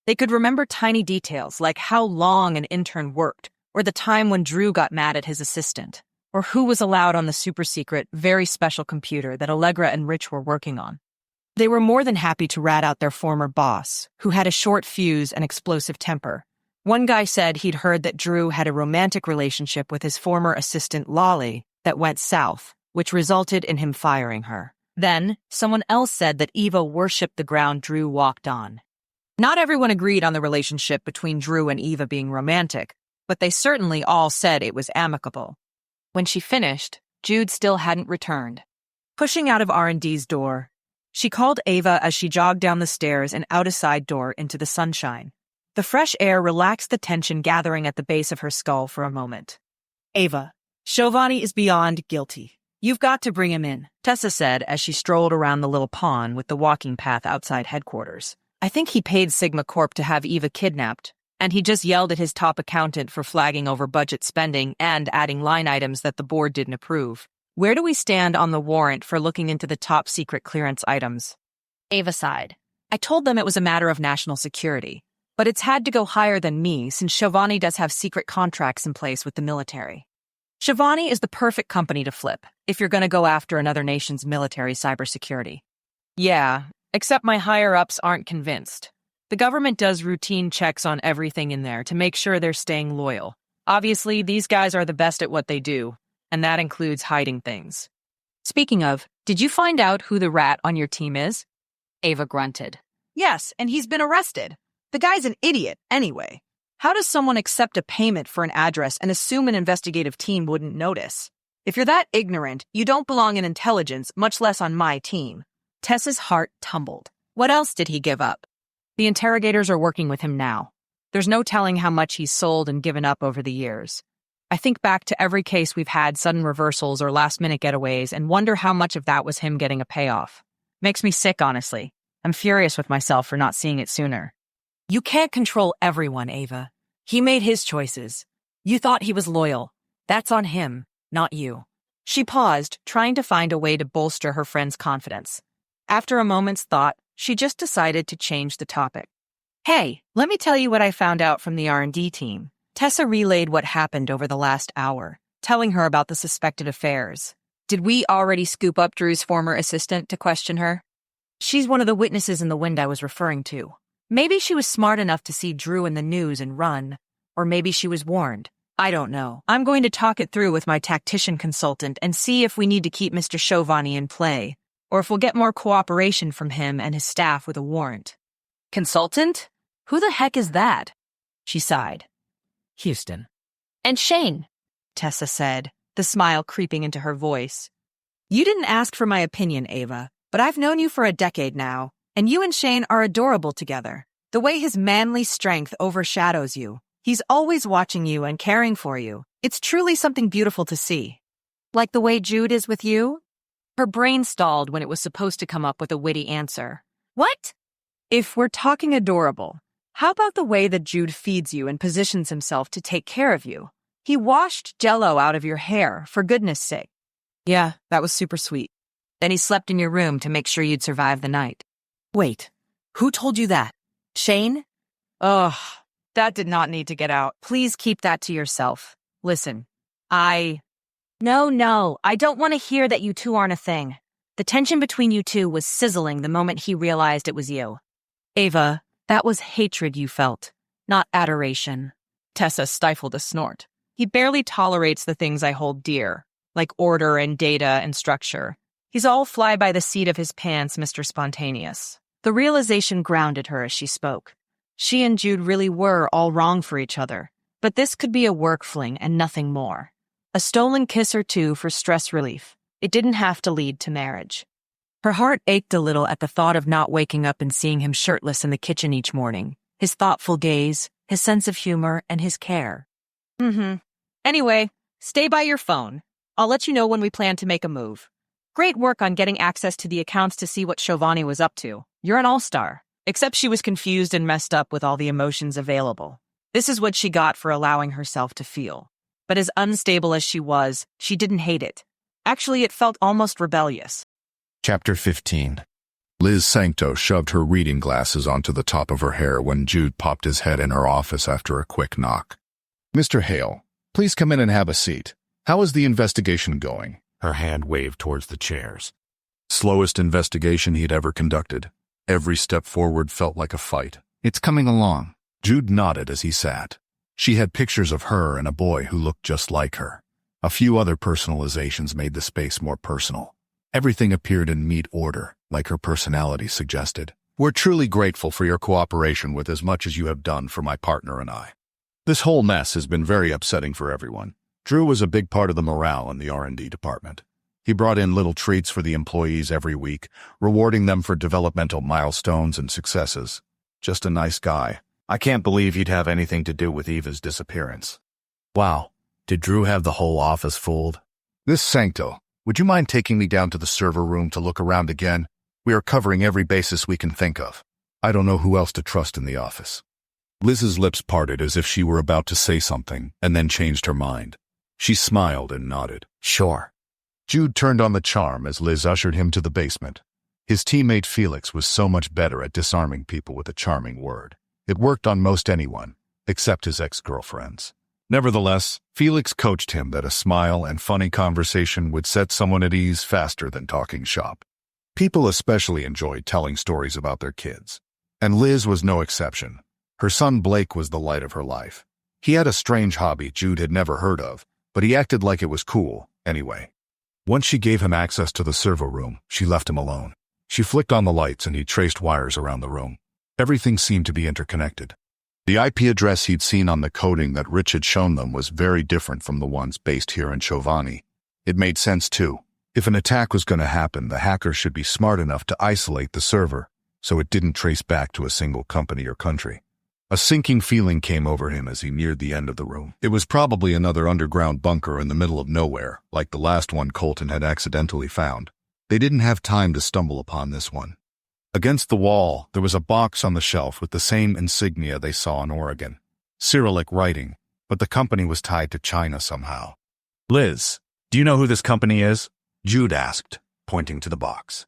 They could remember tiny details like how long an intern worked, or the time when Drew got mad at his assistant, or who was allowed on the super-secret, very special computer that Allegra and Rich were working on. They were more than happy to rat out their former boss, who had a short fuse and explosive temper. One guy said he'd heard that Drew had a romantic relationship with his former assistant Lolly that went south, which resulted in him firing her. Then, someone else said that Eva worshipped the ground Drew walked on. Not everyone agreed on the relationship between Drew and Eva being romantic, but they certainly all said it was amicable. When she finished, Jude still hadn't returned. Pushing out of R&D's door, she called Ava as she jogged down the stairs and out a side door into the sunshine. The fresh air relaxed the tension gathering at the base of her skull for a moment. Ava, Giovanni is beyond guilty. You've got to bring him in, Tessa said as she strolled around the little pond with the walking path outside headquarters. I think he paid Sigma Corp to have Eva kidnapped, and he just yelled at his top accountant for flagging over budget spending and adding line items that the board didn't approve. Where do we stand on the warrant for looking into the top secret clearance items? Ava sighed. I told them it was a matter of national security, but it's had to go higher than me since Giovanni does have secret contracts in place with the military. Giovanni is the perfect company to flip if you're going to go after another nation's military cybersecurity. Yeah, except my higher-ups aren't convinced. The government does routine checks on everything in there to make sure they're staying loyal. Obviously, these guys are the best at what they do, and that includes hiding things. Speaking of, did you find out who the rat on your team is? Ava grunted. Yes, and he's been arrested. The guy's an idiot, anyway. How does someone accept a payment for an address and assume an investigative team wouldn't notice? If you're that ignorant, you don't belong in intelligence, much less on my team. Tessa's heart tumbled. What else did he give up? The interrogators are working with him now. There's no telling how much he's sold and given up over the years. I think back to every case we've had sudden reversals or last-minute getaways and wonder how much of that was him getting a payoff. Makes me sick, honestly. I'm furious with myself for not seeing it sooner. You can't control everyone, Ava. He made his choices. You thought he was loyal. That's on him, not you. She paused, trying to find a way to bolster her friend's confidence. After a moment's thought, she just decided to change the topic. Hey, let me tell you what I found out from the R&D team. Tessa relayed what happened over the last hour, telling her about the suspected affairs. Did we already scoop up Drew's former assistant to question her? She's one of the witnesses in the wind I was referring to. Maybe she was smart enough to see Drew in the news and run, or maybe she was warned. I don't know. I'm going to talk it through with my tactician consultant and see if we need to keep Mr. Giovanni in play, or if we'll get more cooperation from him and his staff with a warrant. Consultant? Who the heck is that? She sighed. Houston. And Shane, Tessa said, the smile creeping into her voice. You didn't ask for my opinion, Ava, but I've known you for a decade now, and you and Shane are adorable together. The way his manly strength overshadows you. He's always watching you and caring for you. It's truly something beautiful to see. Like the way Jude is with you? Her brain stalled when it was supposed to come up with a witty answer. What? If we're talking adorable, how about the way that Jude feeds you and positions himself to take care of you? He washed Jell-O out of your hair, for goodness sake. Yeah, that was super sweet. Then he slept in your room to make sure you'd survive the night. Wait, who told you that? Shane? Ugh, that did not need to get out. Please keep that to yourself. Listen, No, I don't want to hear that you two aren't a thing. The tension between you two was sizzling the moment he realized it was you. Ava, that was hatred you felt, not adoration. Tessa stifled a snort. He barely tolerates the things I hold dear, like order and data and structure. He's all fly by the seat of his pants, Mr. Spontaneous. The realization grounded her as she spoke. She and Jude really were all wrong for each other, but this could be a work fling and nothing more. A stolen kiss or two for stress relief. It didn't have to lead to marriage. Her heart ached a little at the thought of not waking up and seeing him shirtless in the kitchen each morning. His thoughtful gaze, his sense of humor, and his care. Anyway, stay by your phone. I'll let you know when we plan to make a move. Great work on getting access to the accounts to see what Giovanni was up to. You're an all-star. Except she was confused and messed up with all the emotions available. This is what she got for allowing herself to feel. But as unstable as she was, she didn't hate it. Actually, it felt almost rebellious. Chapter 15. Liz Sancto shoved her reading glasses onto the top of her hair when Jude popped his head in her office after a quick knock. Mr. Hale, please come in and have a seat. How is the investigation going? Her hand waved towards the chairs. Slowest investigation he'd ever conducted. Every step forward felt like a fight. It's coming along. Jude nodded as he sat. She had pictures of her and a boy who looked just like her. A few other personalizations made the space more personal. Everything appeared in neat order, like her personality suggested. We're truly grateful for your cooperation with as much as you have done for my partner and I. This whole mess has been very upsetting for everyone. Drew was a big part of the morale in the R&D department. He brought in little treats for the employees every week, rewarding them for developmental milestones and successes. Just a nice guy. I can't believe he'd have anything to do with Eva's disappearance. Wow, did Drew have the whole office fooled? This Sancto, would you mind taking me down to the server room to look around again? We are covering every basis we can think of. I don't know who else to trust in the office. Liz's lips parted as if she were about to say something, and then changed her mind. She smiled and nodded. Sure. Jude turned on the charm as Liz ushered him to the basement. His teammate Felix was so much better at disarming people with a charming word. It worked on most anyone, except his ex-girlfriends. Nevertheless, Felix coached him that a smile and funny conversation would set someone at ease faster than talking shop. People especially enjoyed telling stories about their kids. And Liz was no exception. Her son Blake was the light of her life. He had a strange hobby Jude had never heard of, but he acted like it was cool, anyway. Once she gave him access to the server room, she left him alone. She flicked on the lights and he traced wires around the room. Everything seemed to be interconnected. The IP address he'd seen on the coding that Rich had shown them was very different from the ones based here in Giovanni. It made sense too. If an attack was going to happen, the hacker should be smart enough to isolate the server, so it didn't trace back to a single company or country. A sinking feeling came over him as he neared the end of the room. It was probably another underground bunker in the middle of nowhere, like the last one Colton had accidentally found. They didn't have time to stumble upon this one. Against the wall, there was a box on the shelf with the same insignia they saw in Oregon. Cyrillic writing, but the company was tied to China somehow. Liz, do you know who this company is? Jude asked, pointing to the box.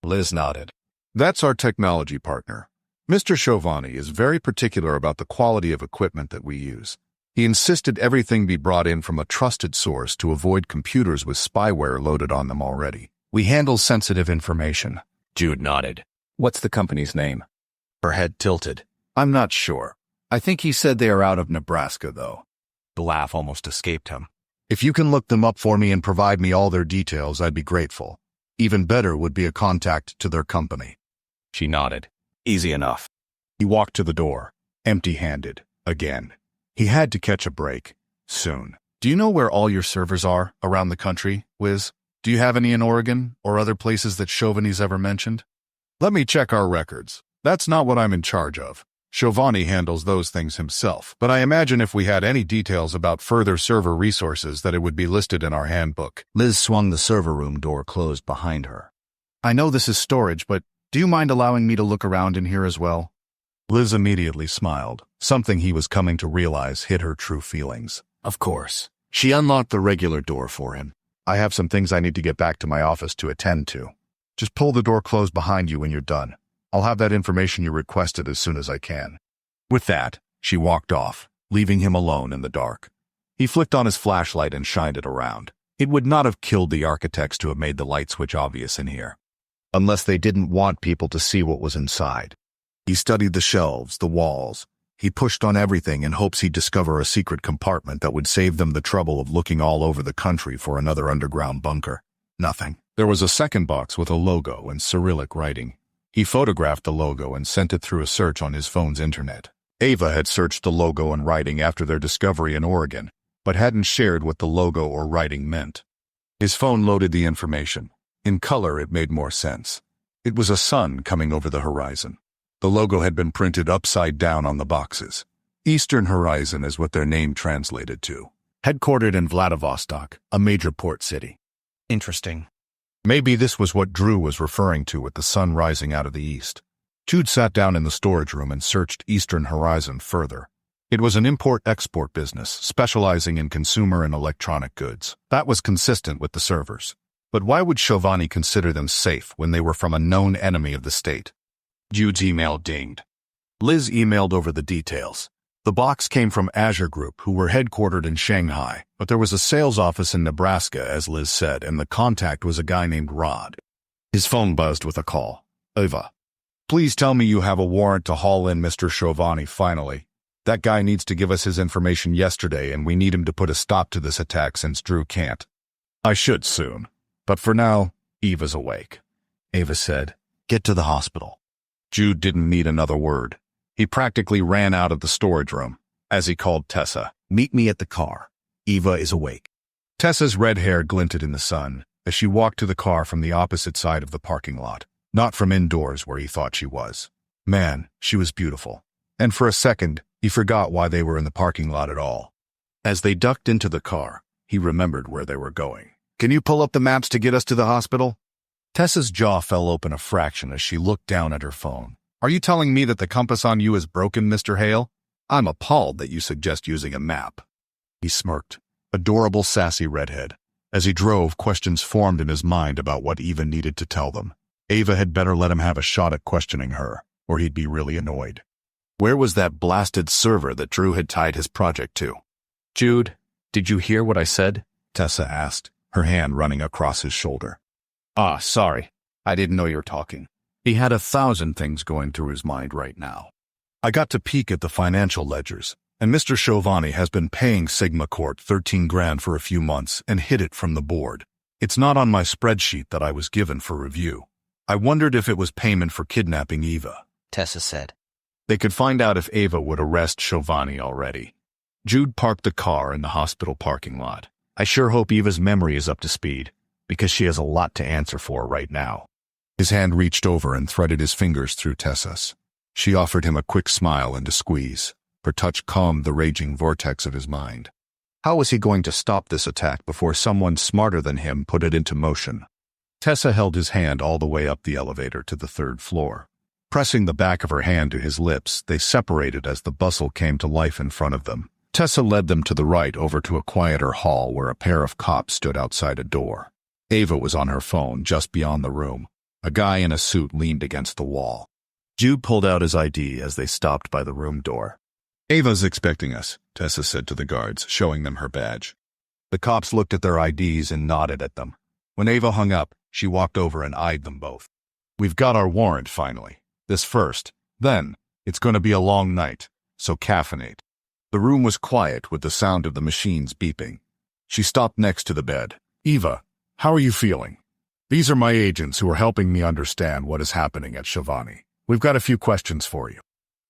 Liz nodded. That's our technology partner. Mr. Giovanni is very particular about the quality of equipment that we use. He insisted everything be brought in from a trusted source to avoid computers with spyware loaded on them already. We handle sensitive information. Jude nodded. What's the company's name? Her head tilted. I'm not sure. I think he said they are out of Nebraska, though. The laugh almost escaped him. If you can look them up for me and provide me all their details, I'd be grateful. Even better would be a contact to their company. She nodded. Easy enough. He walked to the door, empty-handed, again. He had to catch a break, soon. Do you know where all your servers are around the country, Wiz? Do you have any in Oregon or other places that Giovanni's ever mentioned? Let me check our records. That's not what I'm in charge of. Giovanni handles those things himself, but I imagine if we had any details about further server resources that it would be listed in our handbook. Liz swung the server room door closed behind her. I know this is storage, but do you mind allowing me to look around in here as well? Liz immediately smiled. Something he was coming to realize hid her true feelings. Of course. She unlocked the regular door for him. I have some things I need to get back to my office to attend to. Just pull the door closed behind you when you're done. I'll have that information you requested as soon as I can. With that, she walked off, leaving him alone in the dark. He flicked on his flashlight and shined it around. It would not have killed the architects to have made the light switch obvious in here, unless they didn't want people to see what was inside. He studied the shelves, the walls. He pushed on everything in hopes he'd discover a secret compartment that would save them the trouble of looking all over the country for another underground bunker. Nothing. There was a second box with a logo and Cyrillic writing. He photographed the logo and sent it through a search on his phone's internet. Ava had searched the logo and writing after their discovery in Oregon, but hadn't shared what the logo or writing meant. His phone loaded the information. In color, it made more sense. It was a sun coming over the horizon. The logo had been printed upside down on the boxes. Eastern Horizon is what their name translated to. Headquartered in Vladivostok, a major port city. Interesting. Maybe this was what Drew was referring to with the sun rising out of the east. Jude sat down in the storage room and searched Eastern Horizon further. It was an import-export business, specializing in consumer and electronic goods. That was consistent with the servers. But why would Giovanni consider them safe when they were from a known enemy of the state? Jude's email dinged. Liz emailed over the details. The box came from Azure Group, who were headquartered in Shanghai, but there was a sales office in Nebraska, as Liz said, and the contact was a guy named Rod. His phone buzzed with a call. Ava. Please tell me you have a warrant to haul in Mr. Giovanni finally. That guy needs to give us his information yesterday, and we need him to put a stop to this attack since Drew can't. I should soon. But for now, Eva's awake. Ava said, "Get to the hospital." Jude didn't need another word. He practically ran out of the storage room. As he called Tessa, "Meet me at the car. Eva is awake." Tessa's red hair glinted in the sun as she walked to the car from the opposite side of the parking lot, not from indoors where he thought she was. Man, she was beautiful. and for a second, he forgot why they were in the parking lot at all. As they ducked into the car, he remembered where they were going. "Can you pull up the maps to get us to the hospital?" Tessa's jaw fell open a fraction as she looked down at her phone. "Are you telling me that the compass on you is broken, Mr. Hale? I'm appalled that you suggest using a map." He smirked. Adorable, sassy redhead. As he drove, questions formed in his mind about what Eva needed to tell them. Ava had better let him have a shot at questioning her, or he'd be really annoyed. Where was that blasted server that Drew had tied his project to? Jude, did you hear what I said? Tessa asked, her hand running across his shoulder. Ah, sorry. I didn't know you were talking. He had 1,000 things going through his mind right now. I got to peek at the financial ledgers, and Mr. Giovanni has been paying Sigma Court 13 grand for a few months and hid it from the board. It's not on my spreadsheet that I was given for review. I wondered if it was payment for kidnapping Eva. Tessa said. They could find out if Ava would arrest Giovanni already. Jude parked the car in the hospital parking lot. I sure hope Eva's memory is up to speed, because she has a lot to answer for right now. His hand reached over and threaded his fingers through Tessa's. She offered him a quick smile and a squeeze. Her touch calmed the raging vortex of his mind. How was he going to stop this attack before someone smarter than him put it into motion? Tessa held his hand all the way up the elevator to the 3rd floor. Pressing the back of her hand to his lips, they separated as the bustle came to life in front of them. Tessa led them to the right over to a quieter hall where a pair of cops stood outside a door. Ava was on her phone just beyond the room. A guy in a suit leaned against the wall. Jude pulled out his ID as they stopped by the room door. "Ava's expecting us," Tessa said to the guards, showing them her badge. The cops looked at their IDs and nodded at them. When Ava hung up, she walked over and eyed them both. "We've got our warrant, finally. This first. Then, it's going to be a long night, so caffeinate." The room was quiet with the sound of the machines beeping. She stopped next to the bed. "Eva, how are you feeling? These are my agents who are helping me understand what is happening at Giovanni. We've got a few questions for you."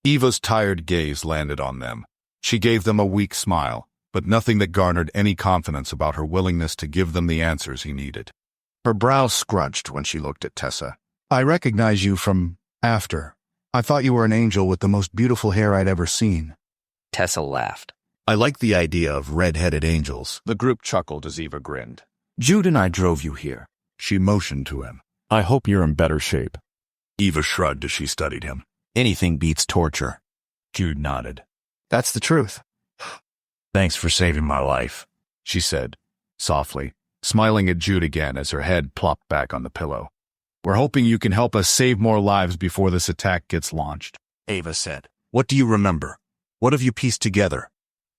Eva's tired gaze landed on them. She gave them a weak smile, but nothing that garnered any confidence about her willingness to give them the answers he needed. Her brow scrunched when she looked at Tessa. "I recognize you from after. I thought you were an angel with the most beautiful hair I'd ever seen." Tessa laughed. "I like the idea of red-headed angels." The group chuckled as Eva grinned. "Jude and I drove you here." She motioned to him. "I hope you're in better shape." Eva shrugged as she studied him. "Anything beats torture." Jude nodded. "That's the truth." "Thanks for saving my life," she said, softly, smiling at Jude again as her head plopped back on the pillow. "We're hoping you can help us save more lives before this attack gets launched," Ava said. "What do you remember? What have you pieced together?"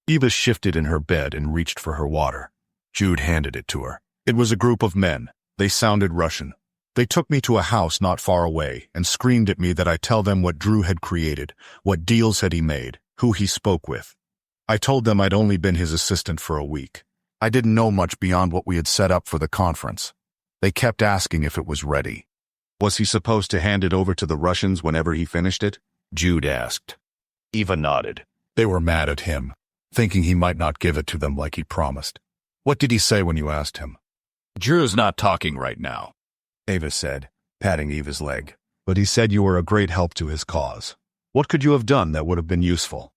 Eva shifted in her bed and reached for her water. Jude handed it to her. It was a group of men. They sounded Russian. They took me to a house not far away and screamed at me that I tell them what Drew had created, what deals had he made, who he spoke with. I told them I'd only been his assistant for a week. I didn't know much beyond what we had set up for the conference. They kept asking if it was ready. "Was he supposed to hand it over to the Russians whenever he finished it?" Jude asked. Eva nodded. They were mad at him, thinking he might not give it to them like he promised. "What did he say when you asked him?" "Drew's not talking right now," Ava said, patting Eva's leg. "But he said you were a great help to his cause. What could you have done that would have been useful?"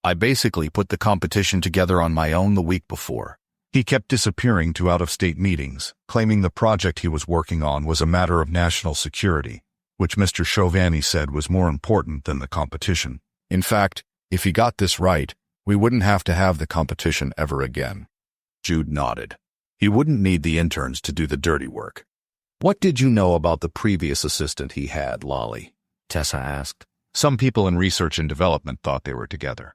"I basically put the competition together on my own the week before." He kept disappearing to out-of-state meetings, claiming the project he was working on was a matter of national security, which Mr. Giovanni said was more important than the competition. In fact, if he got this right, we wouldn't have to have the competition ever again. Jude nodded. He wouldn't need the interns to do the dirty work. "What did you know about the previous assistant he had, Lolly?" Tessa asked. Some people in research and development thought they were together.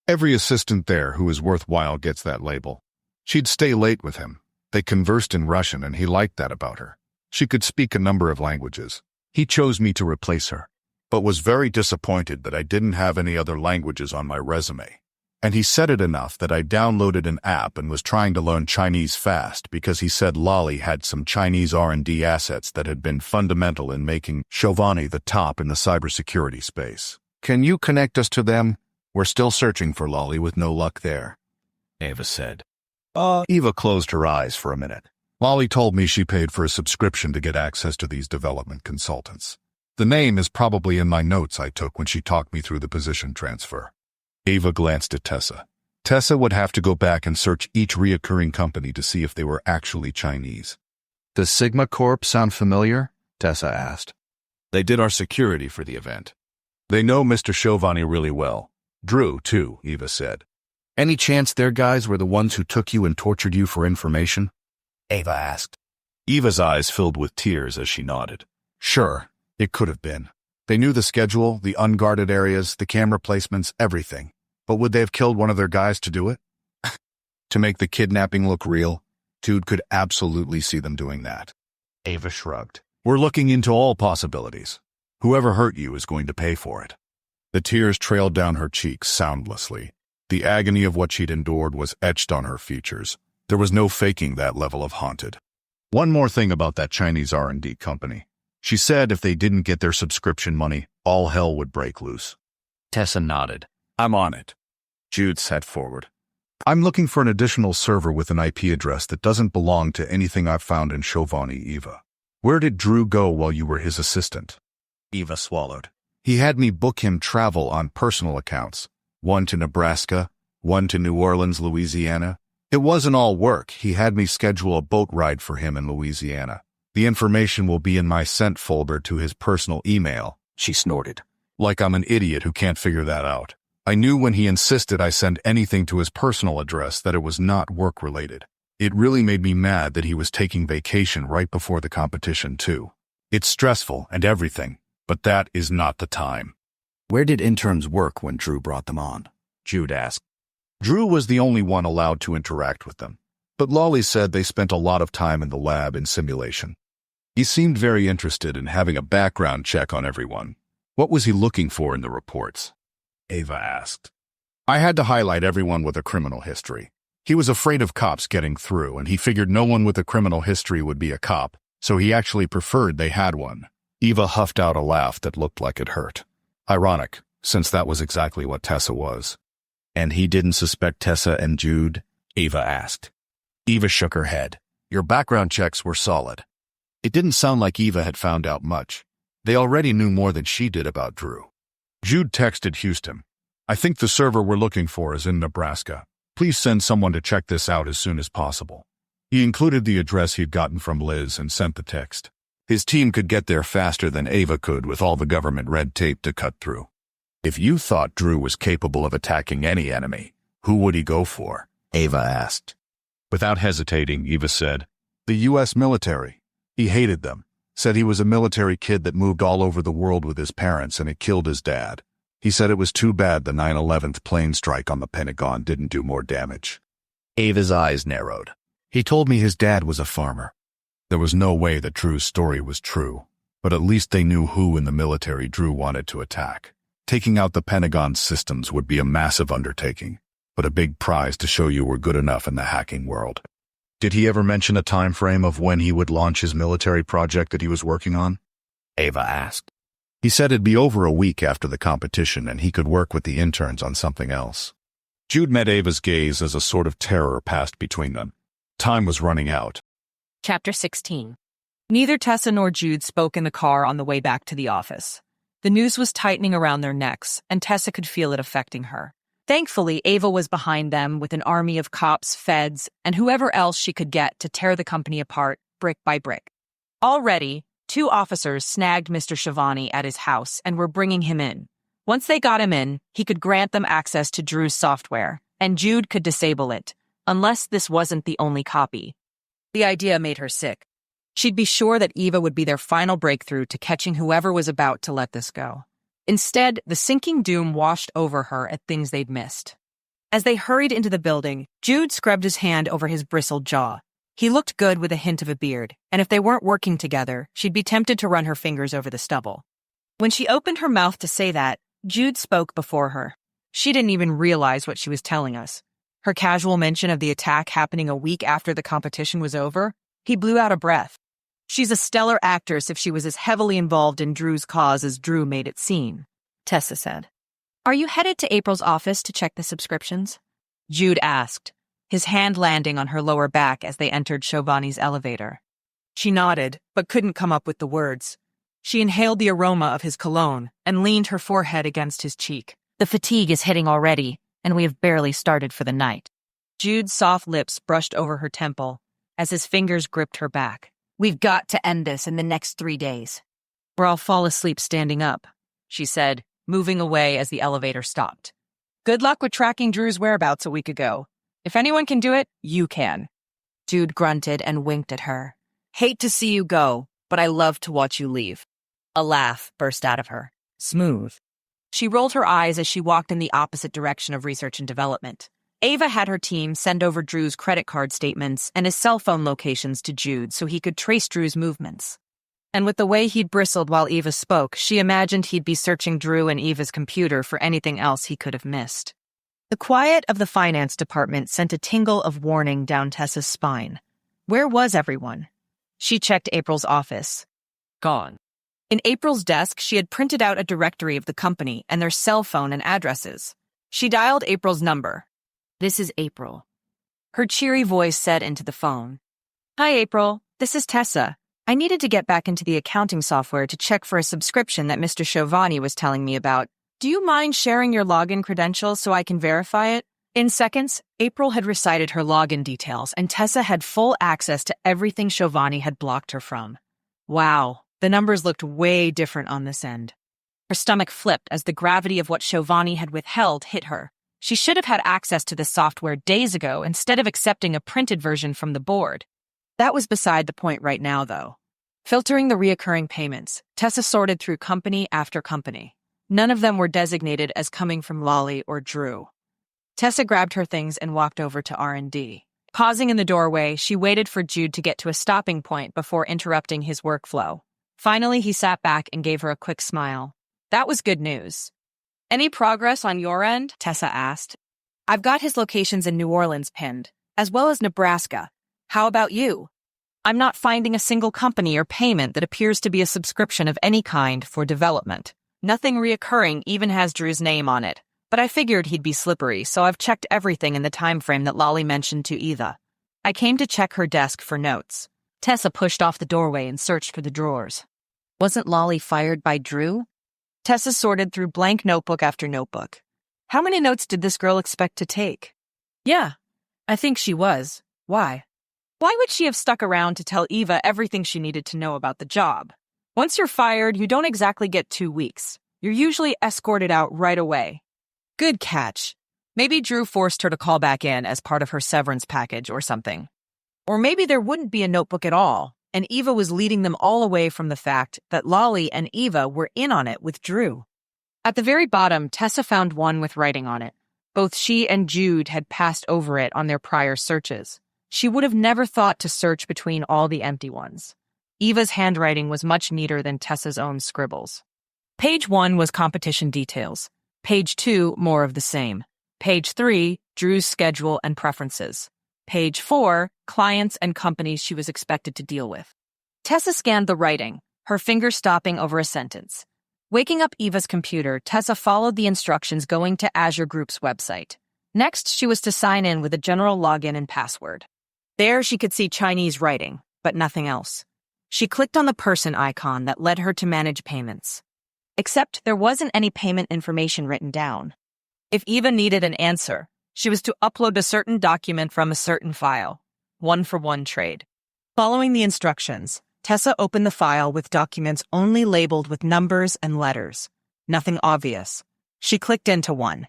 Every assistant there who is worthwhile gets that label. She'd stay late with him. They conversed in Russian and he liked that about her. She could speak a number of languages. He chose me to replace her, but was very disappointed that I didn't have any other languages on my resume. And he said it enough that I downloaded an app and was trying to learn Chinese fast because he said Lolly had some Chinese R&D assets that had been fundamental in making Giovanni the top in the cybersecurity space. "Can you connect us to them? We're still searching for Lolly with no luck there," Ava said. Eva closed her eyes for a minute. "Lolly told me she paid for a subscription to get access to these development consultants. The name is probably in my notes I took when she talked me through the position transfer. Ava glanced at Tessa. Tessa would have to go back and search each reoccurring company to see if they were actually Chinese. Does Sigma Corp sound familiar? Tessa asked. They did our security for the event. They know Mr. Chauvani really well. Drew, too, Eva said. Any chance their guys were the ones who took you and tortured you for information? Ava asked. Eva's eyes filled with tears as she nodded. Sure, it could have been. They knew the schedule, the unguarded areas, the camera placements, everything. But would they have killed one of their guys to do it? To make the kidnapping look real? Jude could absolutely see them doing that. Ava shrugged. We're looking into all possibilities. Whoever hurt you is going to pay for it. The tears trailed down her cheeks soundlessly. The agony of what she'd endured was etched on her features. There was no faking that level of haunted. One more thing about that Chinese R&D company. She said if they didn't get their subscription money, all hell would break loose. Tessa nodded. I'm on it. Jude sat forward. I'm looking for an additional server with an IP address that doesn't belong to anything I've found in Chauvani, Eva. Where did Drew go while you were his assistant? Eva swallowed. He had me book him travel on personal accounts. One to Nebraska, one to New Orleans, Louisiana. It wasn't all work. He had me schedule a boat ride for him in Louisiana. The information will be in my sent folder to his personal email. She snorted. Like I'm an idiot who can't figure that out. I knew when he insisted I send anything to his personal address that it was not work-related. It really made me mad that he was taking vacation right before the competition, too. It's stressful and everything, but that is not the time. Where did interns work when Drew brought them on? Jude asked. Drew was the only one allowed to interact with them, but Lawley said they spent a lot of time in the lab in simulation. He seemed very interested in having a background check on everyone. What was he looking for in the reports? Ava asked. I had to highlight everyone with a criminal history. He was afraid of cops getting through, and he figured no one with a criminal history would be a cop, so he actually preferred they had one. Eva huffed out a laugh that looked like it hurt. Ironic, since that was exactly what Tessa was. And he didn't suspect Tessa and Jude? Ava asked. Eva shook her head. Your background checks were solid. It didn't sound like Eva had found out much. They already knew more than she did about Drew. Jude texted Houston. I think the server we're looking for is in Nebraska. Please send someone to check this out as soon as possible. He included the address he'd gotten from Liz and sent the text. His team could get there faster than Ava could with all the government red tape to cut through. If you thought Drew was capable of attacking any enemy, who would he go for? Ava asked. Without hesitating, Eva said, the U.S. military. He hated them. Said he was a military kid that moved all over the world with his parents and it killed his dad. He said it was too bad the 9/11 plane strike on the Pentagon didn't do more damage. Ava's eyes narrowed. He told me his dad was a farmer. There was no way that Drew's story was true, but at least they knew who in the military Drew wanted to attack. Taking out the Pentagon's systems would be a massive undertaking, but a big prize to show you were good enough in the hacking world. Did he ever mention a time frame of when he would launch his military project that he was working on? Ava asked. He said it'd be over a week after the competition and he could work with the interns on something else. Jude met Ava's gaze as a sort of terror passed between them. Time was running out. Chapter 16. Neither Tessa nor Jude spoke in the car on the way back to the office. The noose was tightening around their necks, and Tessa could feel it affecting her. Thankfully, Ava was behind them with an army of cops, feds, and whoever else she could get to tear the company apart, brick by brick. Already, 2 officers snagged Mr. Chauvani at his house and were bringing him in. Once they got him in, he could grant them access to Drew's software, and Jude could disable it, unless this wasn't the only copy. The idea made her sick. She'd be sure that Eva would be their final breakthrough to catching whoever was about to let this go. Instead, the sinking doom washed over her at things they'd missed. As they hurried into the building, Jude scrubbed his hand over his bristled jaw. He looked good with a hint of a beard, and if they weren't working together, she'd be tempted to run her fingers over the stubble. When she opened her mouth to say that, Jude spoke before her. She didn't even realize what she was telling us. Her casual mention of the attack happening a week after the competition was over, he blew out a breath. She's a stellar actress if she was as heavily involved in Drew's cause as Drew made it seem, Tessa said. Are you headed to April's office to check the subscriptions? Jude asked, his hand landing on her lower back as they entered Chauvani's elevator. She nodded, but couldn't come up with the words. She inhaled the aroma of his cologne and leaned her forehead against his cheek. The fatigue is hitting already, and we have barely started for the night. Jude's soft lips brushed over her temple as his fingers gripped her back. We've got to end this in the next 3 days. Or I'll fall asleep standing up, she said, moving away as the elevator stopped. Good luck with tracking Drew's whereabouts a week ago. If anyone can do it, you can. Jude grunted and winked at her. Hate to see you go, but I love to watch you leave. A laugh burst out of her. Smooth. She rolled her eyes as she walked in the opposite direction of research and development. Ava had her team send over Drew's credit card statements and his cell phone locations to Jude so he could trace Drew's movements. And with the way he'd bristled while Eva spoke, she imagined he'd be searching Drew and Eva's computer for anything else he could have missed. The quiet of the finance department sent a tingle of warning down Tessa's spine. Where was everyone? She checked April's office. Gone. In April's desk, she had printed out a directory of the company and their cell phone and addresses. She dialed April's number. This is April. Her cheery voice said into the phone. Hi, April. This is Tessa. I needed to get back into the accounting software to check for a subscription that Mr. Giovanni was telling me about. Do you mind sharing your login credentials so I can verify it? In seconds, April had recited her login details, and Tessa had full access to everything Giovanni had blocked her from. Wow, the numbers looked way different on this end. Her stomach flipped as the gravity of what Giovanni had withheld hit her. She should have had access to this software days ago instead of accepting a printed version from the board. That was beside the point right now, though. Filtering the reoccurring payments, Tessa sorted through company after company. None of them were designated as coming from Lolly or Drew. Tessa grabbed her things and walked over to R&D. Pausing in the doorway, she waited for Jude to get to a stopping point before interrupting his workflow. Finally, he sat back and gave her a quick smile. That was good news. Any progress on your end? Tessa asked. I've got his locations in New Orleans pinned, as well as Nebraska. How about you? I'm not finding a single company or payment that appears to be a subscription of any kind for development. Nothing reoccurring even has Drew's name on it, but I figured he'd be slippery, so I've checked everything in the time frame that Lolly mentioned to Eva. I came to check her desk for notes. Tessa pushed off the doorway and searched for the drawers. Wasn't Lolly fired by Drew? Tessa sorted through blank notebook after notebook. How many notes did this girl expect to take? Yeah, I think she was. Why? Why would she have stuck around to tell Eva everything she needed to know about the job? Once you're fired, you don't exactly get 2 weeks. You're usually escorted out right away. Good catch. Maybe Drew forced her to call back in as part of her severance package or something. Or maybe there wouldn't be a notebook at all, and Eva was leading them all away from the fact that Lolly and Eva were in on it with Drew. At the very bottom, Tessa found one with writing on it. Both she and Jude had passed over it on their prior searches. She would have never thought to search between all the empty ones. Eva's handwriting was much neater than Tessa's own scribbles. Page 1 was competition details. Page 2, more of the same. Page 3, Drew's schedule and preferences. Page 4, clients and companies she was expected to deal with. Tessa scanned the writing, her finger stopping over a sentence. Waking up Eva's computer, Tessa followed the instructions going to Azure Group's website. Next, she was to sign in with a general login and password. There, she could see Chinese writing, but nothing else. She clicked on the person icon that led her to manage payments. Except there wasn't any payment information written down. If Eva needed an answer, she was to upload a certain document from a certain file. 1-for-1 trade. Following the instructions, Tessa opened the file with documents only labeled with numbers and letters. Nothing obvious. She clicked into one.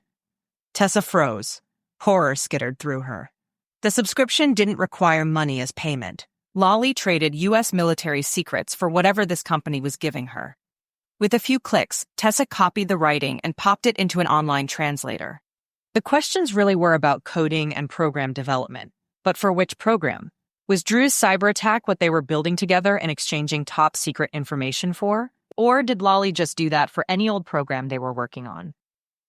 Tessa froze. Horror skittered through her. The subscription didn't require money as payment. Lolly traded U.S. military secrets for whatever this company was giving her. With a few clicks, Tessa copied the writing and popped it into an online translator. The questions really were about coding and program development. But for which program? Was Drew's cyber attack what they were building together and exchanging top secret information for? Or did Lolly just do that for any old program they were working on?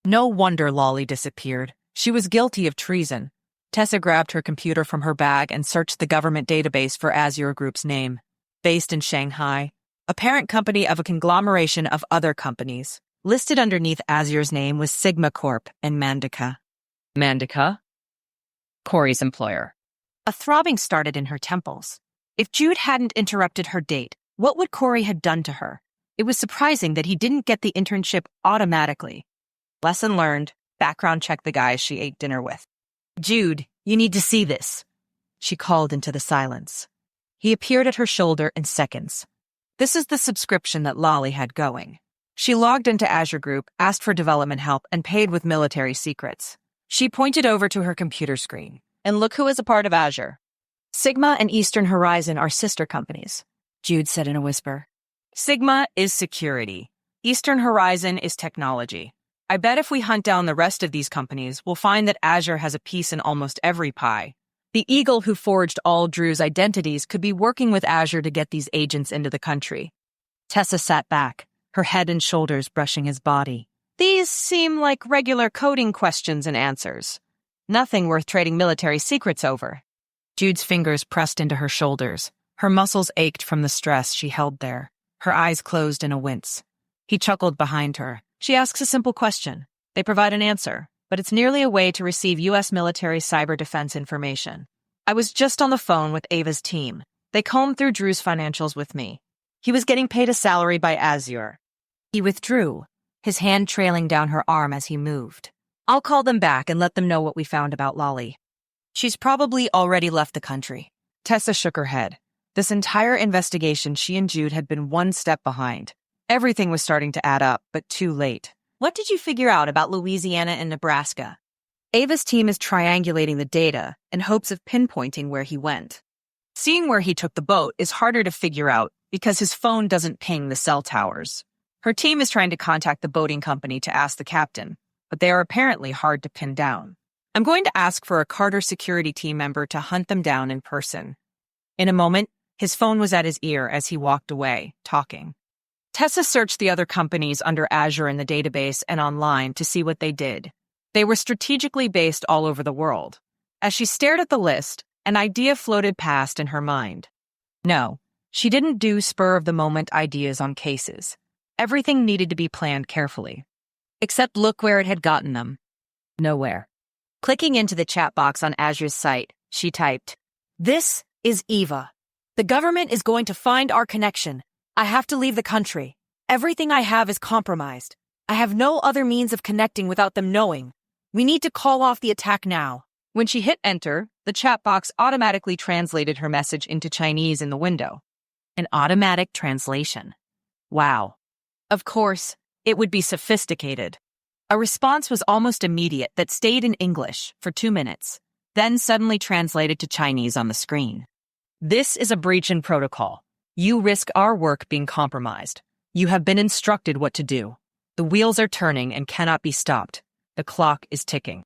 No wonder Lolly disappeared. She was guilty of treason. Tessa grabbed her computer from her bag and searched the government database for Azure Group's name. Based in Shanghai, a parent company of a conglomeration of other companies. Listed underneath Azure's name was Sigma Corp and Mandica. Mandica? Corey's employer. A throbbing started in her temples. If Jude hadn't interrupted her date, what would Corey have done to her? It was surprising that he didn't get the internship automatically. Lesson learned, background check the guys she ate dinner with. Jude, you need to see this, she called into the silence. He appeared at her shoulder in seconds. This is the subscription that Lolly had going. She logged into Azure Group, asked for development help, and paid with military secrets. She pointed over to her computer screen. And look who is a part of Azure. Sigma and Eastern Horizon are sister companies, Jude said in a whisper. Sigma is security. Eastern Horizon is technology. I bet if we hunt down the rest of these companies, we'll find that Azure has a piece in almost every pie. The eagle who forged all Drew's identities could be working with Azure to get these agents into the country. Tessa sat back, her head and shoulders brushing his body. These seem like regular coding questions and answers. Nothing worth trading military secrets over. Jude's fingers pressed into her shoulders. Her muscles ached from the stress she held there. Her eyes closed in a wince. He chuckled behind her. She asks a simple question. They provide an answer, but it's nearly a way to receive U.S. military cyber defense information. I was just on the phone with Ava's team. They combed through Drew's financials with me. He was getting paid a salary by Azure. He withdrew, his hand trailing down her arm as he moved. I'll call them back and let them know what we found about Lolly. She's probably already left the country. Tessa shook her head. This entire investigation, she and Jude had been one step behind. Everything was starting to add up, but too late. What did you figure out about Louisiana and Nebraska? Ava's team is triangulating the data in hopes of pinpointing where he went. Seeing where he took the boat is harder to figure out because his phone doesn't ping the cell towers. Her team is trying to contact the boating company to ask the captain, but they are apparently hard to pin down. I'm going to ask for a Carter security team member to hunt them down in person. In a moment, his phone was at his ear as he walked away, talking. Tessa searched the other companies under Azure in the database and online to see what they did. They were strategically based all over the world. As she stared at the list, an idea floated past in her mind. No, she didn't do spur-of-the-moment ideas on cases. Everything needed to be planned carefully. Except look where it had gotten them. Nowhere. Clicking into the chat box on Azure's site, she typed, "This is Eva. The government is going to find our connection. I have to leave the country. Everything I have is compromised. I have no other means of connecting without them knowing. We need to call off the attack now." When she hit enter, the chat box automatically translated her message into Chinese in the window. An automatic translation. Wow. Of course, it would be sophisticated. A response was almost immediate that stayed in English for 2 minutes, then suddenly translated to Chinese on the screen. This is a breach in protocol. You risk our work being compromised. You have been instructed what to do. The wheels are turning and cannot be stopped. The clock is ticking.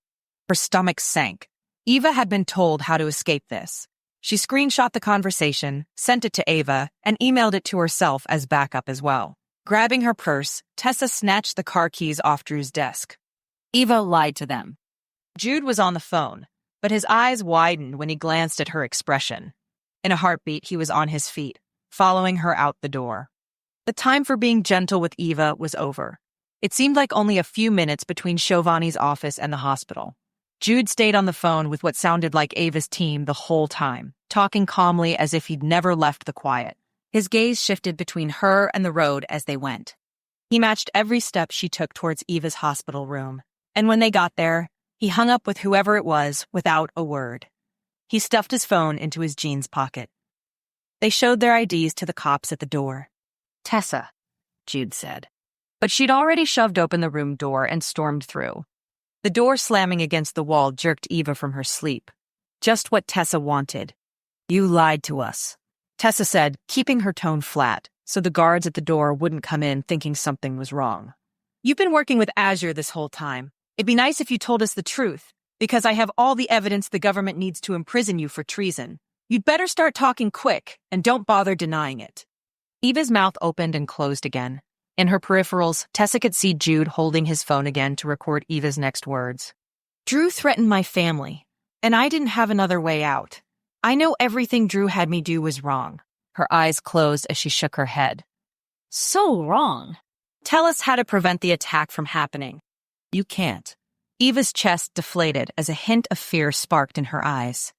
Her stomach sank. Eva had been told how to escape this. She screenshot the conversation, sent it to Ava, and emailed it to herself as backup as well. Grabbing her purse, Tessa snatched the car keys off Drew's desk. Eva lied to them. Jude was on the phone, but his eyes widened when he glanced at her expression. In a heartbeat, he was on his feet, following her out the door. The time for being gentle with Eva was over. It seemed like only a few minutes between Shovani's office and the hospital. Jude stayed on the phone with what sounded like Ava's team the whole time, talking calmly as if he'd never left the quiet. His gaze shifted between her and the road as they went. He matched every step she took towards Eva's hospital room, and when they got there, he hung up with whoever it was without a word. He stuffed his phone into his jeans pocket. They showed their IDs to the cops at the door. "Tessa," Jude said. But she'd already shoved open the room door and stormed through. The door slamming against the wall jerked Eva from her sleep. Just what Tessa wanted. "You lied to us," Tessa said, keeping her tone flat, so the guards at the door wouldn't come in thinking something was wrong. "You've been working with Azure this whole time. It'd be nice if you told us the truth, because I have all the evidence the government needs to imprison you for treason. You'd better start talking quick, and don't bother denying it." Eva's mouth opened and closed again. In her peripherals, Tessa could see Jude holding his phone again to record Eva's next words. "Drew threatened my family, and I didn't have another way out. I know everything Drew had me do was wrong." Her eyes closed as she shook her head. "So wrong. Tell us how to prevent the attack from happening." "You can't." Eva's chest deflated as a hint of fear sparked in her eyes.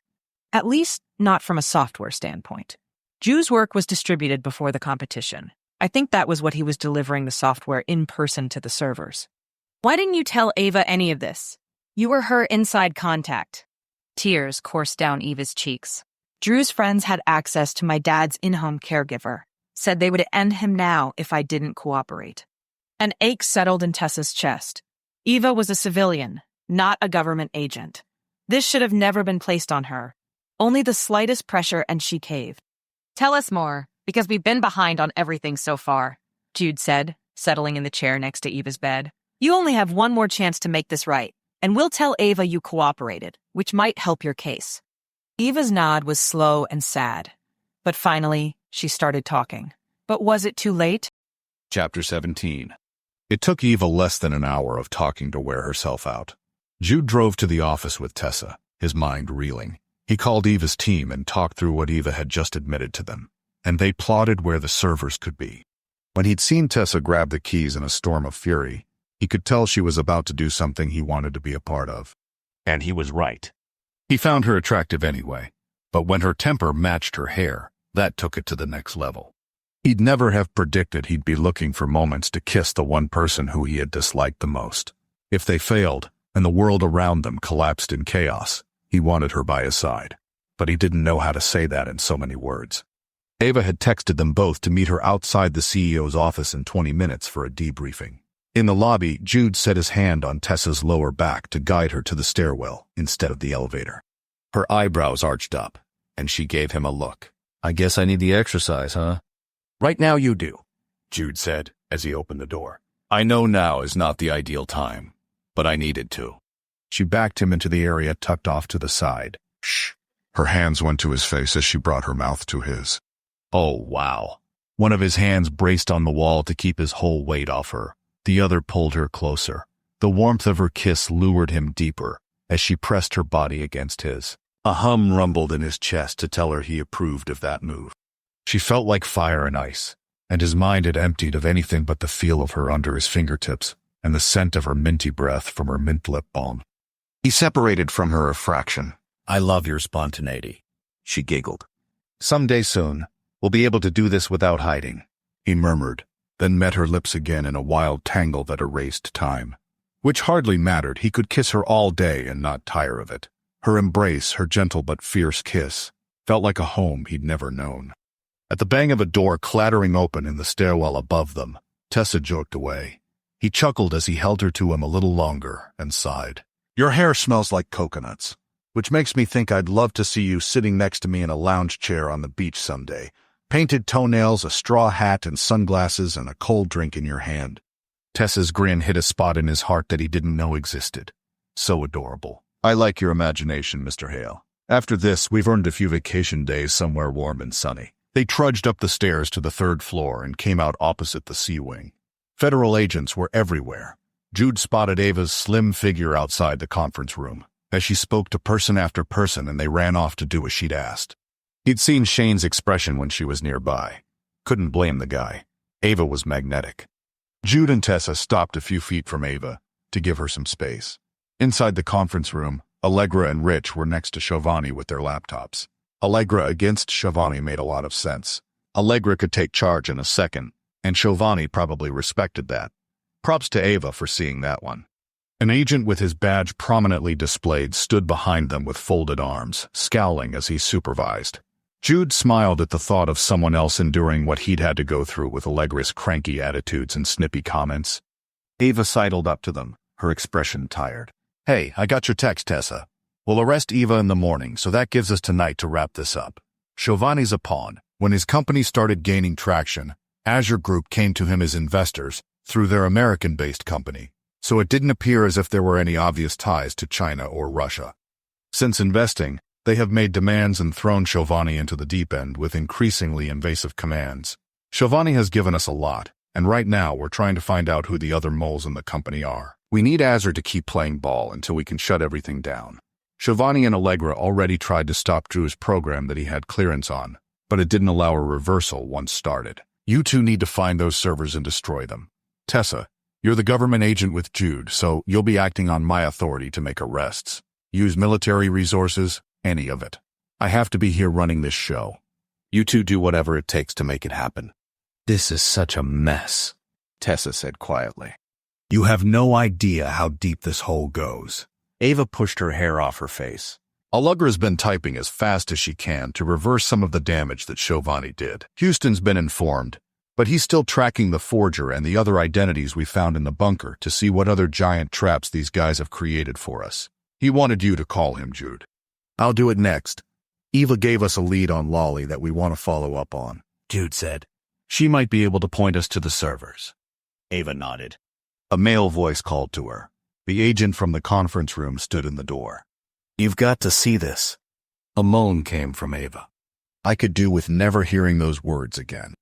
At least, not from a software standpoint. Drew's work was distributed before the competition. I think that was what he was delivering the software in person to the servers. Why didn't you tell Ava any of this? You were her inside contact. Tears coursed down Eva's cheeks. Drew's friends had access to my dad's in-home caregiver, said they would end him now if I didn't cooperate. An ache settled in Tessa's chest. Eva was a civilian, not a government agent. This should have never been placed on her. Only the slightest pressure and she caved. Tell us more, because we've been behind on everything so far, Jude said, settling in the chair next to Eva's bed. You only have one more chance to make this right, and we'll tell Ava you cooperated, which might help your case. Eva's nod was slow and sad, but finally, she started talking. But was it too late? Chapter 17. It took Eva less than an hour of talking to wear herself out. Jude drove to the office with Tessa, his mind reeling. He called Eva's team and talked through what Eva had just admitted to them, and they plotted where the servers could be. When he'd seen Tessa grab the keys in a storm of fury, he could tell she was about to do something he wanted to be a part of. And he was right. He found her attractive anyway, but when her temper matched her hair, that took it to the next level. He'd never have predicted he'd be looking for moments to kiss the one person who he had disliked the most. If they failed, and the world around them collapsed in chaos, he wanted her by his side. But he didn't know how to say that in so many words. Ava had texted them both to meet her outside the CEO's office in 20 minutes for a debriefing. In the lobby, Jude set his hand on Tessa's lower back to guide her to the stairwell instead of the elevator. Her eyebrows arched up, and she gave him a look. I guess I need the exercise, huh? Right now you do, Jude said as he opened the door. I know now is not the ideal time, but I needed to. She backed him into the area tucked off to the side. Shh. Her hands went to his face as she brought her mouth to his. Oh, wow. One of his hands braced on the wall to keep his whole weight off her. The other pulled her closer. The warmth of her kiss lured him deeper as she pressed her body against his. A hum rumbled in his chest to tell her he approved of that move. She felt like fire and ice, and his mind had emptied of anything but the feel of her under his fingertips and the scent of her minty breath from her mint lip balm. He separated from her a fraction. I love your spontaneity, she giggled. Someday soon, we'll be able to do this without hiding, he murmured, then met her lips again in a wild tangle that erased time. Which hardly mattered, he could kiss her all day and not tire of it. Her embrace, her gentle but fierce kiss, felt like a home he'd never known. At the bang of a door clattering open in the stairwell above them, Tessa joked away. He chuckled as he held her to him a little longer and sighed. Your hair smells like coconuts, which makes me think I'd love to see you sitting next to me in a lounge chair on the beach someday. Painted toenails, a straw hat and sunglasses, and a cold drink in your hand. Tessa's grin hit a spot in his heart that he didn't know existed. So adorable. I like your imagination, Mr. Hale. After this, we've earned a few vacation days somewhere warm and sunny. They trudged up the stairs to the third floor and came out opposite the sea wing. Federal agents were everywhere. Jude spotted Ava's slim figure outside the conference room as she spoke to person after person, and they ran off to do as she'd asked. He'd seen Shane's expression when she was nearby. Couldn't blame the guy. Ava was magnetic. Jude and Tessa stopped a few feet from Ava to give her some space. Inside the conference room, Allegra and Rich were next to Shivani with their laptops. Allegra against Shivani made a lot of sense. Allegra could take charge in a second, and Shivani probably respected that. Props to Ava for seeing that one. An agent with his badge prominently displayed stood behind them with folded arms, scowling as he supervised. Jude smiled at the thought of someone else enduring what he'd had to go through with Allegra's cranky attitudes and snippy comments. Ava sidled up to them, her expression tired. Hey, I got your text, Tessa. We'll arrest Eva in the morning, so that gives us tonight to wrap this up. Shivani's a pawn. When his company started gaining traction, Azure Group came to him as investors through their American-based company, so it didn't appear as if there were any obvious ties to China or Russia. Since investing, they have made demands and thrown Shivani into the deep end with increasingly invasive commands. Shivani has given us a lot, and right now we're trying to find out who the other moles in the company are. We need Azure to keep playing ball until we can shut everything down. Shivani and Allegra already tried to stop Drew's program that he had clearance on, but it didn't allow a reversal once started. You two need to find those servers and destroy them. Tessa, you're the government agent with Jude, so you'll be acting on my authority to make arrests. Use military resources, any of it. I have to be here running this show. You two do whatever it takes to make it happen. This is such a mess, Tessa said quietly. You have no idea how deep this hole goes. Ava pushed her hair off her face. Allegra's been typing as fast as she can to reverse some of the damage that Giovanni did. Houston's been informed, but he's still tracking the forger and the other identities we found in the bunker to see what other giant traps these guys have created for us. He wanted you to call him, Jude. I'll do it next. Eva gave us a lead on Lolly that we want to follow up on, Jude said. She might be able to point us to the servers. Ava nodded. A male voice called to her. The agent from the conference room stood in the door. You've got to see this. A moan came from Ava. I could do with never hearing those words again.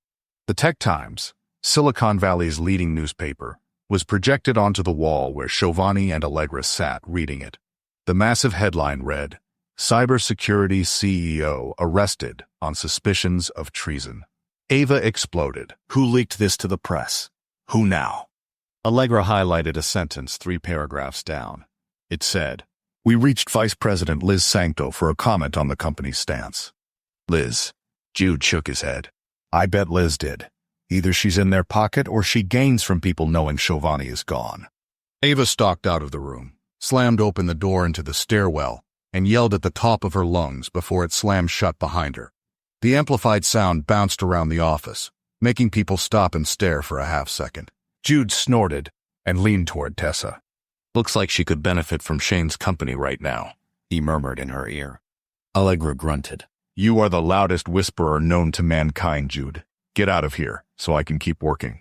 The Tech Times, Silicon Valley's leading newspaper, was projected onto the wall where Giovanni and Allegra sat reading it. The massive headline read, "Cybersecurity CEO arrested on suspicions of treason." Ava exploded. Who leaked this to the press? Who now? Allegra highlighted a sentence 3 paragraphs down. It said, "We reached Vice President Liz Sancto for a comment on the company's stance." Liz. Jude shook his head. I bet Liz did. Either she's in their pocket or she gains from people knowing Giovanni is gone. Ava stalked out of the room, slammed open the door into the stairwell, and yelled at the top of her lungs before it slammed shut behind her. The amplified sound bounced around the office, making people stop and stare for a half-second. Jude snorted and leaned toward Tessa. "Looks like she could benefit from Shane's company right now," he murmured in her ear. Allegra grunted. You are the loudest whisperer known to mankind, Jude. Get out of here, so I can keep working.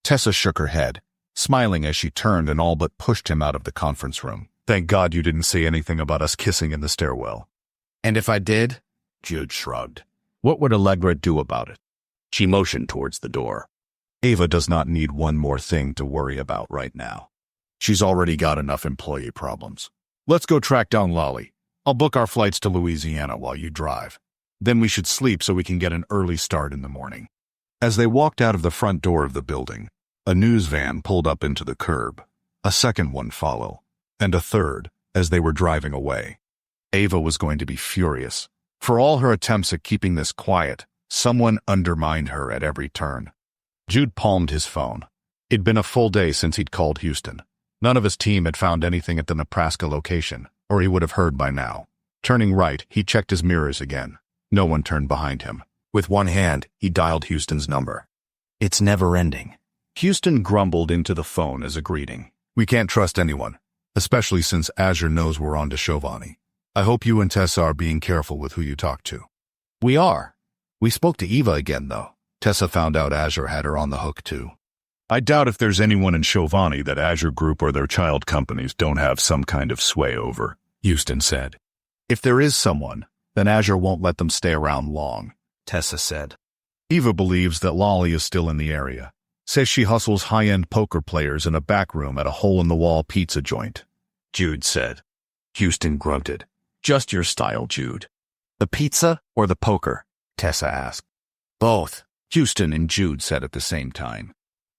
Tessa shook her head, smiling as she turned and all but pushed him out of the conference room. Thank God you didn't say anything about us kissing in the stairwell. And if I did? Jude shrugged. What would Allegra do about it? She motioned towards the door. Ava does not need one more thing to worry about right now. She's already got enough employee problems. Let's go track down Lolly. I'll book our flights to Louisiana while you drive. Then we should sleep so we can get an early start in the morning. As they walked out of the front door of the building, a news van pulled up into the curb. A second one followed, and a third as they were driving away. Ava was going to be furious. For all her attempts at keeping this quiet, someone undermined her at every turn. Jude palmed his phone. It'd been a full day since he'd called Houston. None of his team had found anything at the Nebraska location, or he would have heard by now. Turning right, he checked his mirrors again. No one turned behind him. With one hand, he dialed Houston's number. It's never ending. Houston grumbled into the phone as a greeting. We can't trust anyone, especially since Azure knows we're on to Giovanni. I hope you and Tessa are being careful with who you talk to. We are. We spoke to Eva again, though. Tessa found out Azure had her on the hook, too. I doubt if there's anyone in Giovanni that Azure Group or their child companies don't have some kind of sway over, Houston said. If there is someone, then Azure won't let them stay around long, Tessa said. Eva believes that Lolly is still in the area. Says she hustles high-end poker players in a back room at a hole-in-the-wall pizza joint, Jude said. Houston grunted. Just your style, Jude. The pizza or the poker? Tessa asked. Both, Houston and Jude said at the same time.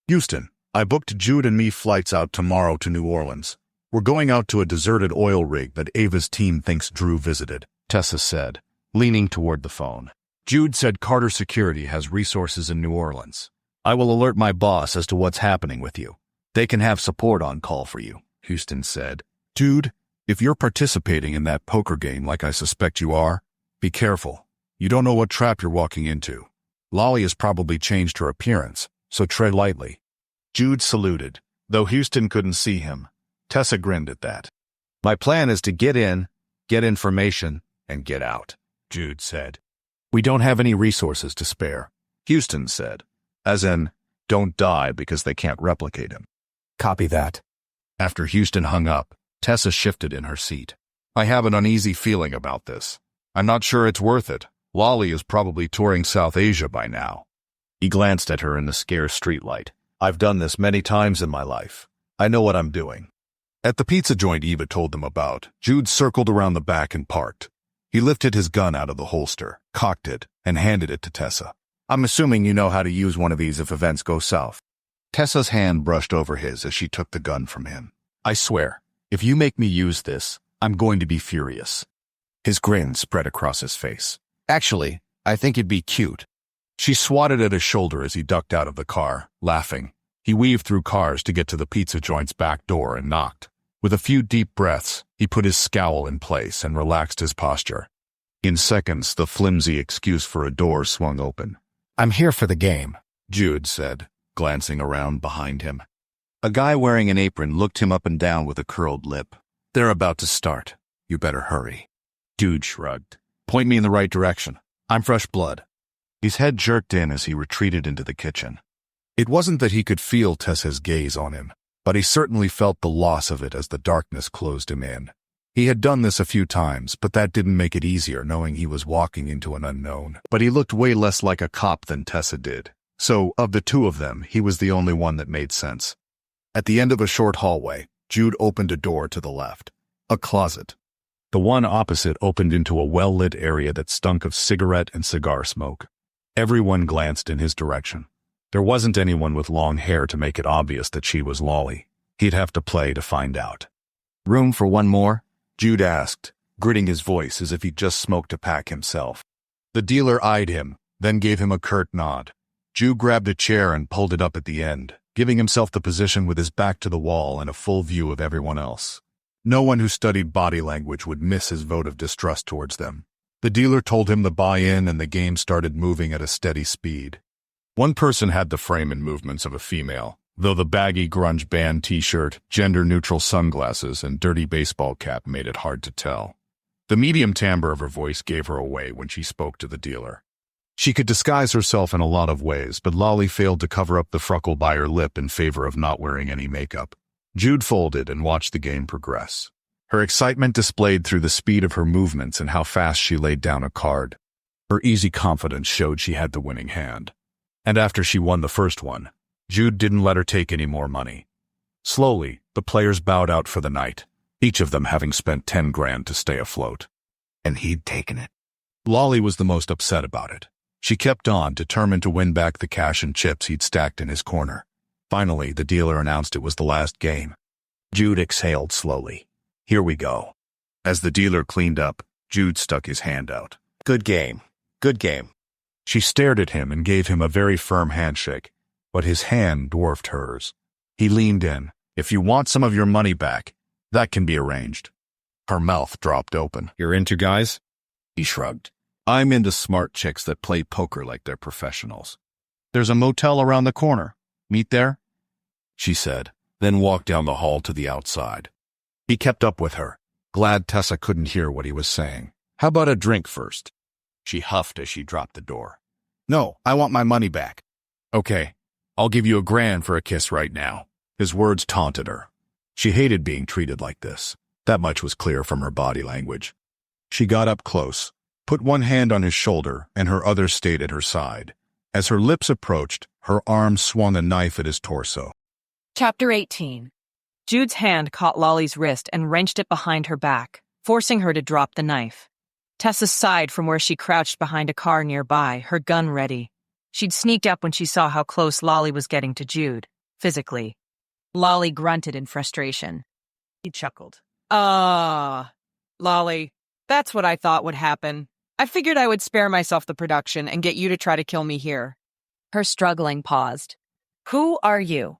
Houston, I booked Jude and me flights out tomorrow to New Orleans. We're going out to a deserted oil rig that Ava's team thinks Drew visited, Tessa said, leaning toward the phone. Jude said Carter Security has resources in New Orleans. I will alert my boss as to what's happening with you. They can have support on call for you, Houston said. Jude, if you're participating in that poker game like I suspect you are, be careful. You don't know what trap you're walking into. Lolly has probably changed her appearance, so tread lightly. Jude saluted, though Houston couldn't see him. Tessa grinned at that. My plan is to get in, get information, and get out, Jude said. We don't have any resources to spare, Houston said. As in, don't die because they can't replicate him. Copy that. After Houston hung up, Tessa shifted in her seat. I have an uneasy feeling about this. I'm not sure it's worth it. Lolly is probably touring South Asia by now. He glanced at her in the scarce streetlight. I've done this many times in my life. I know what I'm doing. At the pizza joint Eva told them about, Jude circled around the back and parked. He lifted his gun out of the holster, cocked it, and handed it to Tessa. I'm assuming you know how to use one of these if events go south. Tessa's hand brushed over his as she took the gun from him. I swear, if you make me use this, I'm going to be furious. His grin spread across his face. Actually, I think it'd be cute. She swatted at his shoulder as he ducked out of the car, laughing. He weaved through cars to get to the pizza joint's back door and knocked. With a few deep breaths, he put his scowl in place and relaxed his posture. In seconds, the flimsy excuse for a door swung open. I'm here for the game, Jude said, glancing around behind him. A guy wearing an apron looked him up and down with a curled lip. They're about to start. You better hurry. Jude shrugged. Point me in the right direction. I'm fresh blood. His head jerked in as he retreated into the kitchen. It wasn't that he could feel Tessa's gaze on him, but he certainly felt the loss of it as the darkness closed him in. He had done this a few times, but that didn't make it easier knowing he was walking into an unknown. But he looked way less like a cop than Tessa did. So, of the two of them, he was the only one that made sense. At the end of a short hallway, Jude opened a door to the left. A closet. The one opposite opened into a well-lit area that stunk of cigarette and cigar smoke. Everyone glanced in his direction. There wasn't anyone with long hair to make it obvious that she was Lolly. He'd have to play to find out. Room for one more? Jude asked, gritting his voice as if he'd just smoked a pack himself. The dealer eyed him, then gave him a curt nod. Jude grabbed a chair and pulled it up at the end, giving himself the position with his back to the wall and a full view of everyone else. No one who studied body language would miss his vote of distrust towards them. The dealer told him to buy in and the game started moving at a steady speed. One person had the frame and movements of a female, though the baggy grunge band t-shirt, gender-neutral sunglasses, and dirty baseball cap made it hard to tell. The medium timbre of her voice gave her away when she spoke to the dealer. She could disguise herself in a lot of ways, but Lolly failed to cover up the freckle by her lip in favor of not wearing any makeup. Jude folded and watched the game progress. Her excitement displayed through the speed of her movements and how fast she laid down a card. Her easy confidence showed she had the winning hand. And after she won the first one, Jude didn't let her take any more money. Slowly, the players bowed out for the night, each of them having spent 10 grand to stay afloat. And he'd taken it. Lolly was the most upset about it. She kept on, determined to win back the cash and chips he'd stacked in his corner. Finally, the dealer announced it was the last game. Jude exhaled slowly. Here we go. As the dealer cleaned up, Jude stuck his hand out. Good game. Good game. She stared at him and gave him a very firm handshake, but his hand dwarfed hers. He leaned in. If you want some of your money back, that can be arranged. Her mouth dropped open. You're into guys? He shrugged. I'm into smart chicks that play poker like they're professionals. There's a motel around the corner. Meet there? She said, then walked down the hall to the outside. He kept up with her, glad Tessa couldn't hear what he was saying. How about a drink first? She huffed as she dropped the door. No, I want my money back. Okay, I'll give you $1,000 for a kiss right now. His words taunted her. She hated being treated like this. That much was clear from her body language. She got up close, put one hand on his shoulder, and her other stayed at her side. As her lips approached, her arm swung a knife at his torso. Chapter 18. Jude's hand caught Lolly's wrist and wrenched it behind her back, forcing her to drop the knife. Tessa sighed from where she crouched behind a car nearby, her gun ready. She'd sneaked up when she saw how close Lolly was getting to Jude, physically. Lolly grunted in frustration. He chuckled. Lolly, that's what I thought would happen. I figured I would spare myself the production and get you to try to kill me here. Her struggling paused. Who are you?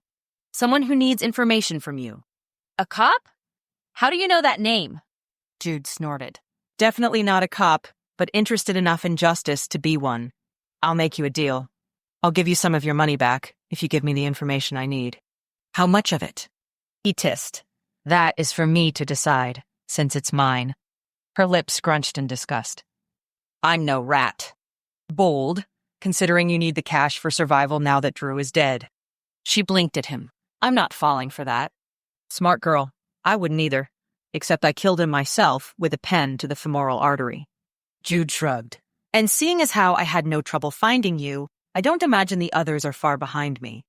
Someone who needs information from you. A cop? How do you know that name? Jude snorted. Definitely not a cop, but interested enough in justice to be one. I'll make you a deal. I'll give you some of your money back if you give me the information I need. How much of it? He tissed. That is for me to decide, since it's mine. Her lips scrunched in disgust. I'm no rat. Bold, considering you need the cash for survival now that Drew is dead. She blinked at him. I'm not falling for that. Smart girl. I wouldn't either. Except I killed him myself with a pen to the femoral artery. Jude shrugged. And seeing as how I had no trouble finding you, I don't imagine the others are far behind me.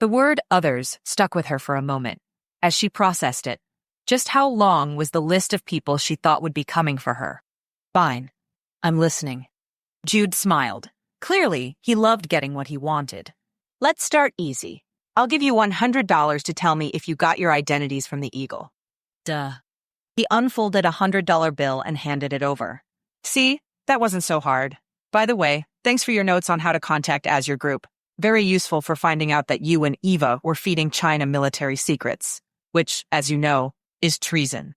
The word others stuck with her for a moment, as she processed it. Just how long was the list of people she thought would be coming for her? Fine. I'm listening. Jude smiled. Clearly, he loved getting what he wanted. Let's start easy. I'll give you $100 to tell me if you got your identities from the Eagle. Duh. He unfolded a $100 bill and handed it over. See, that wasn't so hard. By the way, Thanks for your notes on how to contact Azure Group. Very useful for finding out that you and Eva were feeding China military secrets, which, as you know, is treason.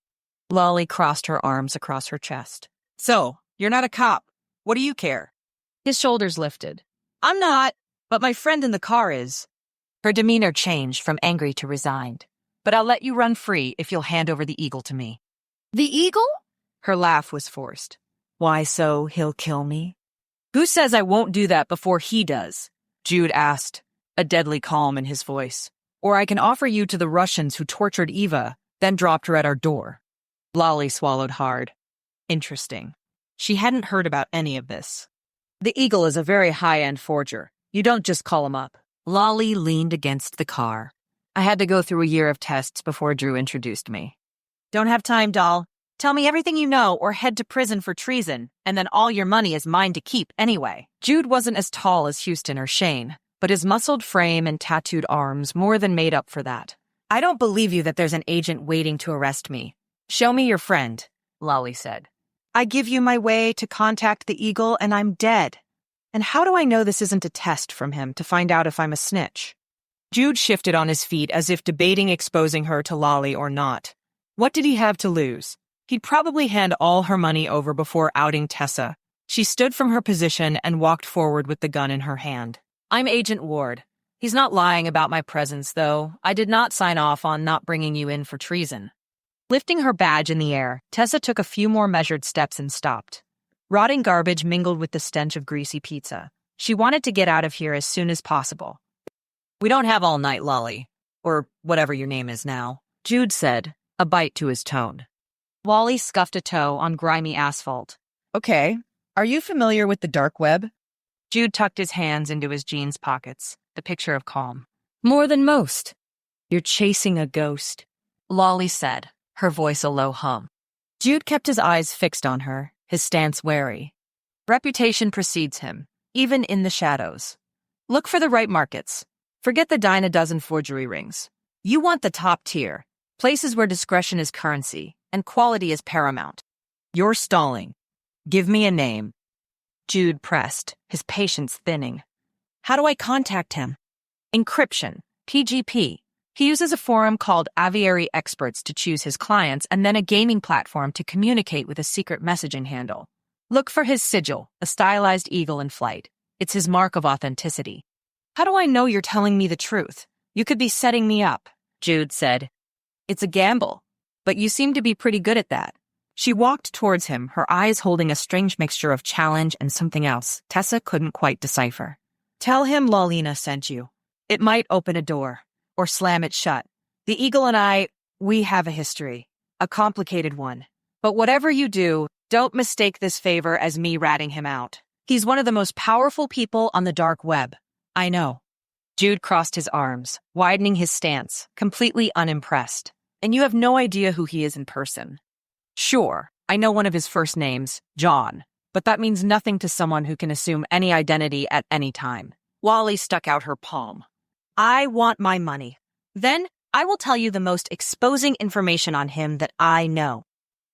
Lolly crossed her arms across her chest. So, you're not a cop. What do you care? His shoulders lifted. I'm not, but my friend in the car is. Her demeanor changed from angry to resigned. But I'll let you run free if you'll hand over the eagle to me. The eagle? Her laugh was forced. Why so? He'll kill me? Who says I won't do that before he does? Jude asked, a deadly calm in his voice. Or I can offer you to the Russians who tortured Eva, then dropped her at our door. Lolly swallowed hard. Interesting. She hadn't heard about any of this. The eagle is a very high-end forger. You don't just call him up. Lolly leaned against the car. I had to go through a year of tests before Drew introduced me. Don't have time, doll. Tell me everything you know or head to prison for treason, and then all your money is mine to keep anyway. Jude wasn't as tall as Houston or Shane, but his muscled frame and tattooed arms more than made up for that. I don't believe you that there's an agent waiting to arrest me. Show me your friend, Lolly said. I give you my way to contact the eagle and I'm dead. And how do I know this isn't a test from him to find out if I'm a snitch? Jude shifted on his feet as if debating exposing her to Lolly or not. What did he have to lose? He'd probably hand all her money over before outing Tessa. She stood from her position and walked forward with the gun in her hand. I'm Agent Ward. He's not lying about my presence, though. I did not sign off on not bringing you in for treason. Lifting her badge in the air, Tessa took a few more measured steps and stopped. Rotting garbage mingled with the stench of greasy pizza. She wanted to get out of here as soon as possible. We don't have all night, Lolly. Or whatever your name is now, Jude said, a bite to his tone. Wally scuffed a toe on grimy asphalt. Okay. Are you familiar with the dark web? Jude tucked his hands into his jeans pockets, the picture of calm. More than most. You're chasing a ghost, Lolly said, her voice a low hum. Jude kept his eyes fixed on her, his stance wary. Reputation precedes him, even in the shadows. Look for the right markets. Forget the dime a dozen forgery rings. You want the top tier, places where discretion is currency and quality is paramount. You're stalling. Give me a name. Jude pressed, his patience thinning. How do I contact him? Encryption, PGP. He uses a forum called Aviary Experts to choose his clients and then a gaming platform to communicate with a secret messaging handle. Look for his sigil, a stylized eagle in flight. It's his mark of authenticity. How do I know you're telling me the truth? You could be setting me up, Jude said. It's a gamble, but you seem to be pretty good at that. She walked towards him, her eyes holding a strange mixture of challenge and something else Tessa couldn't quite decipher. Tell him Lolina sent you. It might open a door, or slam it shut. The eagle and I, we have a history, a complicated one. But whatever you do, don't mistake this favor as me ratting him out. He's one of the most powerful people on the dark web. I know. Jude crossed his arms, widening his stance, completely unimpressed. And you have no idea who he is in person. Sure, I know one of his first names, John, but that means nothing to someone who can assume any identity at any time. Wally stuck out her palm. I want my money. Then I will tell you the most exposing information on him that I know.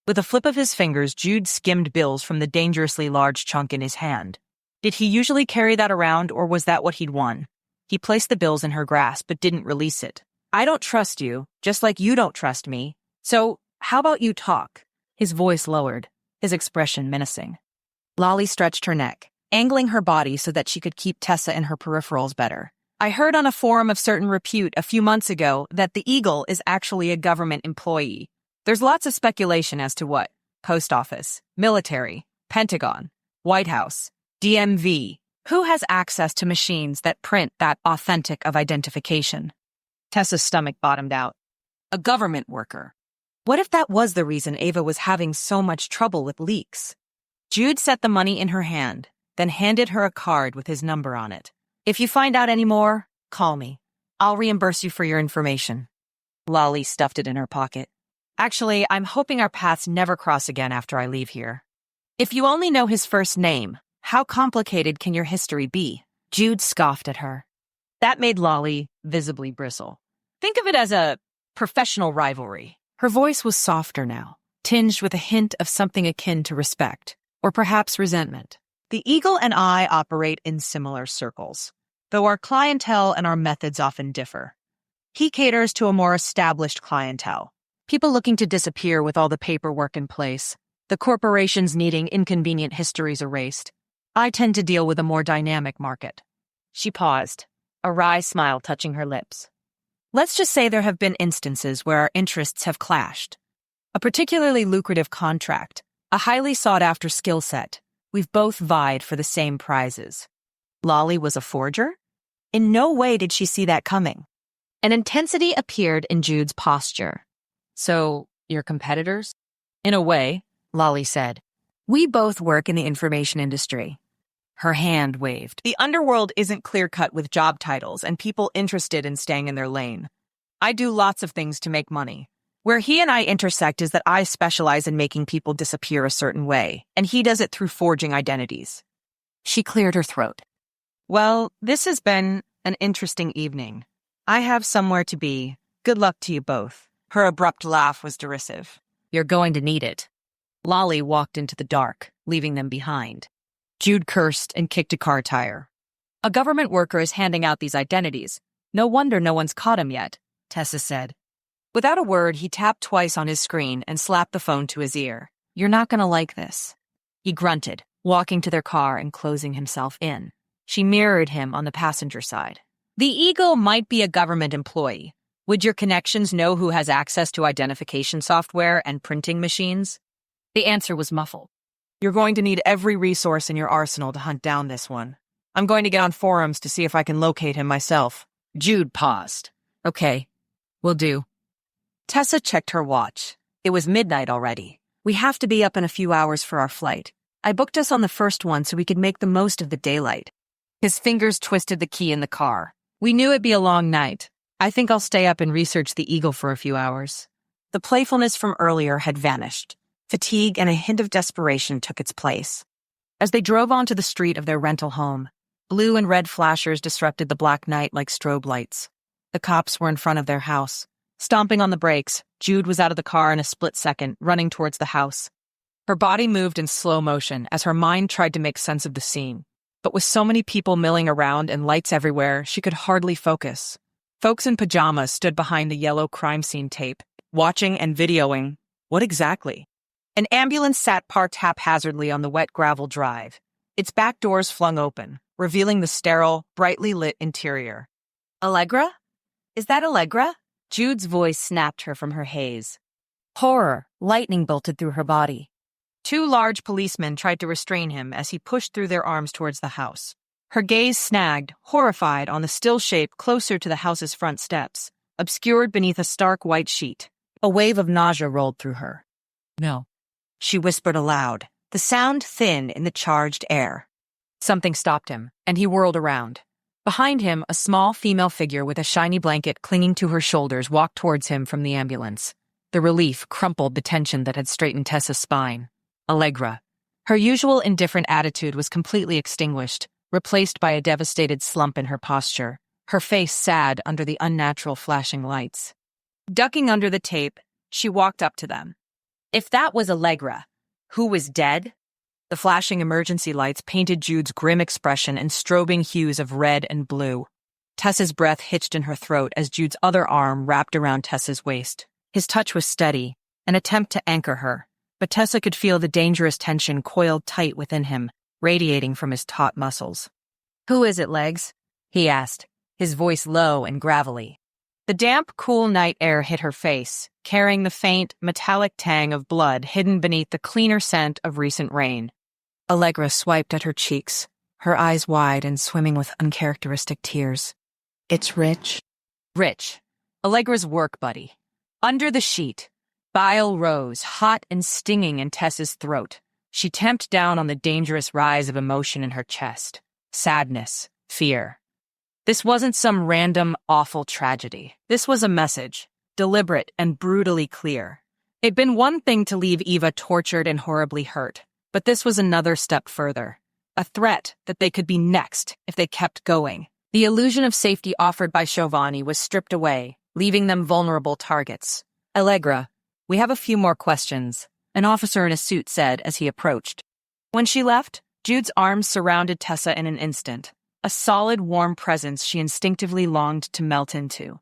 With a flip of his fingers, Jude skimmed bills from the dangerously large chunk in his hand. Did he usually carry that around, or was that what he'd won? He placed the bills in her grasp, but didn't release it. I don't trust you, just like you don't trust me. So, how about you talk? His voice lowered, his expression menacing. Lolly stretched her neck, angling her body so that she could keep Tessa in her peripherals better. I heard on a forum of certain repute a few months ago that the eagle is actually a government employee. There's lots of speculation as to what. Post office, military, Pentagon, White House, DMV. Who has access to machines that print that authentic of identification? Tessa's stomach bottomed out. A government worker. What if that was the reason Ava was having so much trouble with leaks? Jude set the money in her hand, then handed her a card with his number on it. If you find out any more, call me. I'll reimburse you for your information. Lolly stuffed it in her pocket. Actually, I'm hoping our paths never cross again after I leave here. If you only know his first name, how complicated can your history be? Jude scoffed at her. That made Lolly visibly bristle. Think of it as a professional rivalry. Her voice was softer now, tinged with a hint of something akin to respect, or perhaps resentment. The Eagle and I operate in similar circles, though our clientele and our methods often differ. He caters to a more established clientele, people looking to disappear with all the paperwork in place, the corporations needing inconvenient histories erased. I tend to deal with a more dynamic market. She paused, a wry smile touching her lips. Let's just say there have been instances where our interests have clashed. A particularly lucrative contract, a highly sought-after skill set. We've both vied for the same prizes. Lolly was a forger? In no way did she see that coming. An intensity appeared in Jude's posture. So, you're competitors? In a way, Lolly said. We both work in the information industry. Her hand waved. The underworld isn't clear-cut with job titles and people interested in staying in their lane. I do lots of things to make money. Where he and I intersect is that I specialize in making people disappear a certain way, and he does it through forging identities. She cleared her throat. Well, this has been an interesting evening. I have somewhere to be. Good luck to you both. Her abrupt laugh was derisive. You're going to need it. Lolly walked into the dark, leaving them behind. Jude cursed and kicked a car tire. A government worker is handing out these identities. No wonder no one's caught him yet, Tessa said. Without a word, he tapped twice on his screen and slapped the phone to his ear. You're not going to like this. He grunted, walking to their car and closing himself in. She mirrored him on the passenger side. The Eagle might be a government employee. Would your connections know who has access to identification software and printing machines? The answer was muffled. You're going to need every resource in your arsenal to hunt down this one. I'm going to get on forums to see if I can locate him myself. Jude paused. Okay, will do. Tessa checked her watch. It was midnight already. We have to be up in a few hours for our flight. I booked us on the first one so we could make the most of the daylight. His fingers twisted the key in the car. We knew it'd be a long night. I think I'll stay up and research the Eagle for a few hours. The playfulness from earlier had vanished. Fatigue and a hint of desperation took its place. As they drove onto the street of their rental home, blue and red flashers disrupted the black night like strobe lights. The cops were in front of their house. Stomping on the brakes, Jude was out of the car in a split second, running towards the house. Her body moved in slow motion as her mind tried to make sense of the scene. But with so many people milling around and lights everywhere, she could hardly focus. Folks in pajamas stood behind a yellow crime scene tape, watching and videoing. What exactly? An ambulance sat parked haphazardly on the wet gravel drive, its back doors flung open, revealing the sterile, brightly lit interior. Allegra? Is that Allegra? Jude's voice snapped her from her haze. Horror, lightning bolted through her body. Two large policemen tried to restrain him as he pushed through their arms towards the house. Her gaze snagged, horrified, on the still shape closer to the house's front steps, obscured beneath a stark white sheet. A wave of nausea rolled through her. No, she whispered aloud, the sound thin in the charged air. Something stopped him, and he whirled around. Behind him, a small female figure with a shiny blanket clinging to her shoulders walked towards him from the ambulance. The relief crumpled the tension that had straightened Tessa's spine. Allegra. Her usual indifferent attitude was completely extinguished, replaced by a devastated slump in her posture, her face sad under the unnatural flashing lights. Ducking under the tape, she walked up to them. If that was Allegra, who was dead? The flashing emergency lights painted Jude's grim expression in strobing hues of red and blue. Tessa's breath hitched in her throat as Jude's other arm wrapped around Tessa's waist. His touch was steady, an attempt to anchor her, but Tessa could feel the dangerous tension coiled tight within him, radiating from his taut muscles. Who is it, Legs? He asked, his voice low and gravelly. The damp, cool night air hit her face, carrying the faint, metallic tang of blood hidden beneath the cleaner scent of recent rain. Allegra swiped at her cheeks, her eyes wide and swimming with uncharacteristic tears. It's Rich. Rich, Allegra's work buddy. Under the sheet, bile rose, hot and stinging in Tessa's throat. She tamped down on the dangerous rise of emotion in her chest. Sadness, fear. This wasn't some random, awful tragedy. This was a message, deliberate and brutally clear. It'd been one thing to leave Eva tortured and horribly hurt, but this was another step further. A threat that they could be next if they kept going. The illusion of safety offered by Giovanni was stripped away, leaving them vulnerable targets. Allegra, we have a few more questions, an officer in a suit said as he approached. When she left, Jude's arms surrounded Tessa in an instant, a solid, warm presence she instinctively longed to melt into.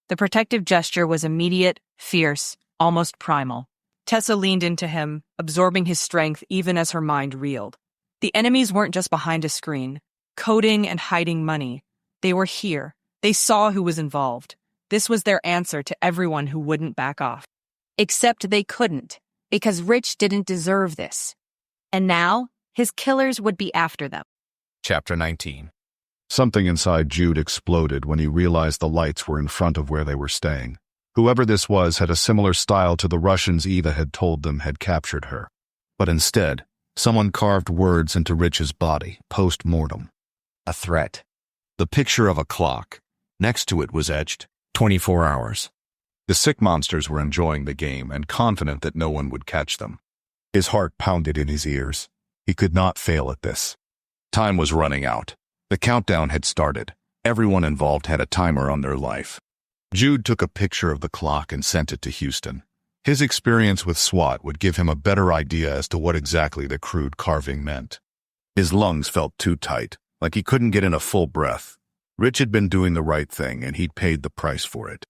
The protective gesture was immediate, fierce, almost primal. Tessa leaned into him, absorbing his strength even as her mind reeled. The enemies weren't just behind a screen, coding and hiding money. They were here. They saw who was involved. This was their answer to everyone who wouldn't back off. Except they couldn't, because Rich didn't deserve this. And now, his killers would be after them. Chapter 19. Something inside Jude exploded when he realized the lights were in front of where they were staying. Whoever this was had a similar style to the Russians Eva had told them had captured her. But instead, someone carved words into Rich's body, post-mortem. A threat. The picture of a clock. Next to it was etched, 24 hours. The sick monsters were enjoying the game and confident that no one would catch them. His heart pounded in his ears. He could not fail at this. Time was running out. The countdown had started. Everyone involved had a timer on their life. Jude took a picture of the clock and sent it to Houston. His experience with SWAT would give him a better idea as to what exactly the crude carving meant. His lungs felt too tight, like he couldn't get in a full breath. Rich had been doing the right thing, and he'd paid the price for it.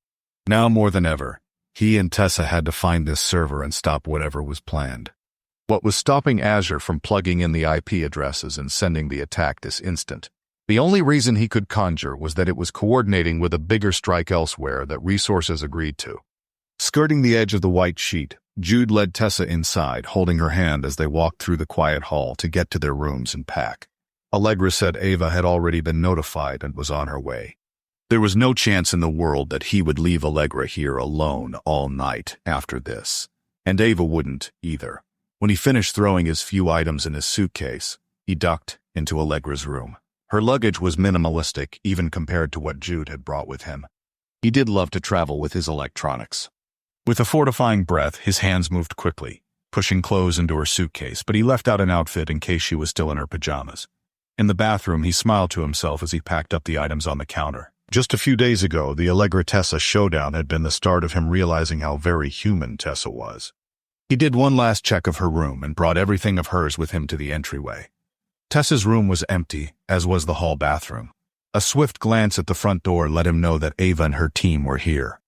Now more than ever, he and Tessa had to find this server and stop whatever was planned. What was stopping Azure from plugging in the IP addresses and sending the attack this instant? The only reason he could conjure was that it was coordinating with a bigger strike elsewhere that resources agreed to. Skirting the edge of the white sheet, Jude led Tessa inside, holding her hand as they walked through the quiet hall to get to their rooms and pack. Allegra said Ava had already been notified and was on her way. There was no chance in the world that he would leave Allegra here alone all night after this. And Ava wouldn't, either. When he finished throwing his few items in his suitcase, he ducked into Allegra's room. Her luggage was minimalistic, even compared to what Jude had brought with him. He did love to travel with his electronics. With a fortifying breath, his hands moved quickly, pushing clothes into her suitcase, but he left out an outfit in case she was still in her pajamas. In the bathroom, he smiled to himself as he packed up the items on the counter. Just a few days ago, the Allegra-Tessa showdown had been the start of him realizing how very human Tessa was. He did one last check of her room and brought everything of hers with him to the entryway. Tessa's room was empty, as was the hall bathroom. A swift glance at the front door let him know that Ava and her team were here.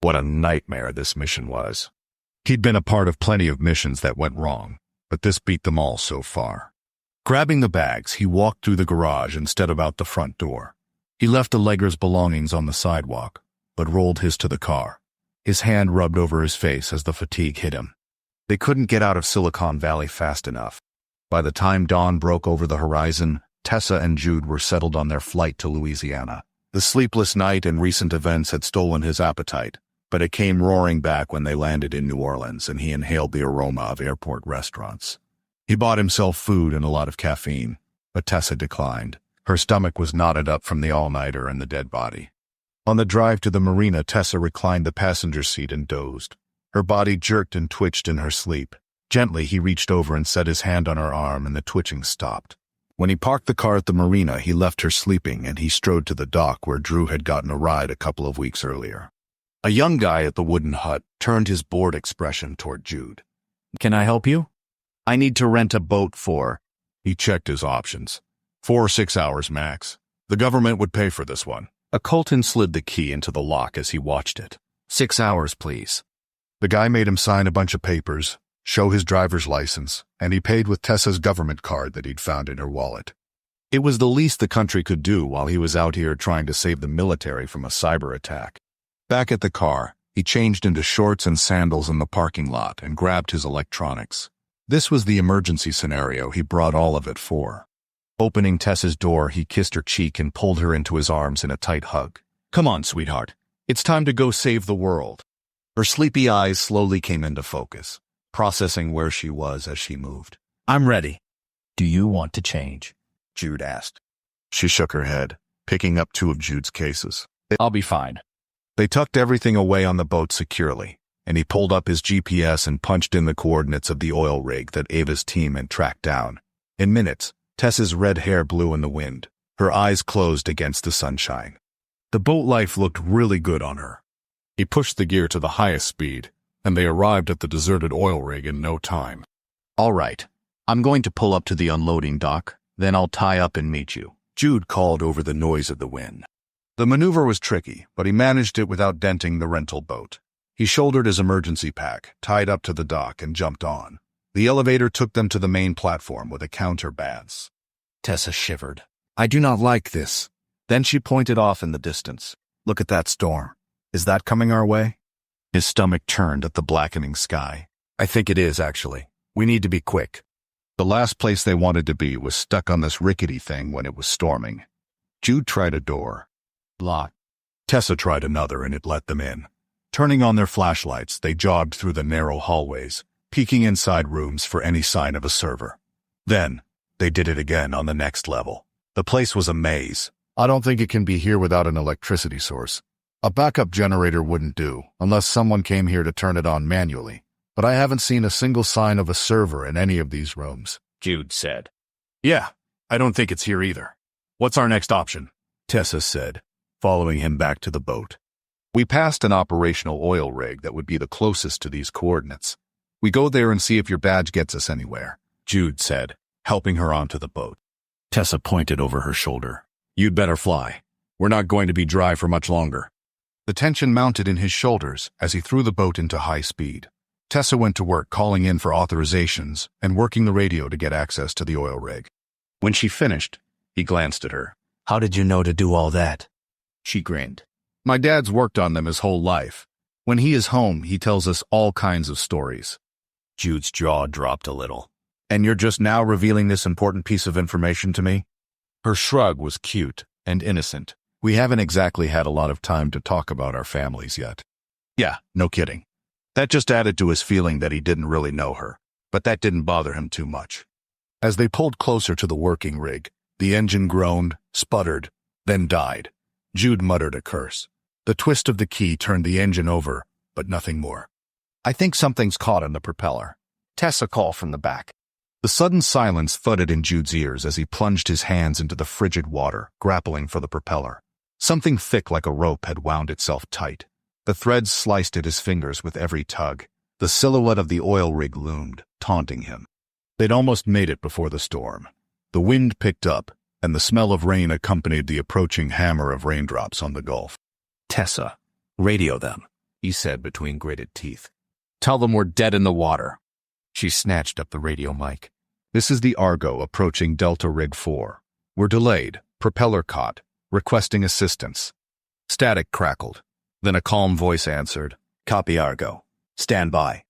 What a nightmare this mission was. He'd been a part of plenty of missions that went wrong, but this beat them all so far. Grabbing the bags, he walked through the garage instead of out the front door. He left Allegra's belongings on the sidewalk, but rolled his to the car. His hand rubbed over his face as the fatigue hit him. They couldn't get out of Silicon Valley fast enough. By the time dawn broke over the horizon, Tessa and Jude were settled on their flight to Louisiana. The sleepless night and recent events had stolen his appetite, but it came roaring back when they landed in New Orleans and he inhaled the aroma of airport restaurants. He bought himself food and a lot of caffeine, but Tessa declined. Her stomach was knotted up from the all-nighter and the dead body. On the drive to the marina, Tessa reclined the passenger seat and dozed. Her body jerked and twitched in her sleep. Gently, he reached over and set his hand on her arm, and the twitching stopped. When he parked the car at the marina, he left her sleeping, and he strode to the dock where Drew had gotten a ride a couple of weeks earlier. A young guy at the wooden hut turned his bored expression toward Jude. Can I help you? I need to rent a boat for... He checked his options. 4 or 6 hours max. The government would pay for this one. A Colton slid the key into the lock as he watched it. 6 hours, please. The guy made him sign a bunch of papers, show his driver's license, and he paid with Tessa's government card that he'd found in her wallet. It was the least the country could do while he was out here trying to save the military from a cyber attack. Back at the car, he changed into shorts and sandals in the parking lot and grabbed his electronics. This was the emergency scenario he brought all of it for. Opening Tessa's door, he kissed her cheek and pulled her into his arms in a tight hug. Come on, sweetheart. It's time to go save the world. Her sleepy eyes slowly came into focus, processing where she was as she moved. I'm ready. Do you want to change? Jude asked. She shook her head, picking up 2 of Jude's cases. I'll be fine. They tucked everything away on the boat securely, and he pulled up his GPS and punched in the coordinates of the oil rig that Ava's team had tracked down. In minutes, Tessa's red hair blew in the wind, her eyes closed against the sunshine. The boat life looked really good on her. He pushed the gear to the highest speed, and they arrived at the deserted oil rig in no time. All right. I'm going to pull up to the unloading dock, then I'll tie up and meet you, Jude called over the noise of the wind. The maneuver was tricky, but he managed it without denting the rental boat. He shouldered his emergency pack, tied up to the dock, and jumped on. The elevator took them to the main platform with a counterbalance. Tessa shivered. I do not like this. Then she pointed off in the distance. Look at that storm. Is that coming our way? His stomach turned at the blackening sky. I think it is, actually. We need to be quick. The last place they wanted to be was stuck on this rickety thing when it was storming. Jude tried a door. Locked. Tessa tried another and it let them in. Turning on their flashlights, they jogged through the narrow hallways, peeking inside rooms for any sign of a server. Then, they did it again on the next level. The place was a maze. I don't think it can be here without an electricity source. A backup generator wouldn't do, unless someone came here to turn it on manually. But I haven't seen a single sign of a server in any of these rooms, Jude said. Yeah, I don't think it's here either. What's our next option? Tessa said, following him back to the boat. We passed an operational oil rig that would be the closest to these coordinates. We go there and see if your badge gets us anywhere, Jude said, helping her onto the boat. Tessa pointed over her shoulder. You'd better fly. We're not going to be dry for much longer. The tension mounted in his shoulders as he threw the boat into high speed. Tessa went to work calling in for authorizations and working the radio to get access to the oil rig. When she finished, he glanced at her. How did you know to do all that? She grinned. My dad's worked on them his whole life. When he is home, he tells us all kinds of stories. Jude's jaw dropped a little. And you're just now revealing this important piece of information to me? Her shrug was cute and innocent. We haven't exactly had a lot of time to talk about our families yet. Yeah, no kidding. That just added to his feeling that he didn't really know her, but that didn't bother him too much. As they pulled closer to the working rig, the engine groaned, sputtered, then died. Jude muttered a curse. The twist of the key turned the engine over, but nothing more. I think something's caught in the propeller. Tessa called from the back. The sudden silence thudded in Jude's ears as he plunged his hands into the frigid water, grappling for the propeller. Something thick like a rope had wound itself tight. The threads sliced at his fingers with every tug. The silhouette of the oil rig loomed, taunting him. They'd almost made it before the storm. The wind picked up, and the smell of rain accompanied the approaching hammer of raindrops on the Gulf. Tessa, radio them, he said between gritted teeth. Tell them we're dead in the water. She snatched up the radio mic. This is the Argo approaching Delta Rig 4. We're delayed, propeller caught, requesting assistance. Static crackled. Then a calm voice answered, Copy Argo. Stand by.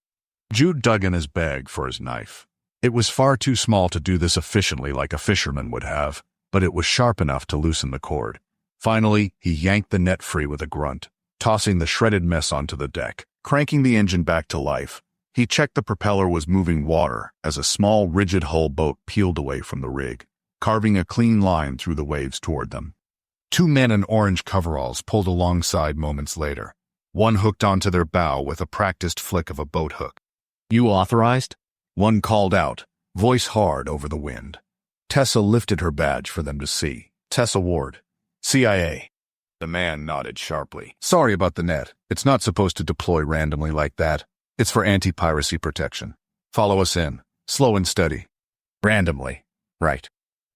Jude dug in his bag for his knife. It was far too small to do this efficiently like a fisherman would have, but it was sharp enough to loosen the cord. Finally, he yanked the net free with a grunt, tossing the shredded mess onto the deck, cranking the engine back to life. He checked the propeller was moving water as a small, rigid-hull boat peeled away from the rig, carving a clean line through the waves toward them. Two men in orange coveralls pulled alongside moments later. One hooked onto their bow with a practiced flick of a boat hook. You authorized? One called out, voice hard over the wind. Tessa lifted her badge for them to see. Tessa Ward, CIA. The man nodded sharply. Sorry about the net. It's not supposed to deploy randomly like that. It's for anti-piracy protection. Follow us in. Slow and steady. Randomly. Right.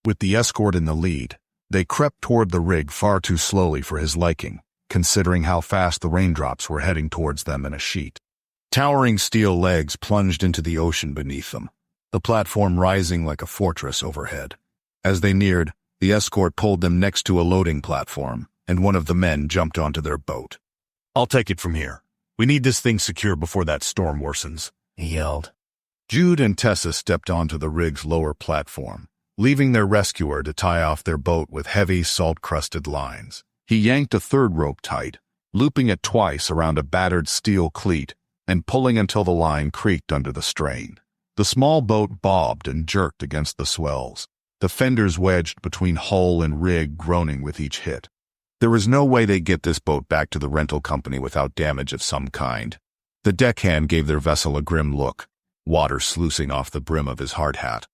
With the escort in the lead, they crept toward the rig far too slowly for his liking, considering how fast the raindrops were heading towards them in a sheet. Towering steel legs plunged into the ocean beneath them, the platform rising like a fortress overhead. As they neared, the escort pulled them next to a loading platform, and one of the men jumped onto their boat. I'll take it from here. We need this thing secure before that storm worsens, he yelled. Jude and Tessa stepped onto the rig's lower platform, leaving their rescuer to tie off their boat with heavy, salt-crusted lines. He yanked a third rope tight, looping it twice around a battered steel cleat and pulling until the line creaked under the strain. The small boat bobbed and jerked against the swells, the fenders wedged between hull and rig groaning with each hit. There was no way they'd get this boat back to the rental company without damage of some kind. The deckhand gave their vessel a grim look, water sluicing off the brim of his hard hat.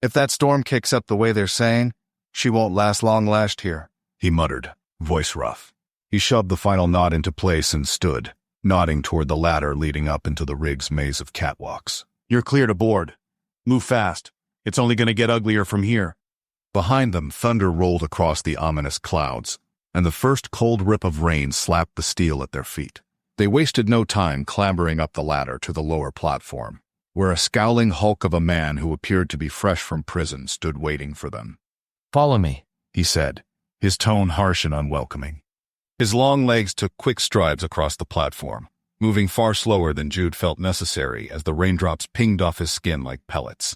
If that storm kicks up the way they're saying, she won't last long lashed here, he muttered, voice rough. He shoved the final knot into place and stood, nodding toward the ladder leading up into the rig's maze of catwalks. You're cleared aboard. Move fast. It's only going to get uglier from here. Behind them, thunder rolled across the ominous clouds, and the first cold rip of rain slapped the steel at their feet. They wasted no time clambering up the ladder to the lower platform, where a scowling hulk of a man who appeared to be fresh from prison stood waiting for them. Follow me, He said, his tone harsh and unwelcoming. His long legs took quick strides across the platform, moving far slower than Jude felt necessary as the raindrops pinged off his skin like pellets.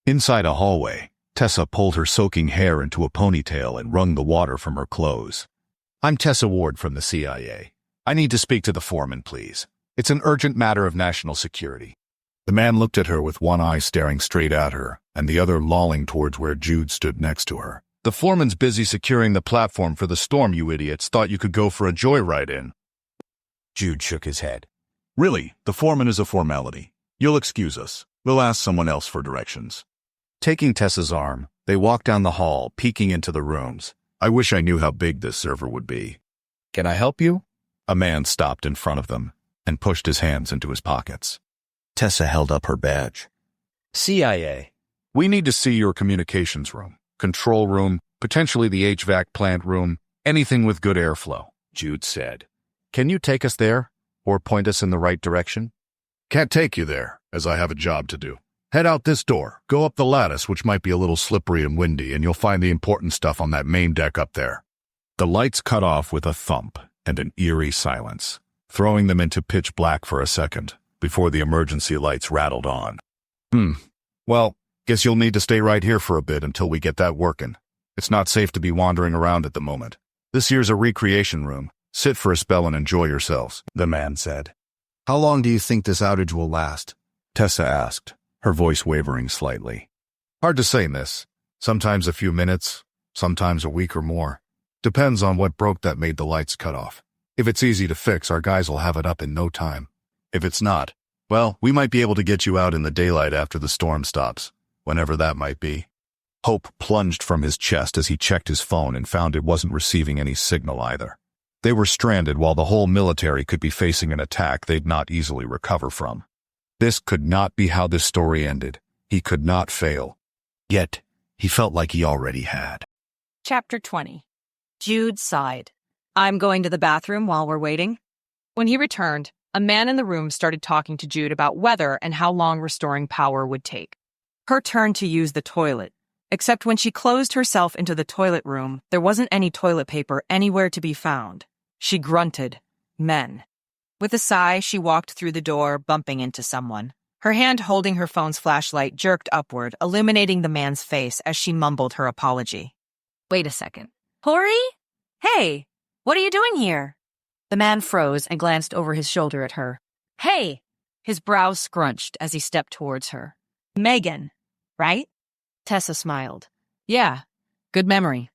Inside a hallway, Tessa pulled her soaking hair into a ponytail and wrung the water from her clothes. I'm Tessa Ward from the CIA. I need to speak to the foreman, please. It's an urgent matter of national security. The man looked at her with one eye staring straight at her and the other lolling towards where Jude stood next to her. The foreman's busy securing the platform for the storm, you idiots. Thought you could go for a joyride in. Jude shook his head. Really, the foreman is a formality. You'll excuse us. We'll ask someone else for directions. Taking Tessa's arm, they walked down the hall, peeking into the rooms. I wish I knew how big this server would be. Can I help you? A man stopped in front of them and pushed his hands into his pockets. Tessa held up her badge. CIA. We need to see your communications room, control room, potentially the HVAC plant room, anything with good airflow, Jude said. Can you take us there, or point us in the right direction? Can't take you there, as I have a job to do. Head out this door, go up the lattice, which might be a little slippery and windy, and you'll find the important stuff on that main deck up there. The lights cut off with a thump and an eerie silence, throwing them into pitch black for a second, before the emergency lights rattled on. Well, guess you'll need to stay right here for a bit until we get that working. It's not safe to be wandering around at the moment. This here's a recreation room. Sit for a spell and enjoy yourselves, the man said. How long do you think this outage will last? Tessa asked, her voice wavering slightly. Hard to say, miss. Sometimes a few minutes, sometimes a week or more. Depends on what broke that made the lights cut off. If it's easy to fix, our guys will have it up in no time. If it's not, well, we might be able to get you out in the daylight after the storm stops, whenever that might be. Hope plunged from his chest as he checked his phone and found it wasn't receiving any signal either. They were stranded while the whole military could be facing an attack they'd not easily recover from. This could not be how this story ended. He could not fail. Yet, he felt like he already had. Chapter 20. Jude sighed. I'm going to the bathroom while we're waiting. When he returned, a man in the room started talking to Jude about weather and how long restoring power would take. Her turn to use the toilet. Except when she closed herself into the toilet room, there wasn't any toilet paper anywhere to be found. She grunted. Men. With a sigh, she walked through the door, bumping into someone. Her hand holding her phone's flashlight jerked upward, illuminating the man's face as she mumbled her apology. Wait a second. Corey? Hey, what are you doing here? The man froze and glanced over his shoulder at her. Hey! His brows scrunched as he stepped towards her. Megan, right? Tessa smiled. Yeah, good memory.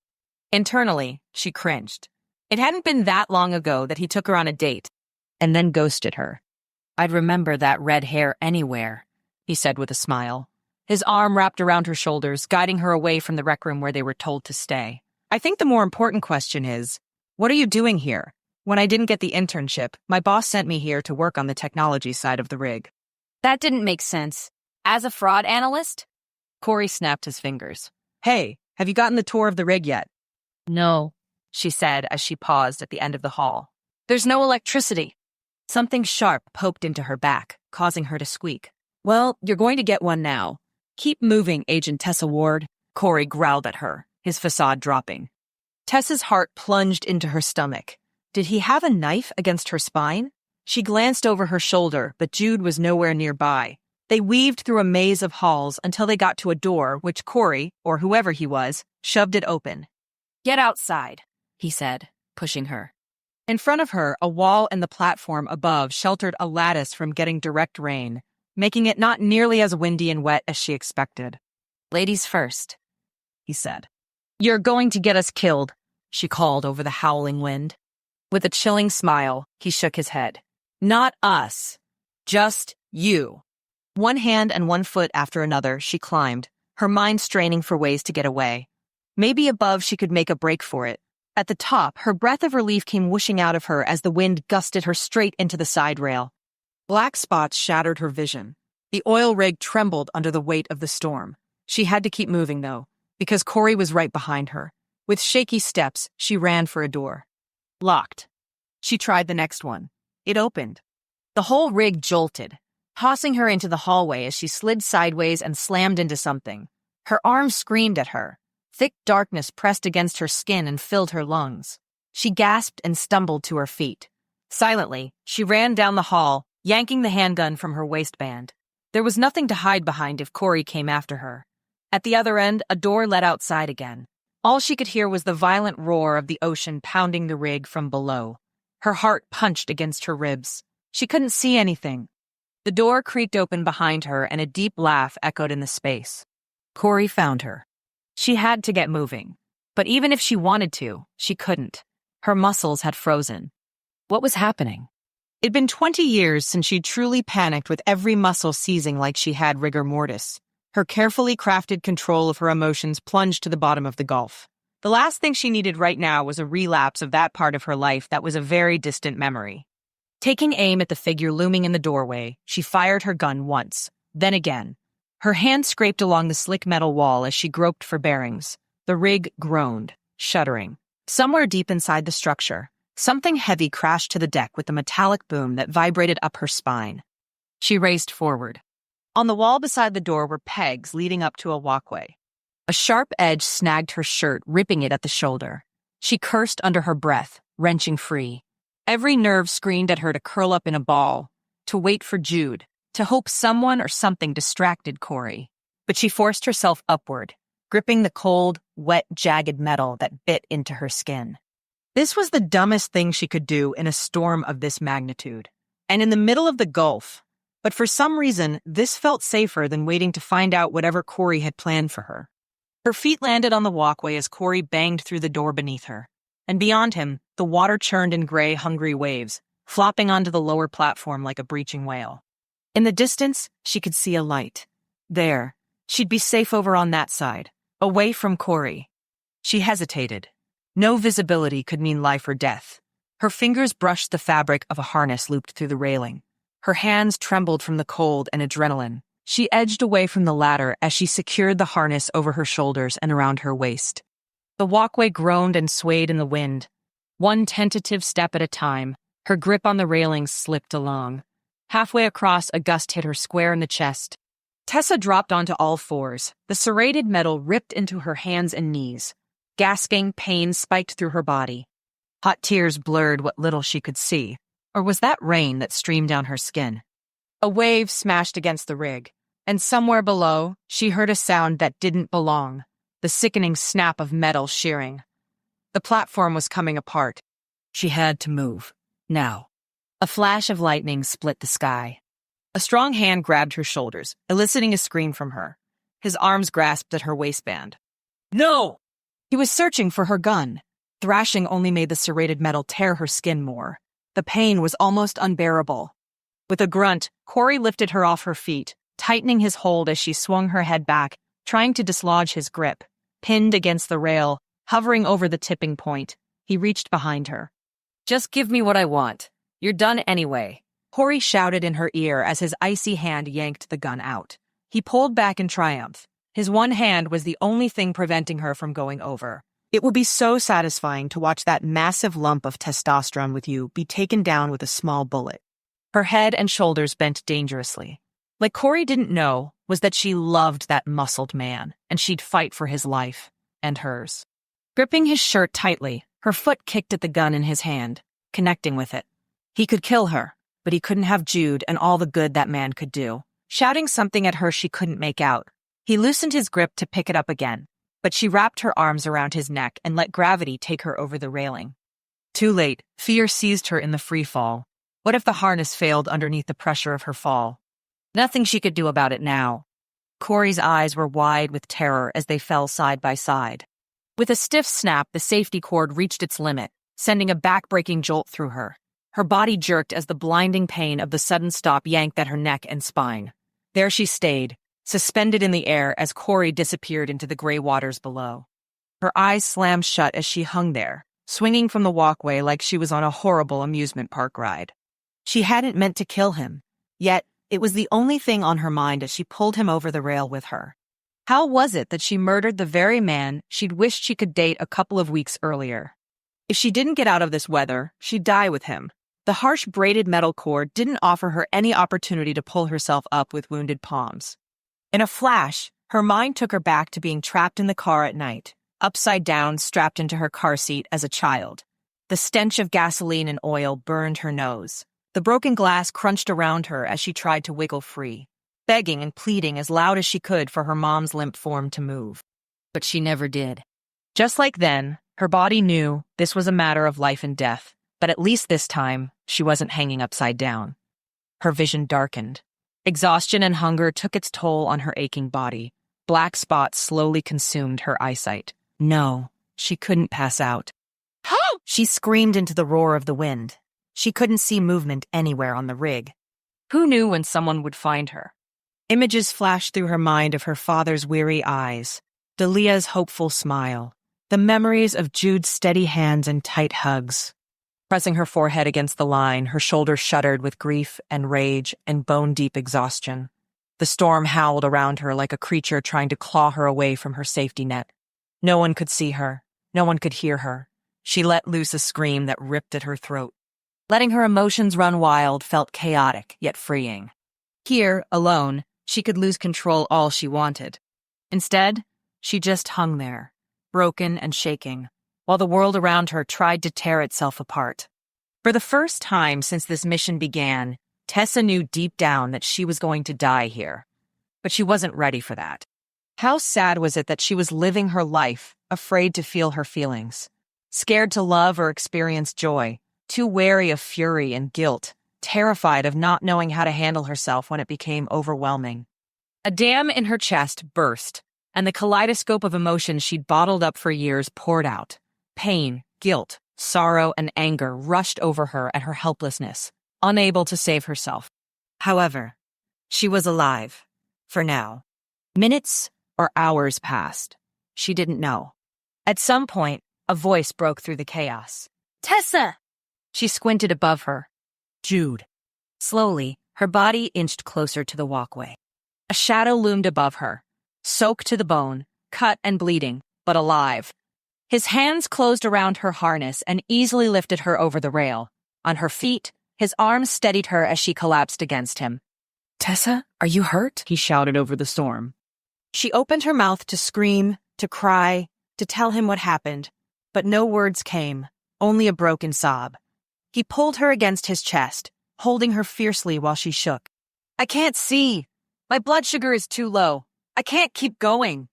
Internally, she cringed. It hadn't been that long ago that he took her on a date, and then ghosted her. I'd remember that red hair anywhere, he said with a smile. His arm wrapped around her shoulders, guiding her away from the rec room where they were told to stay. I think the more important question is, what are you doing here? When I didn't get the internship, my boss sent me here to work on the technology side of the rig. That didn't make sense. As a fraud analyst? Corey snapped his fingers. Hey, have you gotten the tour of the rig yet? No, she said as she paused at the end of the hall. There's no electricity. Something sharp poked into her back, causing her to squeak. Well, you're going to get one now. Keep moving, Agent Tessa Ward. Corey growled at her, his facade dropping. Tessa's heart plunged into her stomach. Did he have a knife against her spine? She glanced over her shoulder, but Jude was nowhere nearby. They weaved through a maze of halls until they got to a door which Corey, or whoever he was, shoved it open. Get outside, he said, pushing her. In front of her, a wall and the platform above sheltered a lattice from getting direct rain, making it not nearly as windy and wet as she expected. Ladies first, he said. You're going to get us killed, she called over the howling wind. With a chilling smile, he shook his head. Not us. Just you. One hand and one foot after another, she climbed, her mind straining for ways to get away. Maybe above she could make a break for it. At the top, her breath of relief came whooshing out of her as the wind gusted her straight into the side rail. Black spots shattered her vision. The oil rig trembled under the weight of the storm. She had to keep moving, though, because Corey was right behind her. With shaky steps, she ran for a door. Locked. She tried the next one. It opened. The whole rig jolted, tossing her into the hallway as she slid sideways and slammed into something. Her arms screamed at her. Thick darkness pressed against her skin and filled her lungs. She gasped and stumbled to her feet. Silently, she ran down the hall, yanking the handgun from her waistband. There was nothing to hide behind if Corey came after her. At the other end, a door led outside again. All she could hear was the violent roar of the ocean pounding the rig from below. Her heart punched against her ribs. She couldn't see anything. The door creaked open behind her and a deep laugh echoed in the space. Corey found her. She had to get moving. But even if she wanted to, she couldn't. Her muscles had frozen. What was happening? It'd been 20 years since she'd truly panicked with every muscle seizing like she had rigor mortis. Her carefully crafted control of her emotions plunged to the bottom of the gulf. The last thing she needed right now was a relapse of that part of her life that was a very distant memory. Taking aim at the figure looming in the doorway, she fired her gun once, then again. Her hand scraped along the slick metal wall as she groped for bearings. The rig groaned, shuddering. Somewhere deep inside the structure, something heavy crashed to the deck with a metallic boom that vibrated up her spine. She raced forward. On the wall beside the door were pegs leading up to a walkway. A sharp edge snagged her shirt, ripping it at the shoulder. She cursed under her breath, wrenching free. Every nerve screamed at her to curl up in a ball, to wait for Jude, to hope someone or something distracted Corey. But she forced herself upward, gripping the cold, wet, jagged metal that bit into her skin. This was the dumbest thing she could do in a storm of this magnitude, and in the middle of the Gulf. But for some reason, this felt safer than waiting to find out whatever Corey had planned for her. Her feet landed on the walkway as Corey banged through the door beneath her. And beyond him, the water churned in gray, hungry waves, flopping onto the lower platform like a breaching whale. In the distance, she could see a light. There, she'd be safe over on that side, away from Corey. She hesitated. No visibility could mean life or death. Her fingers brushed the fabric of a harness looped through the railing. Her hands trembled from the cold and adrenaline. She edged away from the ladder as she secured the harness over her shoulders and around her waist. The walkway groaned and swayed in the wind. One tentative step at a time, her grip on the railings slipped along. Halfway across, a gust hit her square in the chest. Tessa dropped onto all fours. The serrated metal ripped into her hands and knees. Gasping, pain spiked through her body. Hot tears blurred what little she could see. Or was that rain that streamed down her skin? A wave smashed against the rig, and somewhere below, she heard a sound that didn't belong. The sickening snap of metal shearing. The platform was coming apart. She had to move. Now. A flash of lightning split the sky. A strong hand grabbed her shoulders, eliciting a scream from her. His arms grasped at her waistband. No! He was searching for her gun. Thrashing only made the serrated metal tear her skin more. The pain was almost unbearable. With a grunt, Corey lifted her off her feet, tightening his hold as she swung her head back, trying to dislodge his grip. Pinned against the rail, hovering over the tipping point, he reached behind her. Just give me what I want. You're done anyway. Corey shouted in her ear as his icy hand yanked the gun out. He pulled back in triumph. His one hand was the only thing preventing her from going over. It would be so satisfying to watch that massive lump of testosterone with you be taken down with a small bullet. Her head and shoulders bent dangerously. Like Corey didn't know was that she loved that muscled man, and she'd fight for his life, and hers. Gripping his shirt tightly, her foot kicked at the gun in his hand, connecting with it. He could kill her, but he couldn't have Jude and all the good that man could do. Shouting something at her she couldn't make out. He loosened his grip to pick it up again, but she wrapped her arms around his neck and let gravity take her over the railing. Too late, fear seized her in the free fall. What if the harness failed underneath the pressure of her fall? Nothing she could do about it now. Corey's eyes were wide with terror as they fell side by side. With a stiff snap, the safety cord reached its limit, sending a back-breaking jolt through her. Her body jerked as the blinding pain of the sudden stop yanked at her neck and spine. There she stayed, suspended in the air as Corey disappeared into the gray waters below. Her eyes slammed shut as she hung there, swinging from the walkway like she was on a horrible amusement park ride. She hadn't meant to kill him, yet it was the only thing on her mind as she pulled him over the rail with her. How was it that she murdered the very man she'd wished she could date a couple of weeks earlier? If she didn't get out of this weather, she'd die with him. The harsh braided metal cord didn't offer her any opportunity to pull herself up with wounded palms. In a flash, her mind took her back to being trapped in the car at night, upside down, strapped into her car seat as a child. The stench of gasoline and oil burned her nose. The broken glass crunched around her as she tried to wiggle free, begging and pleading as loud as she could for her mom's limp form to move. But she never did. Just like then, her body knew this was a matter of life and death, but at least this time, she wasn't hanging upside down. Her vision darkened. Exhaustion and hunger took its toll on her aching body. Black spots slowly consumed her eyesight. No, she couldn't pass out. Help! She screamed into the roar of the wind. She couldn't see movement anywhere on the rig. Who knew when someone would find her? Images flashed through her mind of her father's weary eyes, Delia's hopeful smile, the memories of Jude's steady hands and tight hugs. Pressing her forehead against the line, her shoulders shuddered with grief and rage and bone-deep exhaustion. The storm howled around her like a creature trying to claw her away from her safety net. No one could see her. No one could hear her. She let loose a scream that ripped at her throat. Letting her emotions run wild felt chaotic, yet freeing. Here, alone, she could lose control all she wanted. Instead, she just hung there, broken and shaking, while the world around her tried to tear itself apart. For the first time since this mission began, Tessa knew deep down that she was going to die here. But she wasn't ready for that. How sad was it that she was living her life, afraid to feel her feelings, scared to love or experience joy, too wary of fury and guilt, terrified of not knowing how to handle herself when it became overwhelming. A dam in her chest burst, and the kaleidoscope of emotions she'd bottled up for years poured out. Pain, guilt, sorrow, and anger rushed over her at her helplessness, unable to save herself. However, she was alive, for now. Minutes or hours passed. She didn't know. At some point, a voice broke through the chaos. Tessa! She squinted above her. Jude. Slowly, her body inched closer to the walkway. A shadow loomed above her, soaked to the bone, cut and bleeding, but alive. His hands closed around her harness and easily lifted her over the rail. On her feet, his arms steadied her as she collapsed against him. Tessa, are you hurt? He shouted over the storm. She opened her mouth to scream, to cry, to tell him what happened, but no words came, only a broken sob. He pulled her against his chest, holding her fiercely while she shook. I can't see. My blood sugar is too low. I can't keep going.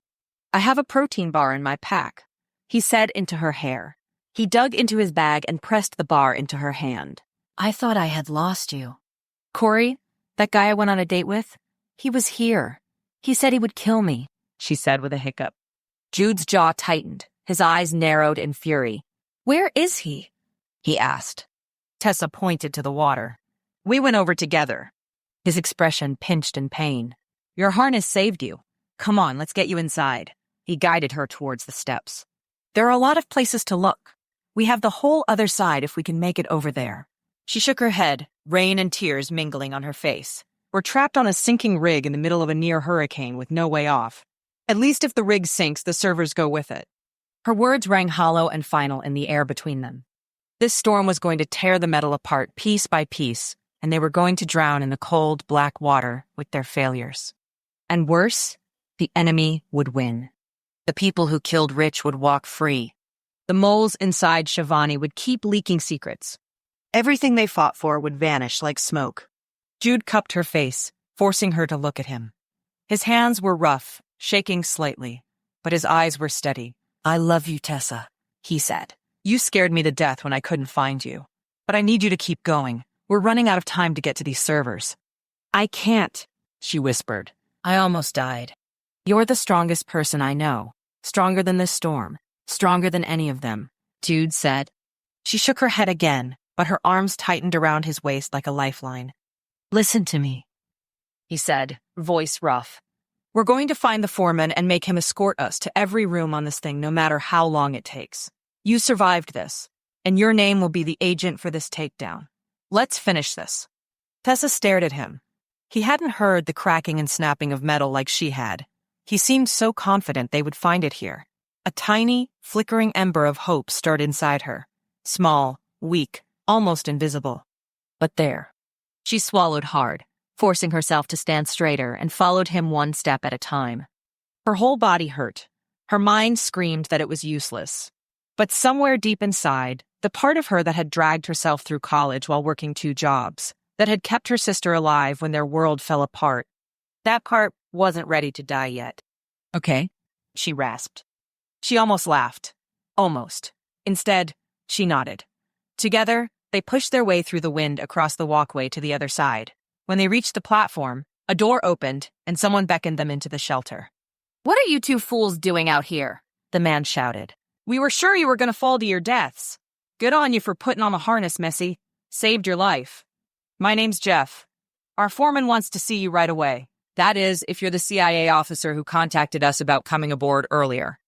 I have a protein bar in my pack, he said into her hair. He dug into his bag and pressed the bar into her hand. I thought I had lost you. Corey, that guy I went on a date with, he was here. He said he would kill me, she said with a hiccup. Jude's jaw tightened, his eyes narrowed in fury. Where is he? He asked. Tessa pointed to the water. We went over together. His expression pinched in pain. Your harness saved you. Come on, let's get you inside. He guided her towards the steps. There are a lot of places to look. We have the whole other side if we can make it over there. She shook her head, rain and tears mingling on her face. We're trapped on a sinking rig in the middle of a near hurricane with no way off. At least if the rig sinks, the servers go with it. Her words rang hollow and final in the air between them. This storm was going to tear the metal apart piece by piece, and they were going to drown in the cold, black water with their failures. And worse, the enemy would win. The people who killed Rich would walk free. The moles inside Shivani would keep leaking secrets. Everything they fought for would vanish like smoke. Jude cupped her face, forcing her to look at him. His hands were rough, shaking slightly, but his eyes were steady. I love you, Tessa, he said. You scared me to death when I couldn't find you. But I need you to keep going. We're running out of time to get to these servers. I can't, she whispered. I almost died. You're the strongest person I know. Stronger than this storm. Stronger than any of them, Jude said. She shook her head again, but her arms tightened around his waist like a lifeline. Listen to me, he said, voice rough. We're going to find the foreman and make him escort us to every room on this thing no matter how long it takes. You survived this, and your name will be the agent for this takedown. Let's finish this. Tessa stared at him. He hadn't heard the cracking and snapping of metal like she had. He seemed so confident they would find it here. A tiny, flickering ember of hope stirred inside her. Small, weak, almost invisible. But there. She swallowed hard, forcing herself to stand straighter, and followed him one step at a time. Her whole body hurt. Her mind screamed that it was useless. But somewhere deep inside, the part of her that had dragged herself through college while working 2 jobs, that had kept her sister alive when their world fell apart, that part wasn't ready to die yet. Okay. She rasped. She almost laughed. Almost. Instead, she nodded. Together, they pushed their way through the wind across the walkway to the other side. When they reached the platform, a door opened and someone beckoned them into the shelter. "What are you 2 fools doing out here?" The man shouted. "We were sure you were going to fall to your deaths. Good on you for putting on a harness, Missy. Saved your life. My name's Jeff. Our foreman wants to see you right away. That is, if you're the CIA officer who contacted us about coming aboard earlier."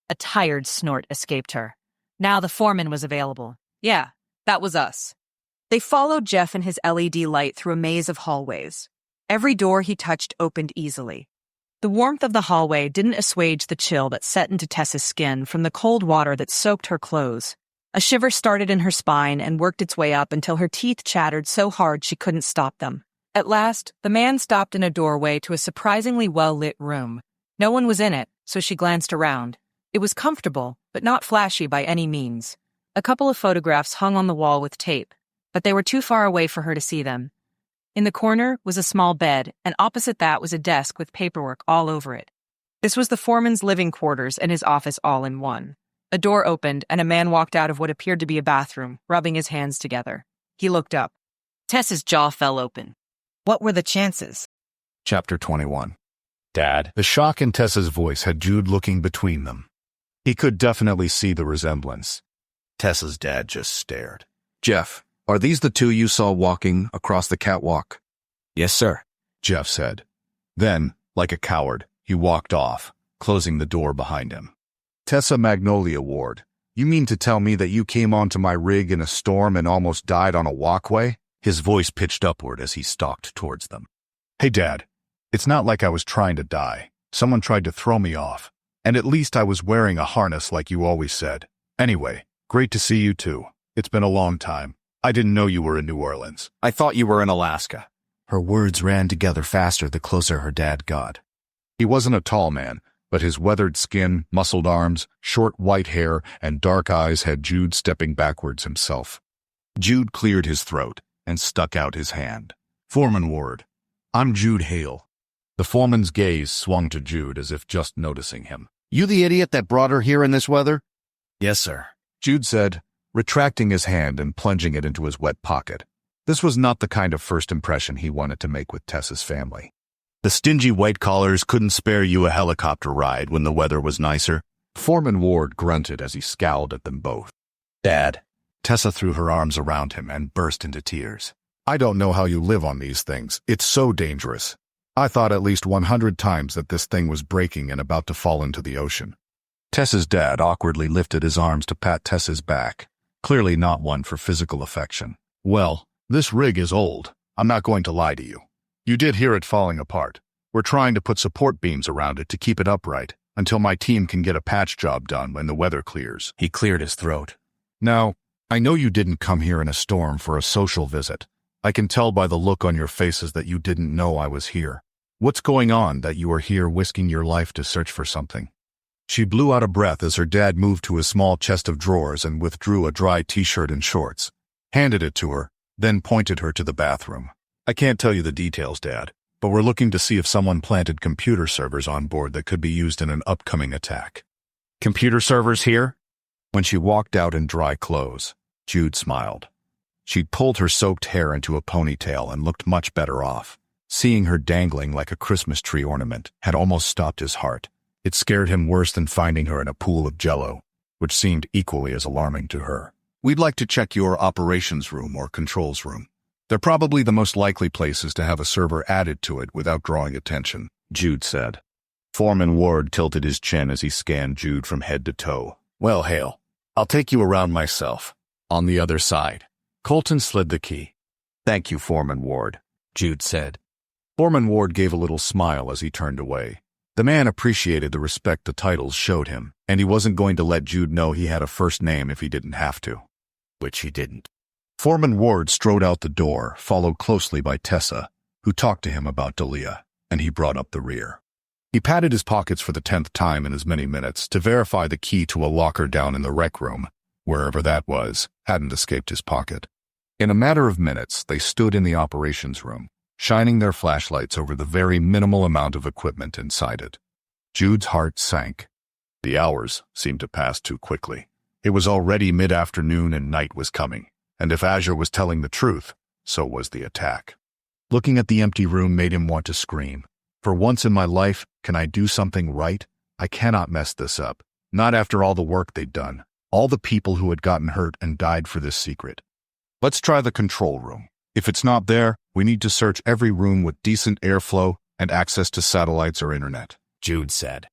A tired snort escaped her. Now the foreman was available. Yeah, that was us. They followed Jeff and his LED light through a maze of hallways. Every door he touched opened easily. The warmth of the hallway didn't assuage the chill that set into Tessa's skin from the cold water that soaked her clothes. A shiver started in her spine and worked its way up until her teeth chattered so hard she couldn't stop them. At last, the man stopped in a doorway to a surprisingly well-lit room. No one was in it, so she glanced around. It was comfortable, but not flashy by any means. A couple of photographs hung on the wall with tape, but they were too far away for her to see them. In the corner was a small bed, and opposite that was a desk with paperwork all over it. This was the foreman's living quarters and his office all in one. A door opened, and a man walked out of what appeared to be a bathroom, rubbing his hands together. He looked up. Tessa's jaw fell open. What were the chances? Chapter 21. Dad. The shock in Tessa's voice had Jude looking between them. He could definitely see the resemblance. Tessa's dad just stared. Jeff, are these the 2 you saw walking across the catwalk? Yes, sir. Jeff said. Then, like a coward, he walked off, closing the door behind him. Tessa Ward, you mean to tell me that you came onto my rig in a storm and almost died on a walkway? His voice pitched upward as he stalked towards them. Hey, Dad, it's not like I was trying to die. Someone tried to throw me off. And at least I was wearing a harness like you always said. Anyway, great to see you too. It's been a long time. I didn't know you were in New Orleans. I thought you were in Alaska. Her words ran together faster the closer her dad got. He wasn't a tall man, but his weathered skin, muscled arms, short white hair, and dark eyes had Jude stepping backwards himself. Jude cleared his throat and stuck out his hand. Foreman Ward, I'm Jude Hale. The foreman's gaze swung to Jude as if just noticing him. You the idiot that brought her here in this weather? Yes, sir. Jude said, retracting his hand and plunging it into his wet pocket. This was not the kind of first impression he wanted to make with Tessa's family. The stingy white-collars couldn't spare you a helicopter ride when the weather was nicer? Foreman Ward grunted as he scowled at them both. Dad. Tessa threw her arms around him and burst into tears. I don't know how you live on these things. It's so dangerous. I thought at least 100 times that this thing was breaking and about to fall into the ocean. Tessa's dad awkwardly lifted his arms to pat Tessa's back, clearly not one for physical affection. Well, this rig is old. I'm not going to lie to you. You did hear it falling apart. We're trying to put support beams around it to keep it upright until my team can get a patch job done when the weather clears. He cleared his throat. Now, I know you didn't come here in a storm for a social visit. I can tell by the look on your faces that you didn't know I was here. What's going on that you are here risking your life to search for something? She blew out a breath as her dad moved to a small chest of drawers and withdrew a dry t-shirt and shorts, handed it to her, then pointed her to the bathroom. I can't tell you the details, Dad, but we're looking to see if someone planted computer servers on board that could be used in an upcoming attack. Computer servers here? When she walked out in dry clothes, Jude smiled. She'd pulled her soaked hair into a ponytail and looked much better off. Seeing her dangling like a Christmas tree ornament had almost stopped his heart. It scared him worse than finding her in a pool of jello, which seemed equally as alarming to her. We'd like to check your operations room or controls room. They're probably the most likely places to have a server added to it without drawing attention, Jude said. Foreman Ward tilted his chin as he scanned Jude from head to toe. Well, Hale, I'll take you around myself. On the other side. Colton slid the key. Thank you, Foreman Ward, Jude said. Foreman Ward gave a little smile as he turned away. The man appreciated the respect the titles showed him, and he wasn't going to let Jude know he had a first name if he didn't have to. Which he didn't. Foreman Ward strode out the door, followed closely by Tessa, who talked to him about Dalia, and he brought up the rear. He patted his pockets for the 10th time in as many minutes to verify the key to a locker down in the rec room, wherever that was, hadn't escaped his pocket. In a matter of minutes, they stood in the operations room, shining their flashlights over the very minimal amount of equipment inside it. Jude's heart sank. The hours seemed to pass too quickly. It was already mid-afternoon and night was coming, and if Azure was telling the truth, so was the attack. Looking at the empty room made him want to scream. For once in my life, can I do something right? I cannot mess this up. Not after all the work they'd done. All the people who had gotten hurt and died for this secret. Let's try the control room. If it's not there, we need to search every room with decent airflow and access to satellites or internet, Jude said.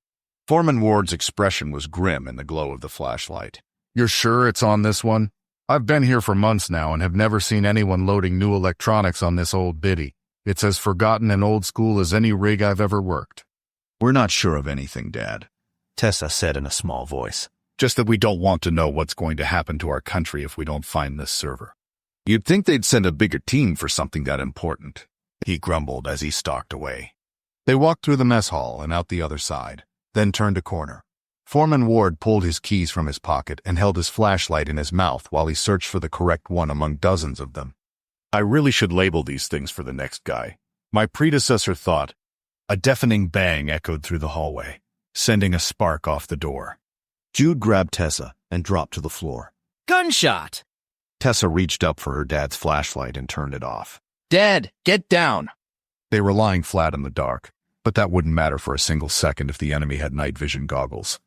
Foreman Ward's expression was grim in the glow of the flashlight. You're sure it's on this one? I've been here for months now and have never seen anyone loading new electronics on this old biddy. It's as forgotten and old school as any rig I've ever worked. We're not sure of anything, Dad, Tessa said in a small voice. Just that we don't want to know what's going to happen to our country if we don't find this server. You'd think they'd send a bigger team for something that important, he grumbled as he stalked away. They walked through the mess hall and out the other side, then turned a corner. Foreman Ward pulled his keys from his pocket and held his flashlight in his mouth while he searched for the correct one among dozens of them. I really should label these things for the next guy, my predecessor thought. A deafening bang echoed through the hallway, sending a spark off the door. Jude grabbed Tessa and dropped to the floor. Gunshot! Tessa reached up for her dad's flashlight and turned it off. Dad, get down! They were lying flat in the dark, but that wouldn't matter for a single second if the enemy had night vision goggles.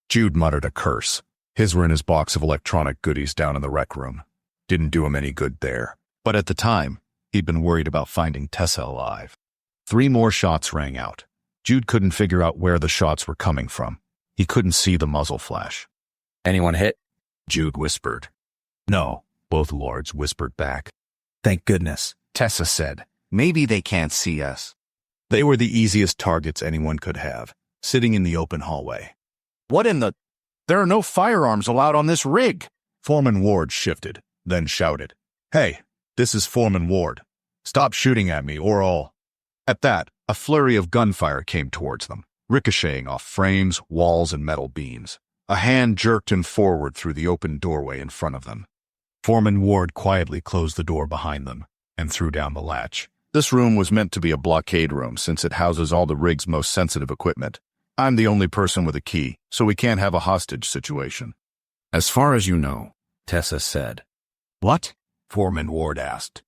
Jude muttered a curse. His were in his box of electronic goodies down in the rec room. Didn't do him any good there. But at the time, he'd been worried about finding Tessa alive. 3 more shots rang out. Jude couldn't figure out where the shots were coming from. He couldn't see the muzzle flash. Anyone hit? Jude whispered. No, both lords whispered back. Thank goodness, Tessa said. Maybe they can't see us. They were the easiest targets anyone could have, sitting in the open hallway. What in the... There are no firearms allowed on this rig! Foreman Ward shifted, then shouted. Hey, this is Foreman Ward. Stop shooting at me or I'll... At that, a flurry of gunfire came towards them, ricocheting off frames, walls, and metal beams. A hand jerked him forward through the open doorway in front of them. Foreman Ward quietly closed the door behind them and threw down the latch. This room was meant to be a blockade room since it houses all the rig's most sensitive equipment. I'm the only person with a key, so we can't have a hostage situation. As far as you know, Tessa said. What? Foreman Ward asked.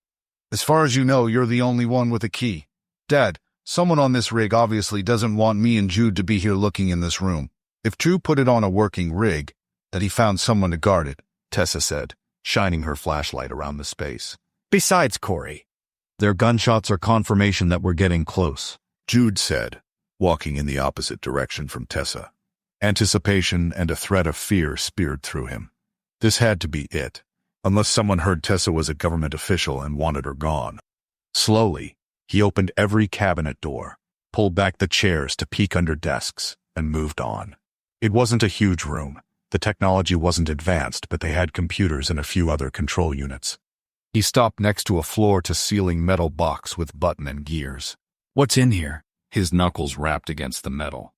As far as you know, you're the only one with a key. Dad, someone on this rig obviously doesn't want me and Jude to be here looking in this room. If Jude put it on a working rig, that he found someone to guard it, Tessa said, shining her flashlight around the space. Besides, Corey. Their gunshots are confirmation that we're getting close, Jude said, walking in the opposite direction from Tessa. Anticipation and a threat of fear speared through him. This had to be it, unless someone heard Tessa was a government official and wanted her gone. Slowly, he opened every cabinet door, pulled back the chairs to peek under desks, and moved on. It wasn't a huge room. The technology wasn't advanced, but they had computers and a few other control units. He stopped next to a floor-to-ceiling metal box with button and gears. What's in here? His knuckles rapped against the metal.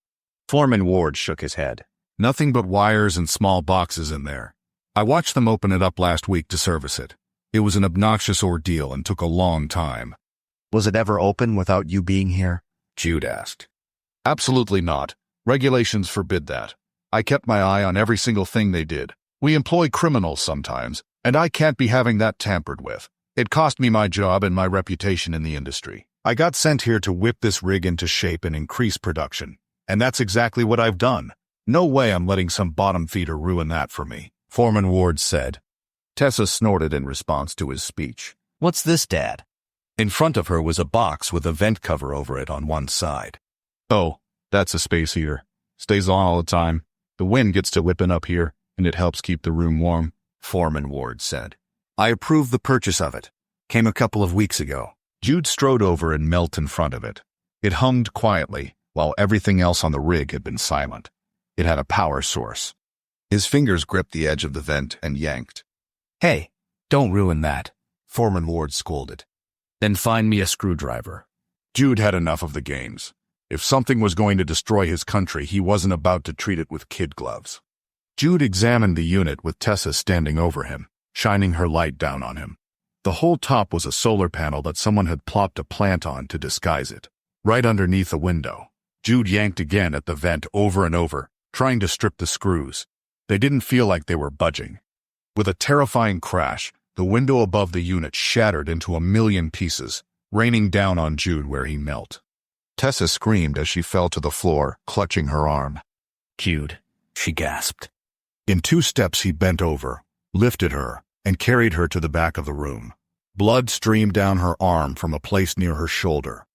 Foreman Ward shook his head. Nothing but wires and small boxes in there. I watched them open it up last week to service it. It was an obnoxious ordeal and took a long time. Was it ever open without you being here? Jude asked. Absolutely not. Regulations forbid that. I kept my eye on every single thing they did. We employ criminals sometimes, and I can't be having that tampered with. It cost me my job and my reputation in the industry. I got sent here to whip this rig into shape and increase production. And that's exactly what I've done. No way I'm letting some bottom feeder ruin that for me, Foreman Ward said. Tessa snorted in response to his speech. What's this, Dad? In front of her was a box with a vent cover over it on one side. Oh, that's a space heater. Stays on all the time. The wind gets to whipping up here, and it helps keep the room warm, Foreman Ward said. I approved the purchase of it. Came a couple of weeks ago. Jude strode over and knelt in front of it. It hummed quietly, while everything else on the rig had been silent. It had a power source. His fingers gripped the edge of the vent and yanked. Hey, don't ruin that. Foreman Ward scolded. Then find me a screwdriver. Jude had enough of the games. If something was going to destroy his country, he wasn't about to treat it with kid gloves. Jude examined the unit with Tessa standing over him, shining her light down on him. The whole top was a solar panel that someone had plopped a plant on to disguise it. Right underneath the window, Jude yanked again at the vent over and over, trying to strip the screws. They didn't feel like they were budging. With a terrifying crash, the window above the unit shattered into a million pieces, raining down on Jude where he knelt. Tessa screamed as she fell to the floor, clutching her arm. Jude, she gasped. In 2 steps he bent over, lifted her, and carried her to the back of the room. Blood streamed down her arm from a place near her shoulder.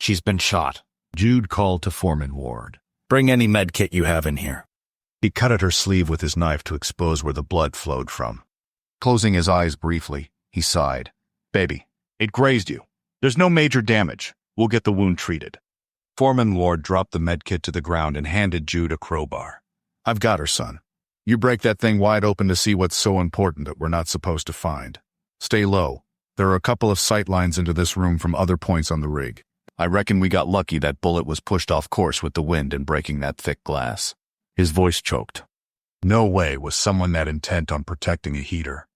She's been shot. Jude called to Foreman Ward. Bring any med kit you have in here. He cut at her sleeve with his knife to expose where the blood flowed from. Closing his eyes briefly, he sighed. Baby, it grazed you. There's no major damage. We'll get the wound treated. Foreman Ward dropped the medkit to the ground and handed Jude a crowbar. I've got her, son. You break that thing wide open to see what's so important that we're not supposed to find. Stay low. There are a couple of sight lines into this room from other points on the rig. I reckon we got lucky that bullet was pushed off course with the wind and breaking that thick glass. His voice choked. No way was someone that intent on protecting a heater.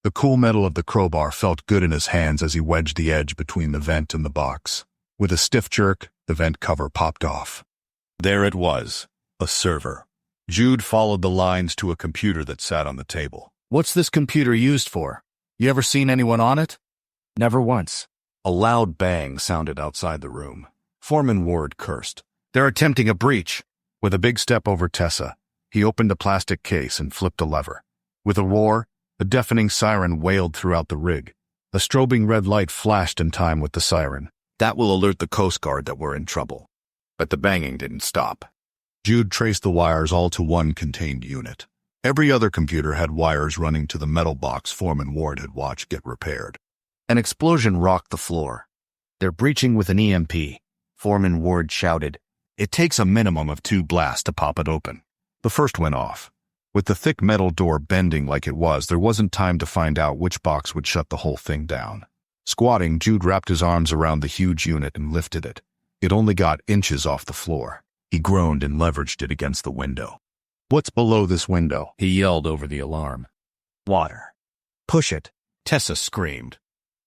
The cool metal of the crowbar felt good in his hands as he wedged the edge between the vent and the box. With a stiff jerk, the vent cover popped off. There it was, a server. Jude followed the lines to a computer that sat on the table. What's this computer used for? You ever seen anyone on it? Never once. A loud bang sounded outside the room. Foreman Ward cursed. They're attempting a breach. With a big step over Tessa, he opened a plastic case and flipped a lever. With a roar, a deafening siren wailed throughout the rig. A strobing red light flashed in time with the siren. That will alert the Coast Guard that we're in trouble. But the banging didn't stop. Jude traced the wires all to one contained unit. Every other computer had wires running to the metal box Foreman Ward had watched get repaired. An explosion rocked the floor. They're breaching with an EMP, Foreman Ward shouted. It takes a minimum of 2 blasts to pop it open. The first went off. With the thick metal door bending like it was, there wasn't time to find out which box would shut the whole thing down. Squatting, Jude wrapped his arms around the huge unit and lifted it. It only got inches off the floor. He groaned and leveraged it against the window. What's below this window? He yelled over the alarm. Water. Push it. Tessa screamed.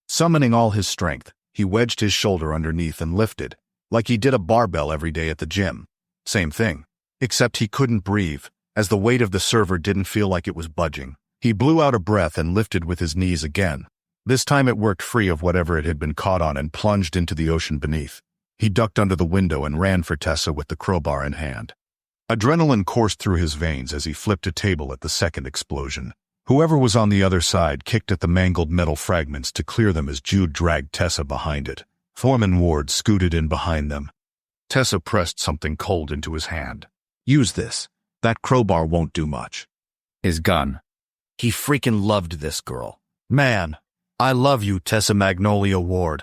Summoning all his strength, he wedged his shoulder underneath and lifted, like he did a barbell every day at the gym. Same thing, except he couldn't breathe, as the weight of the server didn't feel like it was budging. He blew out a breath and lifted with his knees again. This time it worked free of whatever it had been caught on and plunged into the ocean beneath. He ducked under the window and ran for Tessa with the crowbar in hand. Adrenaline coursed through his veins as he flipped a table at the second explosion. Whoever was on the other side kicked at the mangled metal fragments to clear them as Jude dragged Tessa behind it. Foreman Ward scooted in behind them. Tessa pressed something cold into his hand. Use this. That crowbar won't do much. His gun. He freaking loved this girl. Man, I love you, Tessa Magnolia Ward.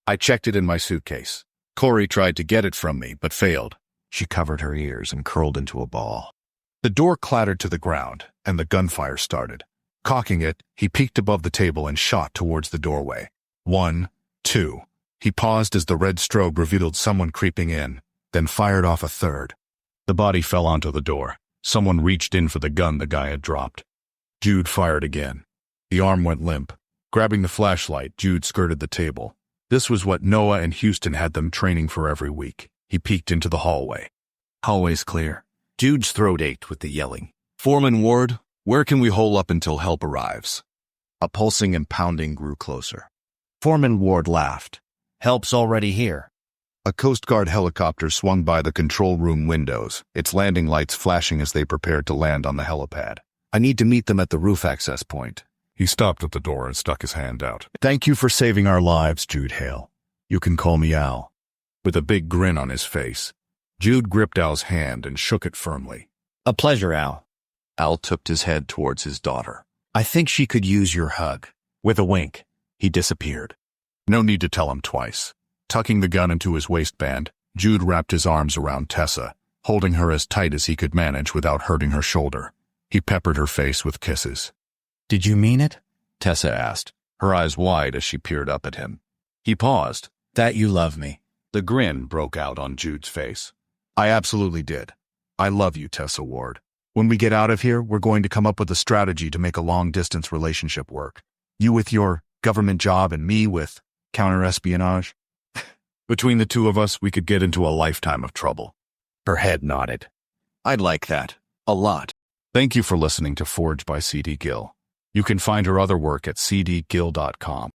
I checked it in my suitcase. Corey tried to get it from me, but failed. She covered her ears and curled into a ball. The door clattered to the ground, and the gunfire started. Cocking it, he peeked above the table and shot towards the doorway. 1, 2. He paused as the red strobe revealed someone creeping in, then fired off a third. The body fell onto the door. Someone reached in for the gun the guy had dropped. Jude fired again. The arm went limp. Grabbing the flashlight, Jude skirted the table. This was what Noah and Houston had them training for every week. He peeked into the hallway. Hallway's clear. Jude's throat ached with the yelling. Foreman Ward, where can we hole up until help arrives? A pulsing and pounding grew closer. Foreman Ward laughed. Help's already here. A Coast Guard helicopter swung by the control room windows, its landing lights flashing as they prepared to land on the helipad. I need to meet them at the roof access point. He stopped at the door and stuck his hand out. Thank you for saving our lives, Jude Hale. You can call me Al. With a big grin on his face, Jude gripped Al's hand and shook it firmly. A pleasure, Al. Al tipped his head towards his daughter. I think she could use your hug. With a wink, he disappeared. No need to tell him twice. Tucking the gun into his waistband, Jude wrapped his arms around Tessa, holding her as tight as he could manage without hurting her shoulder. He peppered her face with kisses. Did you mean it? Tessa asked, her eyes wide as she peered up at him. He paused. That you love me. The grin broke out on Jude's face. I absolutely did. I love you, Tessa Ward. When we get out of here, we're going to come up with a strategy to make a long-distance relationship work. You with your government job and me with counter-espionage. Between the two of us, we could get into a lifetime of trouble. Her head nodded. I'd like that. A lot. Thank you for listening to Forge by C.D. Gill. You can find her other work at cdgill.com.